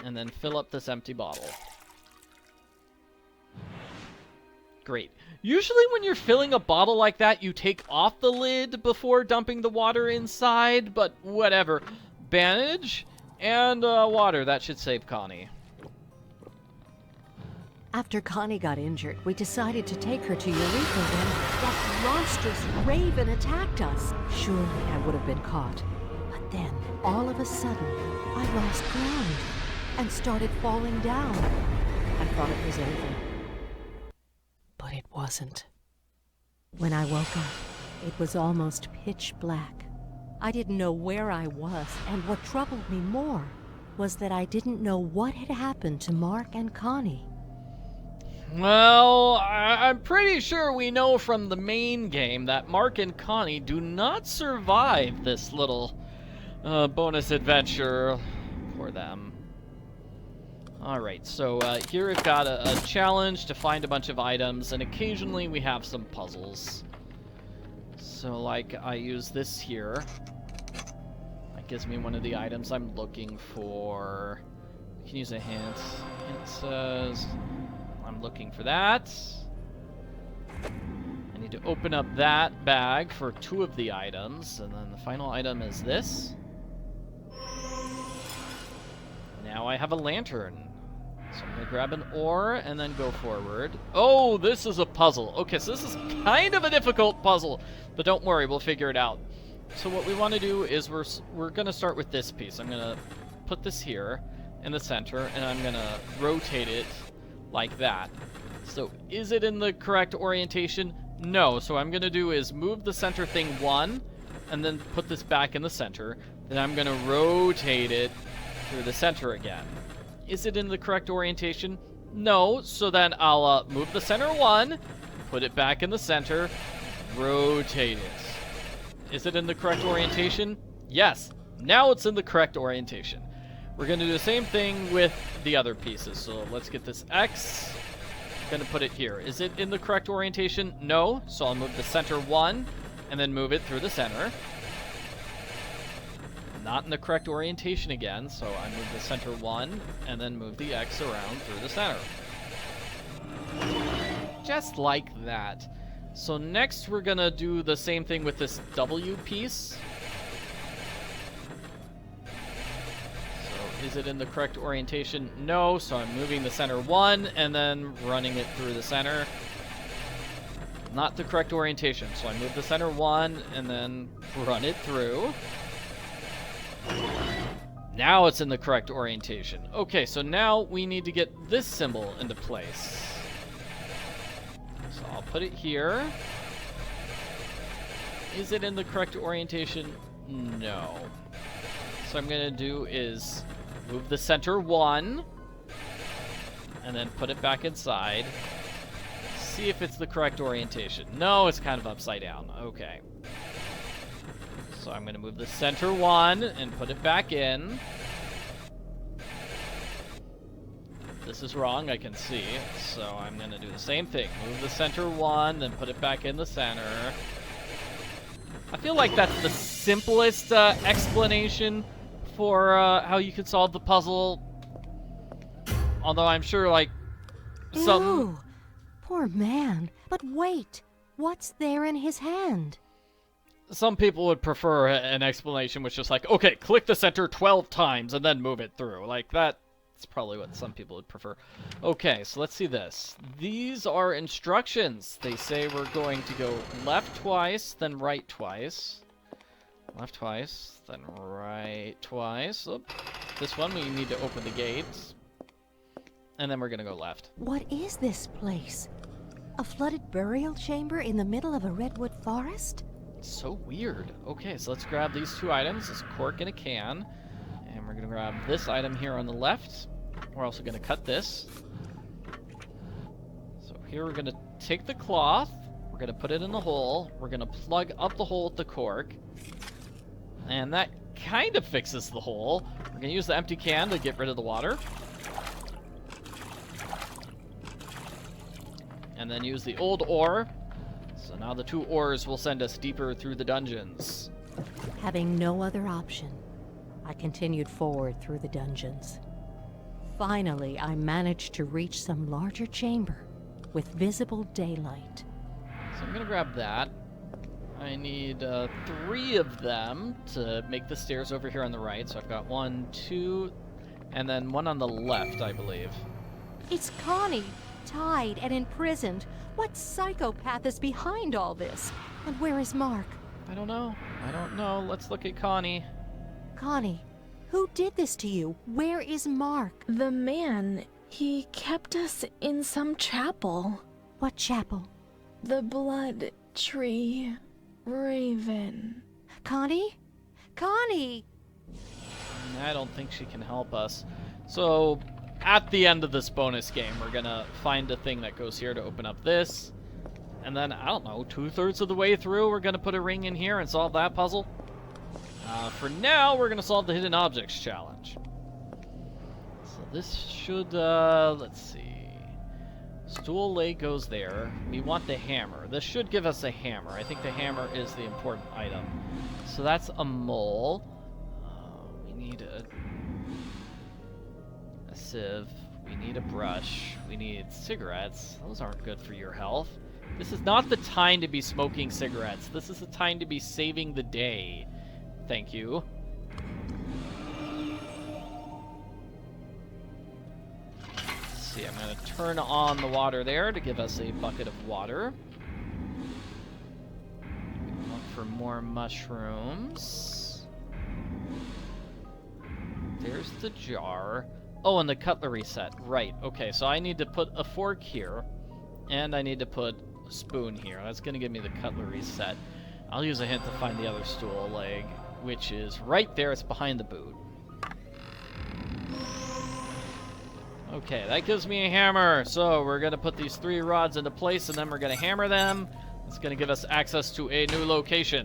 And then fill up this empty bottle. Great. Usually when you're filling a bottle like that, you take off the lid before dumping the water inside, but whatever. Bandage and water, that should save Connie. After Connie got injured, we decided to take her to Eureka when that monstrous raven attacked us. Surely I would have been caught. But then, all of a sudden, I lost ground and started falling down. I thought it was over. But it wasn't. When I woke up, it was almost pitch black. I didn't know where I was, and what troubled me more was that I didn't know what had happened to Mark and Connie. Well, I'm pretty sure we know from the main game that Mark and Connie do not survive this little bonus adventure for them. Alright, so here we've got a challenge to find a bunch of items, and occasionally we have some puzzles. So, like, I use this here. That gives me one of the items I'm looking for. You can use a hint. It says I'm looking for that. I need to open up that bag for 2 of the items, and then the final item is this. Now I have a lantern. So I'm going to grab an ore and then go forward. Oh, this is a puzzle. Okay, so this is kind of a difficult puzzle, but don't worry, we'll figure it out. So what we want to do is we're going to start with this piece. I'm going to put this here in the center, and I'm going to rotate it like that. So is it in the correct orientation? No. So what I'm going to do is move the center thing 1, and then put this back in the center. Then I'm going to rotate it through the center again. Is it in the correct orientation? No. So then I'll move the center 1, put it back in the center, rotate it. Is it in the correct orientation? Yes. Now it's in the correct orientation. We're going to do the same thing with the other pieces. So let's get this X. I'm going to put it here. Is it in the correct orientation? No. So I'll move the center 1 and then move it through the center. Not in the correct orientation again, so I move the center 1 and then move the X around through the center. Just like that. So next we're gonna do the same thing with this W piece. So is it in the correct orientation? No, so I'm moving the center 1 and then running it through the center. Not the correct orientation, so I move the center 1 and then run it through. Now it's in the correct orientation. Okay, so now we need to get this symbol into place. So I'll put it here. Is it in the correct orientation? No. So what I'm going to do is move the center 1 and then put it back inside. See if it's the correct orientation. No, it's kind of upside down. Okay. So I'm going to move the center 1 and put it back in. This is wrong, I can see. So I'm going to do the same thing. Move the center 1, then put it back in the center. I feel like that's the simplest explanation for how you could solve the puzzle. Although I'm sure, like, some... Ew, poor man. But wait, what's there in his hand? Some people would prefer an explanation which is like, okay, click the center 12 times and then move it through. Like, that's probably what some people would prefer. Okay, so let's see this. These are instructions. They say we're going to go left twice, then right twice. Left twice, then right twice. Oop. This one, we need to open the gates. And then we're going to go left. What is this place? A flooded burial chamber in the middle of a redwood forest? So weird. Okay, so let's grab these 2 items. This cork and a can. And we're going to grab this item here on the left. We're also going to cut this. So here we're going to take the cloth. We're going to put it in the hole. We're going to plug up the hole with the cork. And that kind of fixes the hole. We're going to use the empty can to get rid of the water. And then use the old ore. So now the 2 ores will send us deeper through the dungeons. Having no other option, I continued forward through the dungeons. Finally, I managed to reach some larger chamber with visible daylight. So I'm gonna grab that. I need 3 of them to make the stairs over here on the right. So I've got 1, 2, and then 1 on the left, I believe. It's Connie, tied and imprisoned. What psychopath is behind all this? And where is Mark? I don't know. Let's look at Connie. Connie, who did this to you? Where is Mark? The man. He kept us in some chapel. What chapel? The Blood Tree Raven. Connie? Connie! I don't think she can help us. So, at the end of this bonus game, we're gonna find a thing that goes here to open up this. And then, I don't know, 2/3 of the way through, we're gonna put a ring in here and solve that puzzle. For now, we're gonna solve the hidden objects challenge. So this should, let's see. Stool leg goes there. We want the hammer. This should give us a hammer. I think the hammer is the important item. So that's a mole. We need a sieve. We need a brush. We need cigarettes. Those aren't good for your health. This is not the time to be smoking cigarettes. This is the time to be saving the day. Thank you. Let's see, I'm going to turn on the water there to give us a bucket of water. Look for more mushrooms. There's the jar. Oh, and the cutlery set. Right, okay, so I need to put a fork here, and I need to put a spoon here. That's going to give me the cutlery set. I'll use a hint to find the other stool leg, which is right there. It's behind the boot. Okay, that gives me a hammer. So we're going to put these 3 rods into place, and then we're going to hammer them. It's going to give us access to a new location.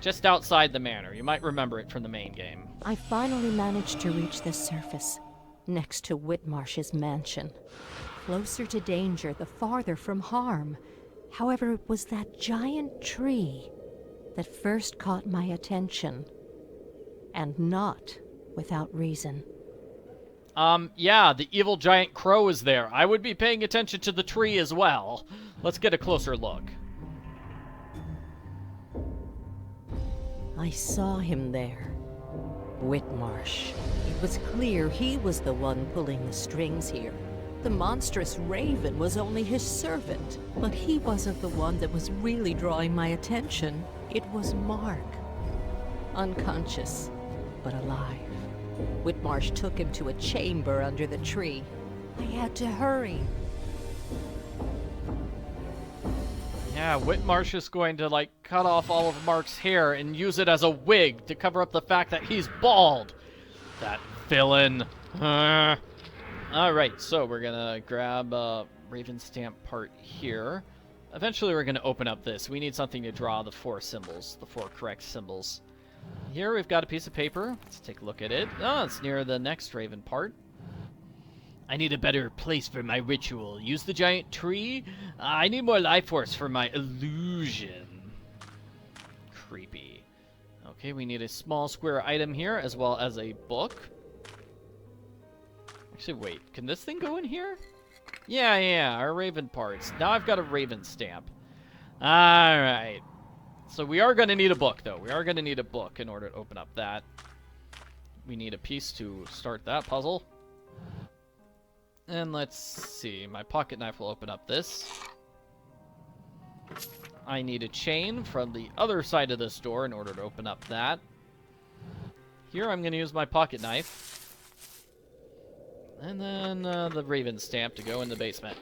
Just outside the manor. You might remember it from the main game. I finally managed to reach the surface, next to Whitmarsh's mansion. Closer to danger, the farther from harm. However, it was that giant tree that first caught my attention. And not without reason. Yeah, the evil giant crow is there. I would be paying attention to the tree as well. Let's get a closer look. I saw him there. Whitmarsh. It was clear he was the one pulling the strings here. The monstrous raven was only his servant, but he wasn't the one that was really drawing my attention. It was Mark. Unconscious, but alive. Whitmarsh took him to a chamber under the tree. I had to hurry. Yeah, Whitmarsh is going to, like, cut off all of Mark's hair and use it as a wig to cover up the fact that he's bald. That villain. Alright, so we're gonna grab a Raven stamp part here. Eventually we're gonna open up this. We need something to draw the 4 symbols, the 4 correct symbols. Here we've got a piece of paper. Let's take a look at it. Oh, it's near the next Raven part. I need a better place for my ritual. Use the giant tree? I need more life force for my illusion. Creepy. Okay, we need a small square item here as well as a book. Actually, wait. Can this thing go in here? Yeah, our Raven parts. Now I've got a Raven stamp. Alright. So we are going to need a book, though. We are going to need a book in order to open up that. We need a piece to start that puzzle. And let's see. My pocket knife will open up this. I need a chain from the other side of this door in order to open up that. Here I'm going to use my pocket knife. And then the Raven stamp to go in the basement.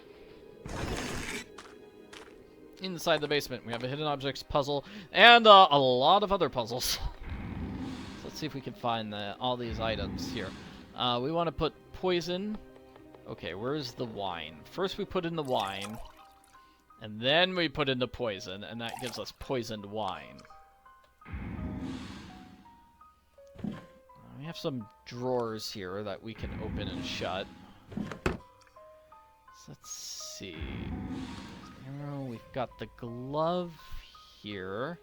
inside the basement. We have a hidden objects puzzle and a lot of other puzzles. So let's see if we can find all these items here. We want to put poison. Okay, where's the wine? First we put in the wine, and then we put in the poison, and that gives us poisoned wine. We have some drawers here that we can open and shut. So let's see. Arrow, we've got the glove here.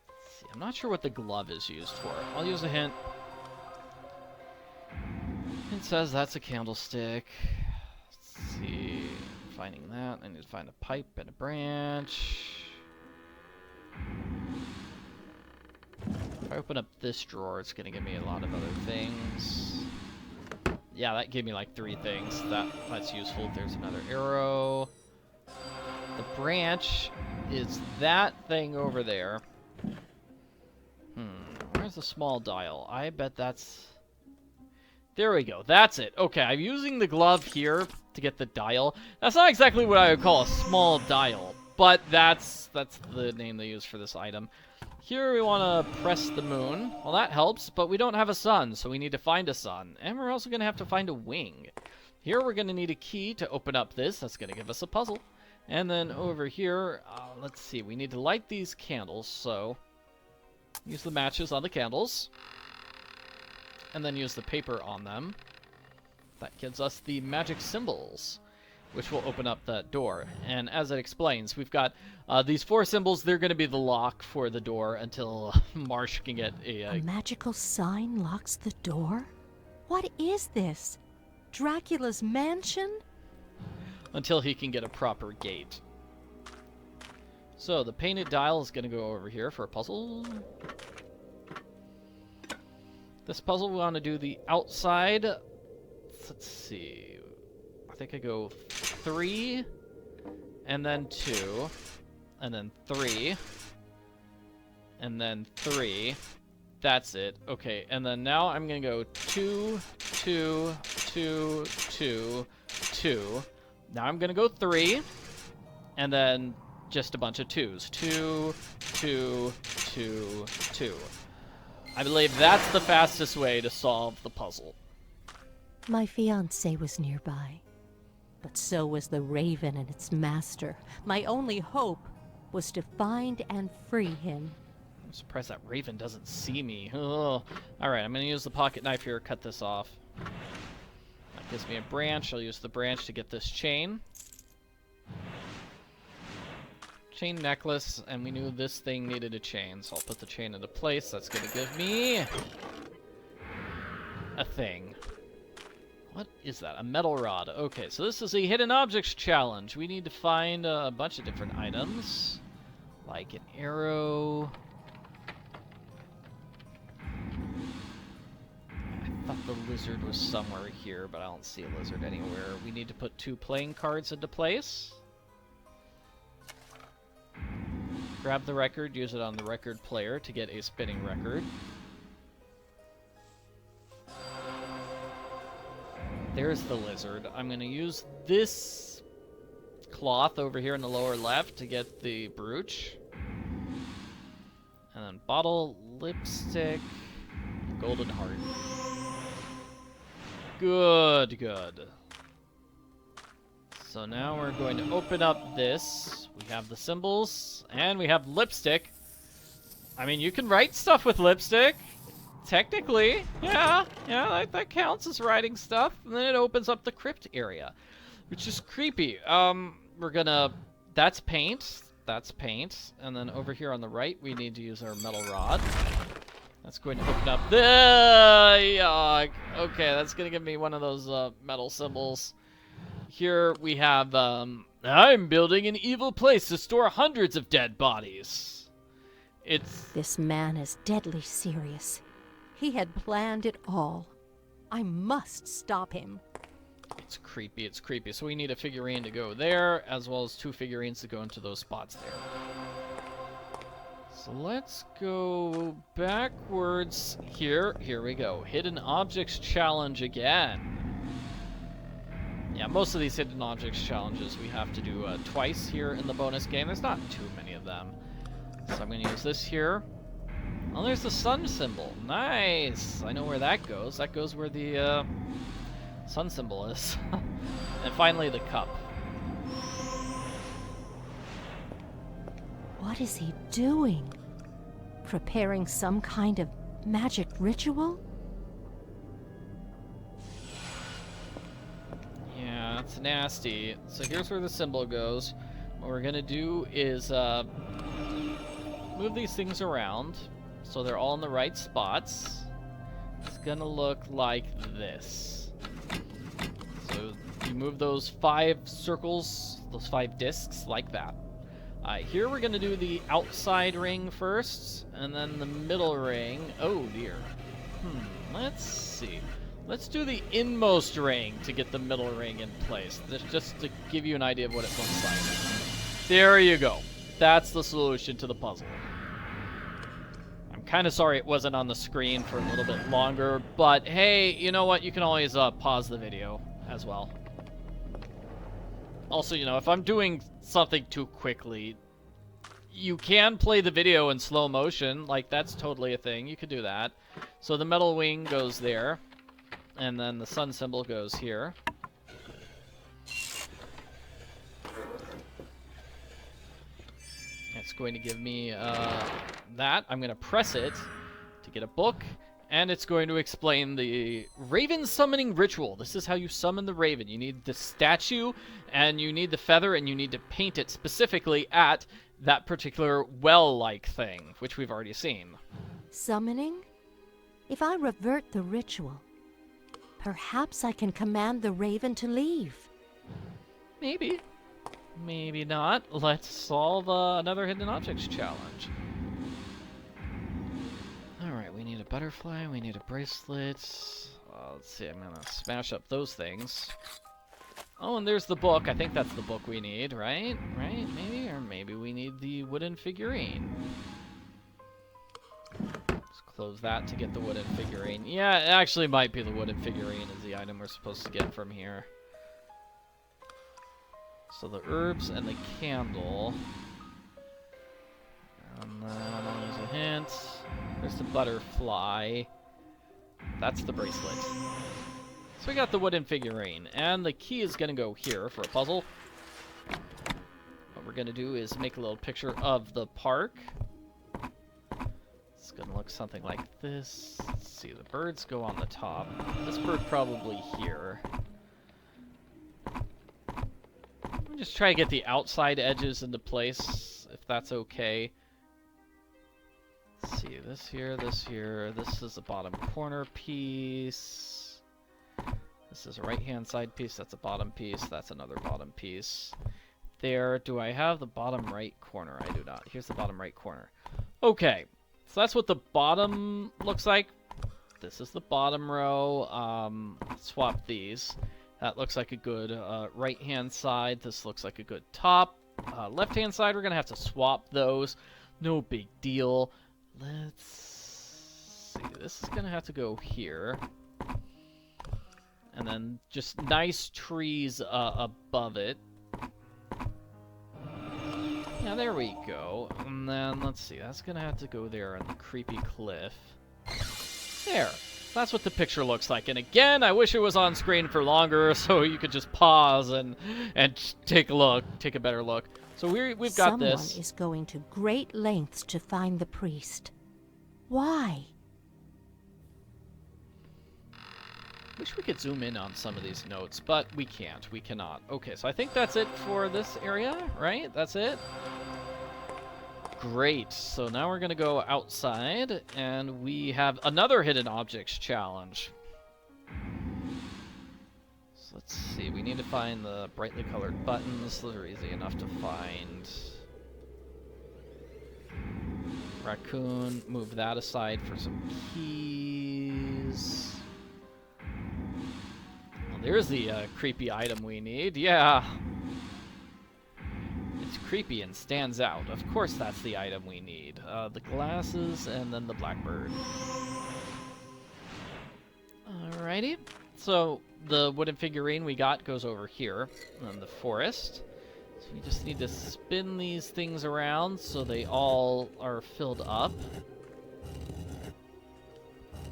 Let's see. I'm not sure what the glove is used for. I'll use a hint. It says that's a candlestick. Let's see. Finding that. I need to find a pipe and a branch. If I open up this drawer, it's going to give me a lot of other things. Yeah, that gave me like 3 things. That's useful. There's another arrow. The branch is that thing over there. Where's the small dial? I bet that's... There we go. That's it. Okay, I'm using the glove here to get the dial. That's not exactly what I would call a small dial, but that's the name they use for this item. Here we want to press the moon. Well, that helps, but we don't have a sun, so we need to find a sun. And we're also going to have to find a wing. Here we're going to need a key to open up this. That's going to give us a puzzle. And then over here, let's see. We need to light these candles, so use the matches on the candles. And then use the paper on them. That gives us the magic symbols, which will open up that door. And as it explains, we've got these 4 symbols. They're going to be the lock for the door until Marsh can get A magical sign locks the door? What is this? Dracula's mansion? Until he can get a proper gate. So the painted dial is going to go over here for a puzzle. This puzzle we want to do the outside. Let's see. I think I go 3, and then 2, and then 3, and then 3. That's it. Okay, and then now I'm gonna go 2, 2, 2, 2, 2. Now I'm gonna go 3, and then just a bunch of 2s. 2, 2, 2, 2. I believe that's the fastest way to solve the puzzle. My fiancé was nearby, but so was the raven and its master. My only hope was to find and free him. I'm surprised that raven doesn't see me. Oh. Alright, I'm going to use the pocket knife here to cut this off. That gives me a branch. I'll use the branch to get this chain. Chain necklace, and we knew this thing needed a chain, so I'll put the chain into place. That's going to give me a thing. What is that? A metal rod. Okay, so this is a hidden objects challenge. We need to find a bunch of different items, like an arrow. I thought the lizard was somewhere here, but I don't see a lizard anywhere. We need to put 2 playing cards into place. Grab the record, use it on the record player to get a spinning record. There's the lizard. I'm going to use this cloth over here in the lower left to get the brooch. And then bottle, lipstick, golden heart. Good, good. So now we're going to open up this. We have the symbols, and we have lipstick. I mean, you can write stuff with lipstick. Technically, yeah, that counts as writing stuff. And then it opens up the crypt area, which is creepy. We're gonna, that's paint, and then over here on the right, we need to use our metal rod. That's going to open up the, okay, that's gonna give me one of those metal symbols. Here we have, I'm building an evil place to store hundreds of dead bodies. This man is deadly serious. He had planned it all. I must stop him. It's creepy, it's creepy. So we need a figurine to go there, as well as 2 figurines to go into those spots there. So let's go backwards here. Here we go. Hidden Objects Challenge again. Yeah, most of these hidden objects challenges we have to do twice here in the bonus game. There's not too many of them. So I'm going to use this here. Oh, there's the sun symbol. Nice! I know where that goes. That goes where the sun symbol is. And finally, the cup. What is he doing? Preparing some kind of magic ritual? Yeah, that's nasty. So here's where the symbol goes. What we're gonna do is move these things around so they're all in the right spots. It's gonna look like this. So you move those 5 circles, those 5 discs, like that. Here we're gonna do the outside ring first, and then the middle ring. Oh dear. Let's see. Let's do the inmost ring to get the middle ring in place, just to give you an idea of what it looks like. There you go. That's the solution to the puzzle. I'm kind of sorry it wasn't on the screen for a little bit longer, but hey, you know what? You can always pause the video as well. Also, you know, if I'm doing something too quickly, you can play the video in slow motion. Like, that's totally a thing. You could do that. So the metal wing goes there, and then the sun symbol goes here. It's going to give me that. I'm going to press it to get a book. And it's going to explain the Raven Summoning Ritual. This is how you summon the Raven. You need the statue, and you need the feather, and you need to paint it specifically at that particular well-like thing, which we've already seen. Summoning? If I revert the ritual, perhaps I can command the Raven to leave. Maybe. Maybe not. Let's solve another Hidden Objects challenge. Alright, we need a butterfly, we need a bracelet. Let's see, I'm gonna smash up those things. Oh, and there's the book. I think that's the book we need, right? Right? Maybe? Or maybe we need the wooden figurine. Let's close that to get the wooden figurine. Yeah, it actually might be the wooden figurine is the item we're supposed to get from here. So the herbs and the candle. And then there's a hint. There's the butterfly. That's the bracelet. So we got the wooden figurine. And the key is going to go here for a puzzle. What we're going to do is make a little picture of the park. It's going to look something like this. Let's see, the birds go on the top. This bird probably here. Let me just try to get the outside edges into place, if that's okay. Let's see, this here, this here. This is the bottom corner piece. This is a right-hand side piece. That's a bottom piece. That's another bottom piece. There. Do I have the bottom right corner? I do not. Here's the bottom right corner. Okay. So that's what the bottom looks like. This is the bottom row. Swap these. That looks like a good right-hand side. This looks like a good top. Left-hand side, we're going to have to swap those. No big deal. Let's see. This is going to have to go here. And then just nice trees above it. Yeah, there we go. And then, let's see. That's going to have to go there on the creepy cliff. There. That's what the picture looks like. And again, I wish it was on screen for longer so you could just pause and take a look, take a better look. So we've got this. Someone is going to great lengths to find the priest. Why? Wish we could zoom in on some of these notes, but we can't. We cannot. Okay, so I think that's it for this area, right? That's it? Great. So now we're going to go outside, and we have another Hidden Objects challenge. So let's see. We need to find the brightly colored buttons. Those are easy enough to find. Raccoon, move that aside for some keys. Well, there's the creepy item we need. Yeah. It's creepy and stands out. Of course that's the item we need. The glasses and then the blackbird. Alrighty. So the wooden figurine we got goes over here in the forest. So we just need to spin these things around so they all are filled up.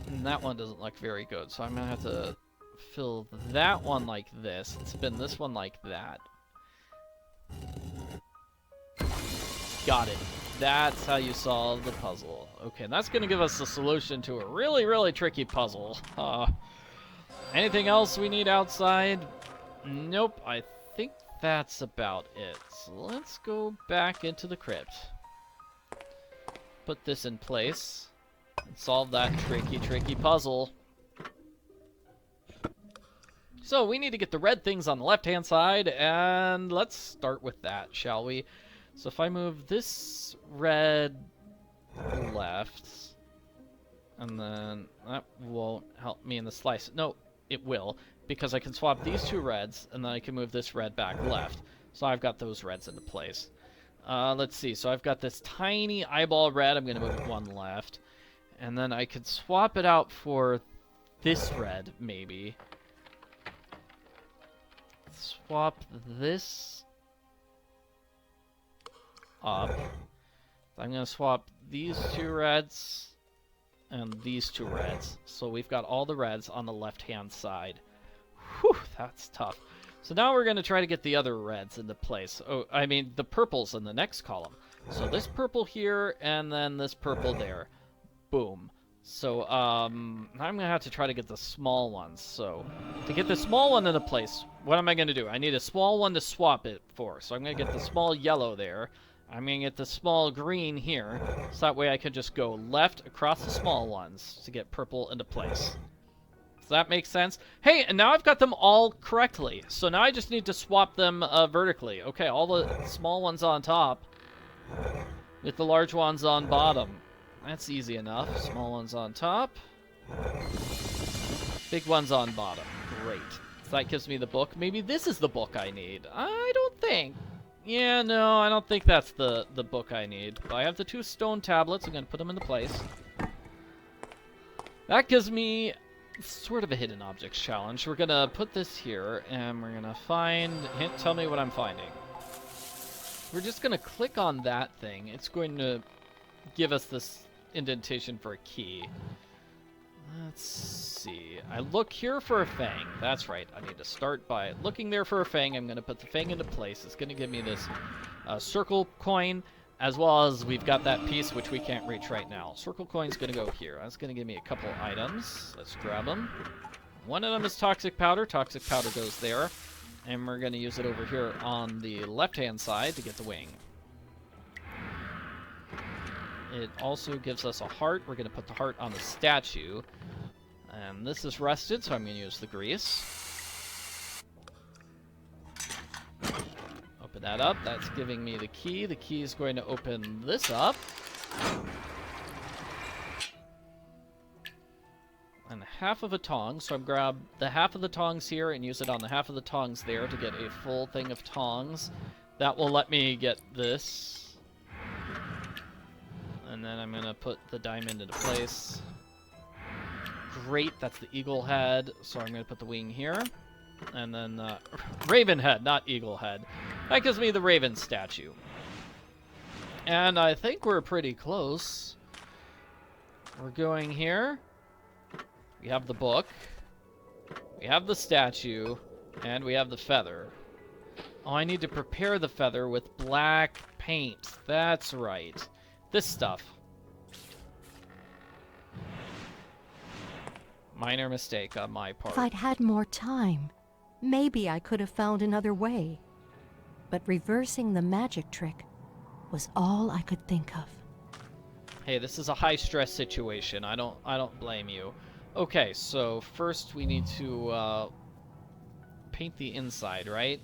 And that one doesn't look very good, so I'm gonna have to fill that one like this and spin this one like that. Got it. That's how you solve the puzzle. Okay, and that's gonna give us the solution to a really, really tricky puzzle. Anything else we need outside? Nope, I think that's about it. So let's go back into the crypt. Put this in place. And solve that tricky, tricky puzzle. So we need to get the red things on the left-hand side, and let's start with that, shall we? So if I move this red left, and then that won't help me in the slice. No, it will, because I can swap these two reds, and then I can move this red back left. So I've got those reds into place. Let's see, so I've got this tiny eyeball red. I'm going to move it one left. And then I could swap it out for this red, maybe. Swap this up. I'm going to swap these two reds and these two reds. So we've got all the reds on the left-hand side. Whew, that's tough. So now we're going to try to get the other reds into place. Oh, I mean, the purples in the next column. So this purple here, and then this purple there. Boom. So, I'm going to have to try to get the small ones. So, to get the small one into place, what am I going to do? I need a small one to swap it for. So I'm going to get the small yellow there. I'm going to get the small green here. So that way I can just go left across the small ones to get purple into place. Does that make sense? Hey, and now I've got them all correctly. So now I just need to swap them vertically. Okay, all the small ones on top with the large ones on bottom. That's easy enough. Small ones on top. Big ones on bottom. Great. So that gives me the book. Maybe this is the book I need. I don't think. Yeah, no, I don't think that's the book I need. But I have the 2 stone tablets. I'm going to put them into place. That gives me sort of a hidden objects challenge. We're going to put this here, and we're going to find... Tell me what I'm finding. We're just going to click on that thing. It's going to give us this indentation for a key. Let's see. I look here for a fang. That's right. I need to start by looking there for a fang. I'm going to put the fang into place. It's going to give me this circle coin, as well as we've got that piece which we can't reach right now. Circle coin's going to go here. That's going to give me a couple items. Let's grab them. One of them is toxic powder. Toxic powder goes there. And we're going to use it over here on the left-hand side to get the wing. It also gives us a heart. We're going to put the heart on the statue. And this is rusted, so I'm going to use the grease. Open that up. That's giving me the key. The key is going to open this up. And half of a tong. So I'm grab the half of the tongs here and use it on the half of the tongs there to get a full thing of tongs. That will let me get this. And then I'm going to put the diamond into place. Great, that's the eagle head. So I'm going to put the wing here. And then raven head, not eagle head. That gives me the raven statue. And I think we're pretty close. We're going here. We have the book. We have the statue. And we have the feather. Oh, I need to prepare the feather with black paint. That's right. This stuff. Minor mistake on my part. If I'd had more time, maybe I could have found another way. But reversing the magic trick was all I could think of. Hey, this is a high-stress situation. I don't blame you. Okay, so first we need to paint the inside, right?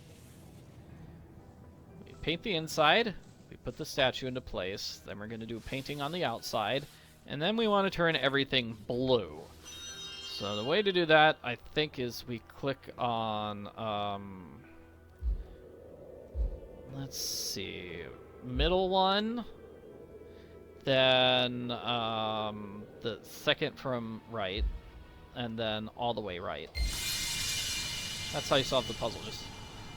We paint the inside. We put the statue into place. Then we're going to do painting on the outside. And then we want to turn everything blue. So the way to do that, I think, is we click on, let's see, middle one, then the second from right, and then all the way right. That's how you solve the puzzle. Just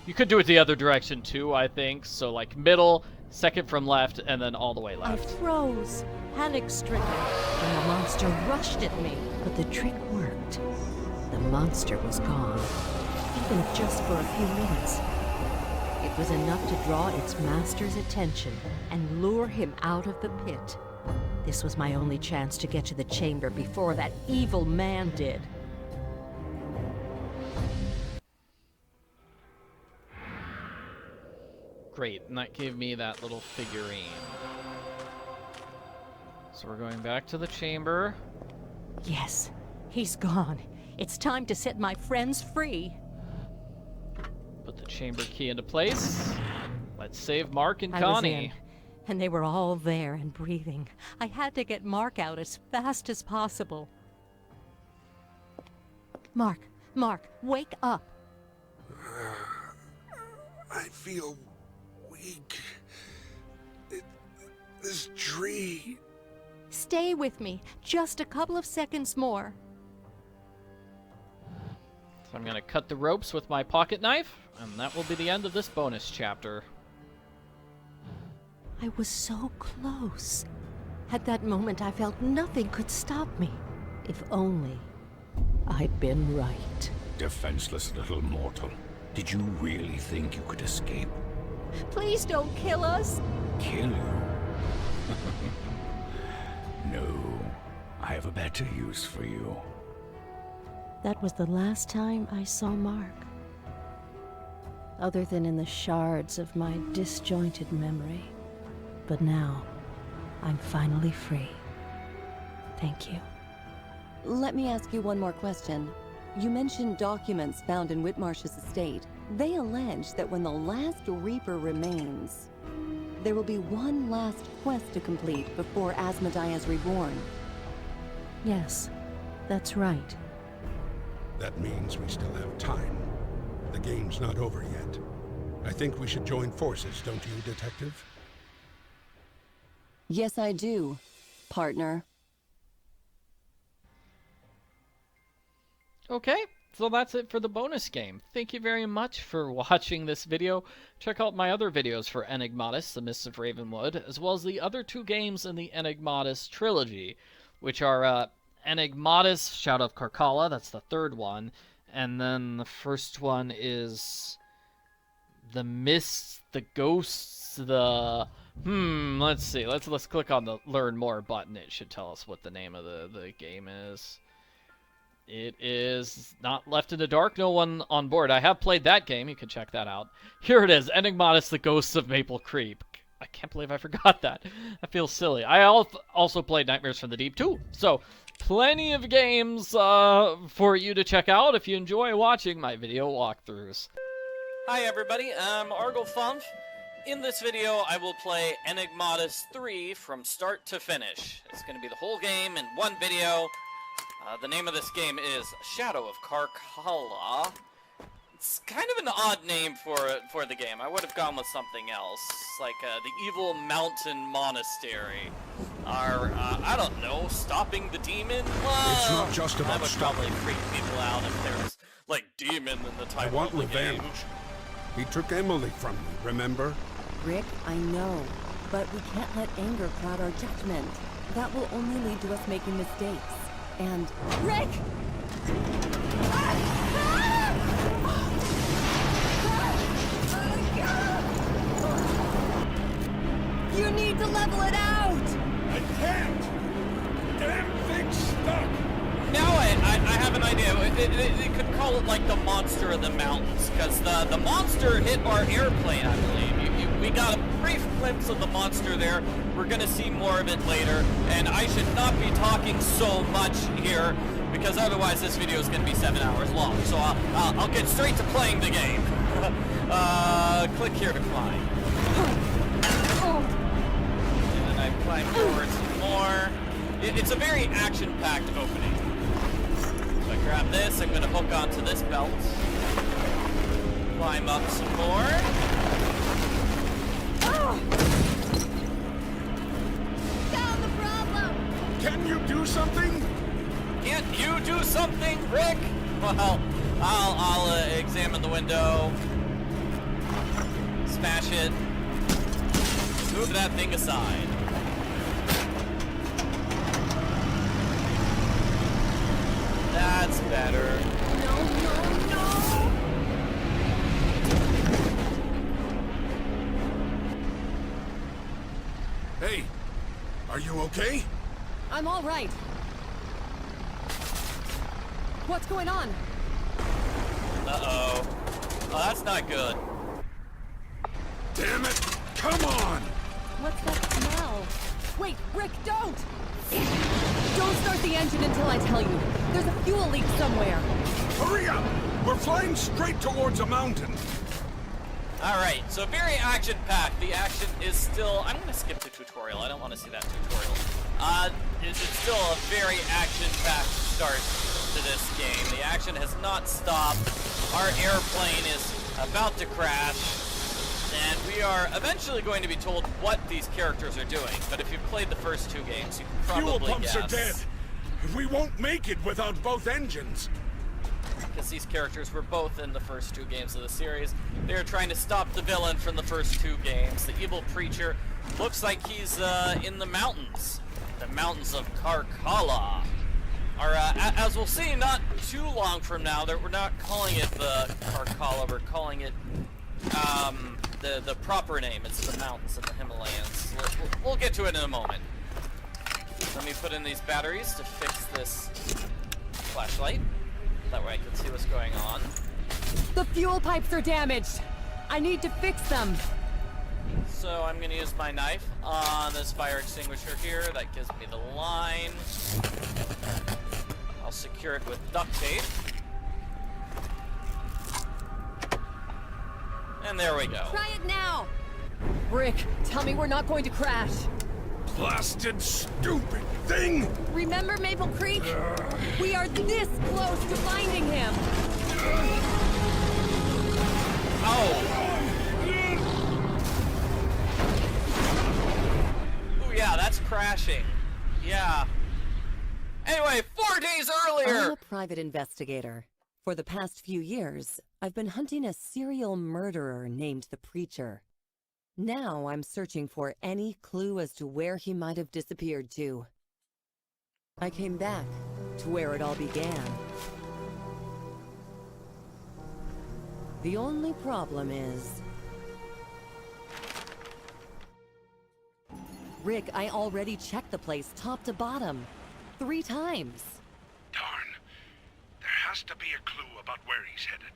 you could do it the other direction too, I think. So like middle, second from left, and then all the way I left. froze, panic-stricken, and the monster rushed at me. But the trick worked. The monster was gone, even if just for a few minutes. It was enough to draw its master's attention and lure him out of the pit. This was my only chance to get to the chamber before that evil man did. Great, and that gave me that little figurine. So we're going back to the chamber. Yes, he's gone. It's time to set my friends free. Put the chamber key into place. Let's save Mark and I was Connie. in, and they were all there and breathing. I had to get Mark out as fast as possible. Mark, wake up. I feel weak. This tree... Stay with me, just a couple of seconds more. So I'm gonna cut the ropes with my pocket knife, and that will be the end of this bonus chapter. I was so close. At that moment, I felt nothing could stop me. If only I'd been right. Defenseless little mortal. Did you really think you could escape? Please don't kill us. Kill you? No. I have a better use for you. That was the last time I saw Mark. Other than in the shards of my disjointed memory. But now, I'm finally free. Thank you. Let me ask you one more question. You mentioned documents found in Whitmarsh's estate. They allege that when the last Reaper remains, there will be one last quest to complete before Asmodai is reborn. Yes, that's right. That means we still have time. The game's not over yet. I think we should join forces, don't you, Detective? Yes, I do, partner. Okay, so that's it for the bonus game. Thank you very much for watching this video. Check out my other videos for Enigmatis, the Mists of Ravenwood, as well as the other 2 games in the Enigmatis Trilogy, which are Enigmatis, Shadow of Carcalla, that's the 3rd one, and then the first one is the Mists, the Ghosts, the... let's see, let's click on the Learn More button. It should tell us what the name of the game is. It is not Left in the Dark, No One on Board. I have played that game. You can check that out. Here it is, Enigmatis, The Ghosts of Maple Creek. I can't believe I forgot that. That feels silly. I also played Nightmares from the Deep, too. So, plenty of games for you to check out if you enjoy watching my video walkthroughs. Hi, everybody. I'm Arglefumf. In this video, I will play Enigmatis 3 from start to finish. It's going to be the whole game in one video. The name of this game is Shadow of Carcalla. It's kind of an odd name for the game. I would have gone with something else, like the Evil Mountain Monastery, or I don't know, Stopping the Demon. Well, It's not just about that would probably freak people out if there was like demon in the title. I want of the revenge. game. He took Emily from me, remember? Rick, I know, but we can't let anger cloud our judgment. That will only lead to us making mistakes. And... Rick! You need to level it out! I can't! Damn thing's stuck! Now I have an idea. It could call it like the monster of the mountains, because the monster hit our airplane, I believe. We got a brief glimpse of the monster there. We're going to see more of it later, and I should not be talking so much here, because otherwise this video is going to be 7 hours long. So I'll get straight to playing the game. Click here to climb. And then I climb forward some more. It's a very action-packed opening. So I grab this, I'm going to hook onto this belt. Climb up some more. Found the problem! Can you do something? Can't you do something, Rick? Well, I'll examine the window. Smash it. Move that thing aside. That's better. No, no, no! Hey, are you okay? I'm all right. What's going on? Uh-oh. Oh, that's not good. Damn it! Come on! What's that smell? Wait, Rick, don't! Don't start the engine until I tell you. There's a fuel leak somewhere. Hurry up! We're flying straight towards a mountain. Alright, so very action-packed. The action is still... I'm going to skip the tutorial. I don't want to see that tutorial. It's still a very action-packed start to this game. The action has not stopped. Our airplane is about to crash. And we are eventually going to be told what these characters are doing. But if you've played the first two games, you can Fuel probably pumps guess. are dead. We won't make it without both engines. Because these characters were both in the first two games of the series. They are trying to stop the villain from the first two games. The evil preacher looks like he's in the mountains. The mountains of Karkala. As we'll see not too long from now, that we're not calling it the Karkala, we're calling it the proper name. It's the mountains in the Himalayas. We'll get to it in a moment. Let me put in these batteries to fix this flashlight. That way I can see what's going on. The fuel pipes are damaged. I need to fix them. So I'm going to use my knife on this fire extinguisher here. That gives me the line. I'll secure it with duct tape. And there we go. Try it now. Rick, tell me we're not going to crash. Blasted stupid thing! Remember Maple Creek? We are this close to finding him. Oh, yeah, that's crashing. Yeah. Anyway, 4 days earlier! I'm a private investigator. For the past few years, I've been hunting a serial murderer named the Preacher. Now I'm searching for any clue as to where he might have disappeared to. I came back to where it all began. The only problem is... Rick, I already checked the place top to bottom. 3 times. Darn. There has to be a clue about where he's headed.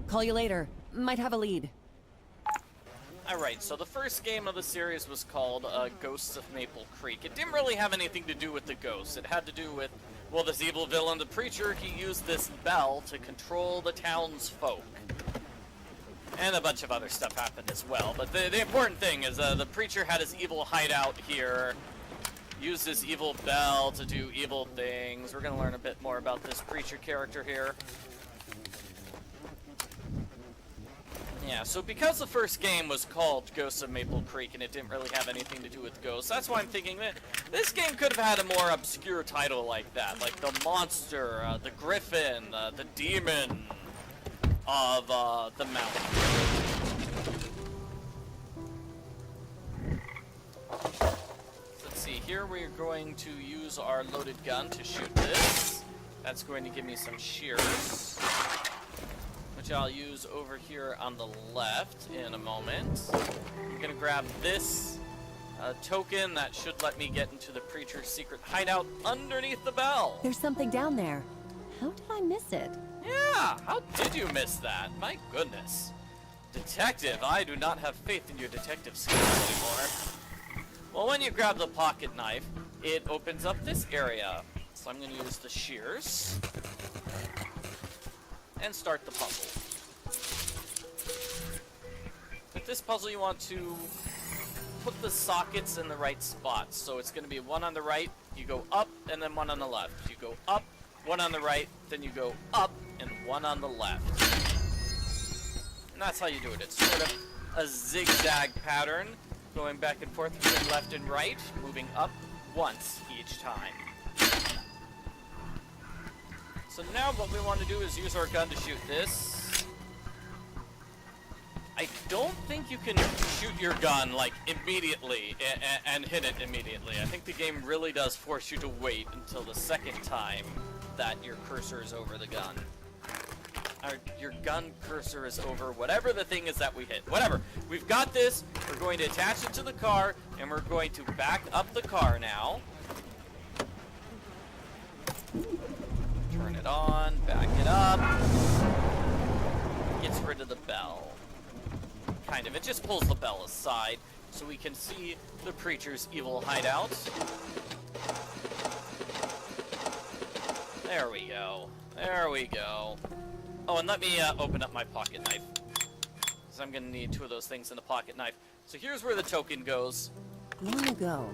Call you later. Might have a lead. Alright, so the first game of the series was called Ghosts of Maple Creek. It didn't really have anything to do with the ghosts. It had to do with, well, this evil villain, the Preacher. He used this bell to control the townsfolk. And a bunch of other stuff happened as well. But the important thing is the Preacher had his evil hideout here. Used this evil bell to do evil things. We're going to learn a bit more about this Preacher character here. Yeah, so because the first game was called Ghosts of Maple Creek and it didn't really have anything to do with ghosts, that's why I'm thinking that this game could have had a more obscure title like that. Like the monster, the griffin, the demon of the mountain. Let's see, here we're going to use our loaded gun to shoot this. That's going to give me some shears, which I'll use over here on the left in a moment. I'm gonna grab this token that should let me get into the Preacher's secret hideout underneath the bell. There's something down there. How did I miss it? Yeah, how did you miss that? My goodness. Detective, I do not have faith in your detective skills anymore. Well, when you grab the pocket knife, it opens up this area. So I'm gonna use the shears and start the puzzle. With this puzzle, you want to put the sockets in the right spots. So it's going to be one on the right, you go up, and then one on the left. You go up, one on the right, then you go up, and one on the left. And that's how you do it. It's sort of a zigzag pattern, going back and forth between left and right, moving up once each time. So now what we want to do is use our gun to shoot this. I don't think you can shoot your gun, like, immediately and hit it immediately. I think the game really does force you to wait until the second time that your cursor is over the gun. Or your gun cursor is over whatever the thing is that we hit. Whatever. We've got this. We're going to attach it to the car, and we're going to back up the car now. Turn it on, back it up. Gets rid of the bell. Kind of. It just pulls the bell aside so we can see the Preacher's evil hideout. There we go. There we go. Oh, and let me open up my pocket knife. Because I'm going to need 2 of those things in the pocket knife. So here's where the token goes. Long ago,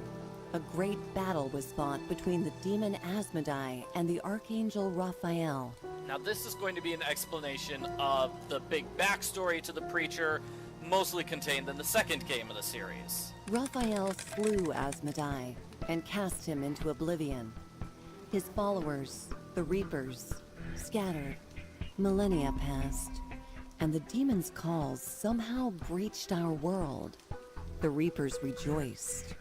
a great battle was fought between the demon Asmodai and the archangel Raphael. Now this is going to be an explanation of the big backstory to the Preacher, mostly contained in the second game of the series. Raphael slew Asmodai and cast him into oblivion. His followers, the Reapers, scattered. Millennia passed, and the demon's calls somehow breached our world. The Reapers rejoiced.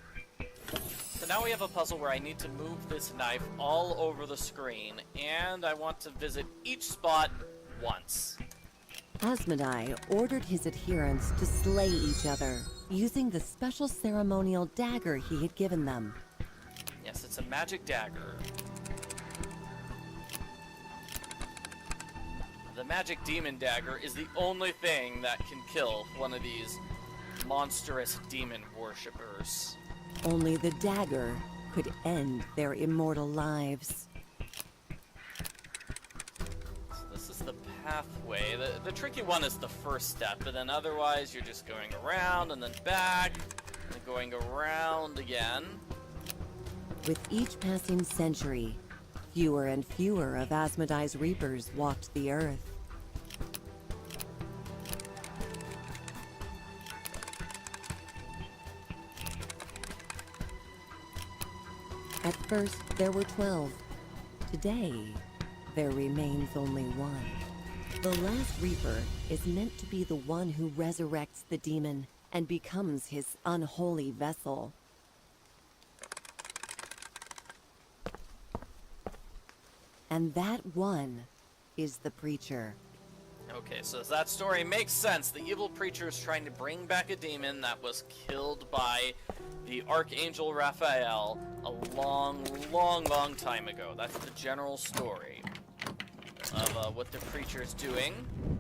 So now we have a puzzle where I need to move this knife all over the screen, and I want to visit each spot once. Asmodai ordered his adherents to slay each other, using the special ceremonial dagger he had given them. Yes, it's a magic dagger. The magic demon dagger is the only thing that can kill one of these monstrous demon worshippers. Only the dagger could end their immortal lives. So this is the pathway. The tricky one is the first step, but then otherwise you're just going around and then back, and going around again. With each passing century, fewer and fewer of Asmodai's Reapers walked the earth. At first, there were 12. Today, there remains only 1. The last Reaper is meant to be the one who resurrects the demon and becomes his unholy vessel. And that one is the Preacher. Okay, so that story makes sense. The evil Preacher is trying to bring back a demon that was killed by the Archangel Raphael a long time ago. That's the general story of what the Preacher is doing.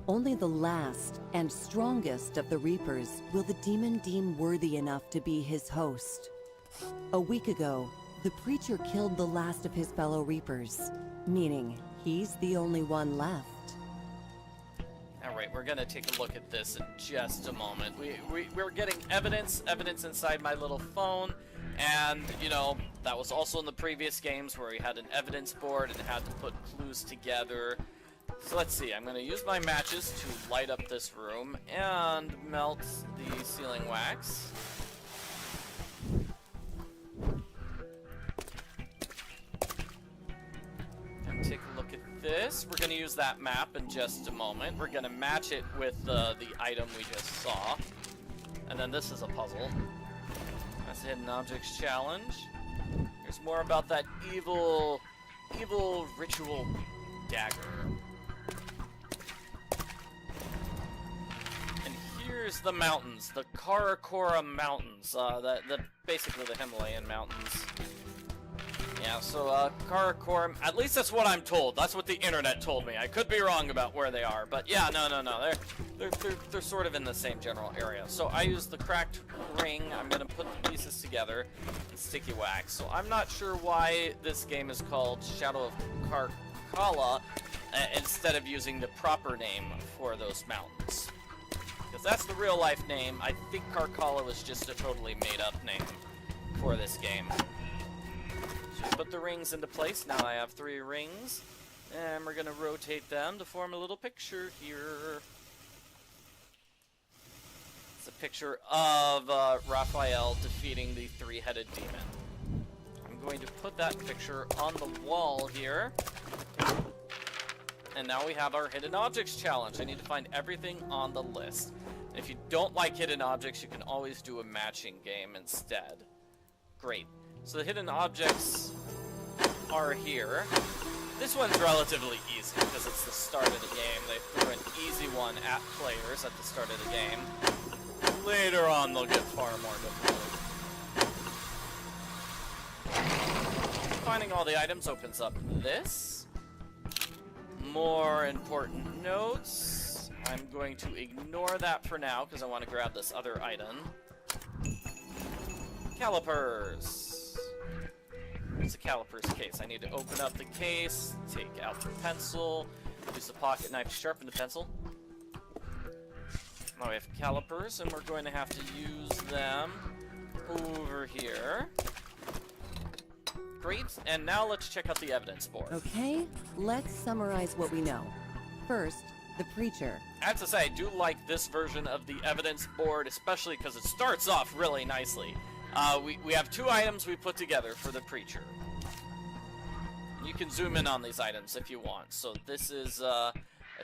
Only the last and strongest of the Reapers will the demon deem worthy enough to be his host. A week ago, the Preacher killed the last of his fellow Reapers, meaning he's the only one left. Alright, we're gonna take a look at this in just a moment. We're getting evidence inside my little phone, and, you know, that was also in the previous games where we had an evidence board and had to put clues together. So let's see, I'm gonna use my matches to light up this room and melt the sealing wax. Take a look at this. We're going to use that map in just a moment. We're going to match it with the item we just saw. And then this is a puzzle. That's the Hidden Objects Challenge. Here's more about that evil ritual dagger. And here's the mountains, the Karakora Mountains. Basically the Himalayan mountains. Yeah, so, Karakoram, at least that's what I'm told. That's what the internet told me. I could be wrong about where they are, but yeah, no. They're sort of in the same general area. So I use the cracked ring. I'm gonna put the pieces together in sticky wax. So I'm not sure why this game is called Shadow of Karkala instead of using the proper name for those mountains. Because that's the real life name. I think Karkala was just a totally made up name for this game. Put the rings into place. Now I have 3 rings, and we're going to rotate them to form a little picture here. It's a picture of Raphael defeating the 3-headed demon. I'm going to put that picture on the wall here. and now we have our hidden objects challenge. I need to find everything on the list. If you don't like hidden objects, you can always do a matching game instead. Great. So the hidden objects are here. This one's relatively easy because it's the start of the game. They threw an easy one at players at the start of the game. Later on, they'll get far more difficult. Finding all the items opens up this. More important notes. I'm going to ignore that for now because I want to grab this other item. Calipers. It's a calipers case. I need to open up the case, take out the pencil, use the pocket knife to sharpen the pencil. Now we have calipers, and we're going to have to use them over here. Great, and now let's check out the evidence board. Okay, let's summarize what we know. First, the preacher. I have to say, I do like this version of the evidence board, especially because it starts off really nicely. We have 2 items we put together for the preacher. You can zoom in on these items if you want. So this is a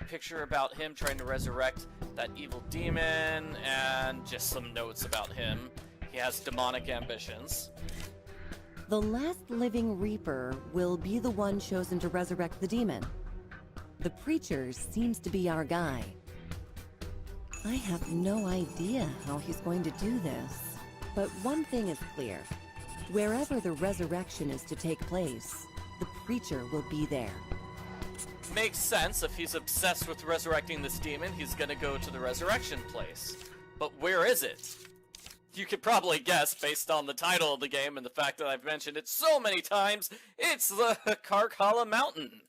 picture about him trying to resurrect that evil demon, and just some notes about him. He has demonic ambitions. The last living reaper will be the one chosen to resurrect the demon. The preacher seems to be our guy. I have no idea how he's going to do this. But one thing is clear. Wherever the resurrection is to take place, the preacher will be there. Makes sense. If he's obsessed with resurrecting this demon, he's gonna go to the resurrection place. But where is it? You could probably guess based on the title of the game and the fact that I've mentioned it so many times. It's the Karkala Mountain.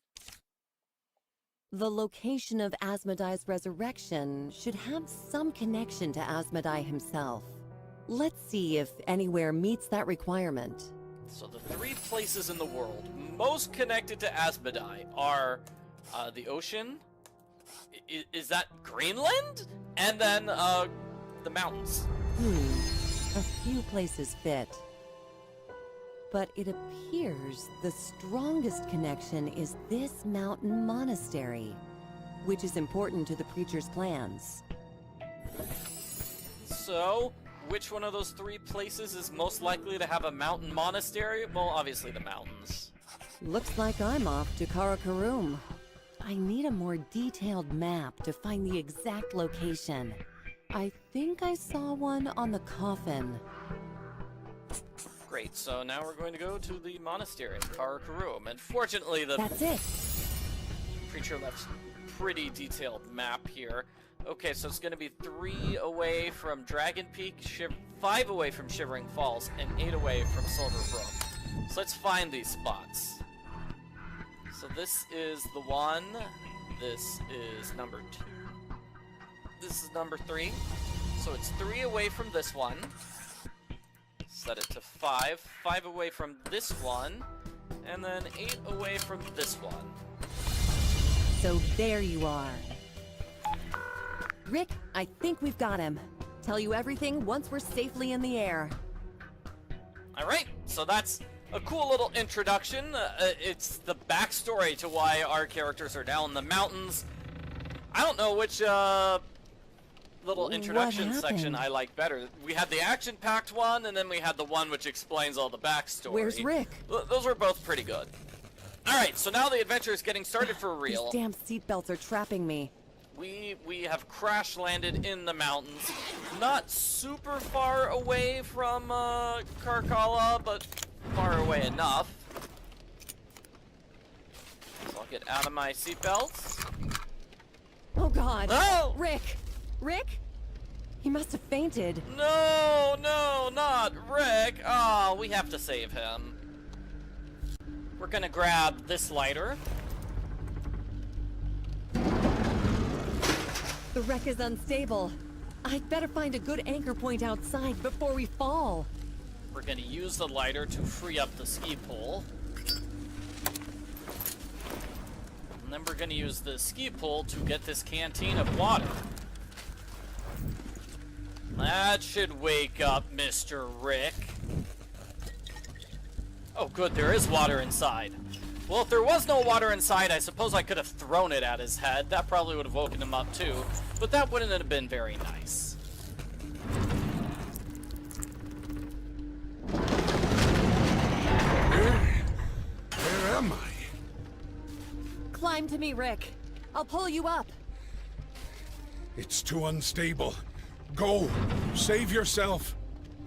The location of Asmodee's resurrection should have some connection to Asmodee himself. Let's see if anywhere meets that requirement. So the 3 places in the world most connected to Asmodee are the ocean. Is that Greenland? And then the mountains. A few places fit. But it appears the strongest connection is this mountain monastery, which is important to the preacher's plans. So, which one of those 3 places is most likely to have a mountain monastery? Well, obviously the mountains. Looks like I'm off to Karakorum. I need a more detailed map to find the exact location. I think I saw one on the coffin. Great, so now we're going to go to the monastery in Karakorum. And fortunately, That's it. preacher left a pretty detailed map here. Okay, so it's going to be 3 away from Dragon Peak, 5 away from Shivering Falls, and 8 away from Silver Brook. So let's find these spots. So this is the 1. This is number 2. This is number 3. So it's 3 away from this one. Set it to 5. 5 away from this one. And then 8 away from this one. So there you are. Rick, I think we've got him. Tell you everything once we're safely in the air. Alright, so that's a cool little introduction. It's the backstory to why our characters are down in the mountains. I don't know which little introduction section I like better. We had the action-packed one, and then we had the one which explains all the backstory. Where's Rick? Those were both pretty good. Alright, so now the adventure is getting started for real. These damn seatbelts are trapping me. We have crash landed in the mountains. Not super far away from Karkala, but far away enough. So I'll get out of my seatbelts. Oh god. Oh! Rick! Rick? He must have fainted. No, not Rick. Oh, we have to save him. We're gonna grab this lighter. The wreck is unstable. I'd better find a good anchor point outside before we fall. We're gonna use the lighter to free up the ski pole. And then we're gonna use the ski pole to get this canteen of water. That should wake up Mr. Rick. Oh good, there is water inside. Well, if there was no water inside, I suppose I could have thrown it at his head. That probably would have woken him up too, but that wouldn't have been very nice. Where am I? Climb to me, Rick. I'll pull you up. It's too unstable. Go! Save yourself!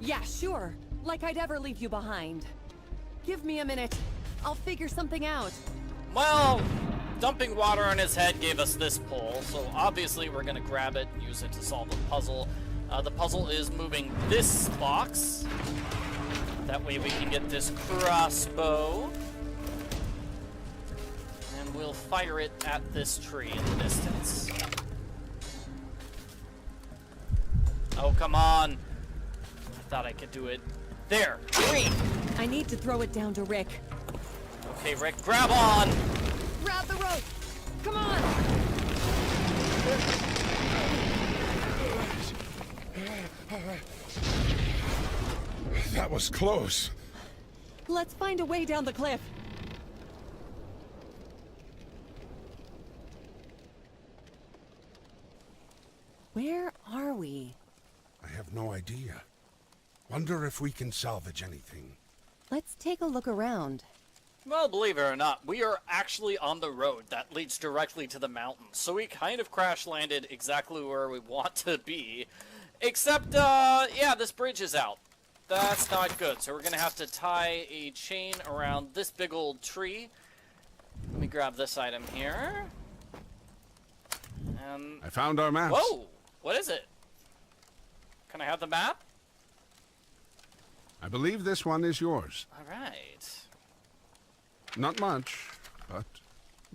Yeah, sure. Like I'd ever leave you behind. Give me a minute. I'll figure something out. Well, dumping water on his head gave us this pole, so obviously we're gonna grab it and use it to solve the puzzle. The puzzle is moving this box. That way we can get this crossbow. And we'll fire it at this tree in the distance. Oh, come on. I thought I could do it. There, green. I need to throw it down to Rick. Okay, Rick, grab on. Grab the rope. Come on. That was close. Let's find a way down the cliff. Where are we? I have no idea. Wonder if we can salvage anything. Let's take a look around. Well, believe it or not, we are actually on the road that leads directly to the mountains. So we kind of crash landed exactly where we want to be. Except, yeah, this bridge is out. That's not good. So we're going to have to tie a chain around this big old tree. Let me grab this item here. And I found our maps. whoa! What is it? Can I have the map? I believe this one is yours. All right. Not much, but...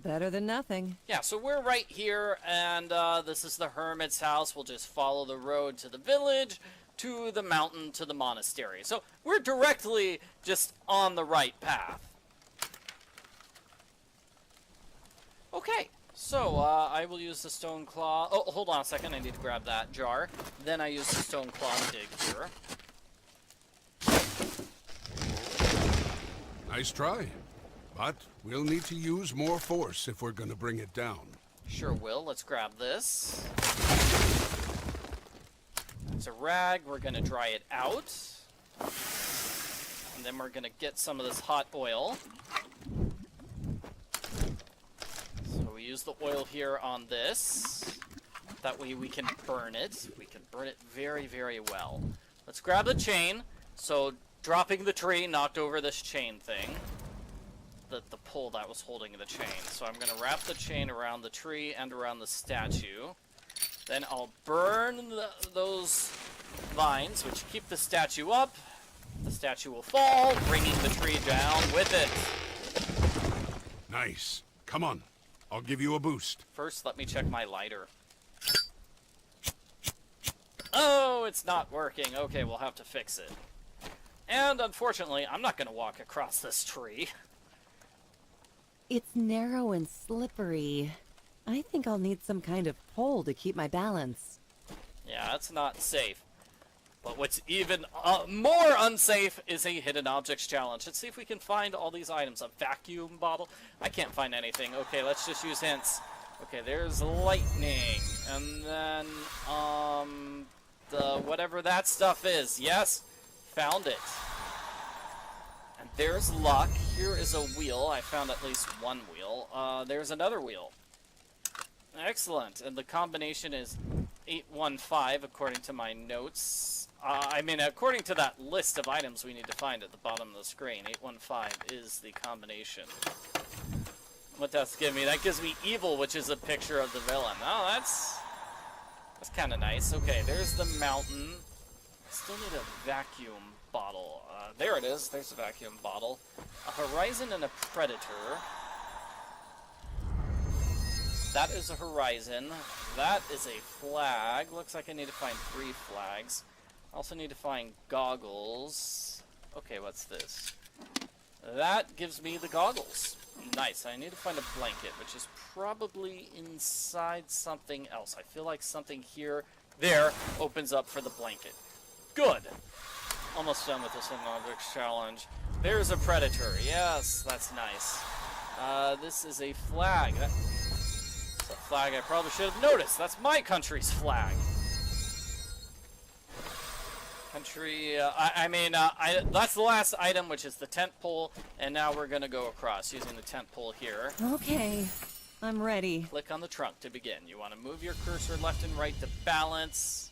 Better than nothing. Yeah, so we're right here, and this is the hermit's house. We'll just follow the road to the village, to the mountain, to the monastery. So we're directly just on the right path. Okay, so I will use the stone claw. Oh, hold on a second. I need to grab that jar. Then I use the stone claw to dig here. Nice try. But we'll need to use more force if we're gonna bring it down. Sure will. Let's grab this. It's a rag. We're gonna dry it out. And then we're gonna get some of this hot oil. So we use the oil here on this. That way we can burn it. We can burn it very, very well. Let's grab the chain. So dropping the tree knocked over this chain thing. The pole that was holding the chain. So I'm going to wrap the chain around the tree and around the statue. Then I'll burn those vines, which keep the statue up. The statue will fall, bringing the tree down with it. Nice. Come on. I'll give you a boost. First, let me check my lighter. Oh, it's not working. Okay, we'll have to fix it. And unfortunately, I'm not going to walk across this tree. It's narrow and slippery. I think I'll need some kind of pole to keep my balance. Yeah, that's not safe. But what's even more unsafe is a hidden objects challenge. Let's see if we can find all these items. A vacuum bottle? I can't find anything. Okay, let's just use hints. Okay, there's lightning. And then, the whatever that stuff is. Yes, found it. And there's luck. Here is a wheel. I found at least one wheel. There's another wheel. Excellent. And the combination is 815 according to my notes. I mean, according to that list of items we need to find at the bottom of the screen. 815 is the combination. What does give me? That gives me evil, which is a picture of the villain. Oh, that's kind of nice. Okay, there's the mountain. Still need a vacuum bottle. There it is. There's a vacuum bottle. A horizon and a predator. That is a horizon. That is a flag. Looks like I need to find 3 flags. I also need to find goggles. Okay, what's this? That gives me the goggles. Nice. I need to find a blanket, which is probably inside something else. I feel like something here, there, opens up for the blanket. Good. Almost done with this hidden objects challenge. There's a predator. Yes, that's nice. This is a flag. It's a flag I probably should have noticed. That's my country's flag. Country, that's the last item, which is the tent pole, and now we're gonna go across using the tent pole here. Okay, I'm ready. Click on the trunk to begin. You want to move your cursor left and right to balance.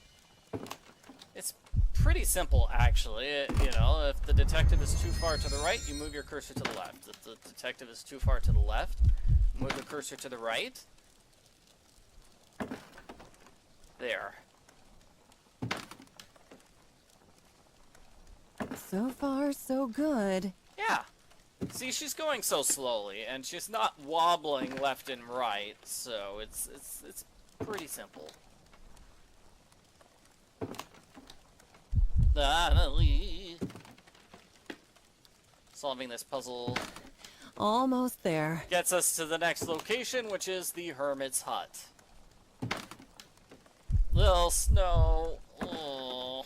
It's pretty simple, actually. You know, if the detective is too far to the right, you move your cursor to the left. If the detective is too far to the left, move the cursor to the right. There. So far, so good. Yeah. See, she's going so slowly, and she's not wobbling left and right, so it's pretty simple. Solving this puzzle Almost there. gets us to the next location, which is the hermit's hut. Little snow. Oh.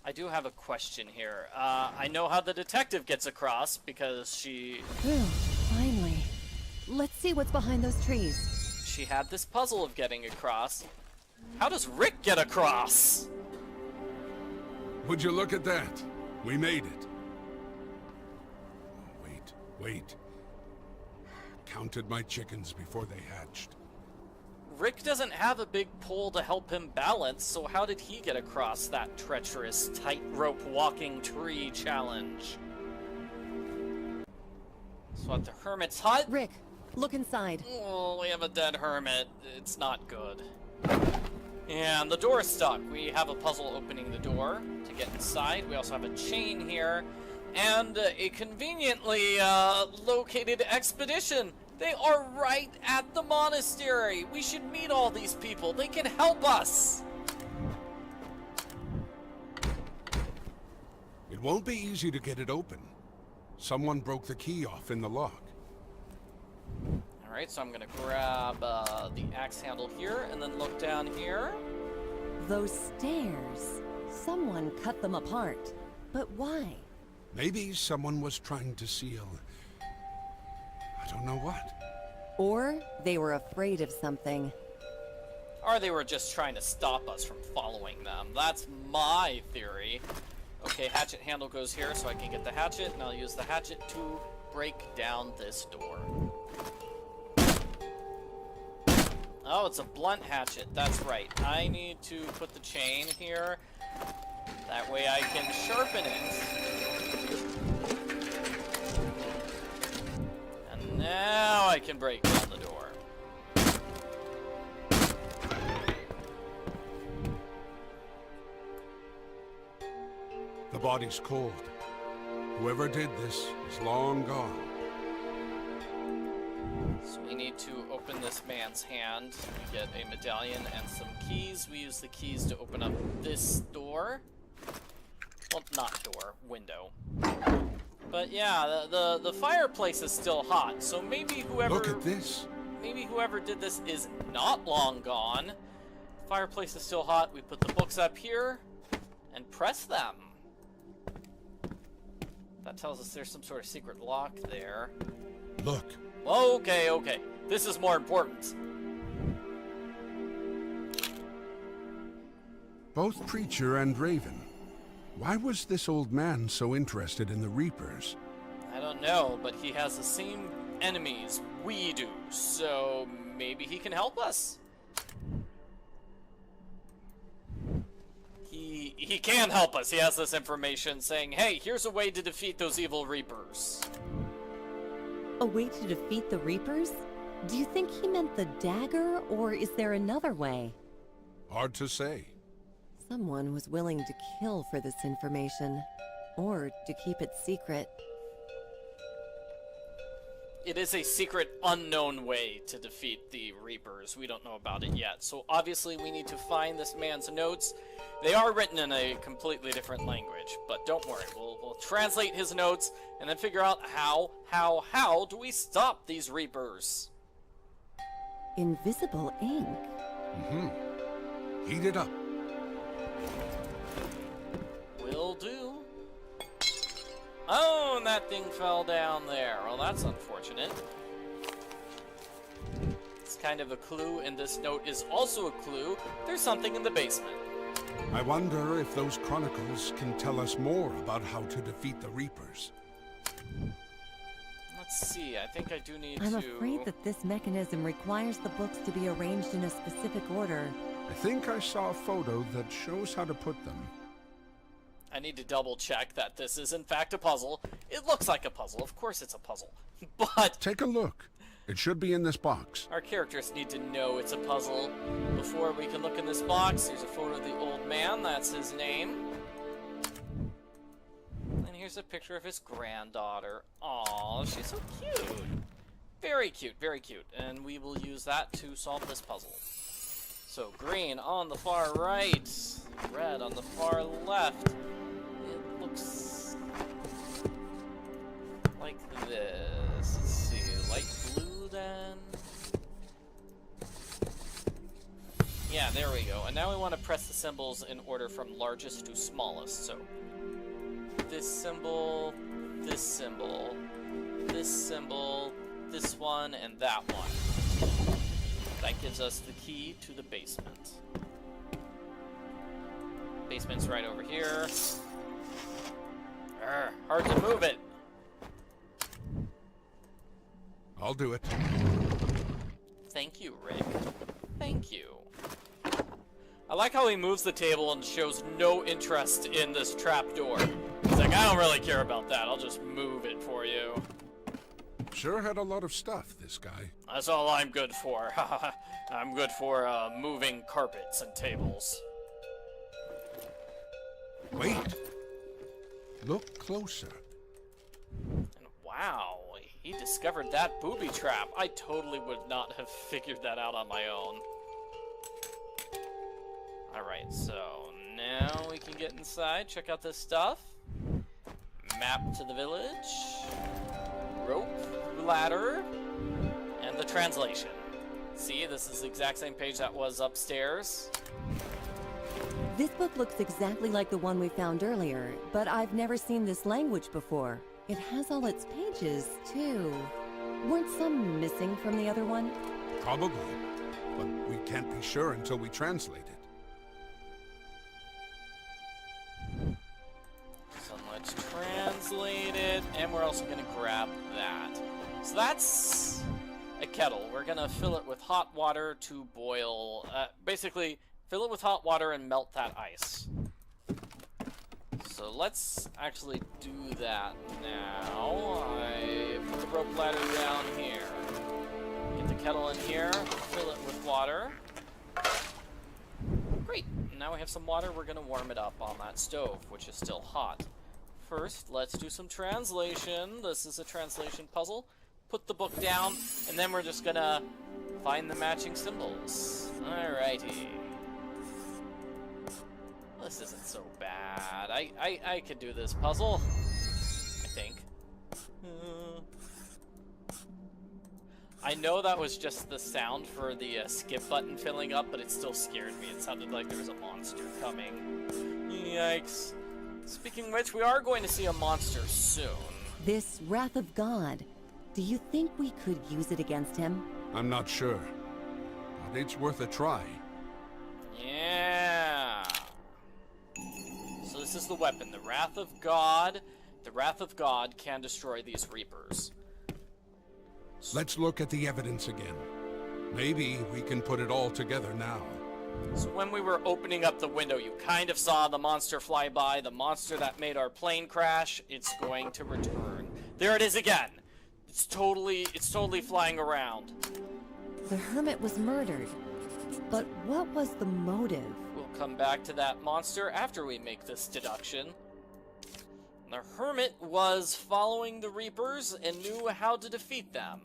I do have a question here. I know how the detective gets across because she Finally. Let's see what's behind those trees. She had this puzzle of getting across. How does Rick get across? Would you look at that? We made it. Wait. Counted my chickens before they hatched. Rick doesn't have a big pole to help him balance, so how did he get across that treacherous tightrope walking tree challenge? So at the hermit's hut... Rick, look inside. Oh, we have a dead hermit. It's not good. And the door's stuck. We have a puzzle opening the door to get inside. We also have a chain here. And a conveniently located expedition. They are right at the monastery. We should meet all these people. They can help us. It won't be easy to get it open. Someone broke the key off in the lock. Alright, so I'm gonna grab the axe handle here and then look down here. Those stairs. Someone cut them apart. But why? Maybe someone was trying to seal... I don't know what. Or they were afraid of something. Or they were just trying to stop us from following them. That's my theory. Okay, hatchet handle goes here so I can get the hatchet, and I'll use the hatchet to break down this door. Oh, it's a blunt hatchet. That's right. I need to put the chain here. That way I can sharpen it. And now I can break down the door. The body's cold. Whoever did this is long gone. So we need to open this man's hand. We get a medallion and some keys. We use the keys to open up this door. Well, not door, window. But yeah, the fireplace is still hot, so maybe whoever... Look at this. Maybe whoever did this is not long gone. Fireplace is still hot. We put the books up here and press them. That tells us there's some sort of secret lock there. Look. Okay. This is more important. Both Preacher and Raven. Why was this old man so interested in the Reapers? I don't know, but he has the same enemies we do, so maybe he can help us. He can help us. He has this information saying, hey, here's a way to defeat those evil Reapers. A way to defeat the Reapers? Do you think he meant the dagger, or is there another way? Hard to say. Someone was willing to kill for this information, or to keep it secret. It is a secret, unknown way to defeat the Reapers. We don't know about it yet. So obviously we need to find this man's notes. They are written in a completely different language, but don't worry. We'll translate his notes and then figure out how do we stop these Reapers? Invisible ink? Mm-hmm. Heat it up. Will do. Oh, and that thing fell down there. Well, that's unfortunate. It's kind of a clue, and this note is also a clue. There's something in the basement. I wonder if those chronicles can tell us more about how to defeat the Reapers. Let's see, I think I do need I'm to... afraid that this mechanism requires the books to be arranged in a specific order. I think I saw a photo that shows how to put them. I need to double check that this is in fact a puzzle. It looks like a puzzle. Of course it's a puzzle. But take a look. It should be in this box. Our characters need to know it's a puzzle before we can look in this box. Here's a photo of the old man. That's his name. And here's a picture of his granddaughter. Aw, she's so cute. Very cute, very cute. And we will use that to solve this puzzle. So green on the far right, red on the far left. It looks like this. Let's see, light blue then. Yeah, there we go. And now we want to press the symbols in order from largest to smallest. So this symbol, this symbol, this symbol, this one, and that one. That gives us the key to the basement. Basement's right over here. Hard to move it. I'll do it. Thank you, Rick. Thank you. I like how he moves the table and shows no interest in this trap door. He's like, I don't really care about that. I'll just move it for you. Sure had a lot of stuff, this guy. That's all I'm good for. I'm good for moving carpets and tables. Wait. Look closer. And wow, he discovered that booby trap. I totally would not have figured that out on my own. Alright, so now we can get inside, check out this stuff. Map to the village. Rope, ladder, and the translation. See, this is the exact same page that was upstairs. This book looks exactly like the one we found earlier, but I've never seen this language before. It has all its pages, too. Weren't some missing from the other one? Probably, but we can't be sure until we translate it. So let's translate it, and we're also going to grab that. So that's a kettle. We're going to fill it with hot water to boil. Basically, fill it with hot water and melt that ice. So let's actually do that now. I put the rope ladder down here. Get the kettle in here, fill it with water. Great, now we have some water. We're gonna warm it up on that stove, which is still hot. First, let's do some translation. This is a translation puzzle. Put the book down, and then we're just gonna find the matching symbols. Alrighty. This isn't so bad. I could do this puzzle, I think. I know that was just the sound for the skip button filling up, but it still scared me. It sounded like there was a monster coming. Yikes. Speaking of which, we are going to see a monster soon. This Wrath of God, do you think we could use it against him? I'm not sure, but it's worth a try. Yeah. So this is the weapon, the Wrath of God. The Wrath of God can destroy these Reapers. Let's look at the evidence again. Maybe we can put it all together now. So when we were opening up the window, you kind of saw the monster fly by, the monster that made our plane crash. It's going to return. There it is again. It's totally flying around. The hermit was murdered, but what was the motive? We'll come back to that monster after we make this deduction. The hermit was following the Reapers and knew how to defeat them.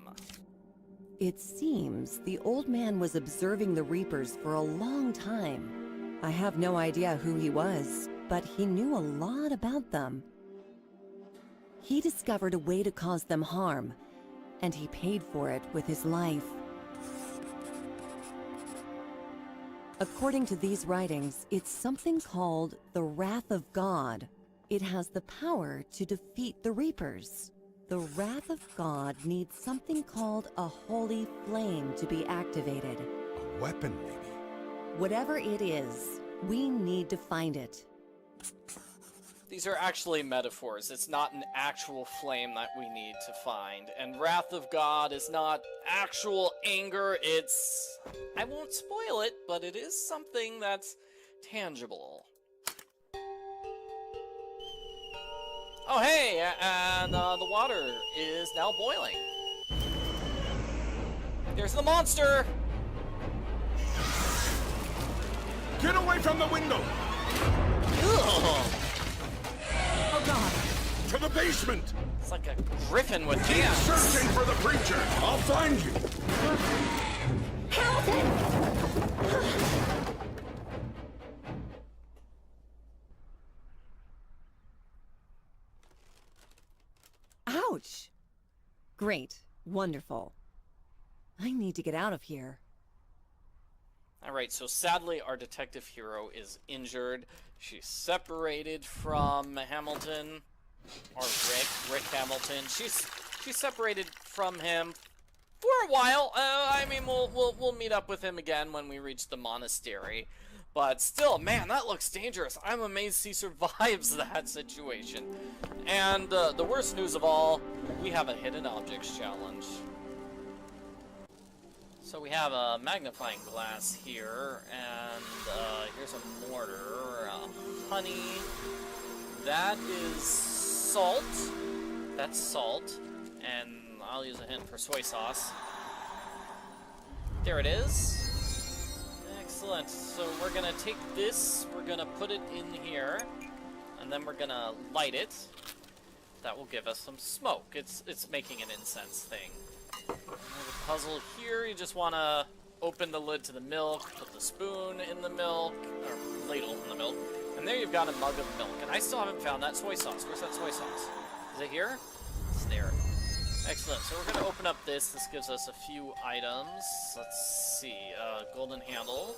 It seems the old man was observing the Reapers for a long time. I have no idea who he was, but he knew a lot about them. He discovered a way to cause them harm, and he paid for it with his life. According to these writings, it's something called the Wrath of God. It has the power to defeat the Reapers. The Wrath of God needs something called a holy flame to be activated. A weapon, maybe? Whatever it is, we need to find it. These are actually metaphors. It's not an actual flame that we need to find. And Wrath of God is not actual anger. It's... I won't spoil it, but it is something that's tangible. Oh hey, and the water is now boiling. There's the monster! Get away from the window! Ugh. Oh god! To the basement! It's like a griffin with Keep hands. searching for the preacher! I'll find you! Ouch! Great. Wonderful. I need to get out of here. Alright, so sadly our detective hero is injured. She's separated from Hamilton, or Rick Hamilton. She's separated from him for a while. I mean, we'll meet up with him again when we reach the monastery. But still, man, that looks dangerous. I'm amazed he survives that situation. And the worst news of all, we have a hidden objects challenge. So we have a magnifying glass here, and here's a mortar, honey. That is salt. That's salt. And I'll use a hint for soy sauce. There it is. Excellent. So we're gonna take this, we're gonna put it in here, and then we're gonna light it. That will give us some smoke. It's making an incense thing. There's a puzzle here. You just want to open the lid to the milk, put the spoon in the milk, or ladle in the milk, and there you've got a mug of milk. And I still haven't found that soy sauce. Where's that soy sauce? Is it here? It's there. Excellent. So we're going to open up this. This gives us a few items. Let's see. Golden handle.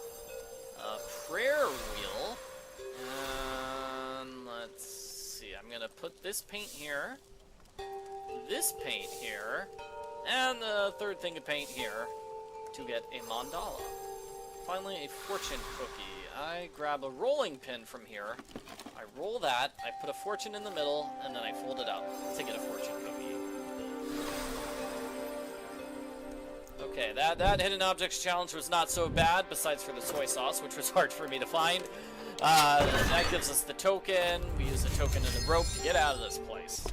Prayer wheel. And let's see. I'm going to put this paint here. This paint here. And the third thing to paint here to get a mandala. Finally, a fortune cookie. I grab a rolling pin from here. I roll that, I put a fortune in the middle, and then I fold it up to get a fortune cookie. Okay, that hidden objects challenge was not so bad, besides for the soy sauce, which was hard for me to find. That gives us the token. We use the token and the rope to get out of this place.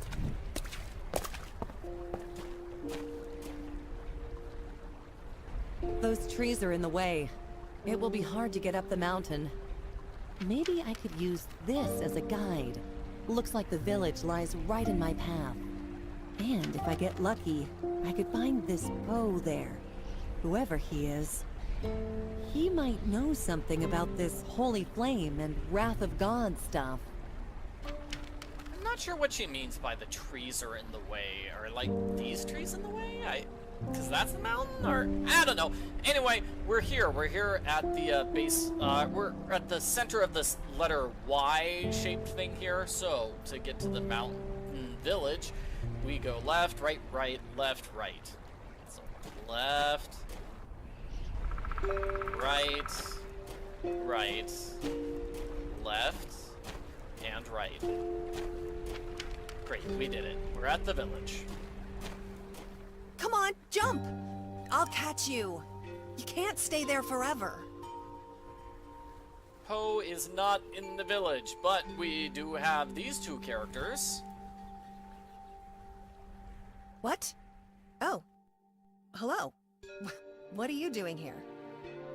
Those trees are in the way. It will be hard to get up the mountain. Maybe I could use this as a guide. Looks like the village lies right in my path. And if I get lucky, I could find this Poe there. Whoever he is. He might know something about this holy flame and Wrath of God stuff. I'm not sure what she means by the trees are in the way. Are like these trees in the way? Because that's the mountain, or I don't know. Anyway, we're here. We're here at the base. We're at the center of this letter Y-shaped thing here. So to get to the mountain village, we go left, right, left, right. So left, right, left, and right. Great, we did it. We're at the village. Come on, jump! I'll catch you. You can't stay there forever. Poe is not in the village, but we do have these two characters. What? Oh. Hello. What are you doing here?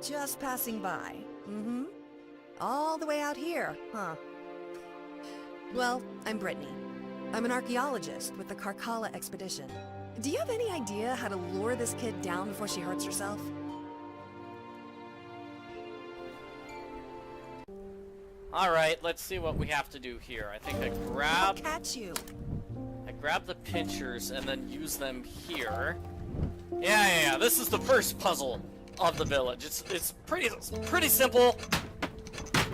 Just passing by. Mm-hmm. All the way out here, huh? Well, I'm Brittany. I'm an archaeologist with the Karkala expedition. Do you have any idea how to lure this kid down before she hurts herself? Alright, let's see what we have to do here. I think I grab... I'll catch you. I grab the pinchers and then use them here. Yeah, this is the first puzzle of the village. It's pretty simple.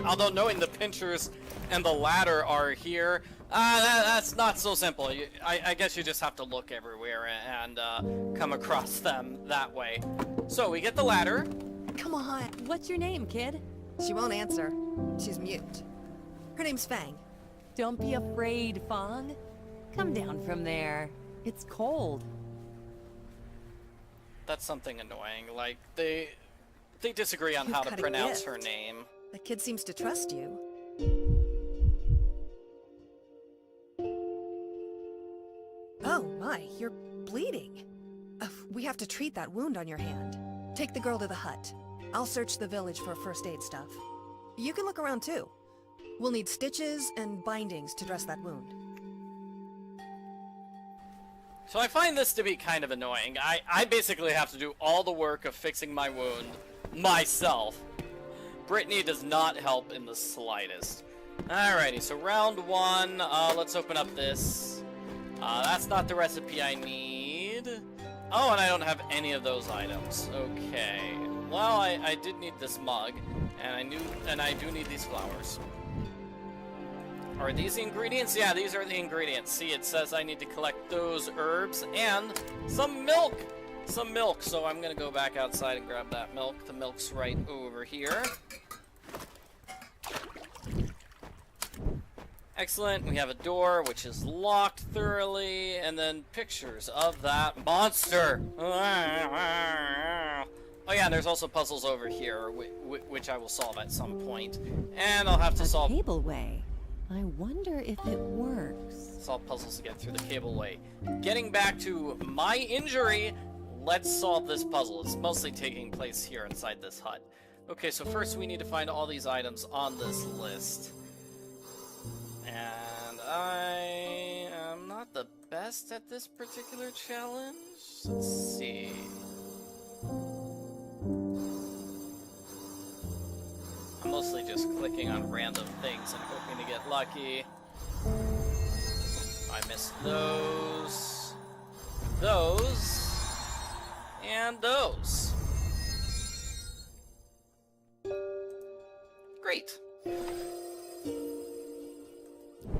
Although knowing the pinchers and the ladder are here, That's not so simple. I guess you just have to look everywhere and come across them that way. So we get the ladder. Come on. What's your name, kid? She won't answer. She's mute. Her name's Fang. Don't be afraid, Fong. Come down from there. It's cold. That's something annoying. Like, they disagree on how to got a pronounce gift. her name. The kid seems to trust you. Oh my, you're bleeding. We have to treat that wound on your hand. Take the girl to the hut. I'll search the village for first aid stuff. You can look around too. We'll need stitches and bindings to dress that wound. So I find this to be kind of annoying. I basically have to do all the work of fixing my wound myself. Brittany does not help in the slightest. Alrighty, so round one. Let's open up this. That's not the recipe I need. Oh, and I don't have any of those items. Okay. Well, I did need this mug, and I do need these flowers. Are these the ingredients? Yeah, these are the ingredients. See, it says I need to collect those herbs and some milk. Some milk. So I'm gonna go back outside and grab that milk. The milk's right over here. Excellent. We have a door which is locked thoroughly, and then pictures of that monster. Oh yeah, and there's also puzzles over here, which I will solve at some point, and I'll have to solve cableway. I wonder if it works. Solve puzzles to get through the cableway. Getting back to my injury, let's solve this puzzle. It's mostly taking place here inside this hut. Okay, so first we need to find all these items on this list. And I am not the best at this particular challenge. Let's see. I'm mostly just clicking on random things and hoping to get lucky. I missed those, and those. Great.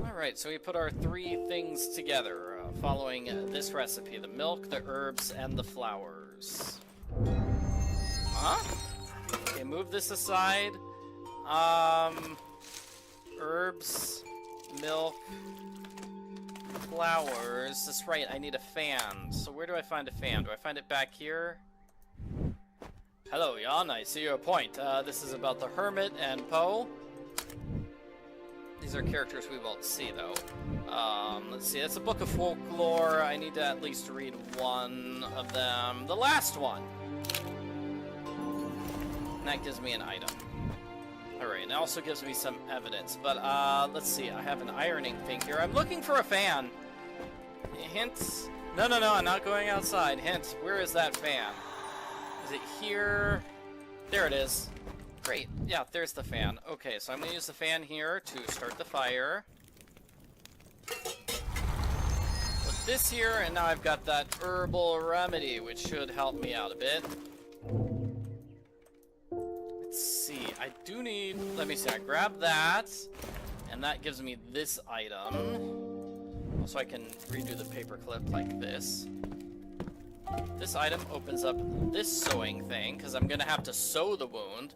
Alright, so we put our three things together, following this recipe: the milk, the herbs, and the flowers. Huh? Okay, move this aside. Herbs, milk, flowers. That's right, I need a fan. So where do I find a fan? Do I find it back here? Hello, Jan, I see your point. This is about the Hermit and Poe. These are characters we won't see, though. Let's see, it's a book of folklore. I need to at least read one of them. The last one! And that gives me an item. Alright, and it also gives me some evidence. But, let's see, I have an ironing thing here. I'm looking for a fan! Hint? No, I'm not going outside. Hint, where is that fan? Is it here? There it is. Great. Yeah, there's the fan. Okay, so I'm going to use the fan here to start the fire. Put this here, and now I've got that herbal remedy, which should help me out a bit. Let's see, I do need... Let me see, I grab that, and that gives me this item. So I can redo the paperclip like this. This item opens up this sewing thing, because I'm going to have to sew the wound.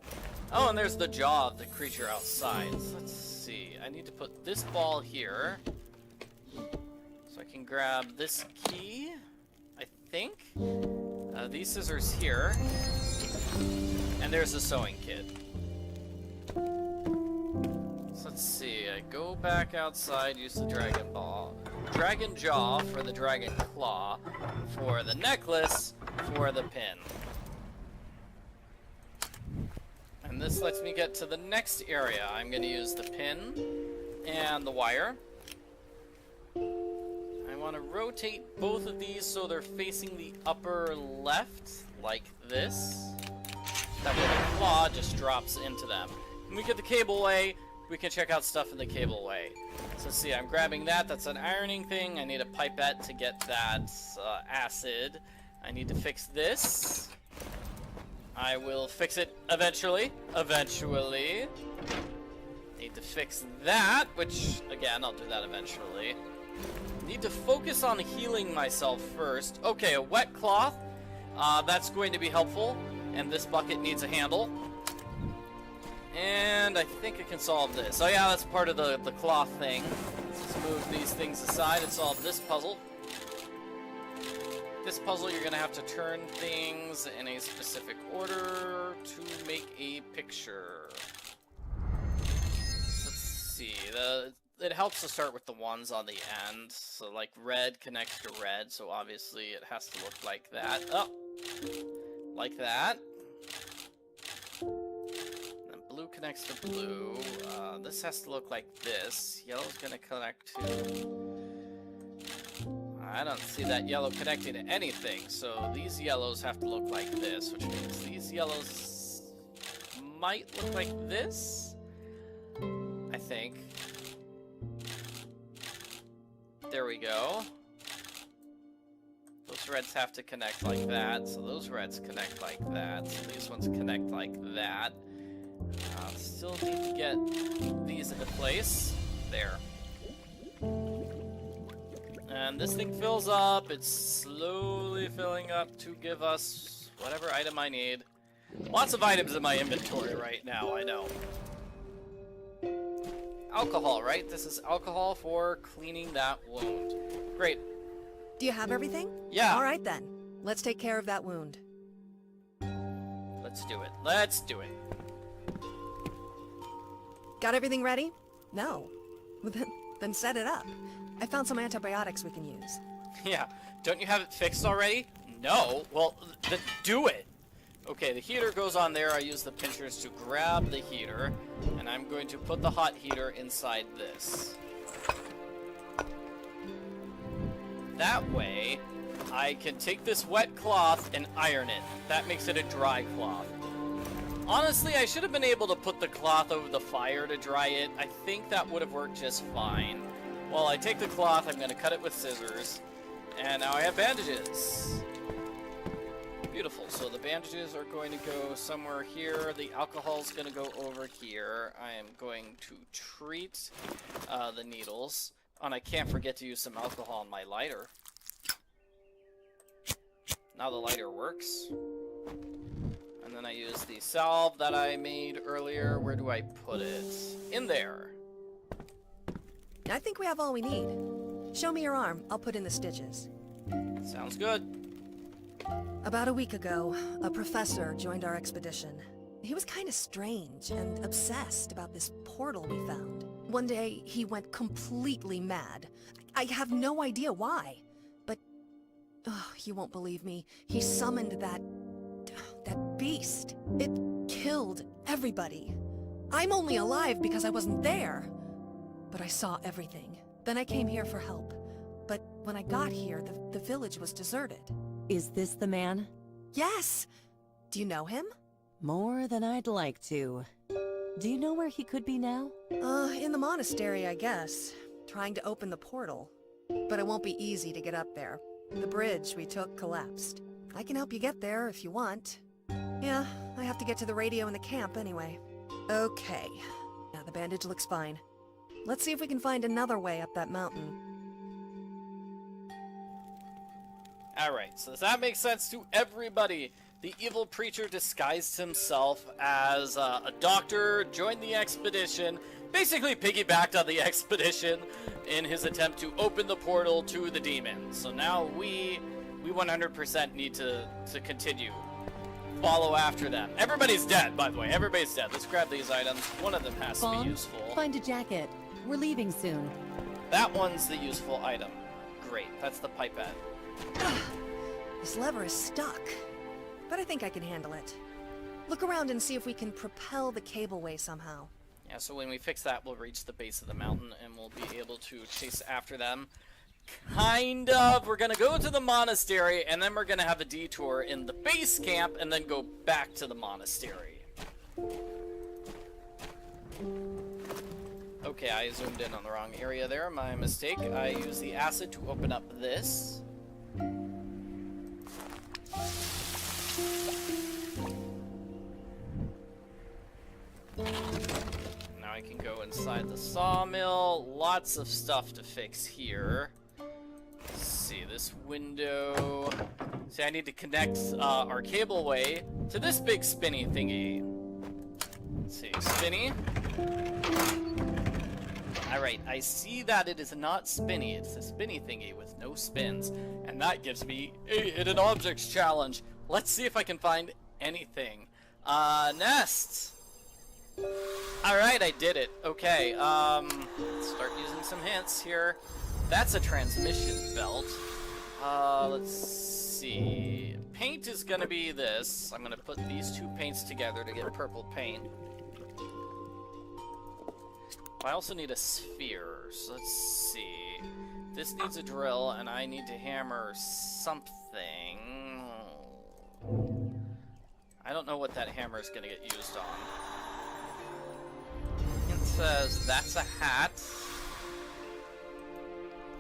Oh, and there's the jaw of the creature outside. So let's see. I need to put this ball here. So I can grab this key, I think. These scissors here. And there's the sewing kit. So let's see. I go back outside, use the dragon jaw for the dragon claw, for the necklace, for the pin. And this lets me get to the next area. I'm going to use the pin and the wire. I want to rotate both of these so they're facing the upper left, like this. That way the claw just drops into them. When we get the cableway, we can check out stuff in the cableway. So see, I'm grabbing that. That's an ironing thing. I need a pipette to get that acid. I need to fix this. I will fix it eventually. Need to fix that, which, again, I'll do that eventually. Need to focus on healing myself first. Okay, a wet cloth. That's going to be helpful. And this bucket needs a handle. And I think I can solve this. Oh yeah, that's part of the cloth thing. Let's move these things aside and solve this puzzle. This puzzle, you're going to have to turn things in a specific order to make a picture. Let's see. It helps to start with the ones on the end. So like red connects to red, so obviously it has to look like that. Oh, like that. And then blue connects to blue. This has to look like this. Yellow's gonna connect to... I don't see that yellow connecting to anything, so these yellows have to look like this, which means these yellows might look like this, I think. There we go. Those reds have to connect like that, so those reds connect like that, so these ones connect like that. Still need to get these into place. There. And this thing fills up. It's slowly filling up to give us whatever item I need. Lots of items in my inventory right now, I know. Alcohol, right? This is alcohol for cleaning that wound. Great. Do you have everything? Yeah. All right then. Let's take care of that wound. Let's do it. Let's do it. Got everything ready? No. Well, then set it up. I found some antibiotics we can use. Yeah. Don't you have it fixed already? No. Well, then do it. Okay, the heater goes on there. I use the pinchers to grab the heater, and I'm going to put the hot heater inside this. That way, I can take this wet cloth and iron it. That makes it a dry cloth. Honestly, I should have been able to put the cloth over the fire to dry it. I think that would have worked just fine. Well, I take the cloth, I'm going to cut it with scissors, and now I have bandages. Beautiful. So the bandages are going to go somewhere here. The alcohol's going to go over here. I am going to treat the needles. And I can't forget to use some alcohol on my lighter. Now the lighter works. And then I use the salve that I made earlier. Where do I put it? In there. I think we have all we need. Show me your arm. I'll put in the stitches. Sounds good. About a week ago, a professor joined our expedition. He was kind of strange and obsessed about this portal we found. One day, he went completely mad. I have no idea why. But, you won't believe me. He summoned that beast. It killed everybody. I'm only alive because I wasn't there. But I saw everything. Then I came here for help. But when I got here, the village was deserted. Is this the man? Yes! Do you know him? More than I'd like to. Do you know where he could be now? In the monastery, I guess. Trying to open the portal. But it won't be easy to get up there. The bridge we took collapsed. I can help you get there if you want. Yeah, I have to get to the radio in the camp anyway. Okay. Now the bandage looks fine. Let's see if we can find another way up that mountain. Alright, so does that make sense to everybody? The evil preacher disguised himself as a doctor, joined the expedition, basically piggybacked on the expedition in his attempt to open the portal to the demons. So now we 100% need to continue. Follow after them. Everybody's dead, by the way. Everybody's dead. Let's grab these items. One of them has to be useful. Find a jacket. We're leaving soon. That one's the useful item. Great. That's the pipette. This lever is stuck. But I think I can handle it. Look around and see if we can propel the cableway somehow. Yeah, so when we fix that, we'll reach the base of the mountain and we'll be able to chase after them. Kind of. We're gonna go to the monastery and then we're gonna have a detour in the base camp and then go back to the monastery. Okay, I zoomed in on the wrong area there. My mistake. I used the acid to open up this. Now now I can go inside the sawmill. Lots of stuff to fix here. Let's see, this window. See, I need to connect our cableway to this big spinny thingy. Let's see, spinny. Alright, I see that it is not spinny. It's a spinny thingy with no spins. And that gives me a hidden objects challenge. Let's see if I can find anything. Nest! Alright, I did it. Okay, let's start using some hints here. That's a transmission belt. Let's see. Paint is gonna be this. I'm gonna put these two paints together to get purple paint. I also need a sphere, so let's see. This needs a drill, and I need to hammer something. I don't know what that hammer is gonna get used on. It says that's a hat.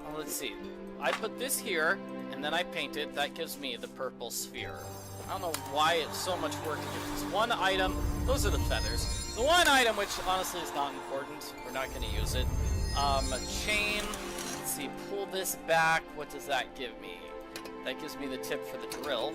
Well, let's see. I put this here, and then I paint it. That gives me the purple sphere. I don't know why it's so much work to get this one item. Those are the feathers. The one item, which honestly is not important. We're not going to use it. A chain. Let's see. Pull this back. What does that give me? That gives me the tip for the drill.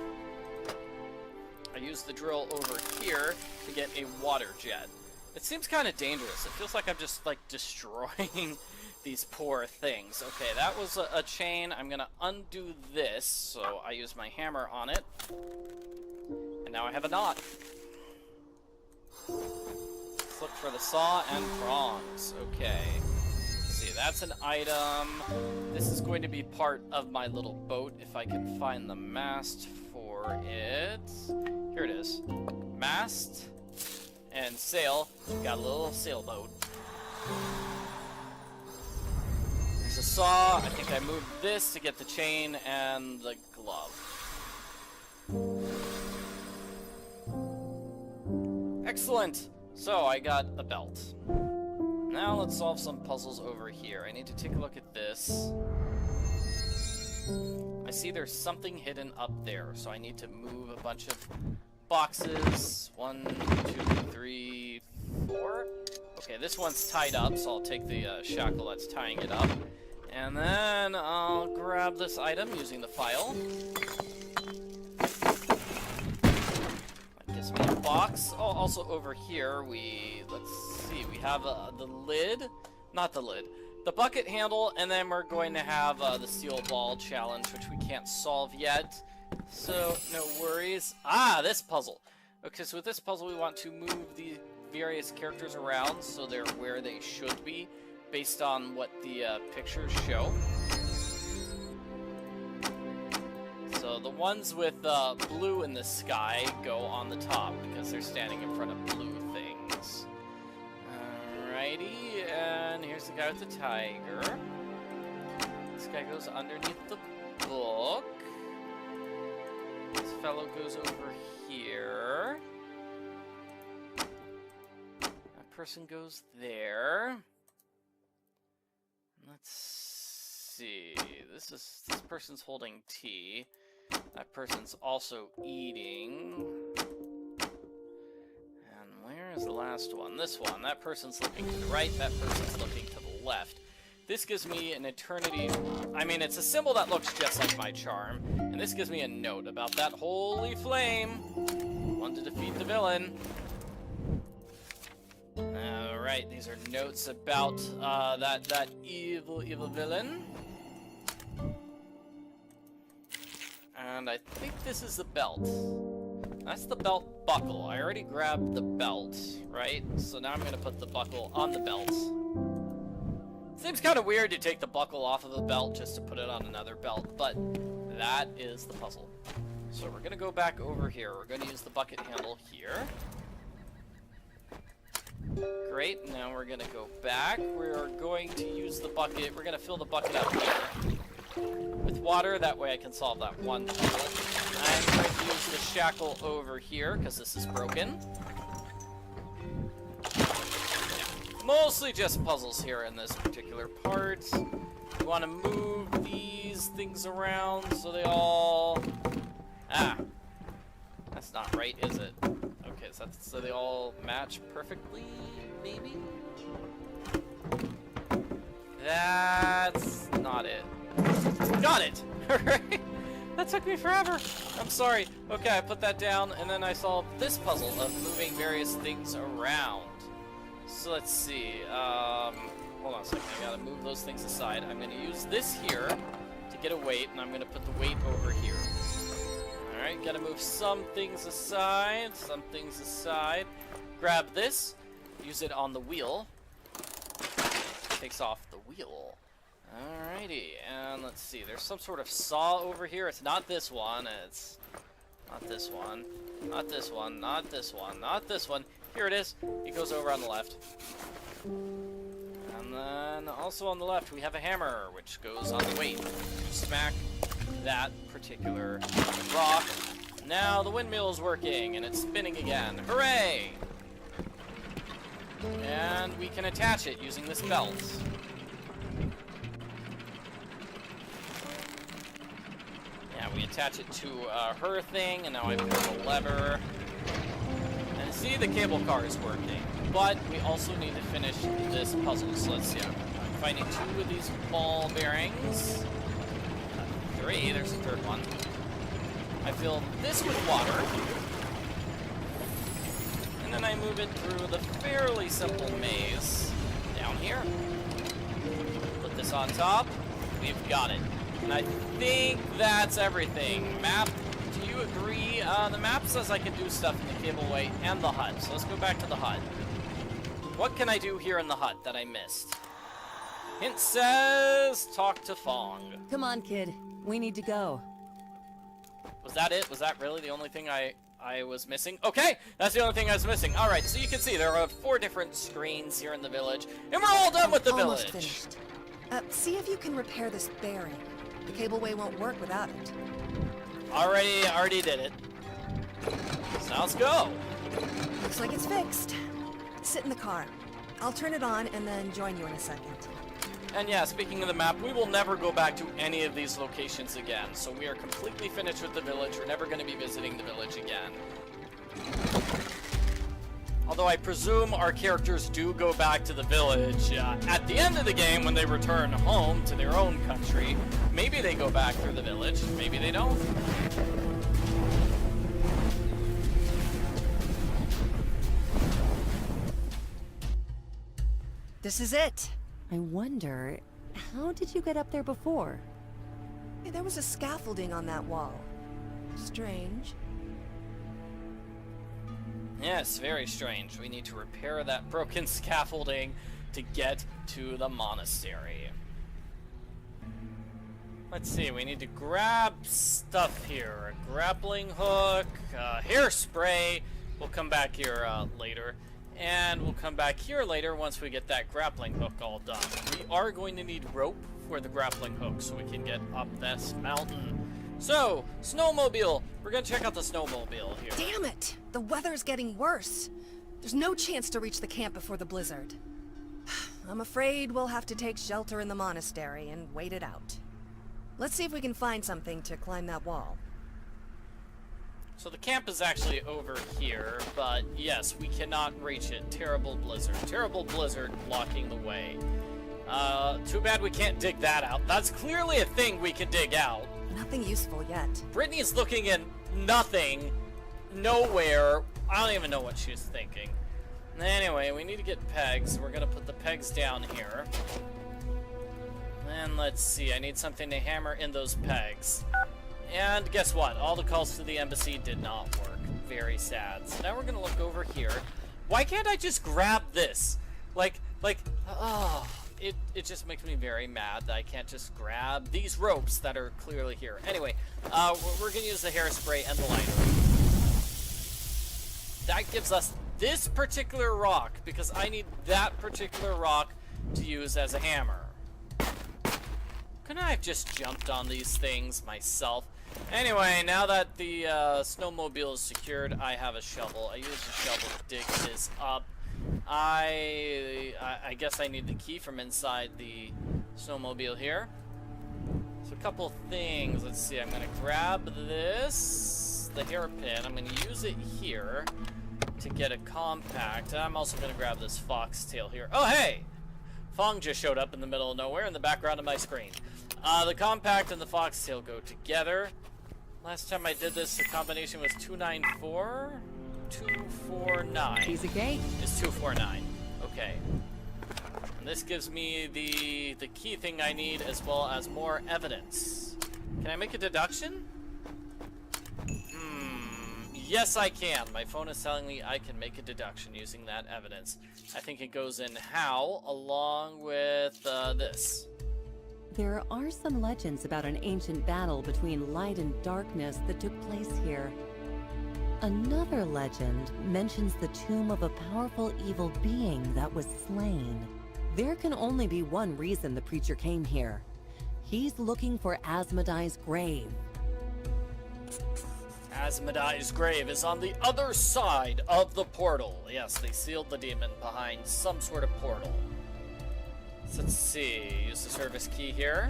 I use the drill over here to get a water jet. It seems kind of dangerous. It feels like I'm just, like, destroying these poor things. Okay, that was a chain. I'm gonna undo this, so I use my hammer on it. And now I have a knot. Let's look for the saw and prongs. Okay. Let's see, that's an item. This is going to be part of my little boat, if I can find the mast for it. Here it is. Mast and sail. Got a little sailboat. There's a saw. I think I moved this to get the chain and the glove. Excellent! So I got a belt. Now let's solve some puzzles over here. I need to take a look at this. I see there's something hidden up there, so I need to move a bunch of boxes. 1, 2, 3, 4. Okay, this one's tied up, so I'll take the shackle that's tying it up. And then I'll grab this item using the file. That gives me a box. Oh, also over here, let's see, we have the lid. Not the lid. The bucket handle, and then we're going to have the steel ball challenge, which we can't solve yet. So, no worries. Ah, this puzzle. Okay, so with this puzzle, we want to move the various characters around so they're where they should be, based on what the pictures show. So the ones with blue in the sky go on the top, because they're standing in front of blue things. Alrighty, and here's the guy with the tiger. This guy goes underneath the book. This fellow goes over here. That person goes there. Let's see. This person's holding tea. That person's also eating. And where is the last one? This one. That person's looking to the right. That person's looking to the left. This gives me an eternity. I mean, it's a symbol that looks just like my charm. And this gives me a note about that holy flame. One to defeat the villain. Alright, these are notes about that evil villain. And I think this is the belt. That's the belt buckle. I already grabbed the belt, right? So now I'm going to put the buckle on the belt. Seems kind of weird to take the buckle off of the belt just to put it on another belt, but that is the puzzle. So we're going to go back over here. We're going to use the bucket handle here. Great, now we're going to go back. We're going to use the bucket. We're going to fill the bucket up here with water. That way I can solve that one puzzle. I'm going to use the shackle over here because this is broken. Mostly just puzzles here in this particular part. You want to move these things around so they all... Ah. That's not right, is it? Okay, so they all match perfectly, maybe? That's not it. Got it! Alright! That took me forever! I'm sorry. Okay, I put that down, and then I solved this puzzle of moving various things around. So let's see, hold on a second, I gotta move those things aside. I'm gonna use this here to get a weight, and I'm gonna put the weight over here. Alright, gotta move some things aside, Grab this, use it on the wheel. Takes off the wheel. Alrighty, and let's see, there's some sort of saw over here. It's not this one, it's not this one, not this one, not this one, not this one. Here it is. It goes over on the left. And then also on the left we have a hammer, which goes on the weight. Smack that particular rock. Now the windmill is working, and it's spinning again. Hooray! And we can attach it using this belt. Yeah, we attach it to her thing, and now I pull the lever. And see, the cable car is working. But we also need to finish this puzzle. So let's see. I'm finding 2 of these ball bearings. 3, there's a 3rd one. I fill this with water. And then I move it through the fairly simple maze down here. Put this on top. We've got it. And I think that's everything. Map, do you agree? The map says I can do stuff in the cableway and the hut. So let's go back to the hut. What can I do here in the hut that I missed? Hint says talk to Fong. Come on, kid. We need to go. Was that it? Was that really the only thing I was missing? Okay, that's the only thing I was missing. All right, so you can see there are 4 different screens here in the village, and we're all done with the Almost village. Finished. See if you can repair this bearing. The cableway won't work without it. Already did it. So now let's go. Looks like it's fixed. Sit in the car. I'll turn it on and then join you in a second. And yeah, speaking of the map, we will never go back to any of these locations again. So we are completely finished with the village. We're never going to be visiting the village again. Although I presume our characters do go back to the village at the end of the game when they return home to their own country. Maybe they go back through the village. Maybe they don't. This is it. I wonder, how did you get up there before? Hey, there was a scaffolding on that wall. Strange. Yes, very strange. We need to repair that broken scaffolding to get to the monastery. Let's see, we need to grab stuff here. A grappling hook, hairspray. We'll come back here later. And we'll come back here later once we get that grappling hook all done. We are going to need rope for the grappling hook so we can get up this mountain. So, snowmobile. We're going to check out the snowmobile here. Damn it! The weather's getting worse. There's no chance to reach the camp before the blizzard. I'm afraid we'll have to take shelter in the monastery and wait it out. Let's see if we can find something to climb that wall. So the camp is actually over here, but yes, we cannot reach it. Terrible blizzard. Terrible blizzard blocking the way. Too bad we can't dig that out. That's clearly a thing we can dig out. Nothing useful yet. Brittany's looking at nothing, nowhere. I don't even know what she's thinking. Anyway, we need to get pegs. We're gonna put the pegs down here. And let's see, I need something to hammer in those pegs. And guess what? All the calls to the embassy did not work. Very sad. So now we're gonna look over here. Why can't I just grab this? It just makes me very mad that I can't just grab these ropes that are clearly here. Anyway, we're gonna use the hairspray and the lighter. That gives us this particular rock, because I need that particular rock to use as a hammer. Couldn't I have just jumped on these things myself? Anyway, now that the snowmobile is secured, I have a shovel. I use the shovel to dig this up. I guess I need the key from inside the snowmobile here. So a couple things. Let's see. I'm gonna grab this, the hairpin. I'm gonna use it here. to get a compact. And I'm also going to grab this foxtail here. Oh, hey! Fong just showed up in the middle of nowhere in the background of my screen. The compact and the foxtail go together. Last time I did this, the combination was 294? 249. Piece of cake. It's 249. Okay. And this gives me the key thing I need as well as more evidence. Can I make a deduction? Yes, I can. My phone is telling me I can make a deduction using that evidence. I think it goes in how, along with this. There are some legends about an ancient battle between light and darkness that took place here. Another legend mentions the tomb of a powerful evil being that was slain. There can only be one reason the preacher came here. He's looking for Asmodee's grave. Asmodee's grave is on the other side of the portal. Yes, they sealed the demon behind some sort of portal. So let's see. Use the service key here.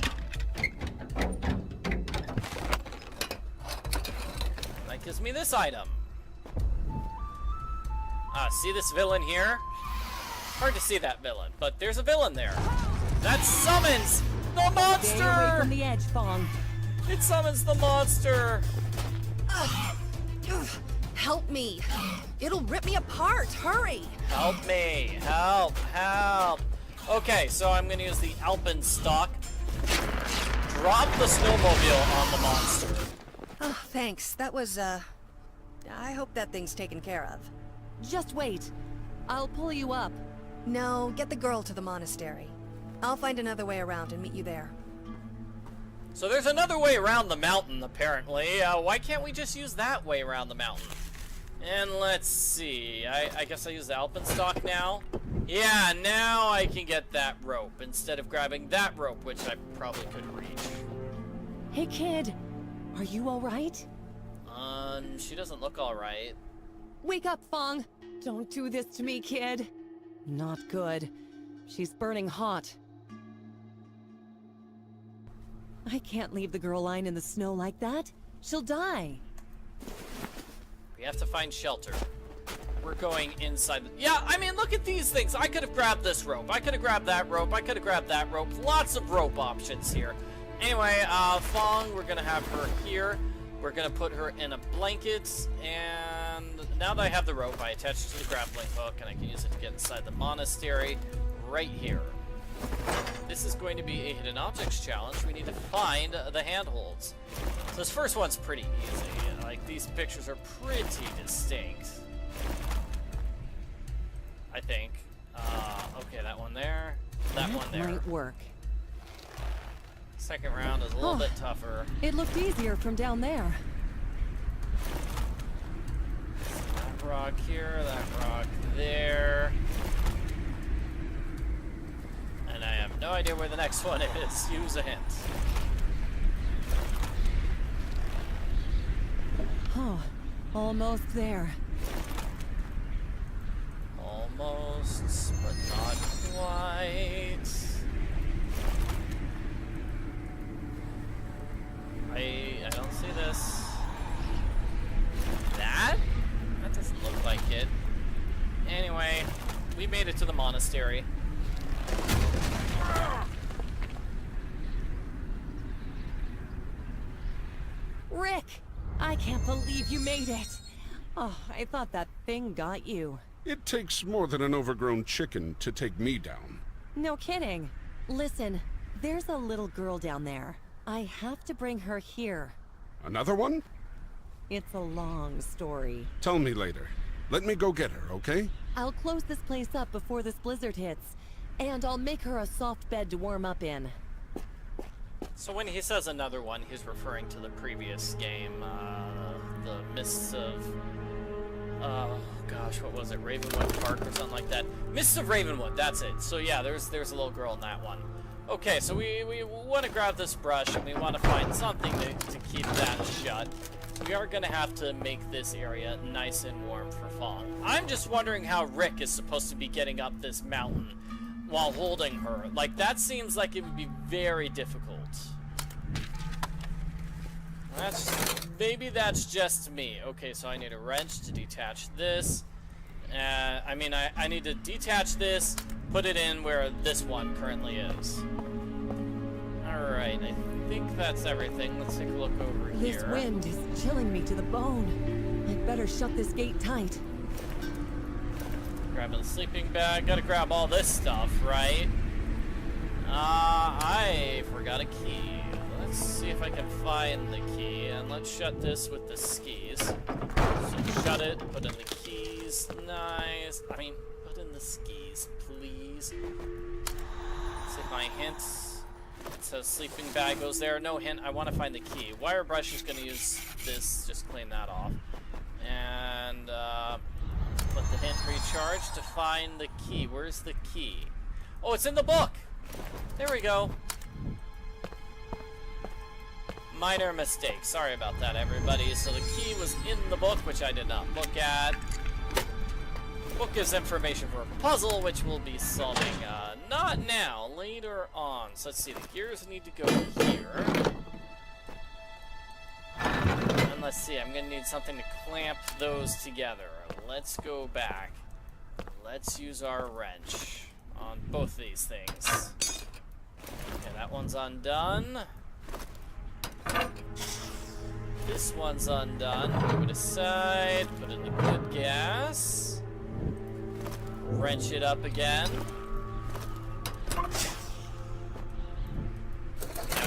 That gives me this item. See this villain here? Hard to see that villain, but there's a villain there. That summons the monster! Stay away from the edge, Fong. It summons the monster! Help me. It'll rip me apart. Hurry. Help me. Help. Help. Okay, so I'm going to use the alpenstock. Drop the snowmobile on the monster. Oh, thanks. That was, I hope that thing's taken care of. Just wait. I'll pull you up. No, get the girl to the monastery. I'll find another way around and meet you there. So there's another way around the mountain, apparently. Why can't we just use that way around the mountain? And let's see. I guess I use the alpenstock now. Yeah, now I can get that rope instead of grabbing that rope, which I probably could reach. Hey, kid. Are you all right? She doesn't look all right. Wake up, Fong. Don't do this to me, kid. Not good. She's burning hot. I can't leave the girl lying in the snow like that. She'll die. We have to find shelter. We're going inside. Yeah, I mean, look at these things. I could have grabbed this rope. I could have grabbed that rope. I could have grabbed that rope. Lots of rope options here. Anyway, Fong, we're going to have her here. We're going to put her in a blanket. And now that I have the rope, I attach it to the grappling hook, and I can use it to get inside the monastery right here. This is going to be a hidden objects challenge. We need to find the handholds. So this first one's pretty easy. Like, these pictures are pretty distinct, I think. Okay, that one there. That one there. Might work. Second round is a little bit tougher. It looked easier from down there. That rock here, that rock there. And I have no idea where the next one is. Use a hint. Oh, almost there. Almost, but not quite. I don't see this. That doesn't look like it. Anyway, we made it to the monastery. Rick! I can't believe you made it! Oh, I thought that thing got you. It takes more than an overgrown chicken to take me down. No kidding. Listen, there's a little girl down there. I have to bring her here. Another one? It's a long story. Tell me later. Let me go get her, okay? I'll close this place up before this blizzard hits, and I'll make her a soft bed to warm up in. So when he says another one, he's referring to the previous game, the Mists of... gosh, what was it? Ravenwood Park or something like that. Mists of Ravenwood, that's it. So yeah, there's a little girl in that one. Okay, so we want to grab this brush, and we want to find something to keep that shut. We are going to have to make this area nice and warm for Fong. I'm just wondering how Rick is supposed to be getting up this mountain while holding her. Like, that seems like it would be very difficult. Maybe that's just me. Okay, so I need a wrench to detach this. I mean, I need to detach this, put it in where this one currently is. Alright, I think that's everything. Let's take a look over here. This wind is chilling me to the bone. I'd better shut this gate tight. Grabbing the sleeping bag. Gotta grab all this stuff, right? I forgot a key. Let's see if I can find the key, and let's shut this with the skis. So shut it, put in the keys, nice. I mean, put in the skis, please. Let's see if my hints. It says sleeping bag goes there. No hint, I want to find the key. Wire brush is going to use this, just clean that off. And let the hint recharge to find the key. Where's the key? Oh, it's in the book! There we go. Minor mistake. Sorry about that, everybody. So the key was in the book, which I did not look at. The book gives information for a puzzle, which we'll be solving not now, later on. So let's see, the gears need to go here. And let's see, I'm gonna need something to clamp those together. Let's go back. Let's use our wrench on both these things. Okay, that one's undone. This one's undone. Move it aside. Put in the good gas. Wrench it up again. Now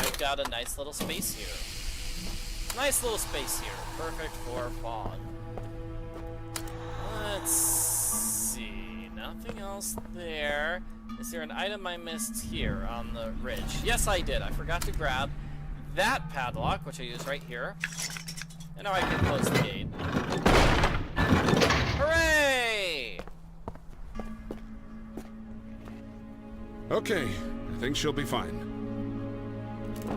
we've got a nice little space here. Nice little space here. Perfect for fog. Let's see. Nothing else there. Is there an item I missed here on the ridge? Yes, I did. I forgot to grab that padlock, which I use right here. And now I can close the gate. Hooray! Okay, I think she'll be fine.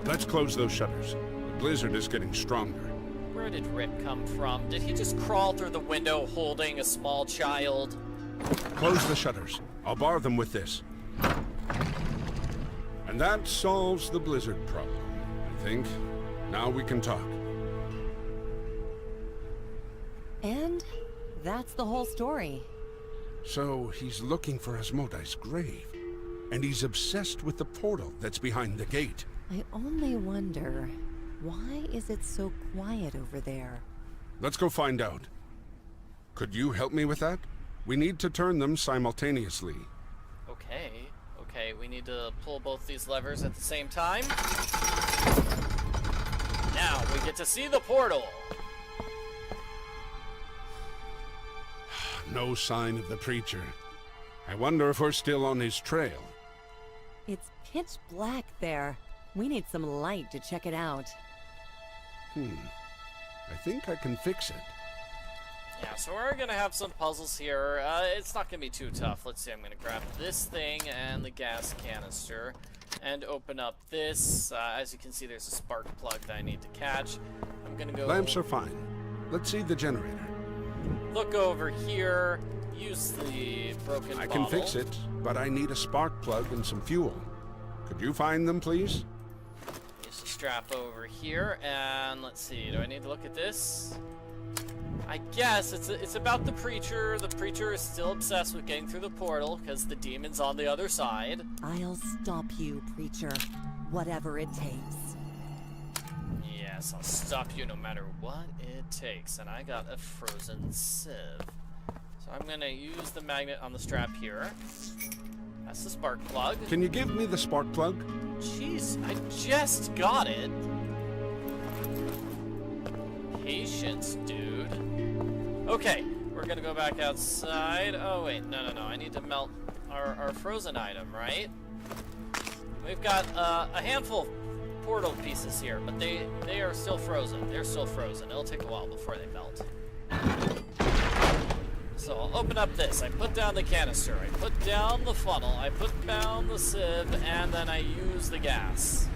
Let's close those shutters. The blizzard is getting stronger. Where did Rip come from? Did he just crawl through the window holding a small child? Close the shutters. I'll bar them with this. And that solves the blizzard problem, I think. Now we can talk. And that's the whole story. So he's looking for Asmodai's grave. And he's obsessed with the portal that's behind the gate. I only wonder, why is it so quiet over there? Let's go find out. Could you help me with that? We need to turn them simultaneously. Okay, okay, we need to pull both these levers at the same time. Now we get to see the portal. No sign of the preacher. I wonder if we're still on his trail. It's pitch black there. We need some light to check it out. I think I can fix it. Yeah, so we're gonna have some puzzles here. It's not gonna be too tough. Let's see, I'm gonna grab this thing and the gas canister and open up this. As you can see, there's a spark plug that I need to catch. I'm gonna go... Lamps are fine. Let's see the generator. Look over here. Use the broken I bottle. can fix it, but I need a spark plug and some fuel. Could you find them, please? Use the strap over here, and let's see. Do I need to look at this? I guess it's about the preacher. The preacher is still obsessed with getting through the portal because the demon's on the other side. I'll stop you, preacher. Whatever it takes. Yes, I'll stop you no matter what it takes. And I got a frozen sieve. So I'm gonna use the magnet on the strap here. That's the spark plug. Can you give me the spark plug? Jeez, I just got it. Patience, dude. Okay, we're gonna go back outside. Oh wait, no, I need to melt our frozen item, right? We've got a handful of portal pieces here, but they are still frozen. They're still frozen. It'll take a while before they melt. So I'll open up this. I put down the canister. I put down the funnel. I put down the sieve, and then I use the gas.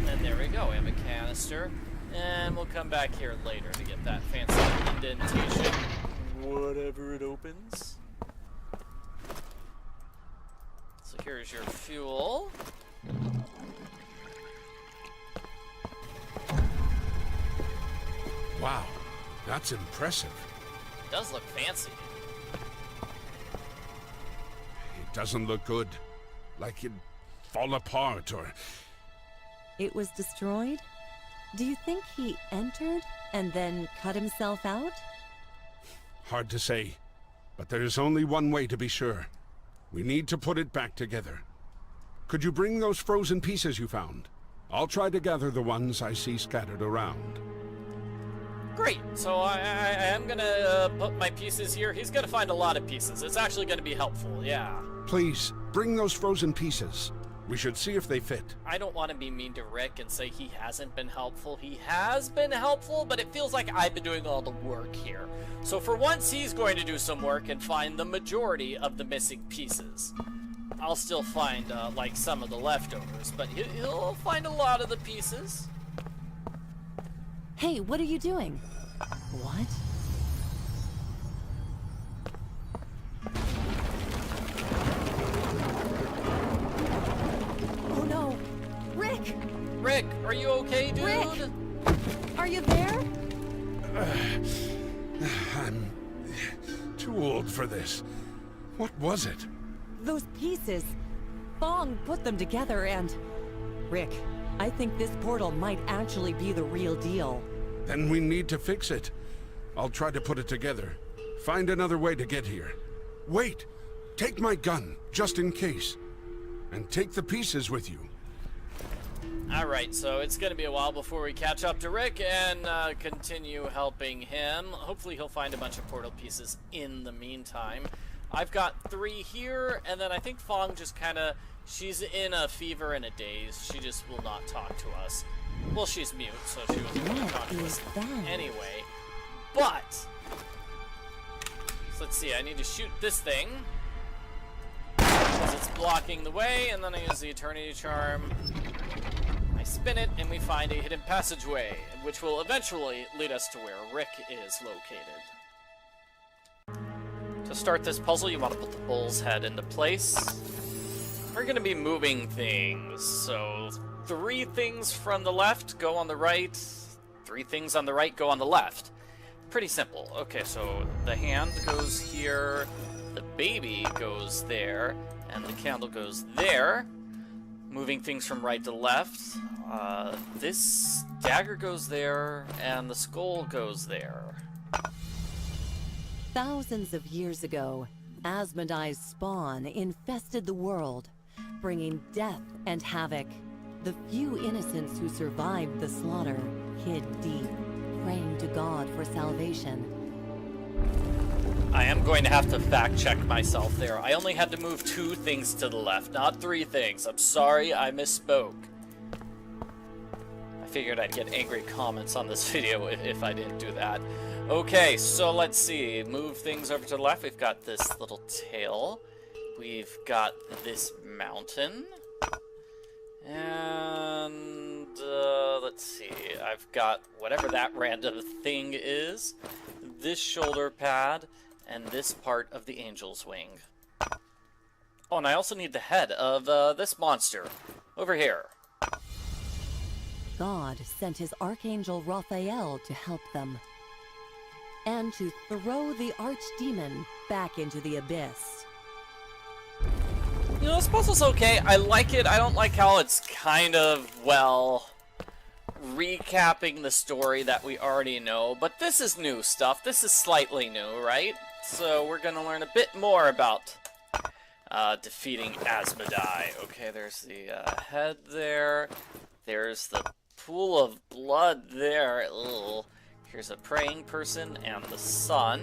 And there we go. We have a canister. And we'll come back here later to get that fancy indentation. Whatever it opens. So here's your fuel. Wow, that's impressive. does look fancy. It doesn't look good. Like it'd fall apart or... It was destroyed? Do you think he entered and then cut himself out? Hard to say. But there's only one way to be sure. We need to put it back together. Could you bring those frozen pieces you found? I'll try to gather the ones I see scattered around. Great, so I am gonna put my pieces here. He's gonna find a lot of pieces. It's actually gonna be helpful, yeah. Please, bring those frozen pieces. We should see if they fit. I don't want to be mean to Rick and say he hasn't been helpful. He has been helpful, but it feels like I've been doing all the work here. So for once, he's going to do some work and find the majority of the missing pieces. I'll still find, like, some of the leftovers, but he'll find a lot of the pieces. Hey, what are you doing? What? Oh no! Rick! Rick, are you okay, dude? Rick! Are you there? I'm too old for this. What was it? Those pieces. Fong put them together and... Rick, I think this portal might actually be the real deal. Then we need to fix it. I'll try to put it together. Find another way to get here. Wait! Take my gun, just in case. And take the pieces with you. Alright, so it's gonna be a while before we catch up to Rick and continue helping him. Hopefully he'll find a bunch of portal pieces in the meantime. I've got 3 here, and then I think Fong just kinda... She's in a fever and a daze. She just will not talk to us. Well, she's mute, so she wasn't going to talk to us anyway. But... So let's see, I need to shoot this thing. Because it's blocking the way, and then I use the Eternity Charm. I spin it, and we find a hidden passageway, which will eventually lead us to where Rick is located. To start this puzzle, you want to put the bull's head into place. We're going to be moving things, so 3 things from the left go on the right, 3 things on the right go on the left. Pretty simple. Okay, so the hand goes here, the baby goes there, and the candle goes there. Moving things from right to left. This dagger goes there, and the skull goes there. Thousands of years ago, Asmodee's spawn infested the world, bringing death and havoc. The few innocents who survived the slaughter hid deep, praying to God for salvation. I am going to have to fact-check myself there. I only had to move 2 things to the left, not 3 things. I'm sorry, I misspoke. I figured I'd get angry comments on this video if I didn't do that. Okay, so let's see. Move things over to the left. We've got this little tail. We've got this mountain. And, let's see. I've got whatever that random thing is. This shoulder pad. And this part of the angel's wing. Oh, and I also need the head of this monster. Over here. God sent his archangel Raphael to help them. And to throw the archdemon back into the abyss. You know, this puzzle's okay. I like it. I don't like how it's kind of, well, recapping the story that we already know. But this is new stuff. This is slightly new, right? So we're going to learn a bit more about defeating Asmodee. Okay, there's the head there. There's the pool of blood there. Ugh. Here's a praying person and the sun.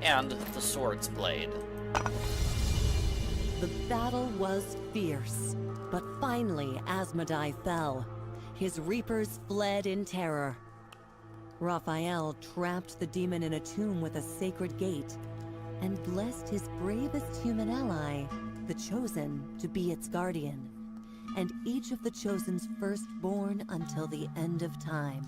And the sword's blade. The battle was fierce, but finally Asmodee fell. His reapers fled in terror. Raphael trapped the demon in a tomb with a sacred gate, and blessed his bravest human ally, the Chosen, to be its guardian, and each of the Chosen's firstborn until the end of time.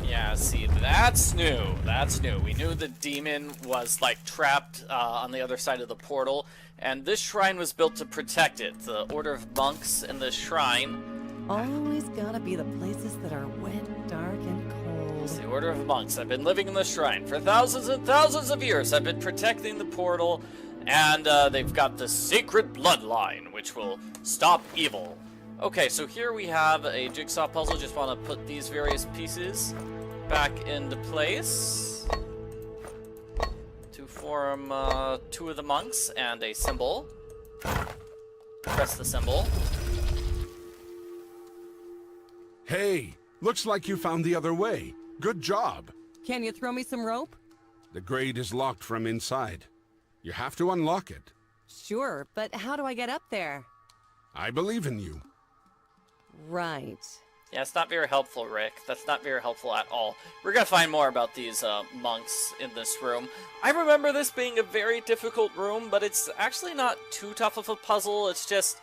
Yeah, see, that's new. That's new. We knew the demon was, like, trapped on the other side of the portal, and this shrine was built to protect it. The order of monks in this shrine. Always gotta be the places that are wet, dark, and cold. It's the Order of Monks. I've been living in the shrine for thousands and thousands of years. I've been protecting the portal, and they've got the sacred bloodline, which will stop evil. Okay, so here we have a jigsaw puzzle. Just want to put these various pieces back into place to form 2 of the monks and a symbol. Press the symbol. Hey, looks like you found the other way. Good job. Can you throw me some rope? The grate is locked from inside. You have to unlock it. Sure, but how do I get up there? I believe in you. Right. Yeah, it's not very helpful, Rick. That's not very helpful at all. We're gonna find more about these monks in this room. I remember this being a very difficult room, but it's actually not too tough of a puzzle. It's just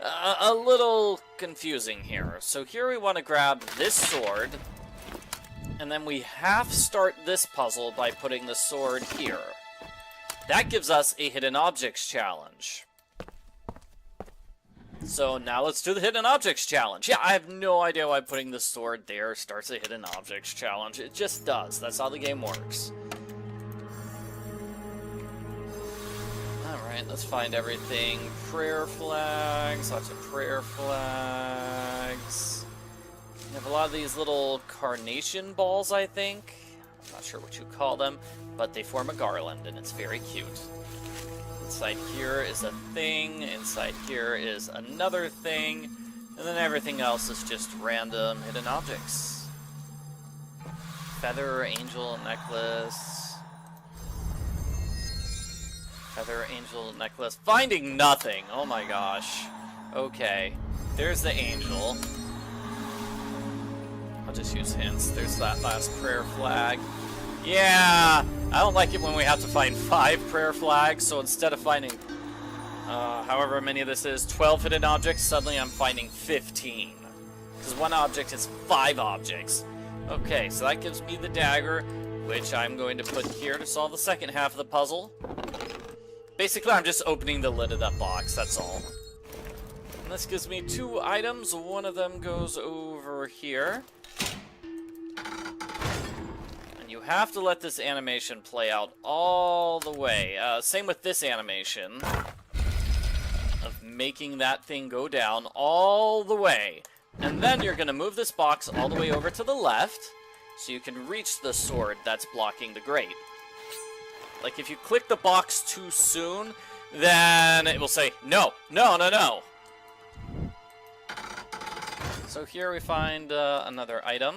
a little confusing here. So here we want to grab this sword, and then we half start this puzzle by putting the sword here. That gives us a hidden objects challenge. So now let's do the hidden objects challenge. Yeah, I have no idea why putting the sword there starts a hidden objects challenge. It just does. That's how the game works. Alright, let's find everything. Prayer flags, lots of prayer flags. We have a lot of these little carnation balls, I think. I'm not sure what you call them, but they form a garland, and it's very cute. Inside here is a thing, inside here is another thing, and then everything else is just random hidden objects. Feather, angel, necklace. Feather, angel, necklace. Finding nothing! Oh my gosh. Okay. There's the angel. I'll just use hints. There's that last prayer flag. Yeah! I don't like it when we have to find 5 prayer flags, so instead of finding however many this is, 12 hidden objects, suddenly I'm finding 15. Because one object is 5 objects. Okay, so that gives me the dagger, which I'm going to put here to solve the second half of the puzzle. Basically, I'm just opening the lid of that box, that's all. And this gives me 2 items. One of them goes over here. You have to let this animation play out all the way. Same with this animation of making that thing go down all the way. And then you're going to move this box all the way over to the left so you can reach the sword that's blocking the grate. Like if you click the box too soon, then it will say, no, no, no, no. So here we find another item.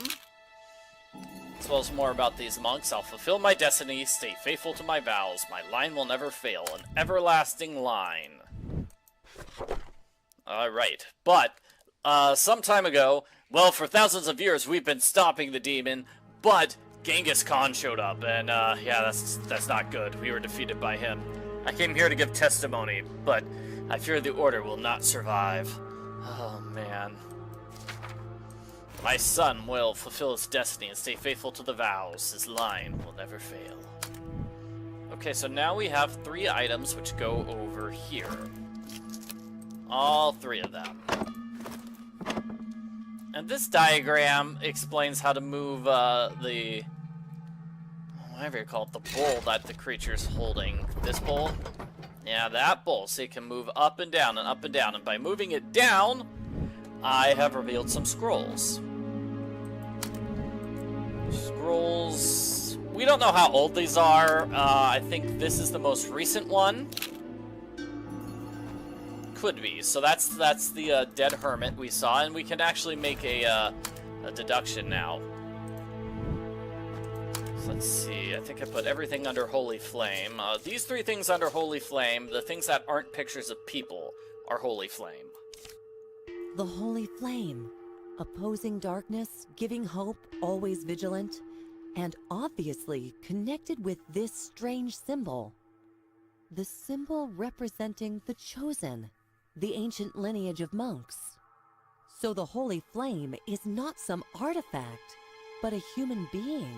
As well as more about these monks. I'll fulfill my destiny, stay faithful to my vows. My line will never fail, an everlasting line. Alright, but some time ago, well, for thousands of years we've been stopping the demon, but Genghis Khan showed up, and yeah, that's not good. We were defeated by him. I came here to give testimony, but I fear the order will not survive. Oh, man. My son will fulfill his destiny and stay faithful to the vows. His line will never fail. Okay, so now we have 3 items which go over here. All 3 of them. And this diagram explains how to move the... whatever you call it, the bowl that the creature's holding. This bowl? Yeah, that bowl. So it can move up and down and up and down. And by moving it down, I have revealed some scrolls. Scrolls... we don't know how old these are. I think this is the most recent one. Could be. So that's the dead hermit we saw, and we can actually make a deduction now. So let's see. I think I put everything under Holy Flame. These 3 things under Holy Flame, the things that aren't pictures of people, are Holy Flame. The Holy Flame. Opposing darkness, giving hope, always vigilant, and obviously connected with this strange symbol. The symbol representing the Chosen, the ancient lineage of monks. So the Holy Flame is not some artifact, but a human being.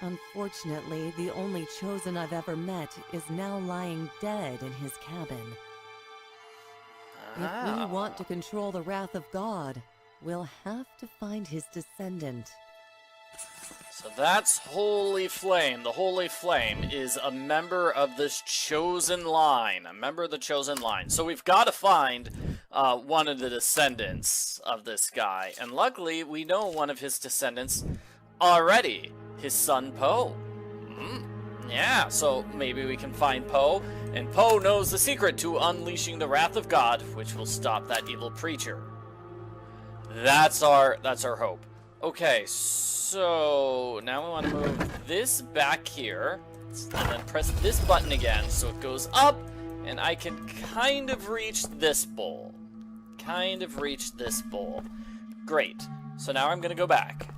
Unfortunately, the only Chosen I've ever met is now lying dead in his cabin. If we want to control the wrath of God, we'll have to find his descendant. So that's Holy Flame. The Holy Flame is a member of this chosen line. A member of the chosen line. So we've got to find one of the descendants of this guy. And luckily, we know one of his descendants already. His son, Poe. Yeah, so maybe we can find Poe. And Poe knows the secret to unleashing the wrath of God, which will stop that evil preacher. That's our hope. Okay, so now we want to move this back here, and then press this button again so it goes up, and I can kind of reach this bowl. Great. So now I'm going to go back.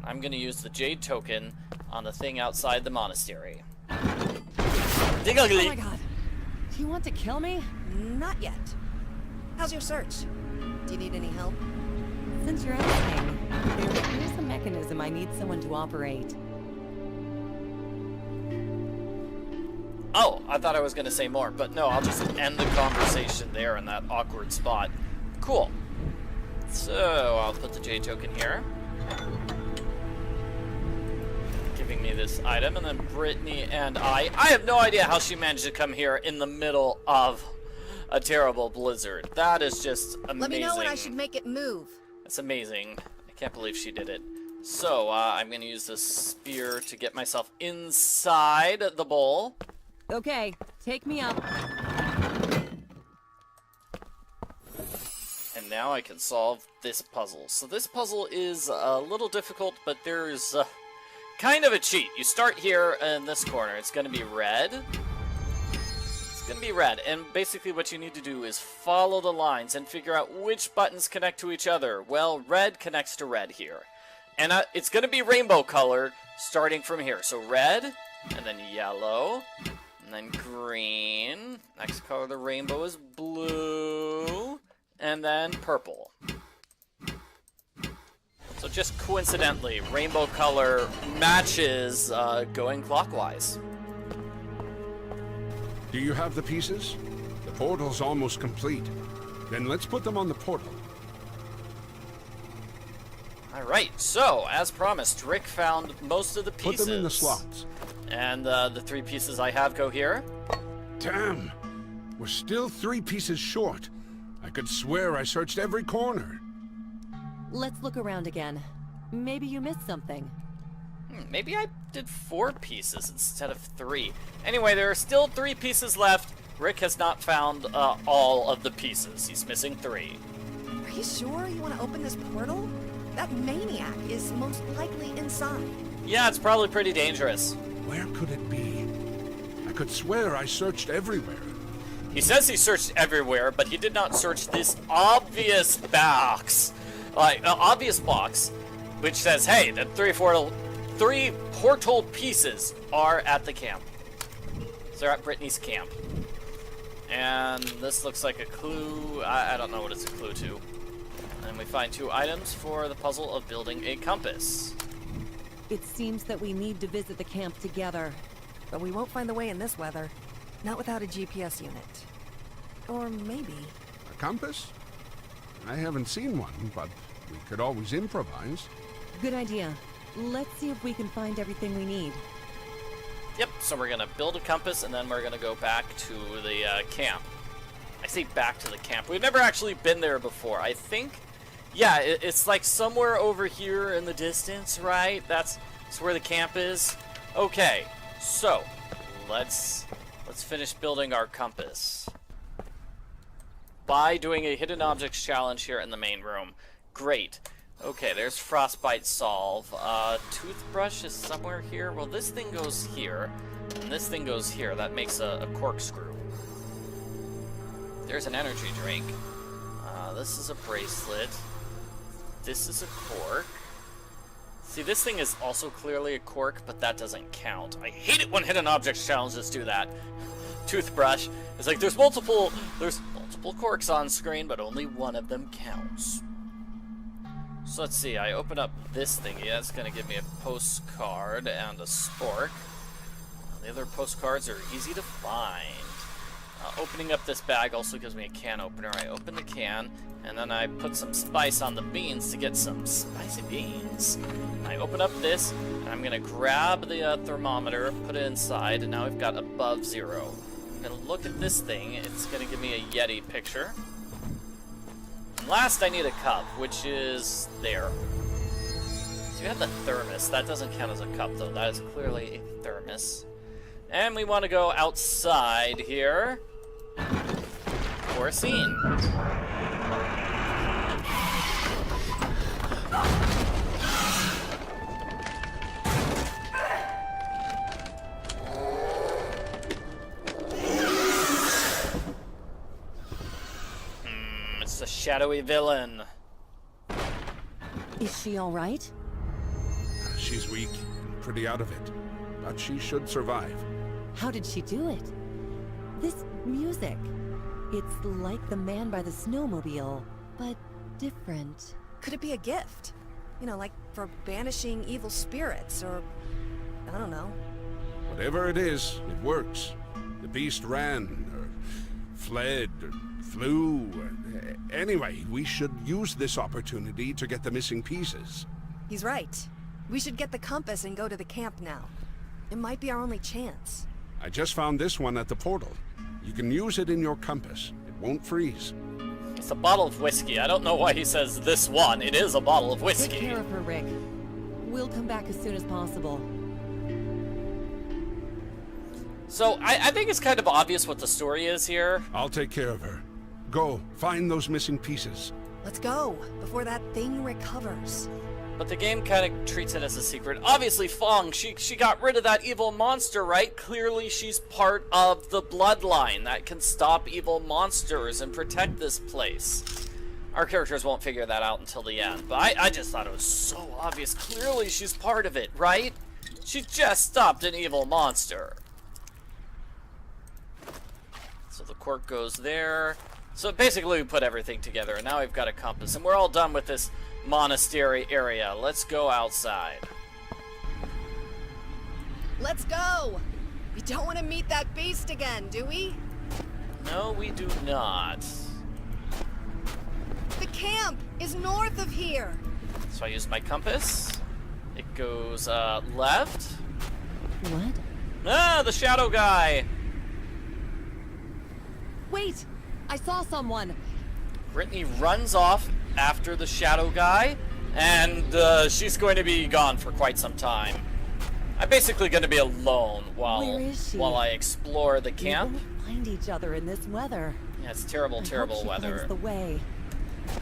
I'm going to use the jade token on the thing outside the monastery. Oh my god. Do you want to kill me? Not yet. How's your search? Do you need any help? Since you're asking, there's a mechanism I need someone to operate. Oh, I thought I was going to say more, but no, I'll just end the conversation there in that awkward spot. Cool. So, I'll put the jade token here. Giving me this item, and then Brittany and I have no idea how she managed to come here in the middle of a terrible blizzard. That is just amazing. Let me know when I should make it move. That's amazing. I can't believe she did it. So, I'm going to use this spear to get myself inside the bowl. Okay, take me up. And now I can solve this puzzle. So this puzzle is a little difficult, but there's kind of a cheat. You start here in this corner. It's going to be red. It's going to be red. And basically what you need to do is follow the lines and figure out which buttons connect to each other. Well, red connects to red here. And it's going to be rainbow colored starting from here. So red, and then yellow, and then green. Next color of the rainbow is blue, and then purple. So just coincidentally, rainbow color matches going clockwise. Do you have the pieces? The portal's almost complete. Then let's put them on the portal. Alright, so, as promised, Rick found most of the pieces. Put them in the slots. And the 3 pieces I have go here. Damn! We're still 3 pieces short. I could swear I searched every corner. Let's look around again. Maybe you missed something. Maybe I did 4 pieces instead of 3. Anyway, there are still 3 pieces left. Rick has not found all of the pieces. He's missing 3. Are you sure you want to open this portal? That maniac is most likely inside. Yeah, it's probably pretty dangerous. Where could it be? I could swear I searched everywhere. He says he searched everywhere, but he did not search this obvious box. Obvious box, which says, hey, the 3 portal pieces are at the camp. So they're at Brittany's camp. And this looks like a clue. I don't know what it's a clue to. And we find 2 items for the puzzle of building a compass. It seems that we need to visit the camp together. But we won't find the way in this weather. Not without a GPS unit. Or maybe... A compass? I haven't seen one, but we could always improvise. Good idea. Let's see if we can find everything we need. Yep, so we're going to build a compass, and then we're going to go back to the camp. I say back to the camp. We've never actually been there before. I think, yeah, it's like somewhere over here in the distance, right? That's where the camp is. Okay, so let's finish building our compass by doing a hidden objects challenge here in the main room. Great. Okay, there's frostbite solve. Toothbrush is somewhere here. Well, this thing goes here, and this thing goes here. That makes a corkscrew. There's an energy drink. This is a bracelet. This is a cork. See, this thing is also clearly a cork, but that doesn't count. I hate it when hidden objects challenges do that. Toothbrush. It's like there's multiple corks on screen, but only one of them counts. So let's see, I open up this thingy. That's going to give me a postcard and a spork. The other postcards are easy to find. Opening up this bag also gives me a can opener. I open the can, and then I put some spice on the beans to get some spicy beans. I open up this, and I'm gonna grab the thermometer, put it inside, and now we've got above 0. I'm gonna look at this thing. It's gonna give me a Yeti picture. And last, I need a cup, which is there. So you have the thermos. That doesn't count as a cup, though. That is clearly a thermos. And we want to go outside here for a scene. It's a shadowy villain. Is she all right? She's weak and pretty out of it, but she should survive. How did she do it? This music. It's like the man by the snowmobile, but different. Could it be a gift? You know, like for banishing evil spirits, or I don't know. Whatever it is, it works. The beast ran, or fled, or flew. Anyway, we should use this opportunity to get the missing pieces. He's right. We should get the compass and go to the camp now. It might be our only chance. I just found this one at the portal. You can use it in your compass. It won't freeze. It's a bottle of whiskey. I don't know why he says this one. It is a bottle of whiskey. Take care of her, Rick. We'll come back as soon as possible. So, I think it's kind of obvious what the story is here. I'll take care of her. Go, find those missing pieces. Let's go, before that thing recovers. But the game kind of treats it as a secret. Obviously, Fong, she got rid of that evil monster, right? Clearly, she's part of the bloodline that can stop evil monsters and protect this place. Our characters won't figure that out until the end, but I just thought it was so obvious. Clearly, she's part of it, right? She just stopped an evil monster. So the cork goes there. So basically, we put everything together, and now we've got a compass, and we're all done with this monastery area. Let's go outside. Let's go! We don't want to meet that beast again, do we? No, we do not. The camp is north of here. So I use my compass. It goes left. What? Ah, the shadow guy. Wait! I saw someone! Brittany runs off after the shadow guy, and she's going to be gone for quite some time. I'm basically going to be alone while I explore the camp. We won't find each other in this weather. Yeah, it's terrible, terrible I hope she weather. finds the way.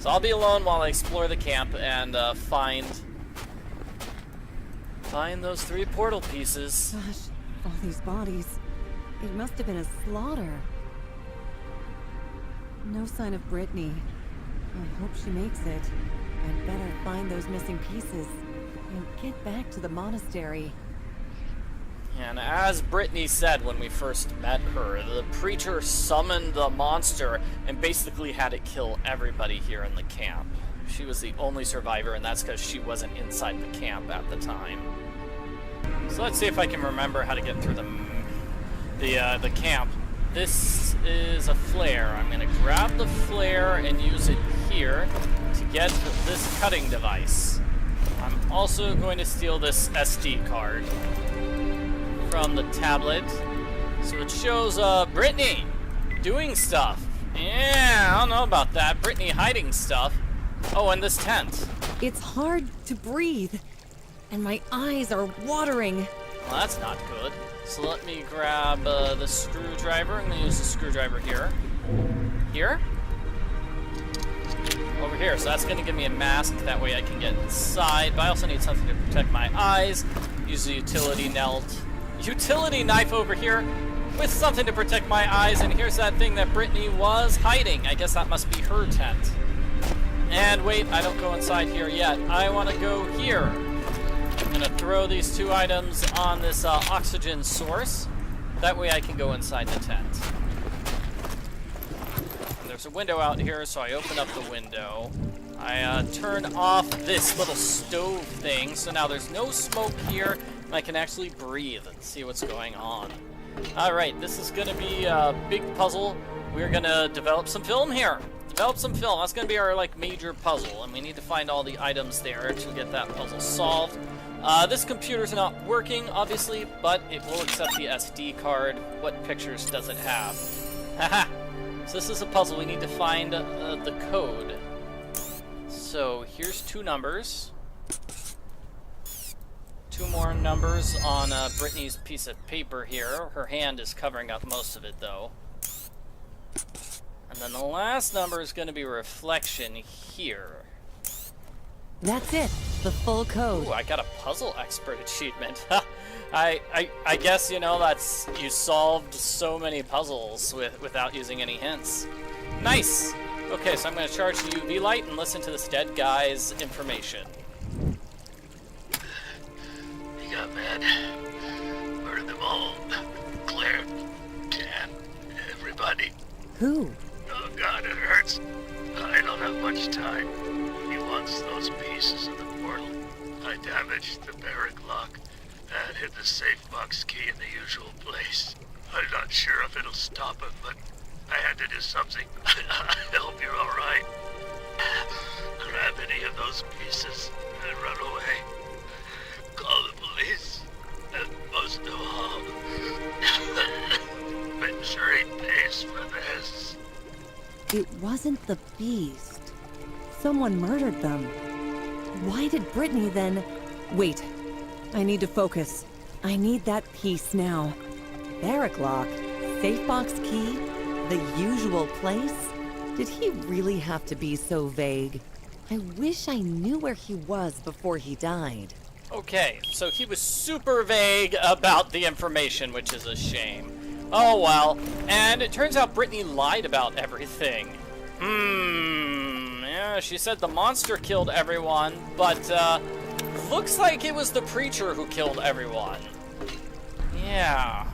So I'll be alone while I explore the camp and find those 3 portal pieces. Gosh, all these bodies. It must have been a slaughter. No sign of Brittany. I hope she makes it. I'd better find those missing pieces and get back to the monastery. And as Brittany said when we first met her, the preacher summoned the monster and basically had it kill everybody here in the camp. She was the only survivor, and that's because she wasn't inside the camp at the time. So let's see if I can remember how to get through the camp. This is a flare. I'm going to grab the flare and use it here to get this cutting device. I'm also going to steal this SD card from the tablet. So it shows Brittany doing stuff. Yeah, I don't know about that. Brittany hiding stuff. Oh, and this tent. It's hard to breathe, and my eyes are watering. Well, that's not good. So let me grab the screwdriver. I'm going to use the screwdriver here. Here? Over here. So that's going to give me a mask. That way I can get inside. But I also need something to protect my eyes. Use the utility knife over here with something to protect my eyes. And here's that thing that Brittany was hiding. I guess that must be her tent. And wait, I don't go inside here yet. I want to go here. I'm going to throw these 2 items on this oxygen source. That way I can go inside the tent. There's a window out here, so I open up the window. I turn off this little stove thing, so now there's no smoke here, and I can actually breathe and see what's going on. Alright, this is gonna be a big puzzle. We're gonna develop some film here. Develop some film. That's gonna be our, like, major puzzle, and we need to find all the items there to get that puzzle solved. This computer's not working, obviously, but it will accept the SD card. What pictures does it have? Haha! So this is a puzzle. We need to find the code. So here's 2 numbers. 2 more numbers on Brittany's piece of paper here. Her hand is covering up most of it, though. And then the last number is going to be reflection here. That's it. The full code. Ooh, I got a puzzle expert achievement. I guess, you know, that's... You solved so many puzzles without using any hints. Nice! Okay, so I'm going to charge the UV light and listen to this dead guy's information. He got mad. Murdered them all. Claire, Dan, everybody. Who? Oh God, it hurts. I don't have much time. He wants those pieces of the portal. I damaged the barrack lock and hid the safe box key in the usual place. I'm not sure if it'll stop him, but I had to do something. I hope you're alright. Grab any of those pieces and run away. Call the police. And most of all, make sure he pays for this. It wasn't the beast. Someone murdered them. Why did Brittany then... Wait. I need to focus. I need that piece now. Barrack lock, safe box key, the usual place? Did he really have to be so vague? I wish I knew where he was before he died. Okay, so he was super vague about the information, which is a shame. Oh well, and it turns out Brittany lied about everything. Yeah, she said the monster killed everyone, but looks like it was the preacher who killed everyone. Yeah.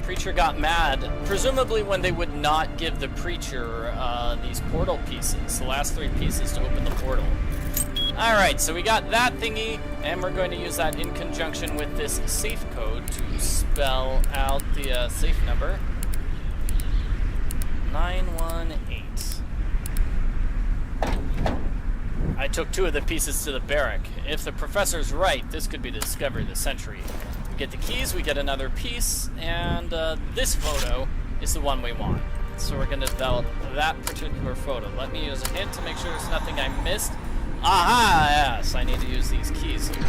Preacher got mad, presumably when they would not give the preacher these portal pieces, the last 3 pieces to open the portal. Alright, so we got that thingy, and we're going to use that in conjunction with this safe code to spell out the safe number. 918. I took 2 of the pieces to the barrack. If the professor's right, this could be the discovery of the century. We get the keys, we get another piece, and this photo is the one we want. So we're going to develop that particular photo. Let me use a hint to make sure there's nothing I missed. Aha! Yes, I need to use these keys here.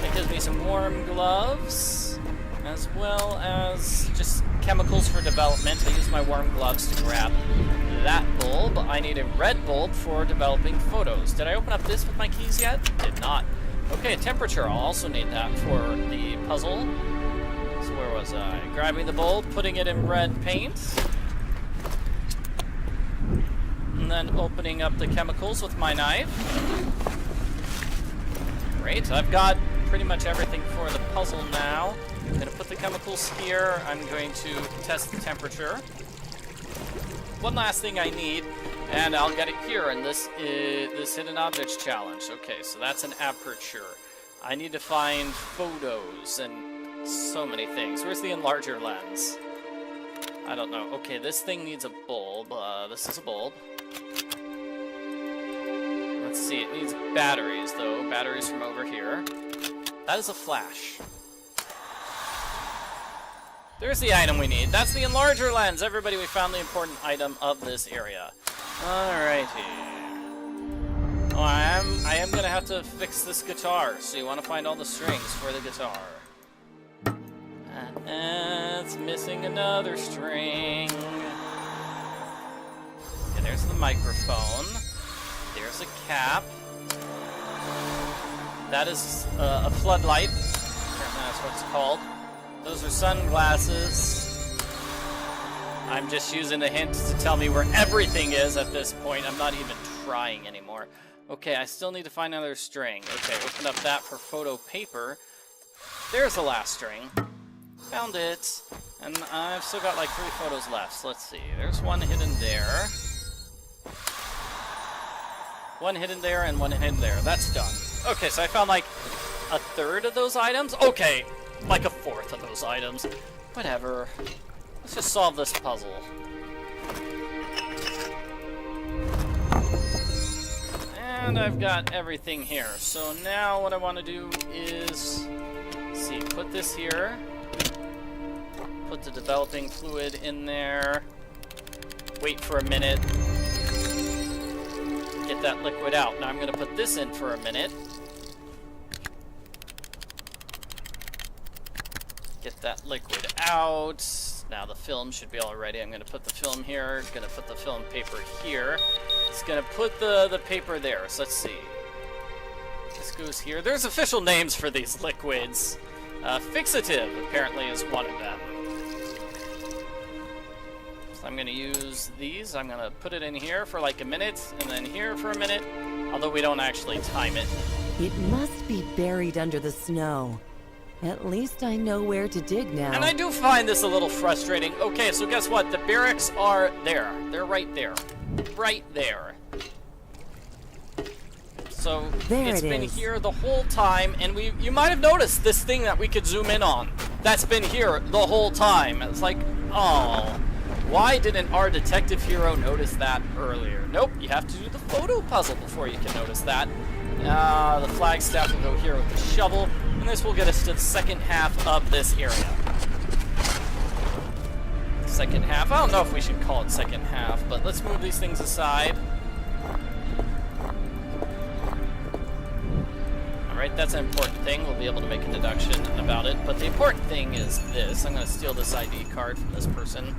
That gives me some warm gloves, as well as just chemicals for development. I use my warm gloves to grab that bulb. I need a red bulb for developing photos. Did I open up this with my keys yet? Did not. Okay, temperature. I'll also need that for the puzzle. So where was I? Grabbing the bulb, putting it in red paint. And then opening up the chemicals with my knife. Great, I've got pretty much everything for the puzzle now. I'm going to put the chemicals here. I'm going to test the temperature. One last thing I need, and I'll get it here, and this is this hidden objects challenge. Okay, so that's an aperture. I need to find photos and so many things. Where's the enlarger lens? I don't know. Okay, this thing needs a bulb. This is a bulb. Let's see, it needs batteries, though. Batteries from over here. That is a flash. There's the item we need. That's the enlarger lens. Everybody, we found the important item of this area. Alrighty. Oh, I am gonna have to fix this guitar, so you want to find all the strings for the guitar. It's missing another string. Okay, there's the microphone. There's a cap. That is a floodlight. Apparently that's what it's called. Those are sunglasses. I'm just using the hint to tell me where everything is at this point. I'm not even trying anymore. Okay, I still need to find another string. Okay, open up that for photo paper. There's the last string. Found it. And I've still got like 3 photos left. So let's see. There's one hidden there. One hidden there and one hidden there. That's done. Okay, so I found like a third of those items. Okay, like a fourth of those items. Whatever. Let's just solve this puzzle. And I've got everything here. So now what I want to do is, see, put this here. Put the developing fluid in there. Wait for a minute. Get that liquid out. Now I'm going to put this in for a minute. Get that liquid out. Now the film should be all ready. I'm going to put the film here. Going to put the film paper here. It's going to put the paper there. So let's see. This goes here. There's official names for these liquids. Fixative apparently is one of them. So I'm going to use these. I'm going to put it in here for like a minute, and then here for a minute, although we don't actually time it. It must be buried under the snow. At least I know where to dig now. And I do find this a little frustrating. Okay, so guess what? The barracks are there. They're right there. Right there. So it's been here the whole time, and you might have noticed this thing that we could zoom in on. That's been here the whole time. It's like, oh, why didn't our detective hero notice that earlier? Nope, you have to do the photo puzzle before you can notice that. The flagstaff will go here with the shovel, and this will get us to the second half of this area. Second half, I don't know if we should call it second half, but let's move these things aside. Alright, that's an important thing. We'll be able to make a deduction about it, but the important thing is this. I'm going to steal this ID card from this person.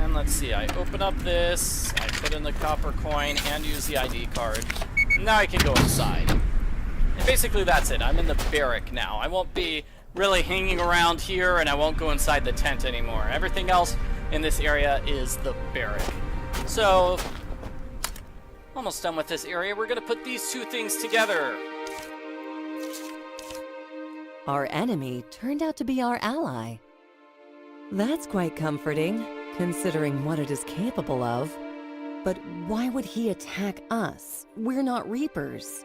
And let's see, I open up this, I put in the copper coin, and use the ID card. Now I can go inside. And basically that's it. I'm in the barrack now. I won't be really hanging around here, and I won't go inside the tent anymore. Everything else in this area is the barrack. So, almost done with this area. We're going to put these two things together. Our enemy turned out to be our ally. That's quite comforting, considering what it is capable of. But why would he attack us? We're not Reapers.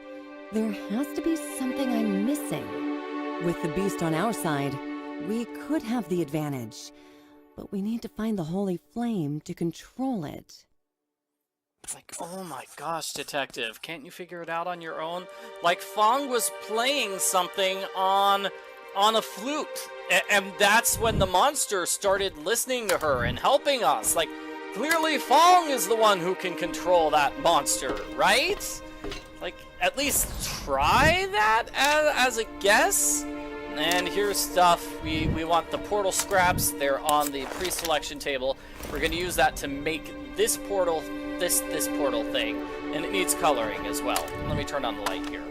There has to be something I'm missing. With the beast on our side, we could have the advantage. But we need to find the holy flame to control it. It's like, oh my gosh, detective, can't you figure it out on your own? Like, Fong was playing something on a flute, and that's when the monster started listening to her and helping us. Like, clearly Fong is the one who can control that monster, right? Like, at least try that as a guess. And here's stuff. We want the portal scraps. They're on the pre-selection table. We're going to use that to make this portal, this portal thing. And it needs coloring as well. Let me turn on the light here.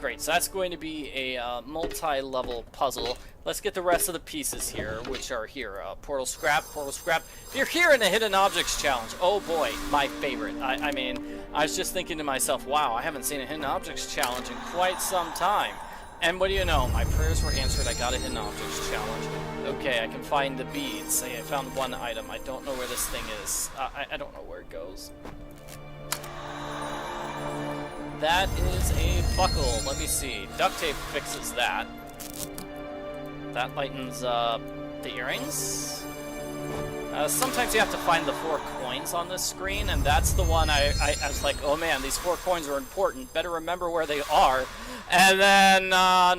Great, so that's going to be a multi-level puzzle. Let's get the rest of the pieces here, which are here. Portal scrap, portal scrap. You're here in the Hidden Objects Challenge. Oh boy, my favorite. I mean, I was just thinking to myself, wow, I haven't seen a Hidden Objects Challenge in quite some time. And what do you know? My prayers were answered. I got a Hidden Objects Challenge. Okay, I can find the beads. Say I found one item. I don't know where this thing is. I don't know where it goes. That is a buckle. Let me see. Duct tape fixes that. That lightens the earrings. Sometimes you have to find the 4 coins on this screen, and that's the one I was like, oh man, these 4 coins are important. Better remember where they are. And then,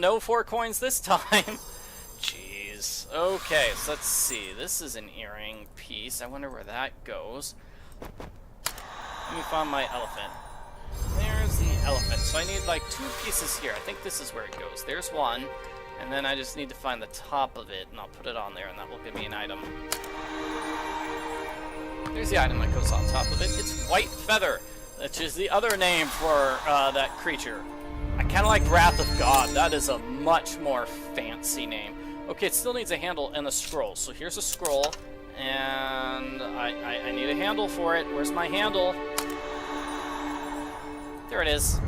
no 4 coins this time. Jeez. Okay, so let's see. This is an earring piece. I wonder where that goes. Let me find my elephant. There's the elephant. So I need like 2 pieces here. I think this is where it goes. There's one. And then I just need to find the top of it, and I'll put it on there, and that will give me an item. There's the item that goes on top of it. It's White Feather, which is the other name for that creature. I kind of like Wrath of God. That is a much more fancy name. Okay, it still needs a handle and a scroll. So here's a scroll, and I need a handle for it. Where's my handle? There it is.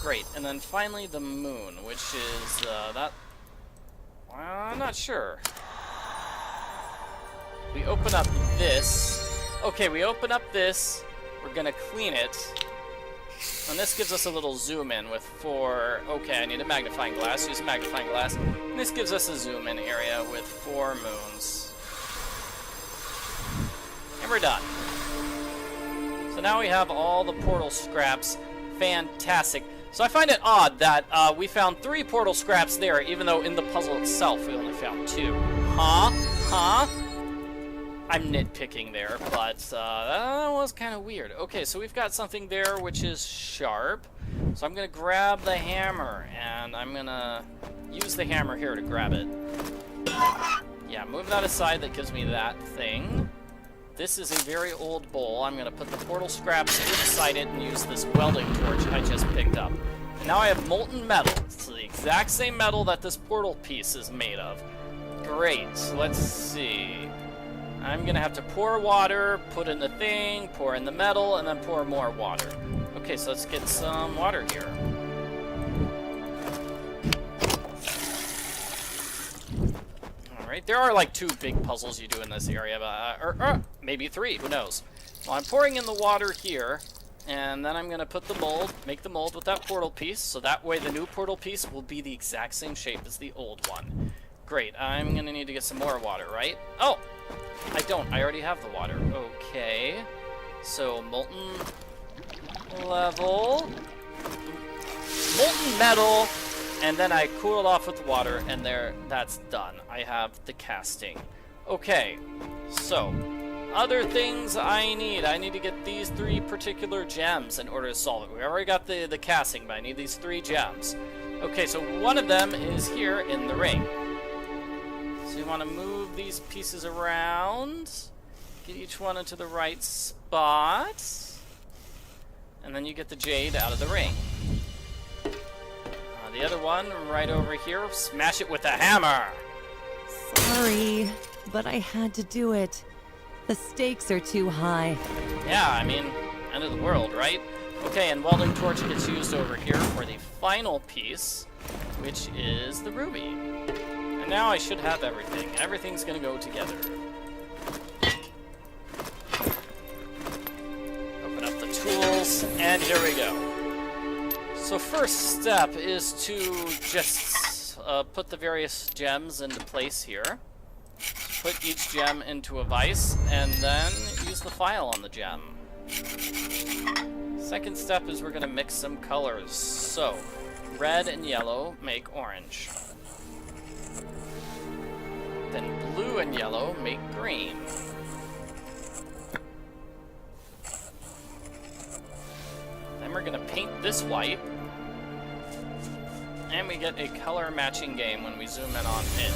Great, and then finally the moon, which is that. Well, I'm not sure. We open up this. Okay, we open up this. We're gonna clean it. And this gives us a little zoom in with 4... Okay, I need a magnifying glass. Use a magnifying glass. And this gives us a zoom in area with 4 moons. And we're done. So now we have all the portal scraps. Fantastic. So I find it odd that we found 3 portal scraps there, even though in the puzzle itself we only found 2. Huh? Huh? I'm nitpicking there, but that was kind of weird. Okay, so we've got something there which is sharp. So I'm going to grab the hammer, and I'm going to use the hammer here to grab it. Yeah, move that aside. That gives me that thing. This is a very old bowl. I'm going to put the portal scraps inside it and use this welding torch I just picked up. And now I have molten metal. It's the exact same metal that this portal piece is made of. Great. So let's see. I'm going to have to pour water, put in the thing, pour in the metal, and then pour more water. Okay, so let's get some water here. Alright, there are like 2 big puzzles you do in this area, but, or maybe 3, who knows. Well, I'm pouring in the water here, and then I'm going to put the mold, make the mold with that portal piece, so that way the new portal piece will be the exact same shape as the old one. Great, I'm going to need to get some more water, right? Oh! I don't. I already have the water. Okay. So, molten level. Molten metal. And then I cool it off with water, and there, that's done. I have the casting. Okay. So, other things I need. I need to get these 3 particular gems in order to solve it. We already got the casting, but I need these 3 gems. Okay, so one of them is here in the ring. So you want to move these pieces around, get each one into the right spot, and then you get the jade out of the ring. The other one right over here, smash it with a hammer! Sorry, but I had to do it. The stakes are too high. Yeah, I mean, end of the world, right? Okay, and welding torch gets used over here for the final piece, which is the ruby. And now I should have everything. Everything's gonna go together. Open up the tools, and here we go. So first step is to just put the various gems into place here. Put each gem into a vise, and then use the file on the gem. Second step is we're gonna mix some colors. So, red and yellow make orange. Then blue and yellow make green. Then we're gonna paint this white. And we get a color matching game when we zoom in on it.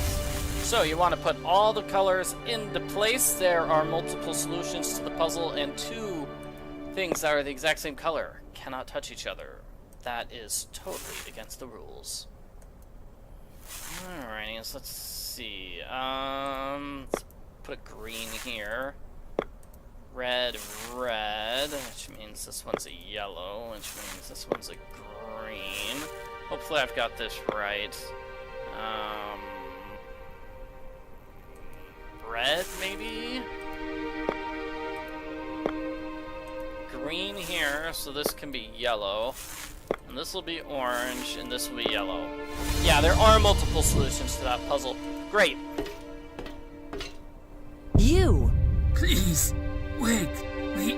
So you want to put all the colors into place. There are multiple solutions to the puzzle, and 2 things that are the exact same color cannot touch each other. That is totally against the rules. Alrighty, so let's see. Let's put a green here. Red, which means this one's a yellow, which means this one's a green. Hopefully I've got this right. Red, maybe? Green here, so this can be yellow. And this will be orange, and this will be yellow. Yeah, there are multiple solutions to that puzzle. Great. You! Please, wait. We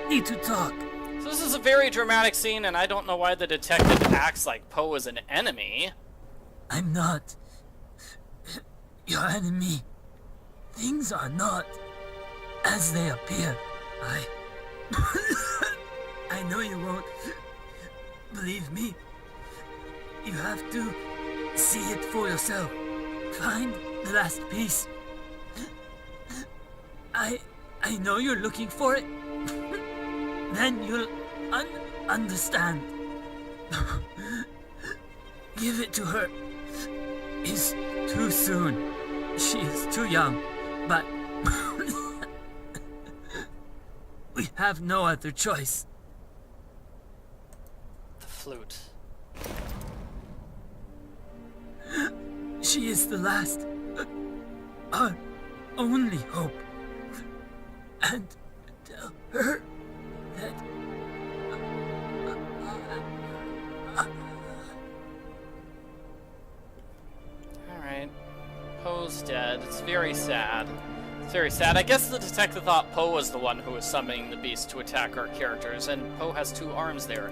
need to talk. So this is a very dramatic scene, and I don't know why the detective acts like Poe is an enemy. I'm not your enemy. Things are not as they appear. I know you won't believe me. You have to see it for yourself. Find the last piece. I know you're looking for it. Then you'll understand. Give it to her. It's too soon. She is too young, but we have no other choice. The flute. She is the last, our only hope. And tell her that Alright. Poe's dead. It's very sad. It's very sad. I guess the detective thought Poe was the one who was summoning the beast to attack our characters, and Poe has 2 arms there.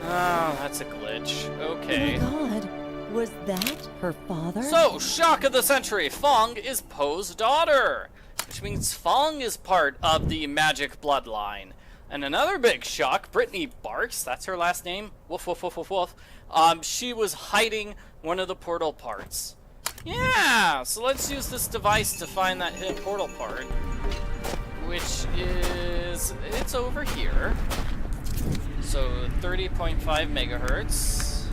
Oh, that's a glitch. Okay. Oh my god. Was that her father? So, shock of the century. Fong is Poe's daughter, which means Fong is part of the magic bloodline. And another big shock, Brittany Barks, that's her last name, woof woof woof woof woof, she was hiding one of the portal parts. Yeah, so let's use this device to find that hidden portal part, which is, it's over here. So 30.5 megahertz.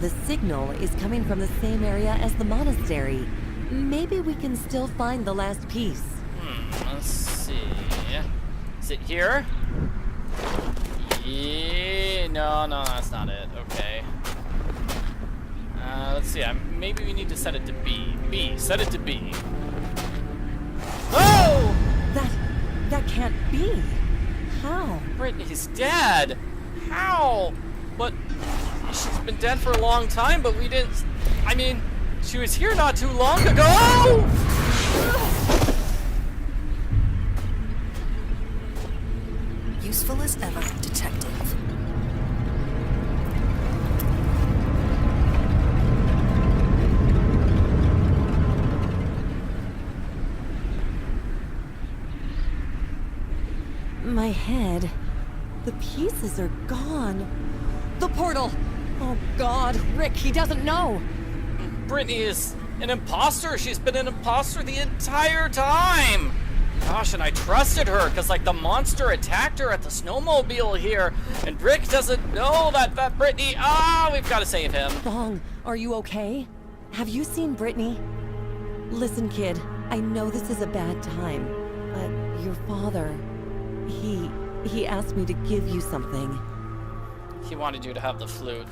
The signal is coming from the same area as the monastery. Maybe we can still find the last piece. Let's see. Is it here? Yeah, no, that's not it. Okay. Let's see. Maybe we need to set it to B. B. Set it to B. Oh! That can't be. How? Brittany's dead. How? But she's been dead for a long time, but we didn't... I mean, she was here not too long ago! Useful as ever, detective. My head. The pieces are gone. The portal! Oh god, Rick, he doesn't know! Brittany is an imposter. She's been an imposter the entire time! Gosh, and I trusted her, because, like, the monster attacked her at the snowmobile here, and Rick doesn't know that Brittany... we've got to save him. Fong, are you okay? Have you seen Brittany? Listen, kid, I know this is a bad time, but your father... He asked me to give you something. He wanted you to have the flute.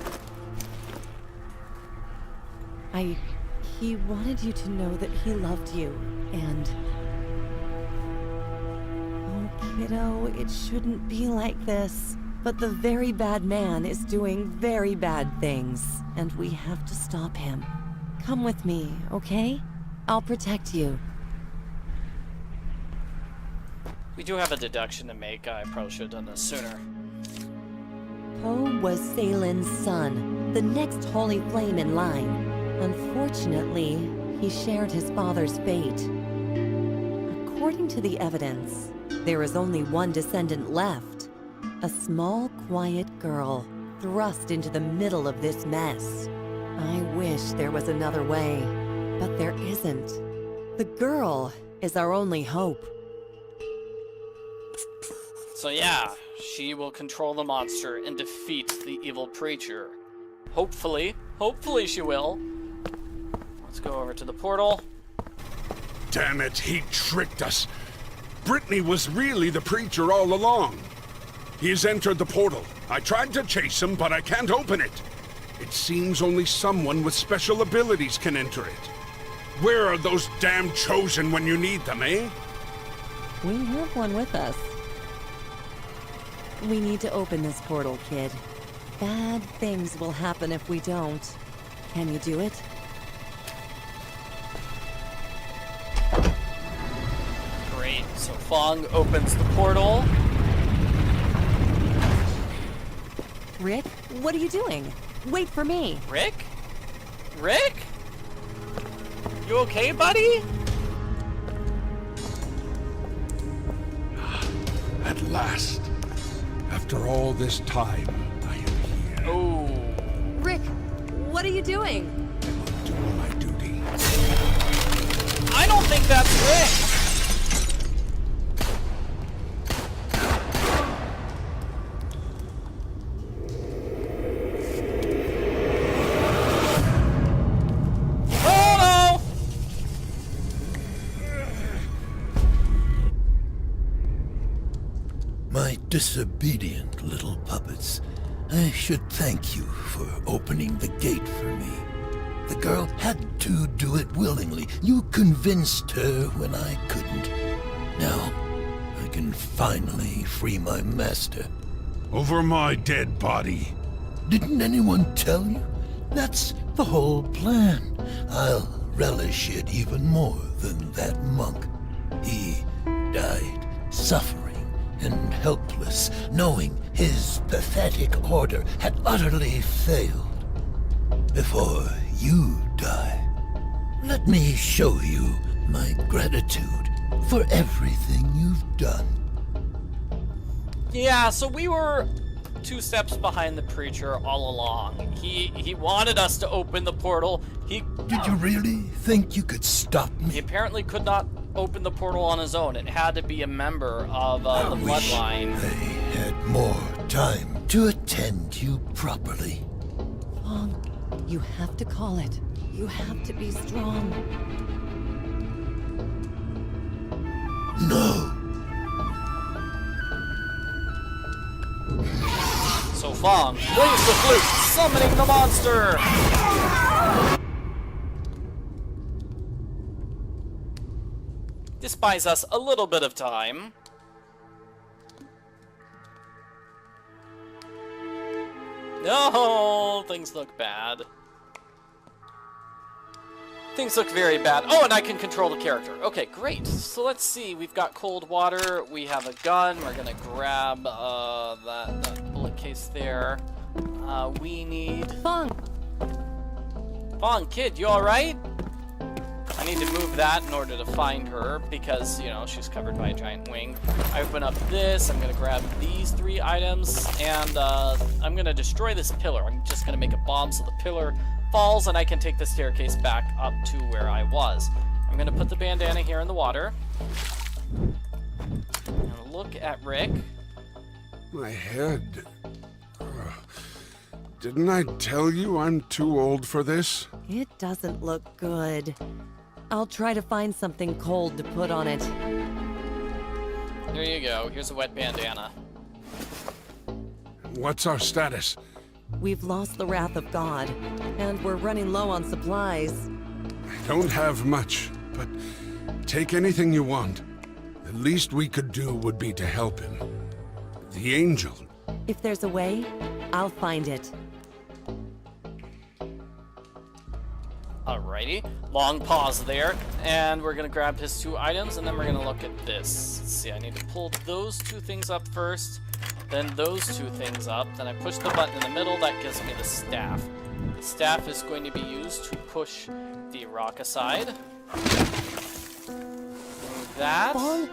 He wanted you to know that he loved you, and... Oh, kiddo, it shouldn't be like this. But the very bad man is doing very bad things, and we have to stop him. Come with me, okay? I'll protect you. We do have a deduction to make. I probably should have done this sooner. Poe was Salin's son, the next holy flame in line. Unfortunately, he shared his father's fate. According to the evidence, there is only one descendant left. A small, quiet girl, thrust into the middle of this mess. I wish there was another way, but there isn't. The girl is our only hope. So yeah, she will control the monster and defeat the evil preacher. Hopefully she will. Let's go over to the portal. Damn it, he tricked us. Brittany was really the preacher all along. He's entered the portal. I tried to chase him, but I can't open it. It seems only someone with special abilities can enter it. Where are those damn chosen when you need them, eh? We have one with us. We need to open this portal, kid. Bad things will happen if we don't. Can you do it? Great, so Fong opens the portal. Rick, what are you doing? Wait for me. Rick? Rick? You okay, buddy? At last. After all this time, I am here. Oh. Rick, what are you doing? Doing my duty. I don't think that's Rick. My disobedient little puppets. I should thank you for opening the gate for me. The girl had to do it willingly. You convinced her when I couldn't. Now, I can finally free my master. Over my dead body. Didn't anyone tell you? That's the whole plan. I'll relish it even more than that monk. He died suffering and helpless, knowing his pathetic order had utterly failed. Before you die, let me show you my gratitude for everything you've done. Yeah, so we were 2 steps behind the preacher all along. He wanted us to open the portal. Did you really think you could stop me? He apparently could not open the portal on his own. It had to be a member of the bloodline. I had more time to attend you properly. Fong, you have to call it. You have to be strong. No. So Fong plays the flute, summoning the monster! This buys us a little bit of time. No, things look bad. Things look very bad. Oh, and I can control the character. Okay, great. So let's see. We've got cold water. We have a gun. We're gonna grab that bullet case there. We need... Fong! Fong, kid, you alright? I need to move that in order to find her because, you know, she's covered by a giant wing. I open up this. I'm gonna grab these 3 items, and I'm gonna destroy this pillar. I'm just gonna make a bomb so the pillar falls and I can take the staircase back up to where I was. I'm gonna put the bandana here in the water. And look at Rick. My head. Didn't I tell you I'm too old for this? It doesn't look good. I'll try to find something cold to put on it. There you go. Here's a wet bandana. What's our status? We've lost the wrath of God, and we're running low on supplies. I don't have much, but take anything you want. The least we could do would be to help him. The angel. If there's a way, I'll find it. Alrighty, long pause there, and we're gonna grab his 2 items, and then we're gonna look at this. Let's see, I need to pull those 2 things up first, then those 2 things up, then I push the button in the middle, that gives me the staff. The staff is going to be used to push the rock aside. Move that. Fong,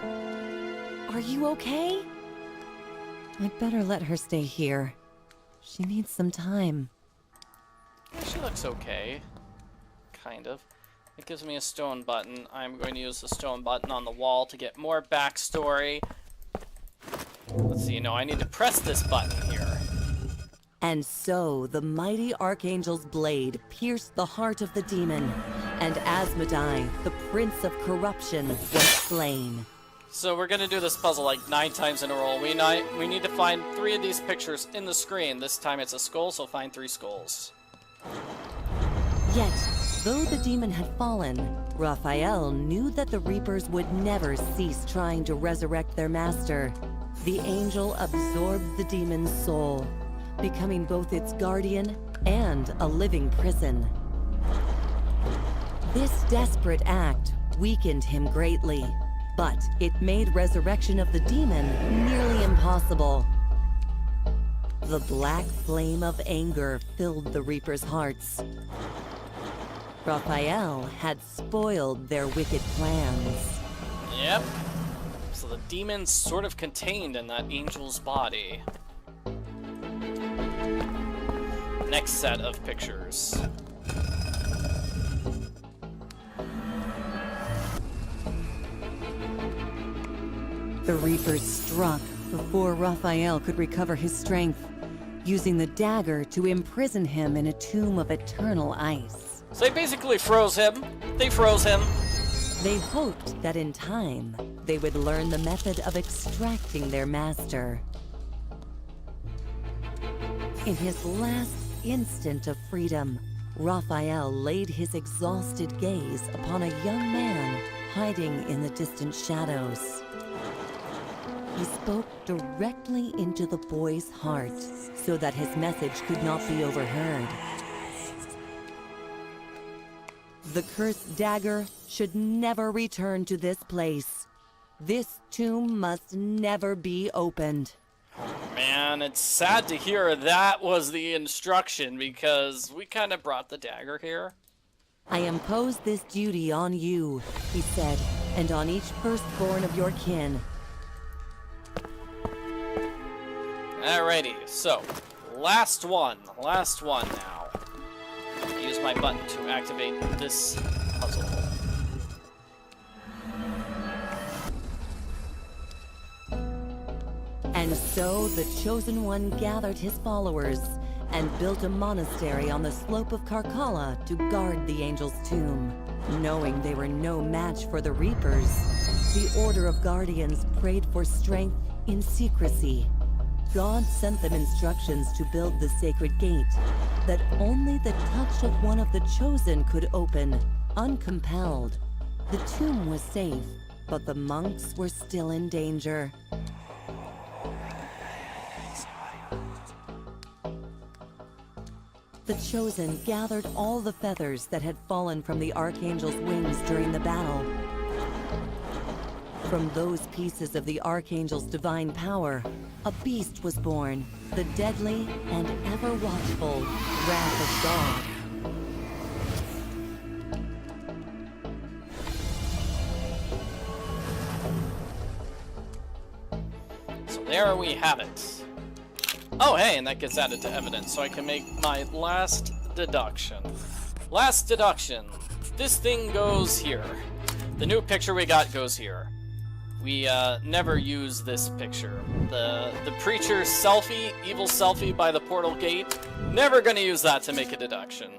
are you okay? I'd better let her stay here. She needs some time. She looks okay. Kind of. It gives me a stone button. I'm going to use the stone button on the wall to get more backstory. Let's see, no, I need to press this button here. And so the mighty Archangel's blade pierced the heart of the demon, and Asmodai, the prince of corruption, was slain. So we're gonna do this puzzle like 9 times in a row. We need to find 3 of these pictures in the screen. This time it's a skull, so find 3 skulls. Yet, though the demon had fallen, Raphael knew that the Reapers would never cease trying to resurrect their master. The angel absorbed the demon's soul, becoming both its guardian and a living prison. This desperate act weakened him greatly, but it made resurrection of the demon nearly impossible. The black flame of anger filled the Reapers' hearts. Raphael had spoiled their wicked plans. Yep. So the demon's sort of contained in that angel's body. Next set of pictures. The Reapers struck before Raphael could recover his strength, using the dagger to imprison him in a tomb of eternal ice. So they basically froze him. They froze him. They hoped that in time, they would learn the method of extracting their master. In his last instant of freedom, Raphael laid his exhausted gaze upon a young man hiding in the distant shadows. He spoke directly into the boy's heart so that his message could not be overheard. The cursed dagger should never return to this place. This tomb must never be opened. Man, it's sad to hear that was the instruction, because we kind of brought the dagger here. I impose this duty on you, he said, and on each firstborn of your kin. Alrighty, so, last one now. Use my button to activate this puzzle. And so the Chosen One gathered his followers and built a monastery on the slope of Karkala to guard the angel's tomb. Knowing they were no match for the Reapers, the Order of Guardians prayed for strength in secrecy. God sent them instructions to build the sacred gate that only the touch of one of the Chosen could open, uncompelled. The tomb was safe, but the monks were still in danger. The Chosen gathered all the feathers that had fallen from the Archangel's wings during the battle. From those pieces of the Archangel's divine power, a beast was born, the deadly and ever-watchful Wrath of God. So there we have it. Oh, hey, and that gets added to evidence, so I can make my last deduction. Last deduction. This thing goes here. The new picture we got goes here. We never use this picture. The preacher's selfie, evil selfie by the portal gate, never gonna use that to make a deduction.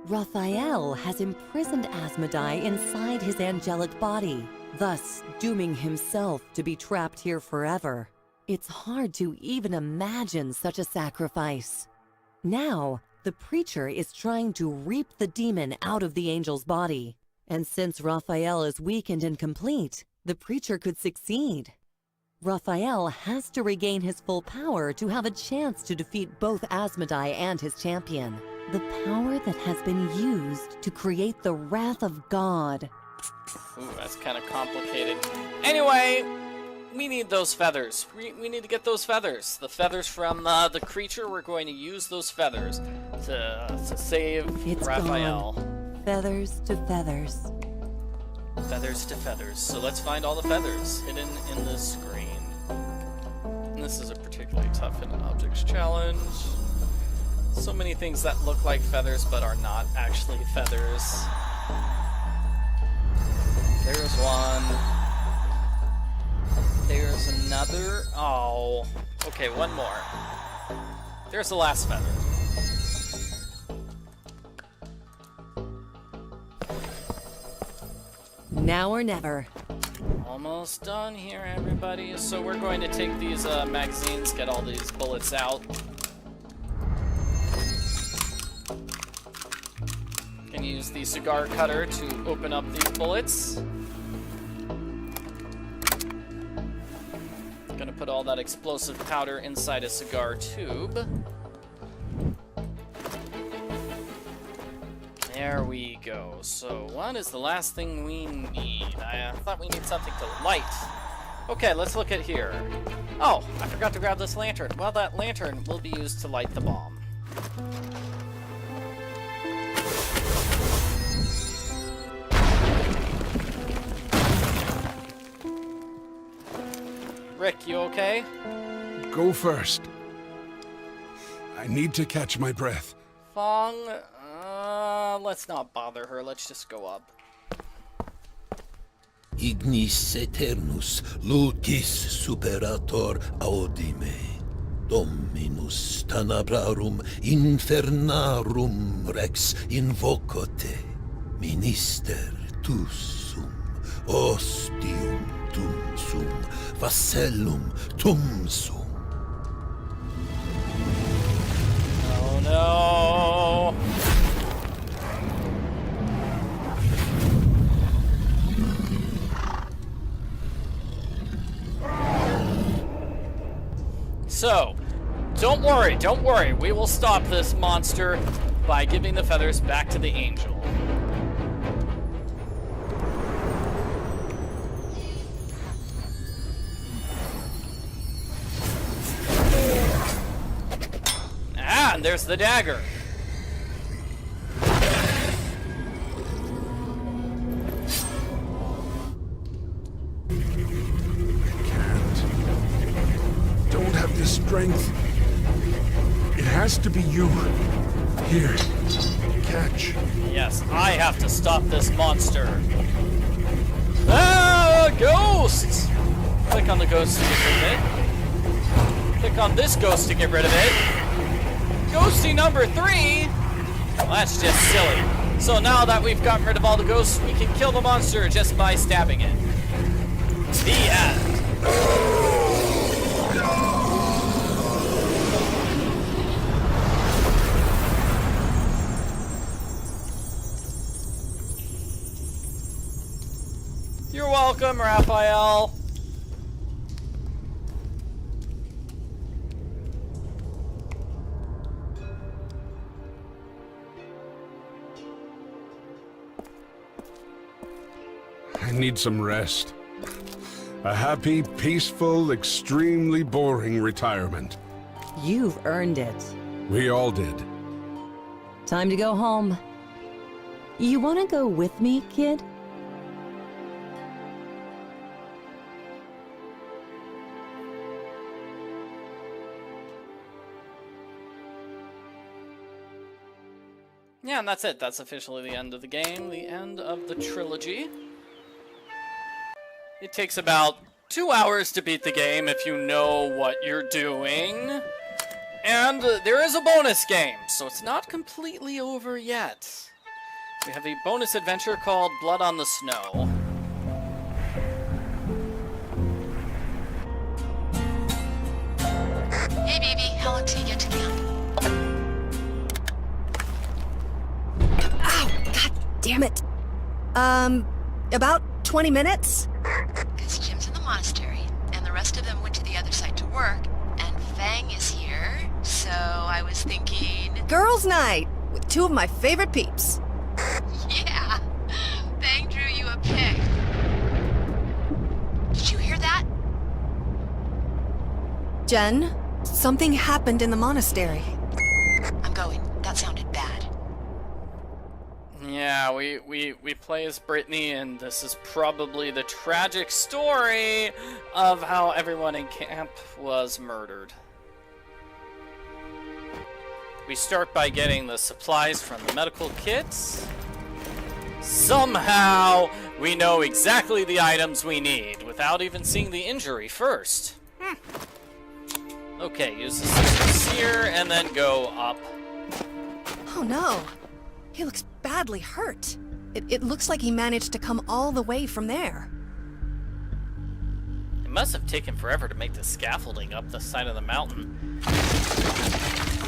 Raphael has imprisoned Asmodai inside his angelic body, thus dooming himself to be trapped here forever. It's hard to even imagine such a sacrifice. Now, the preacher is trying to reap the demon out of the angel's body. And since Raphael is weakened and complete, the preacher could succeed. Raphael has to regain his full power to have a chance to defeat both Asmodai and his champion. The power that has been used to create the Wrath of God. Ooh, that's kind of complicated. Anyway, we need those feathers. We need to get those feathers. The feathers from the creature, we're going to use those feathers to save It's Raphael. Gone. Feathers to feathers. Feathers to feathers. So let's find all the feathers hidden in the screen. And this is a particularly tough hidden objects challenge. So many things that look like feathers but are not actually feathers. There's one. There's another. Oh. Okay, one more. There's the last feather. Now or never. Almost done here, everybody. So we're going to take these magazines, get all these bullets out. Can use the cigar cutter to open up these bullets. Gonna put all that explosive powder inside a cigar tube. There we go. So what is the last thing we need? I thought we need something to light. Okay, let's look at here. Oh, I forgot to grab this lantern. Well, that lantern will be used to light the bomb. Rick, you okay? Go first. I need to catch my breath. Fong, let's not bother her. Let's just go up. Ignis eternus, lucis superator audime. Dominus tenebrarum infernarum rex invocote. Minister tu sum, ostium tum sum, vasellum tum sum. Oh no! Don't worry. We will stop this monster by giving the feathers back to the angel. Ah, and there's the dagger. Don't have the strength. It has to be you. Here, catch. Yes, I have to stop this monster. Ah, ghost! Click on the ghost to get rid of it. Click on this ghost to get rid of it. Ghosty number 3? Well, that's just silly. So now that we've gotten rid of all the ghosts, we can kill the monster just by stabbing it. The end. You're welcome, Raphael. I need some rest. A happy, peaceful, extremely boring retirement. You've earned it. We all did. Time to go home. You want to go with me, kid? Yeah, and that's it. That's officially the end of the game, the end of the trilogy. It takes about 2 hours to beat the game if you know what you're doing. And there is a bonus game, so it's not completely over yet. We have a bonus adventure called Blood on the Snow. Hey baby, how long till you get to camp? Ow! God damn it! About 20 minutes? Because Jim's in the monastery, and the rest of them went to the other side to work, and Fang is here, so I was thinking... Girls' night! With 2 of my favorite peeps. Yeah! Fang drew you a pic. Did you hear that? Jen, something happened in the monastery. I'm going. That sounded bad. Yeah, we play as Brittany, and this is probably the tragic story of how everyone in camp was murdered. We start by getting the supplies from the medical kits. Somehow, we know exactly the items we need without even seeing the injury first. Okay, use the scissors here, and then go up. Oh no! He looks badly hurt. It looks like he managed to come all the way from there. It must have taken forever to make the scaffolding up the side of the mountain.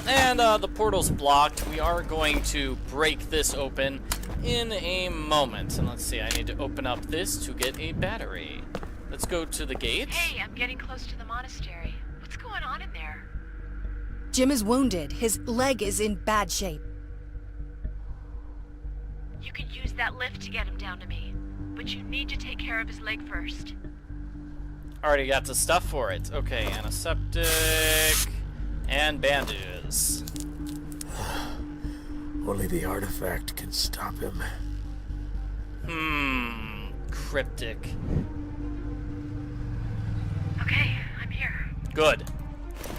And the portal's blocked. We are going to break this open in a moment. And let's see, I need to open up this to get a battery. Let's go to the gate. Hey, I'm getting close to the monastery. What's going on in there? Jim is wounded. His leg is in bad shape. You could use that lift to get him down to me, but you need to take care of his leg first. Already got the stuff for it. Okay, antiseptic and bandages. Only the artifact can stop him. Cryptic. Okay, I'm here. Good.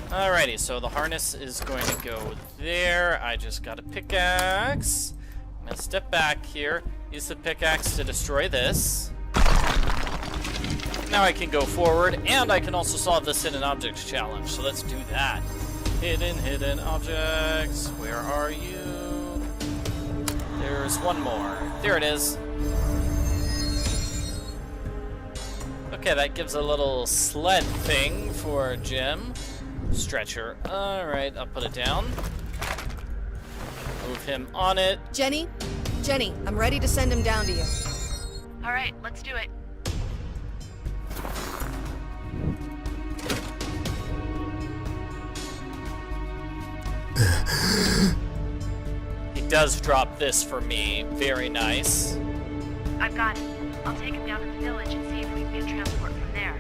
Alrighty, so the harness is going to go there. I just got a pickaxe. I'm gonna step back here, use the pickaxe to destroy this. Now I can go forward, and I can also solve this hidden objects challenge, so let's do that. Hidden objects, where are you? There's one more. There it is. Okay, that gives a little sled thing for Jim. Stretcher. Alright, I'll put it down. Move him on it. Jenny, I'm ready to send him down to you. All right, let's do it. He does drop this for me. Very nice. I've got it. I'll take him down to the village and see if we can get transport from there.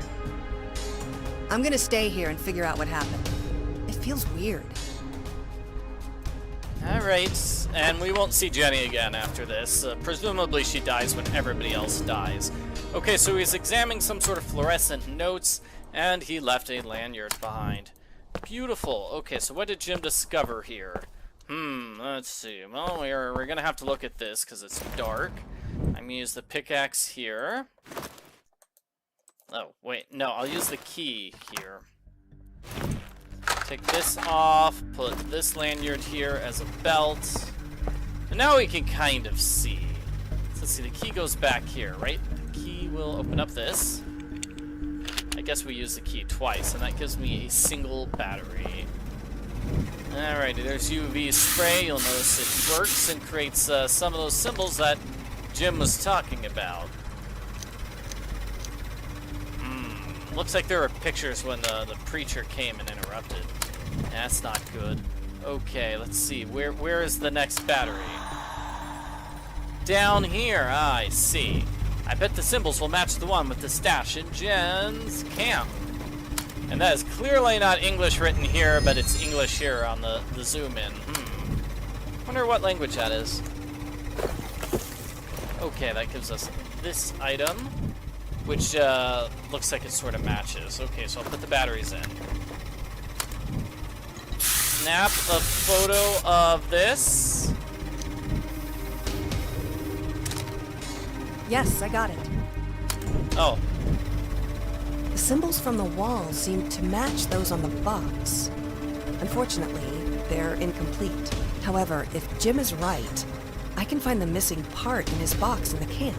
I'm gonna stay here and figure out what happened. It feels weird. Alright, and we won't see Jenny again after this. Presumably she dies when everybody else dies. Okay, so he's examining some sort of fluorescent notes, and he left a lanyard behind. Beautiful. Okay, so what did Jim discover here? Let's see. Well, we're gonna have to look at this because it's dark. I'm gonna use the pickaxe here. Oh, wait, no, I'll use the key here. Take this off, put this lanyard here as a belt. And now we can kind of see. So let's see, the key goes back here, right? The key will open up this. I guess we use the key twice, and that gives me a single battery. Alrighty, there's UV spray. You'll notice it works and creates some of those symbols that Jim was talking about. Looks like there were pictures when the preacher came and interrupted. That's not good. Okay, let's see. Where is the next battery? Down here. Ah, I see. I bet the symbols will match the one with the stash in Jen's camp. And that is clearly not English written here, but it's English here on the zoom in. Wonder what language that is. Okay, that gives us this item, which looks like it sort of matches. Okay, so I'll put the batteries in. Snap a photo of this. Yes, I got it. Oh. The symbols from the wall seem to match those on the box. Unfortunately, they're incomplete. However, if Jim is right, I can find the missing part in his box in the camp.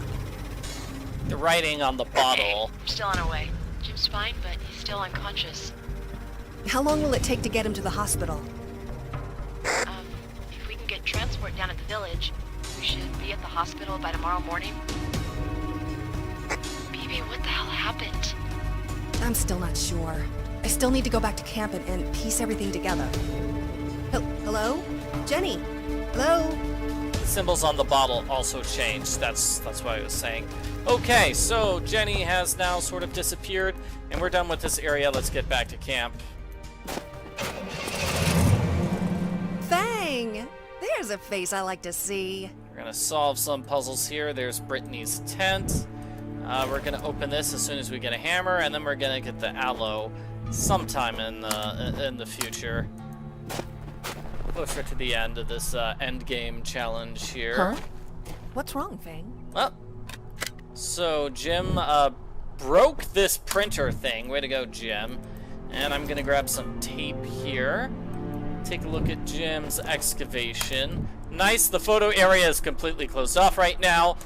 The writing on the bottle. We're still on our way. Jim's fine, but he's still unconscious. How long will it take to get him to the hospital? If we can get transport down at the village, we should be at the hospital by tomorrow morning. Baby, what the hell happened? I'm still not sure. I still need to go back to camp and piece everything together. Hello? Jenny? Hello? The symbols on the bottle also changed. That's what I was saying. Okay, so Jenny has now sort of disappeared, and we're done with this area. Let's get back to camp. Fang! There's a face I like to see. We're gonna solve some puzzles here. There's Brittany's tent. We're gonna open this as soon as we get a hammer, and then we're gonna get the aloe sometime in the future. Closer to the end of this end game challenge here. Huh? What's wrong, Fang? Well, so Jim broke this printer thing. Way to go, Jim. And I'm gonna grab some tape here. Take a look at Jim's excavation. Nice, the photo area is completely closed off right now.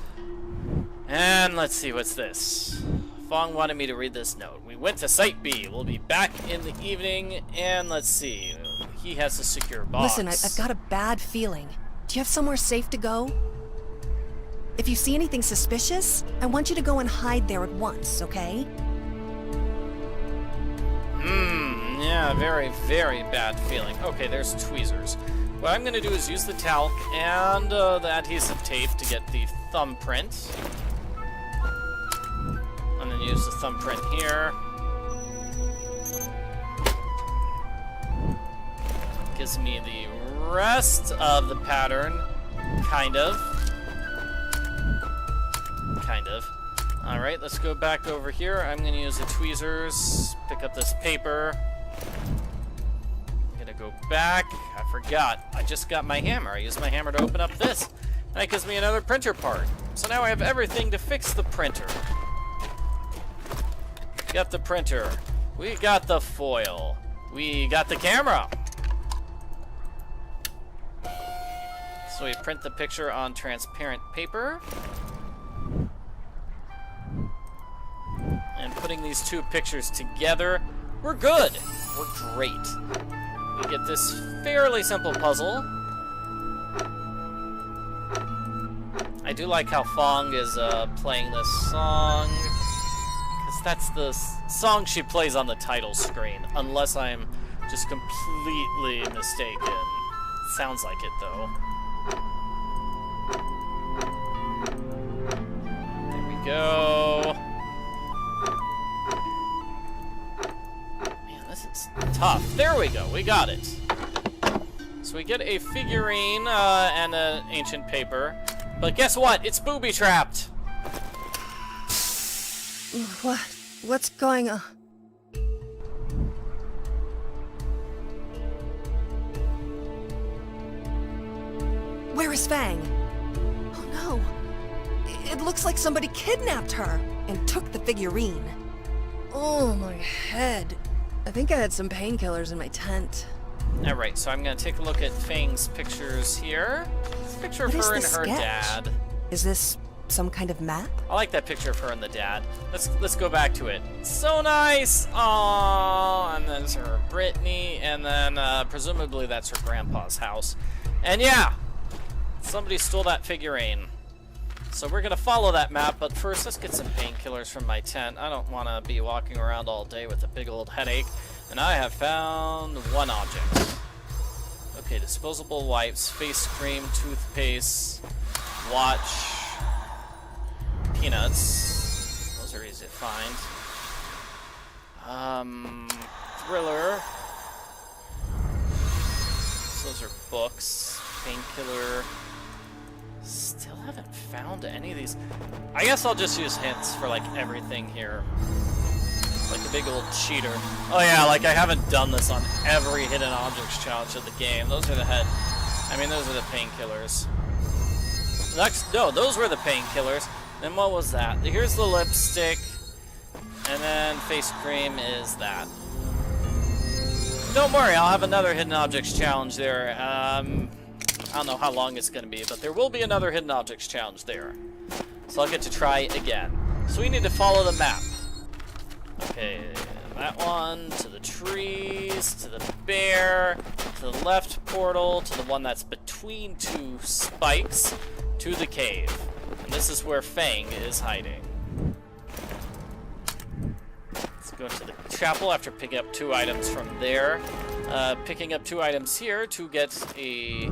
And let's see, what's this? Fong wanted me to read this note. We went to Site B. We'll be back in the evening, and let's see. He has a secure box. Listen, I've got a bad feeling. Do you have somewhere safe to go? If you see anything suspicious, I want you to go and hide there at once, okay? Yeah, very, very bad feeling. Okay, there's tweezers. What I'm gonna do is use the talc and the adhesive tape to get the thumbprint. And then use the thumbprint here. Gives me the rest of the pattern, kind of. Alright, let's go back over here. I'm gonna use the tweezers, pick up this paper. I'm gonna go back. I forgot. I just got my hammer. I used my hammer to open up this. And that gives me another printer part. So now I have everything to fix the printer. Got the printer. We got the foil. We got the camera. So we print the picture on transparent paper. And putting these two pictures together, we're good. We're great. We get this fairly simple puzzle. I do like how Fong is playing this song, because that's the song she plays on the title screen, unless I'm just completely mistaken. Sounds like it, though. There we go. Man, this is tough. There we go. We got it. So we get a figurine and an ancient paper. But guess what? It's booby-trapped. What's going on? Where is Fang? Oh no. It looks like somebody kidnapped her and took the figurine. Oh, my head. I think I had some painkillers in my tent. Alright, so I'm gonna take a look at Fang's pictures here. It's a picture of her and her dad. Is this some kind of map? I like that picture of her and the dad. Let's go back to it. So nice! Aww, and there's her Brittany, and then presumably that's her grandpa's house. And yeah, somebody stole that figurine. So we're gonna follow that map, but first let's get some painkillers from my tent. I don't want to be walking around all day with a big old headache. And I have found one object. Okay, disposable wipes, face cream, toothpaste, watch, peanuts. Those are easy to find. Thriller. So those are books. Painkiller. Still haven't found any of these. I guess I'll just use hints for like everything here. Like a big old cheater. Oh yeah, like I haven't done this on every hidden objects challenge of the game. Those are the those are the painkillers. No, those were the painkillers. Then what was that? Here's the lipstick. And then face cream is that. Don't worry, I'll have another hidden objects challenge there. I don't know how long it's going to be, but there will be another hidden objects challenge there. So I'll get to try again. So we need to follow the map. Okay, that one, to the trees, to the bear, to the left portal, to the one that's between two spikes, to the cave. And this is where Fang is hiding. Let's go to the chapel after picking up 2 items from there. Picking up 2 items here to get a...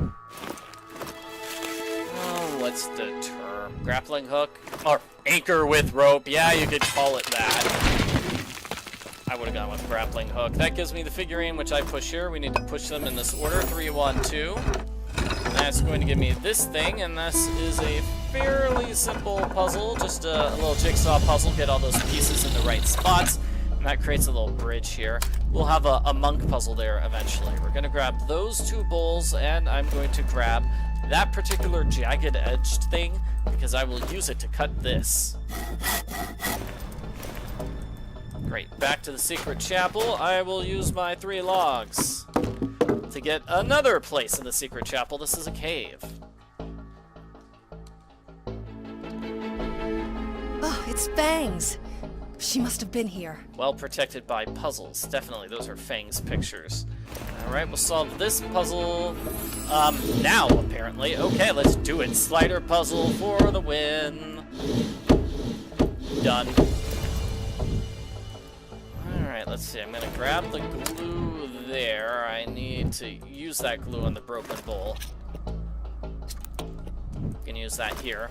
Oh, what's the term? Grappling hook? Or anchor with rope. Yeah, you could call it that. I would have gone with grappling hook. That gives me the figurine, which I push here. We need to push them in this order, 3, 1, 2. And that's going to give me this thing, and this is a fairly simple puzzle, just a little jigsaw puzzle. Get all those pieces in the right spots, and that creates a little bridge here. We'll have a monk puzzle there eventually. We're going to grab those 2 bowls, and I'm going to grab that particular jagged-edged thing, because I will use it to cut this. Great, back to the secret chapel. I will use my 3 logs to get another place in the secret chapel. This is a cave. Oh, it's Fang's. She must have been here. Well protected by puzzles. Definitely, those are Fang's pictures. Alright, we'll solve this puzzle now, apparently. Okay, let's do it. Slider puzzle for the win. Done. Alright, let's see. I'm going to grab the glue there. I need to use that glue on the broken bowl. Can use that here.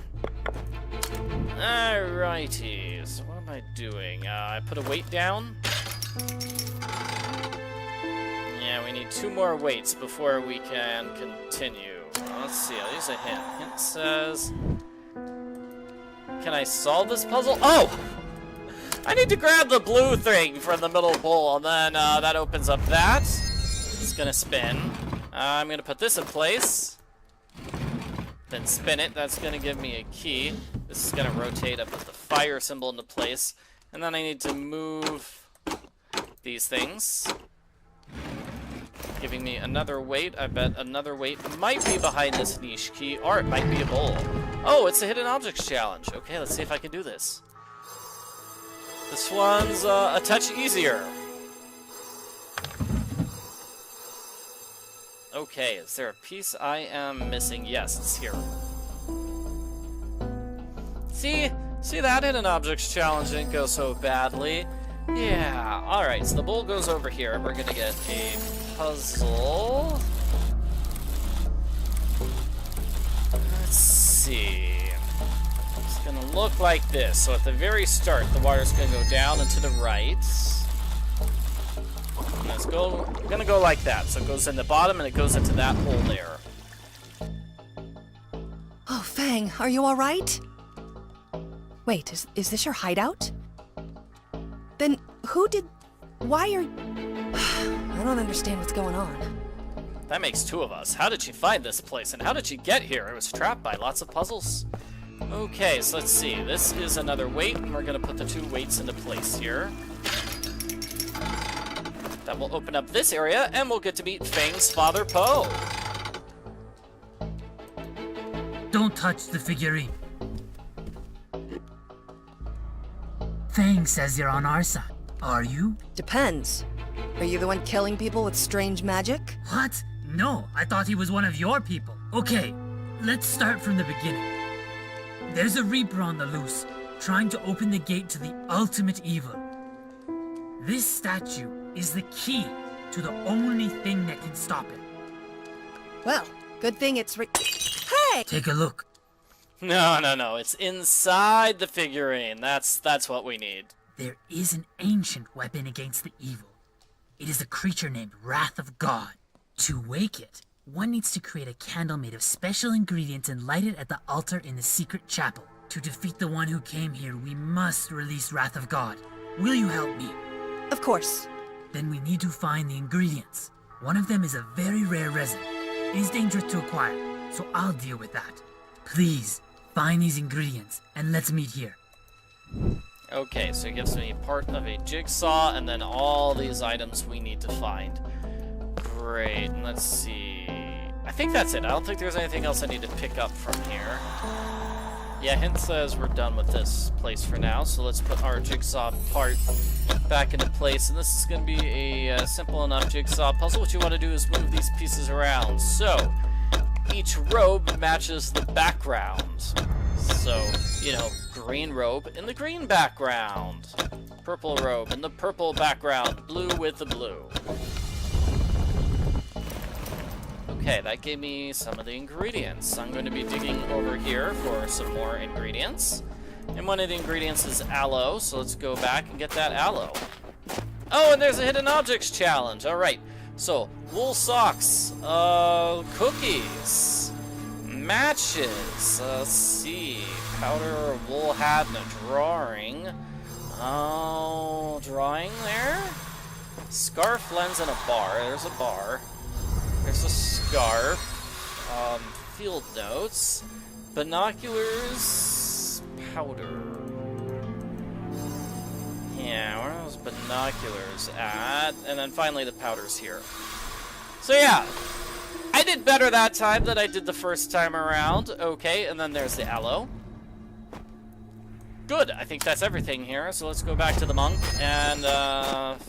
Alrighty. So what am I doing? I put a weight down. Yeah, we need 2 more weights before we can continue. Let's see. I'll use a hint. Hint says... Can I solve this puzzle? Oh! I need to grab the blue thing from the middle bowl, and then that opens up that. It's gonna spin. I'm gonna put this in place. Then spin it. That's gonna give me a key. This is gonna rotate, up with the fire symbol into place. And then I need to move these things. Giving me another weight. I bet another weight might be behind this niche key, or it might be a bowl. Oh, it's a hidden objects challenge. Okay, let's see if I can do this. This one's a touch easier. Okay, is there a piece I am missing? Yes, it's here. See that hidden objects challenge didn't go so badly. Yeah, alright, so the bowl goes over here. We're gonna get a puzzle. see. It's gonna look like this. So at the very start, the water's gonna go down and to the right. And it's gonna go like that. So it goes in the bottom and it goes into that hole there. Oh, Fang, are you all right? Wait, is this your hideout? Then why are... I don't understand what's going on. That makes two of us. How did she find this place, and how did she get here? It was trapped by lots of puzzles. Okay, so let's see. This is another weight, and we're going to put the 2 weights into place here. That will open up this area, and we'll get to meet Fang's father, Poe. Don't touch the figurine. Fang says you're on our side. Are you? Depends. Are you the one killing people with strange magic? What? No, I thought he was one of your people. Okay, let's start from the beginning. There's a Reaper on the loose, trying to open the gate to the ultimate evil. This statue is the key to the only thing that can stop it. Well, good thing it's Hey! Take a look. No. It's inside the figurine. That's what we need. There is an ancient weapon against the evil. It is a creature named Wrath of God. To wake it, one needs to create a candle made of special ingredients and light it at the altar in the secret chapel. To defeat the one who came here, we must release Wrath of God. Will you help me? Of course. Then we need to find the ingredients. One of them is a very rare resin. It is dangerous to acquire, so I'll deal with that. Please, find these ingredients, and let's meet here. Okay, so it gives me part of a jigsaw, and then all these items we need to find. Great, and let's see. I think that's it. I don't think there's anything else I need to pick up from here. Yeah, hint says we're done with this place for now, so let's put our jigsaw part back into place. And this is going to be a simple enough jigsaw puzzle. What you want to do is move these pieces around. So, each robe matches the background. So, you know, green robe in the green background. Purple robe in the purple background. Blue with the blue. Okay, that gave me some of the ingredients. I'm going to be digging over here for some more ingredients. And one of the ingredients is aloe, so let's go back and get that aloe. Oh, and there's a hidden objects challenge. All right, so wool socks, cookies, matches, let's see, powder, wool hat, and a drawing. Oh, drawing there? Scarf, lens, and a bar. There's a bar. There's a scarf, field notes, binoculars, powder. Yeah, where are those binoculars at? And then finally the powder's here. So yeah, I did better that time than I did the first time around. Okay, and then there's the aloe. Good, I think that's everything here. So let's go back to the monk and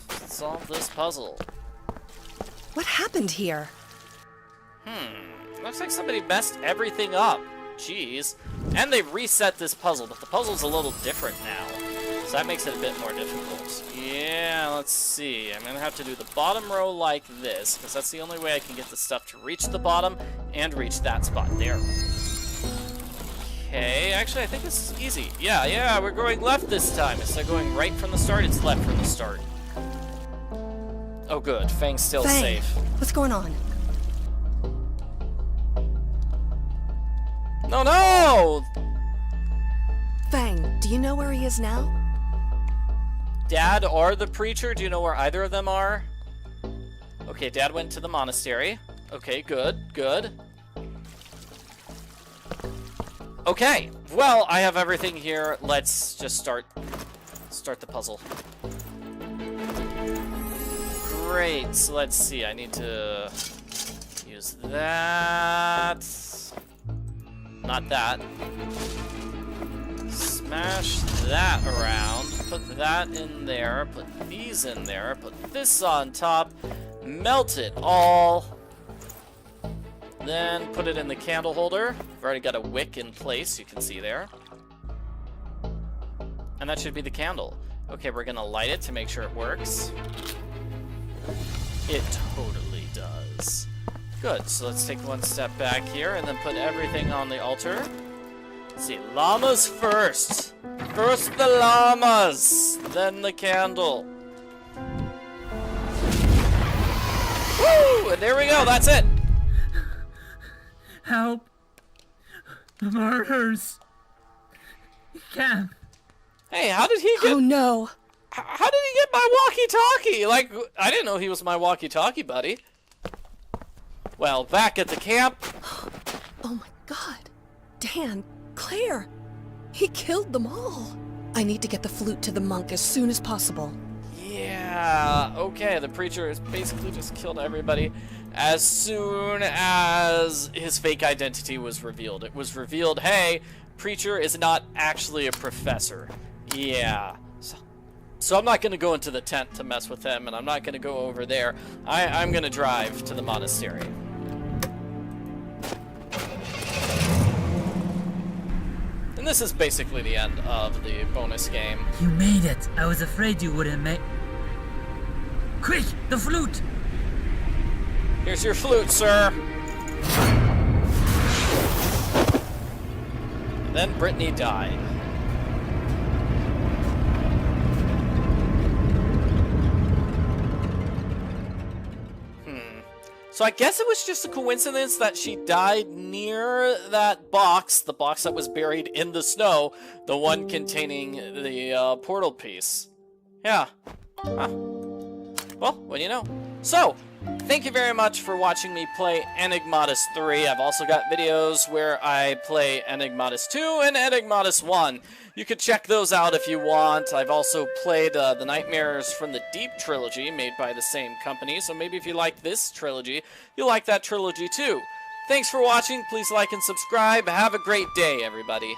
solve this puzzle. What happened here? Looks like somebody messed everything up. Jeez. And they've reset this puzzle, but the puzzle's a little different now. So that makes it a bit more difficult. Yeah, let's see. I'm gonna have to do the bottom row like this, because that's the only way I can get the stuff to reach the bottom and reach that spot there. Okay, actually I think this is easy. Yeah, we're going left this time. Instead of going right from the start, it's left from the start. Oh good, Fang's still safe. What's going on? No! Fang, do you know where he is now? Dad or the preacher? Do you know where either of them are? Okay, Dad went to the monastery. Okay, good. Okay, well, I have everything here. Let's just start the puzzle. Great, so let's see. I need to use that. Not that. Smash that around. Put that in there. Put these in there. Put this on top. Melt it all. Then put it in the candle holder. I've already got a wick in place, you can see there. And that should be the candle. Okay, we're gonna light it to make sure it works. It totally does. Good, so let's take one step back here and then put everything on the altar. Let's see, llamas first. First the llamas, then the candle. Woo! And there we go, that's it. Help. The murders. Camp. Hey, how did he get... Oh no. How did he get my walkie-talkie? Like, I didn't know he was my walkie-talkie buddy. Well, back at the camp. Oh my god. Dan, Claire. He killed them all. I need to get the flute to the monk as soon as possible. Yeah, okay, the preacher has basically just killed everybody as soon as his fake identity was revealed. It was revealed, hey, preacher is not actually a professor. Yeah. So I'm not going to go into the tent to mess with him, and I'm not going to go over there. I'm going to drive to the monastery. And this is basically the end of the bonus game. You made it. I was afraid you wouldn't make... Quick, the flute! Here's your flute, sir. And then Brittany died. So I guess it was just a coincidence that she died near that box, the box that was buried in the snow, the one containing the portal piece. Yeah. Huh. Well, what do you know? So, thank you very much for watching me play Enigmatis 3. I've also got videos where I play Enigmatis 2 and Enigmatis 1. You could check those out if you want. I've also played the Nightmares from the Deep trilogy made by the same company, so maybe if you like this trilogy, you'll like that trilogy too. Thanks for watching. Please like and subscribe. Have a great day, everybody.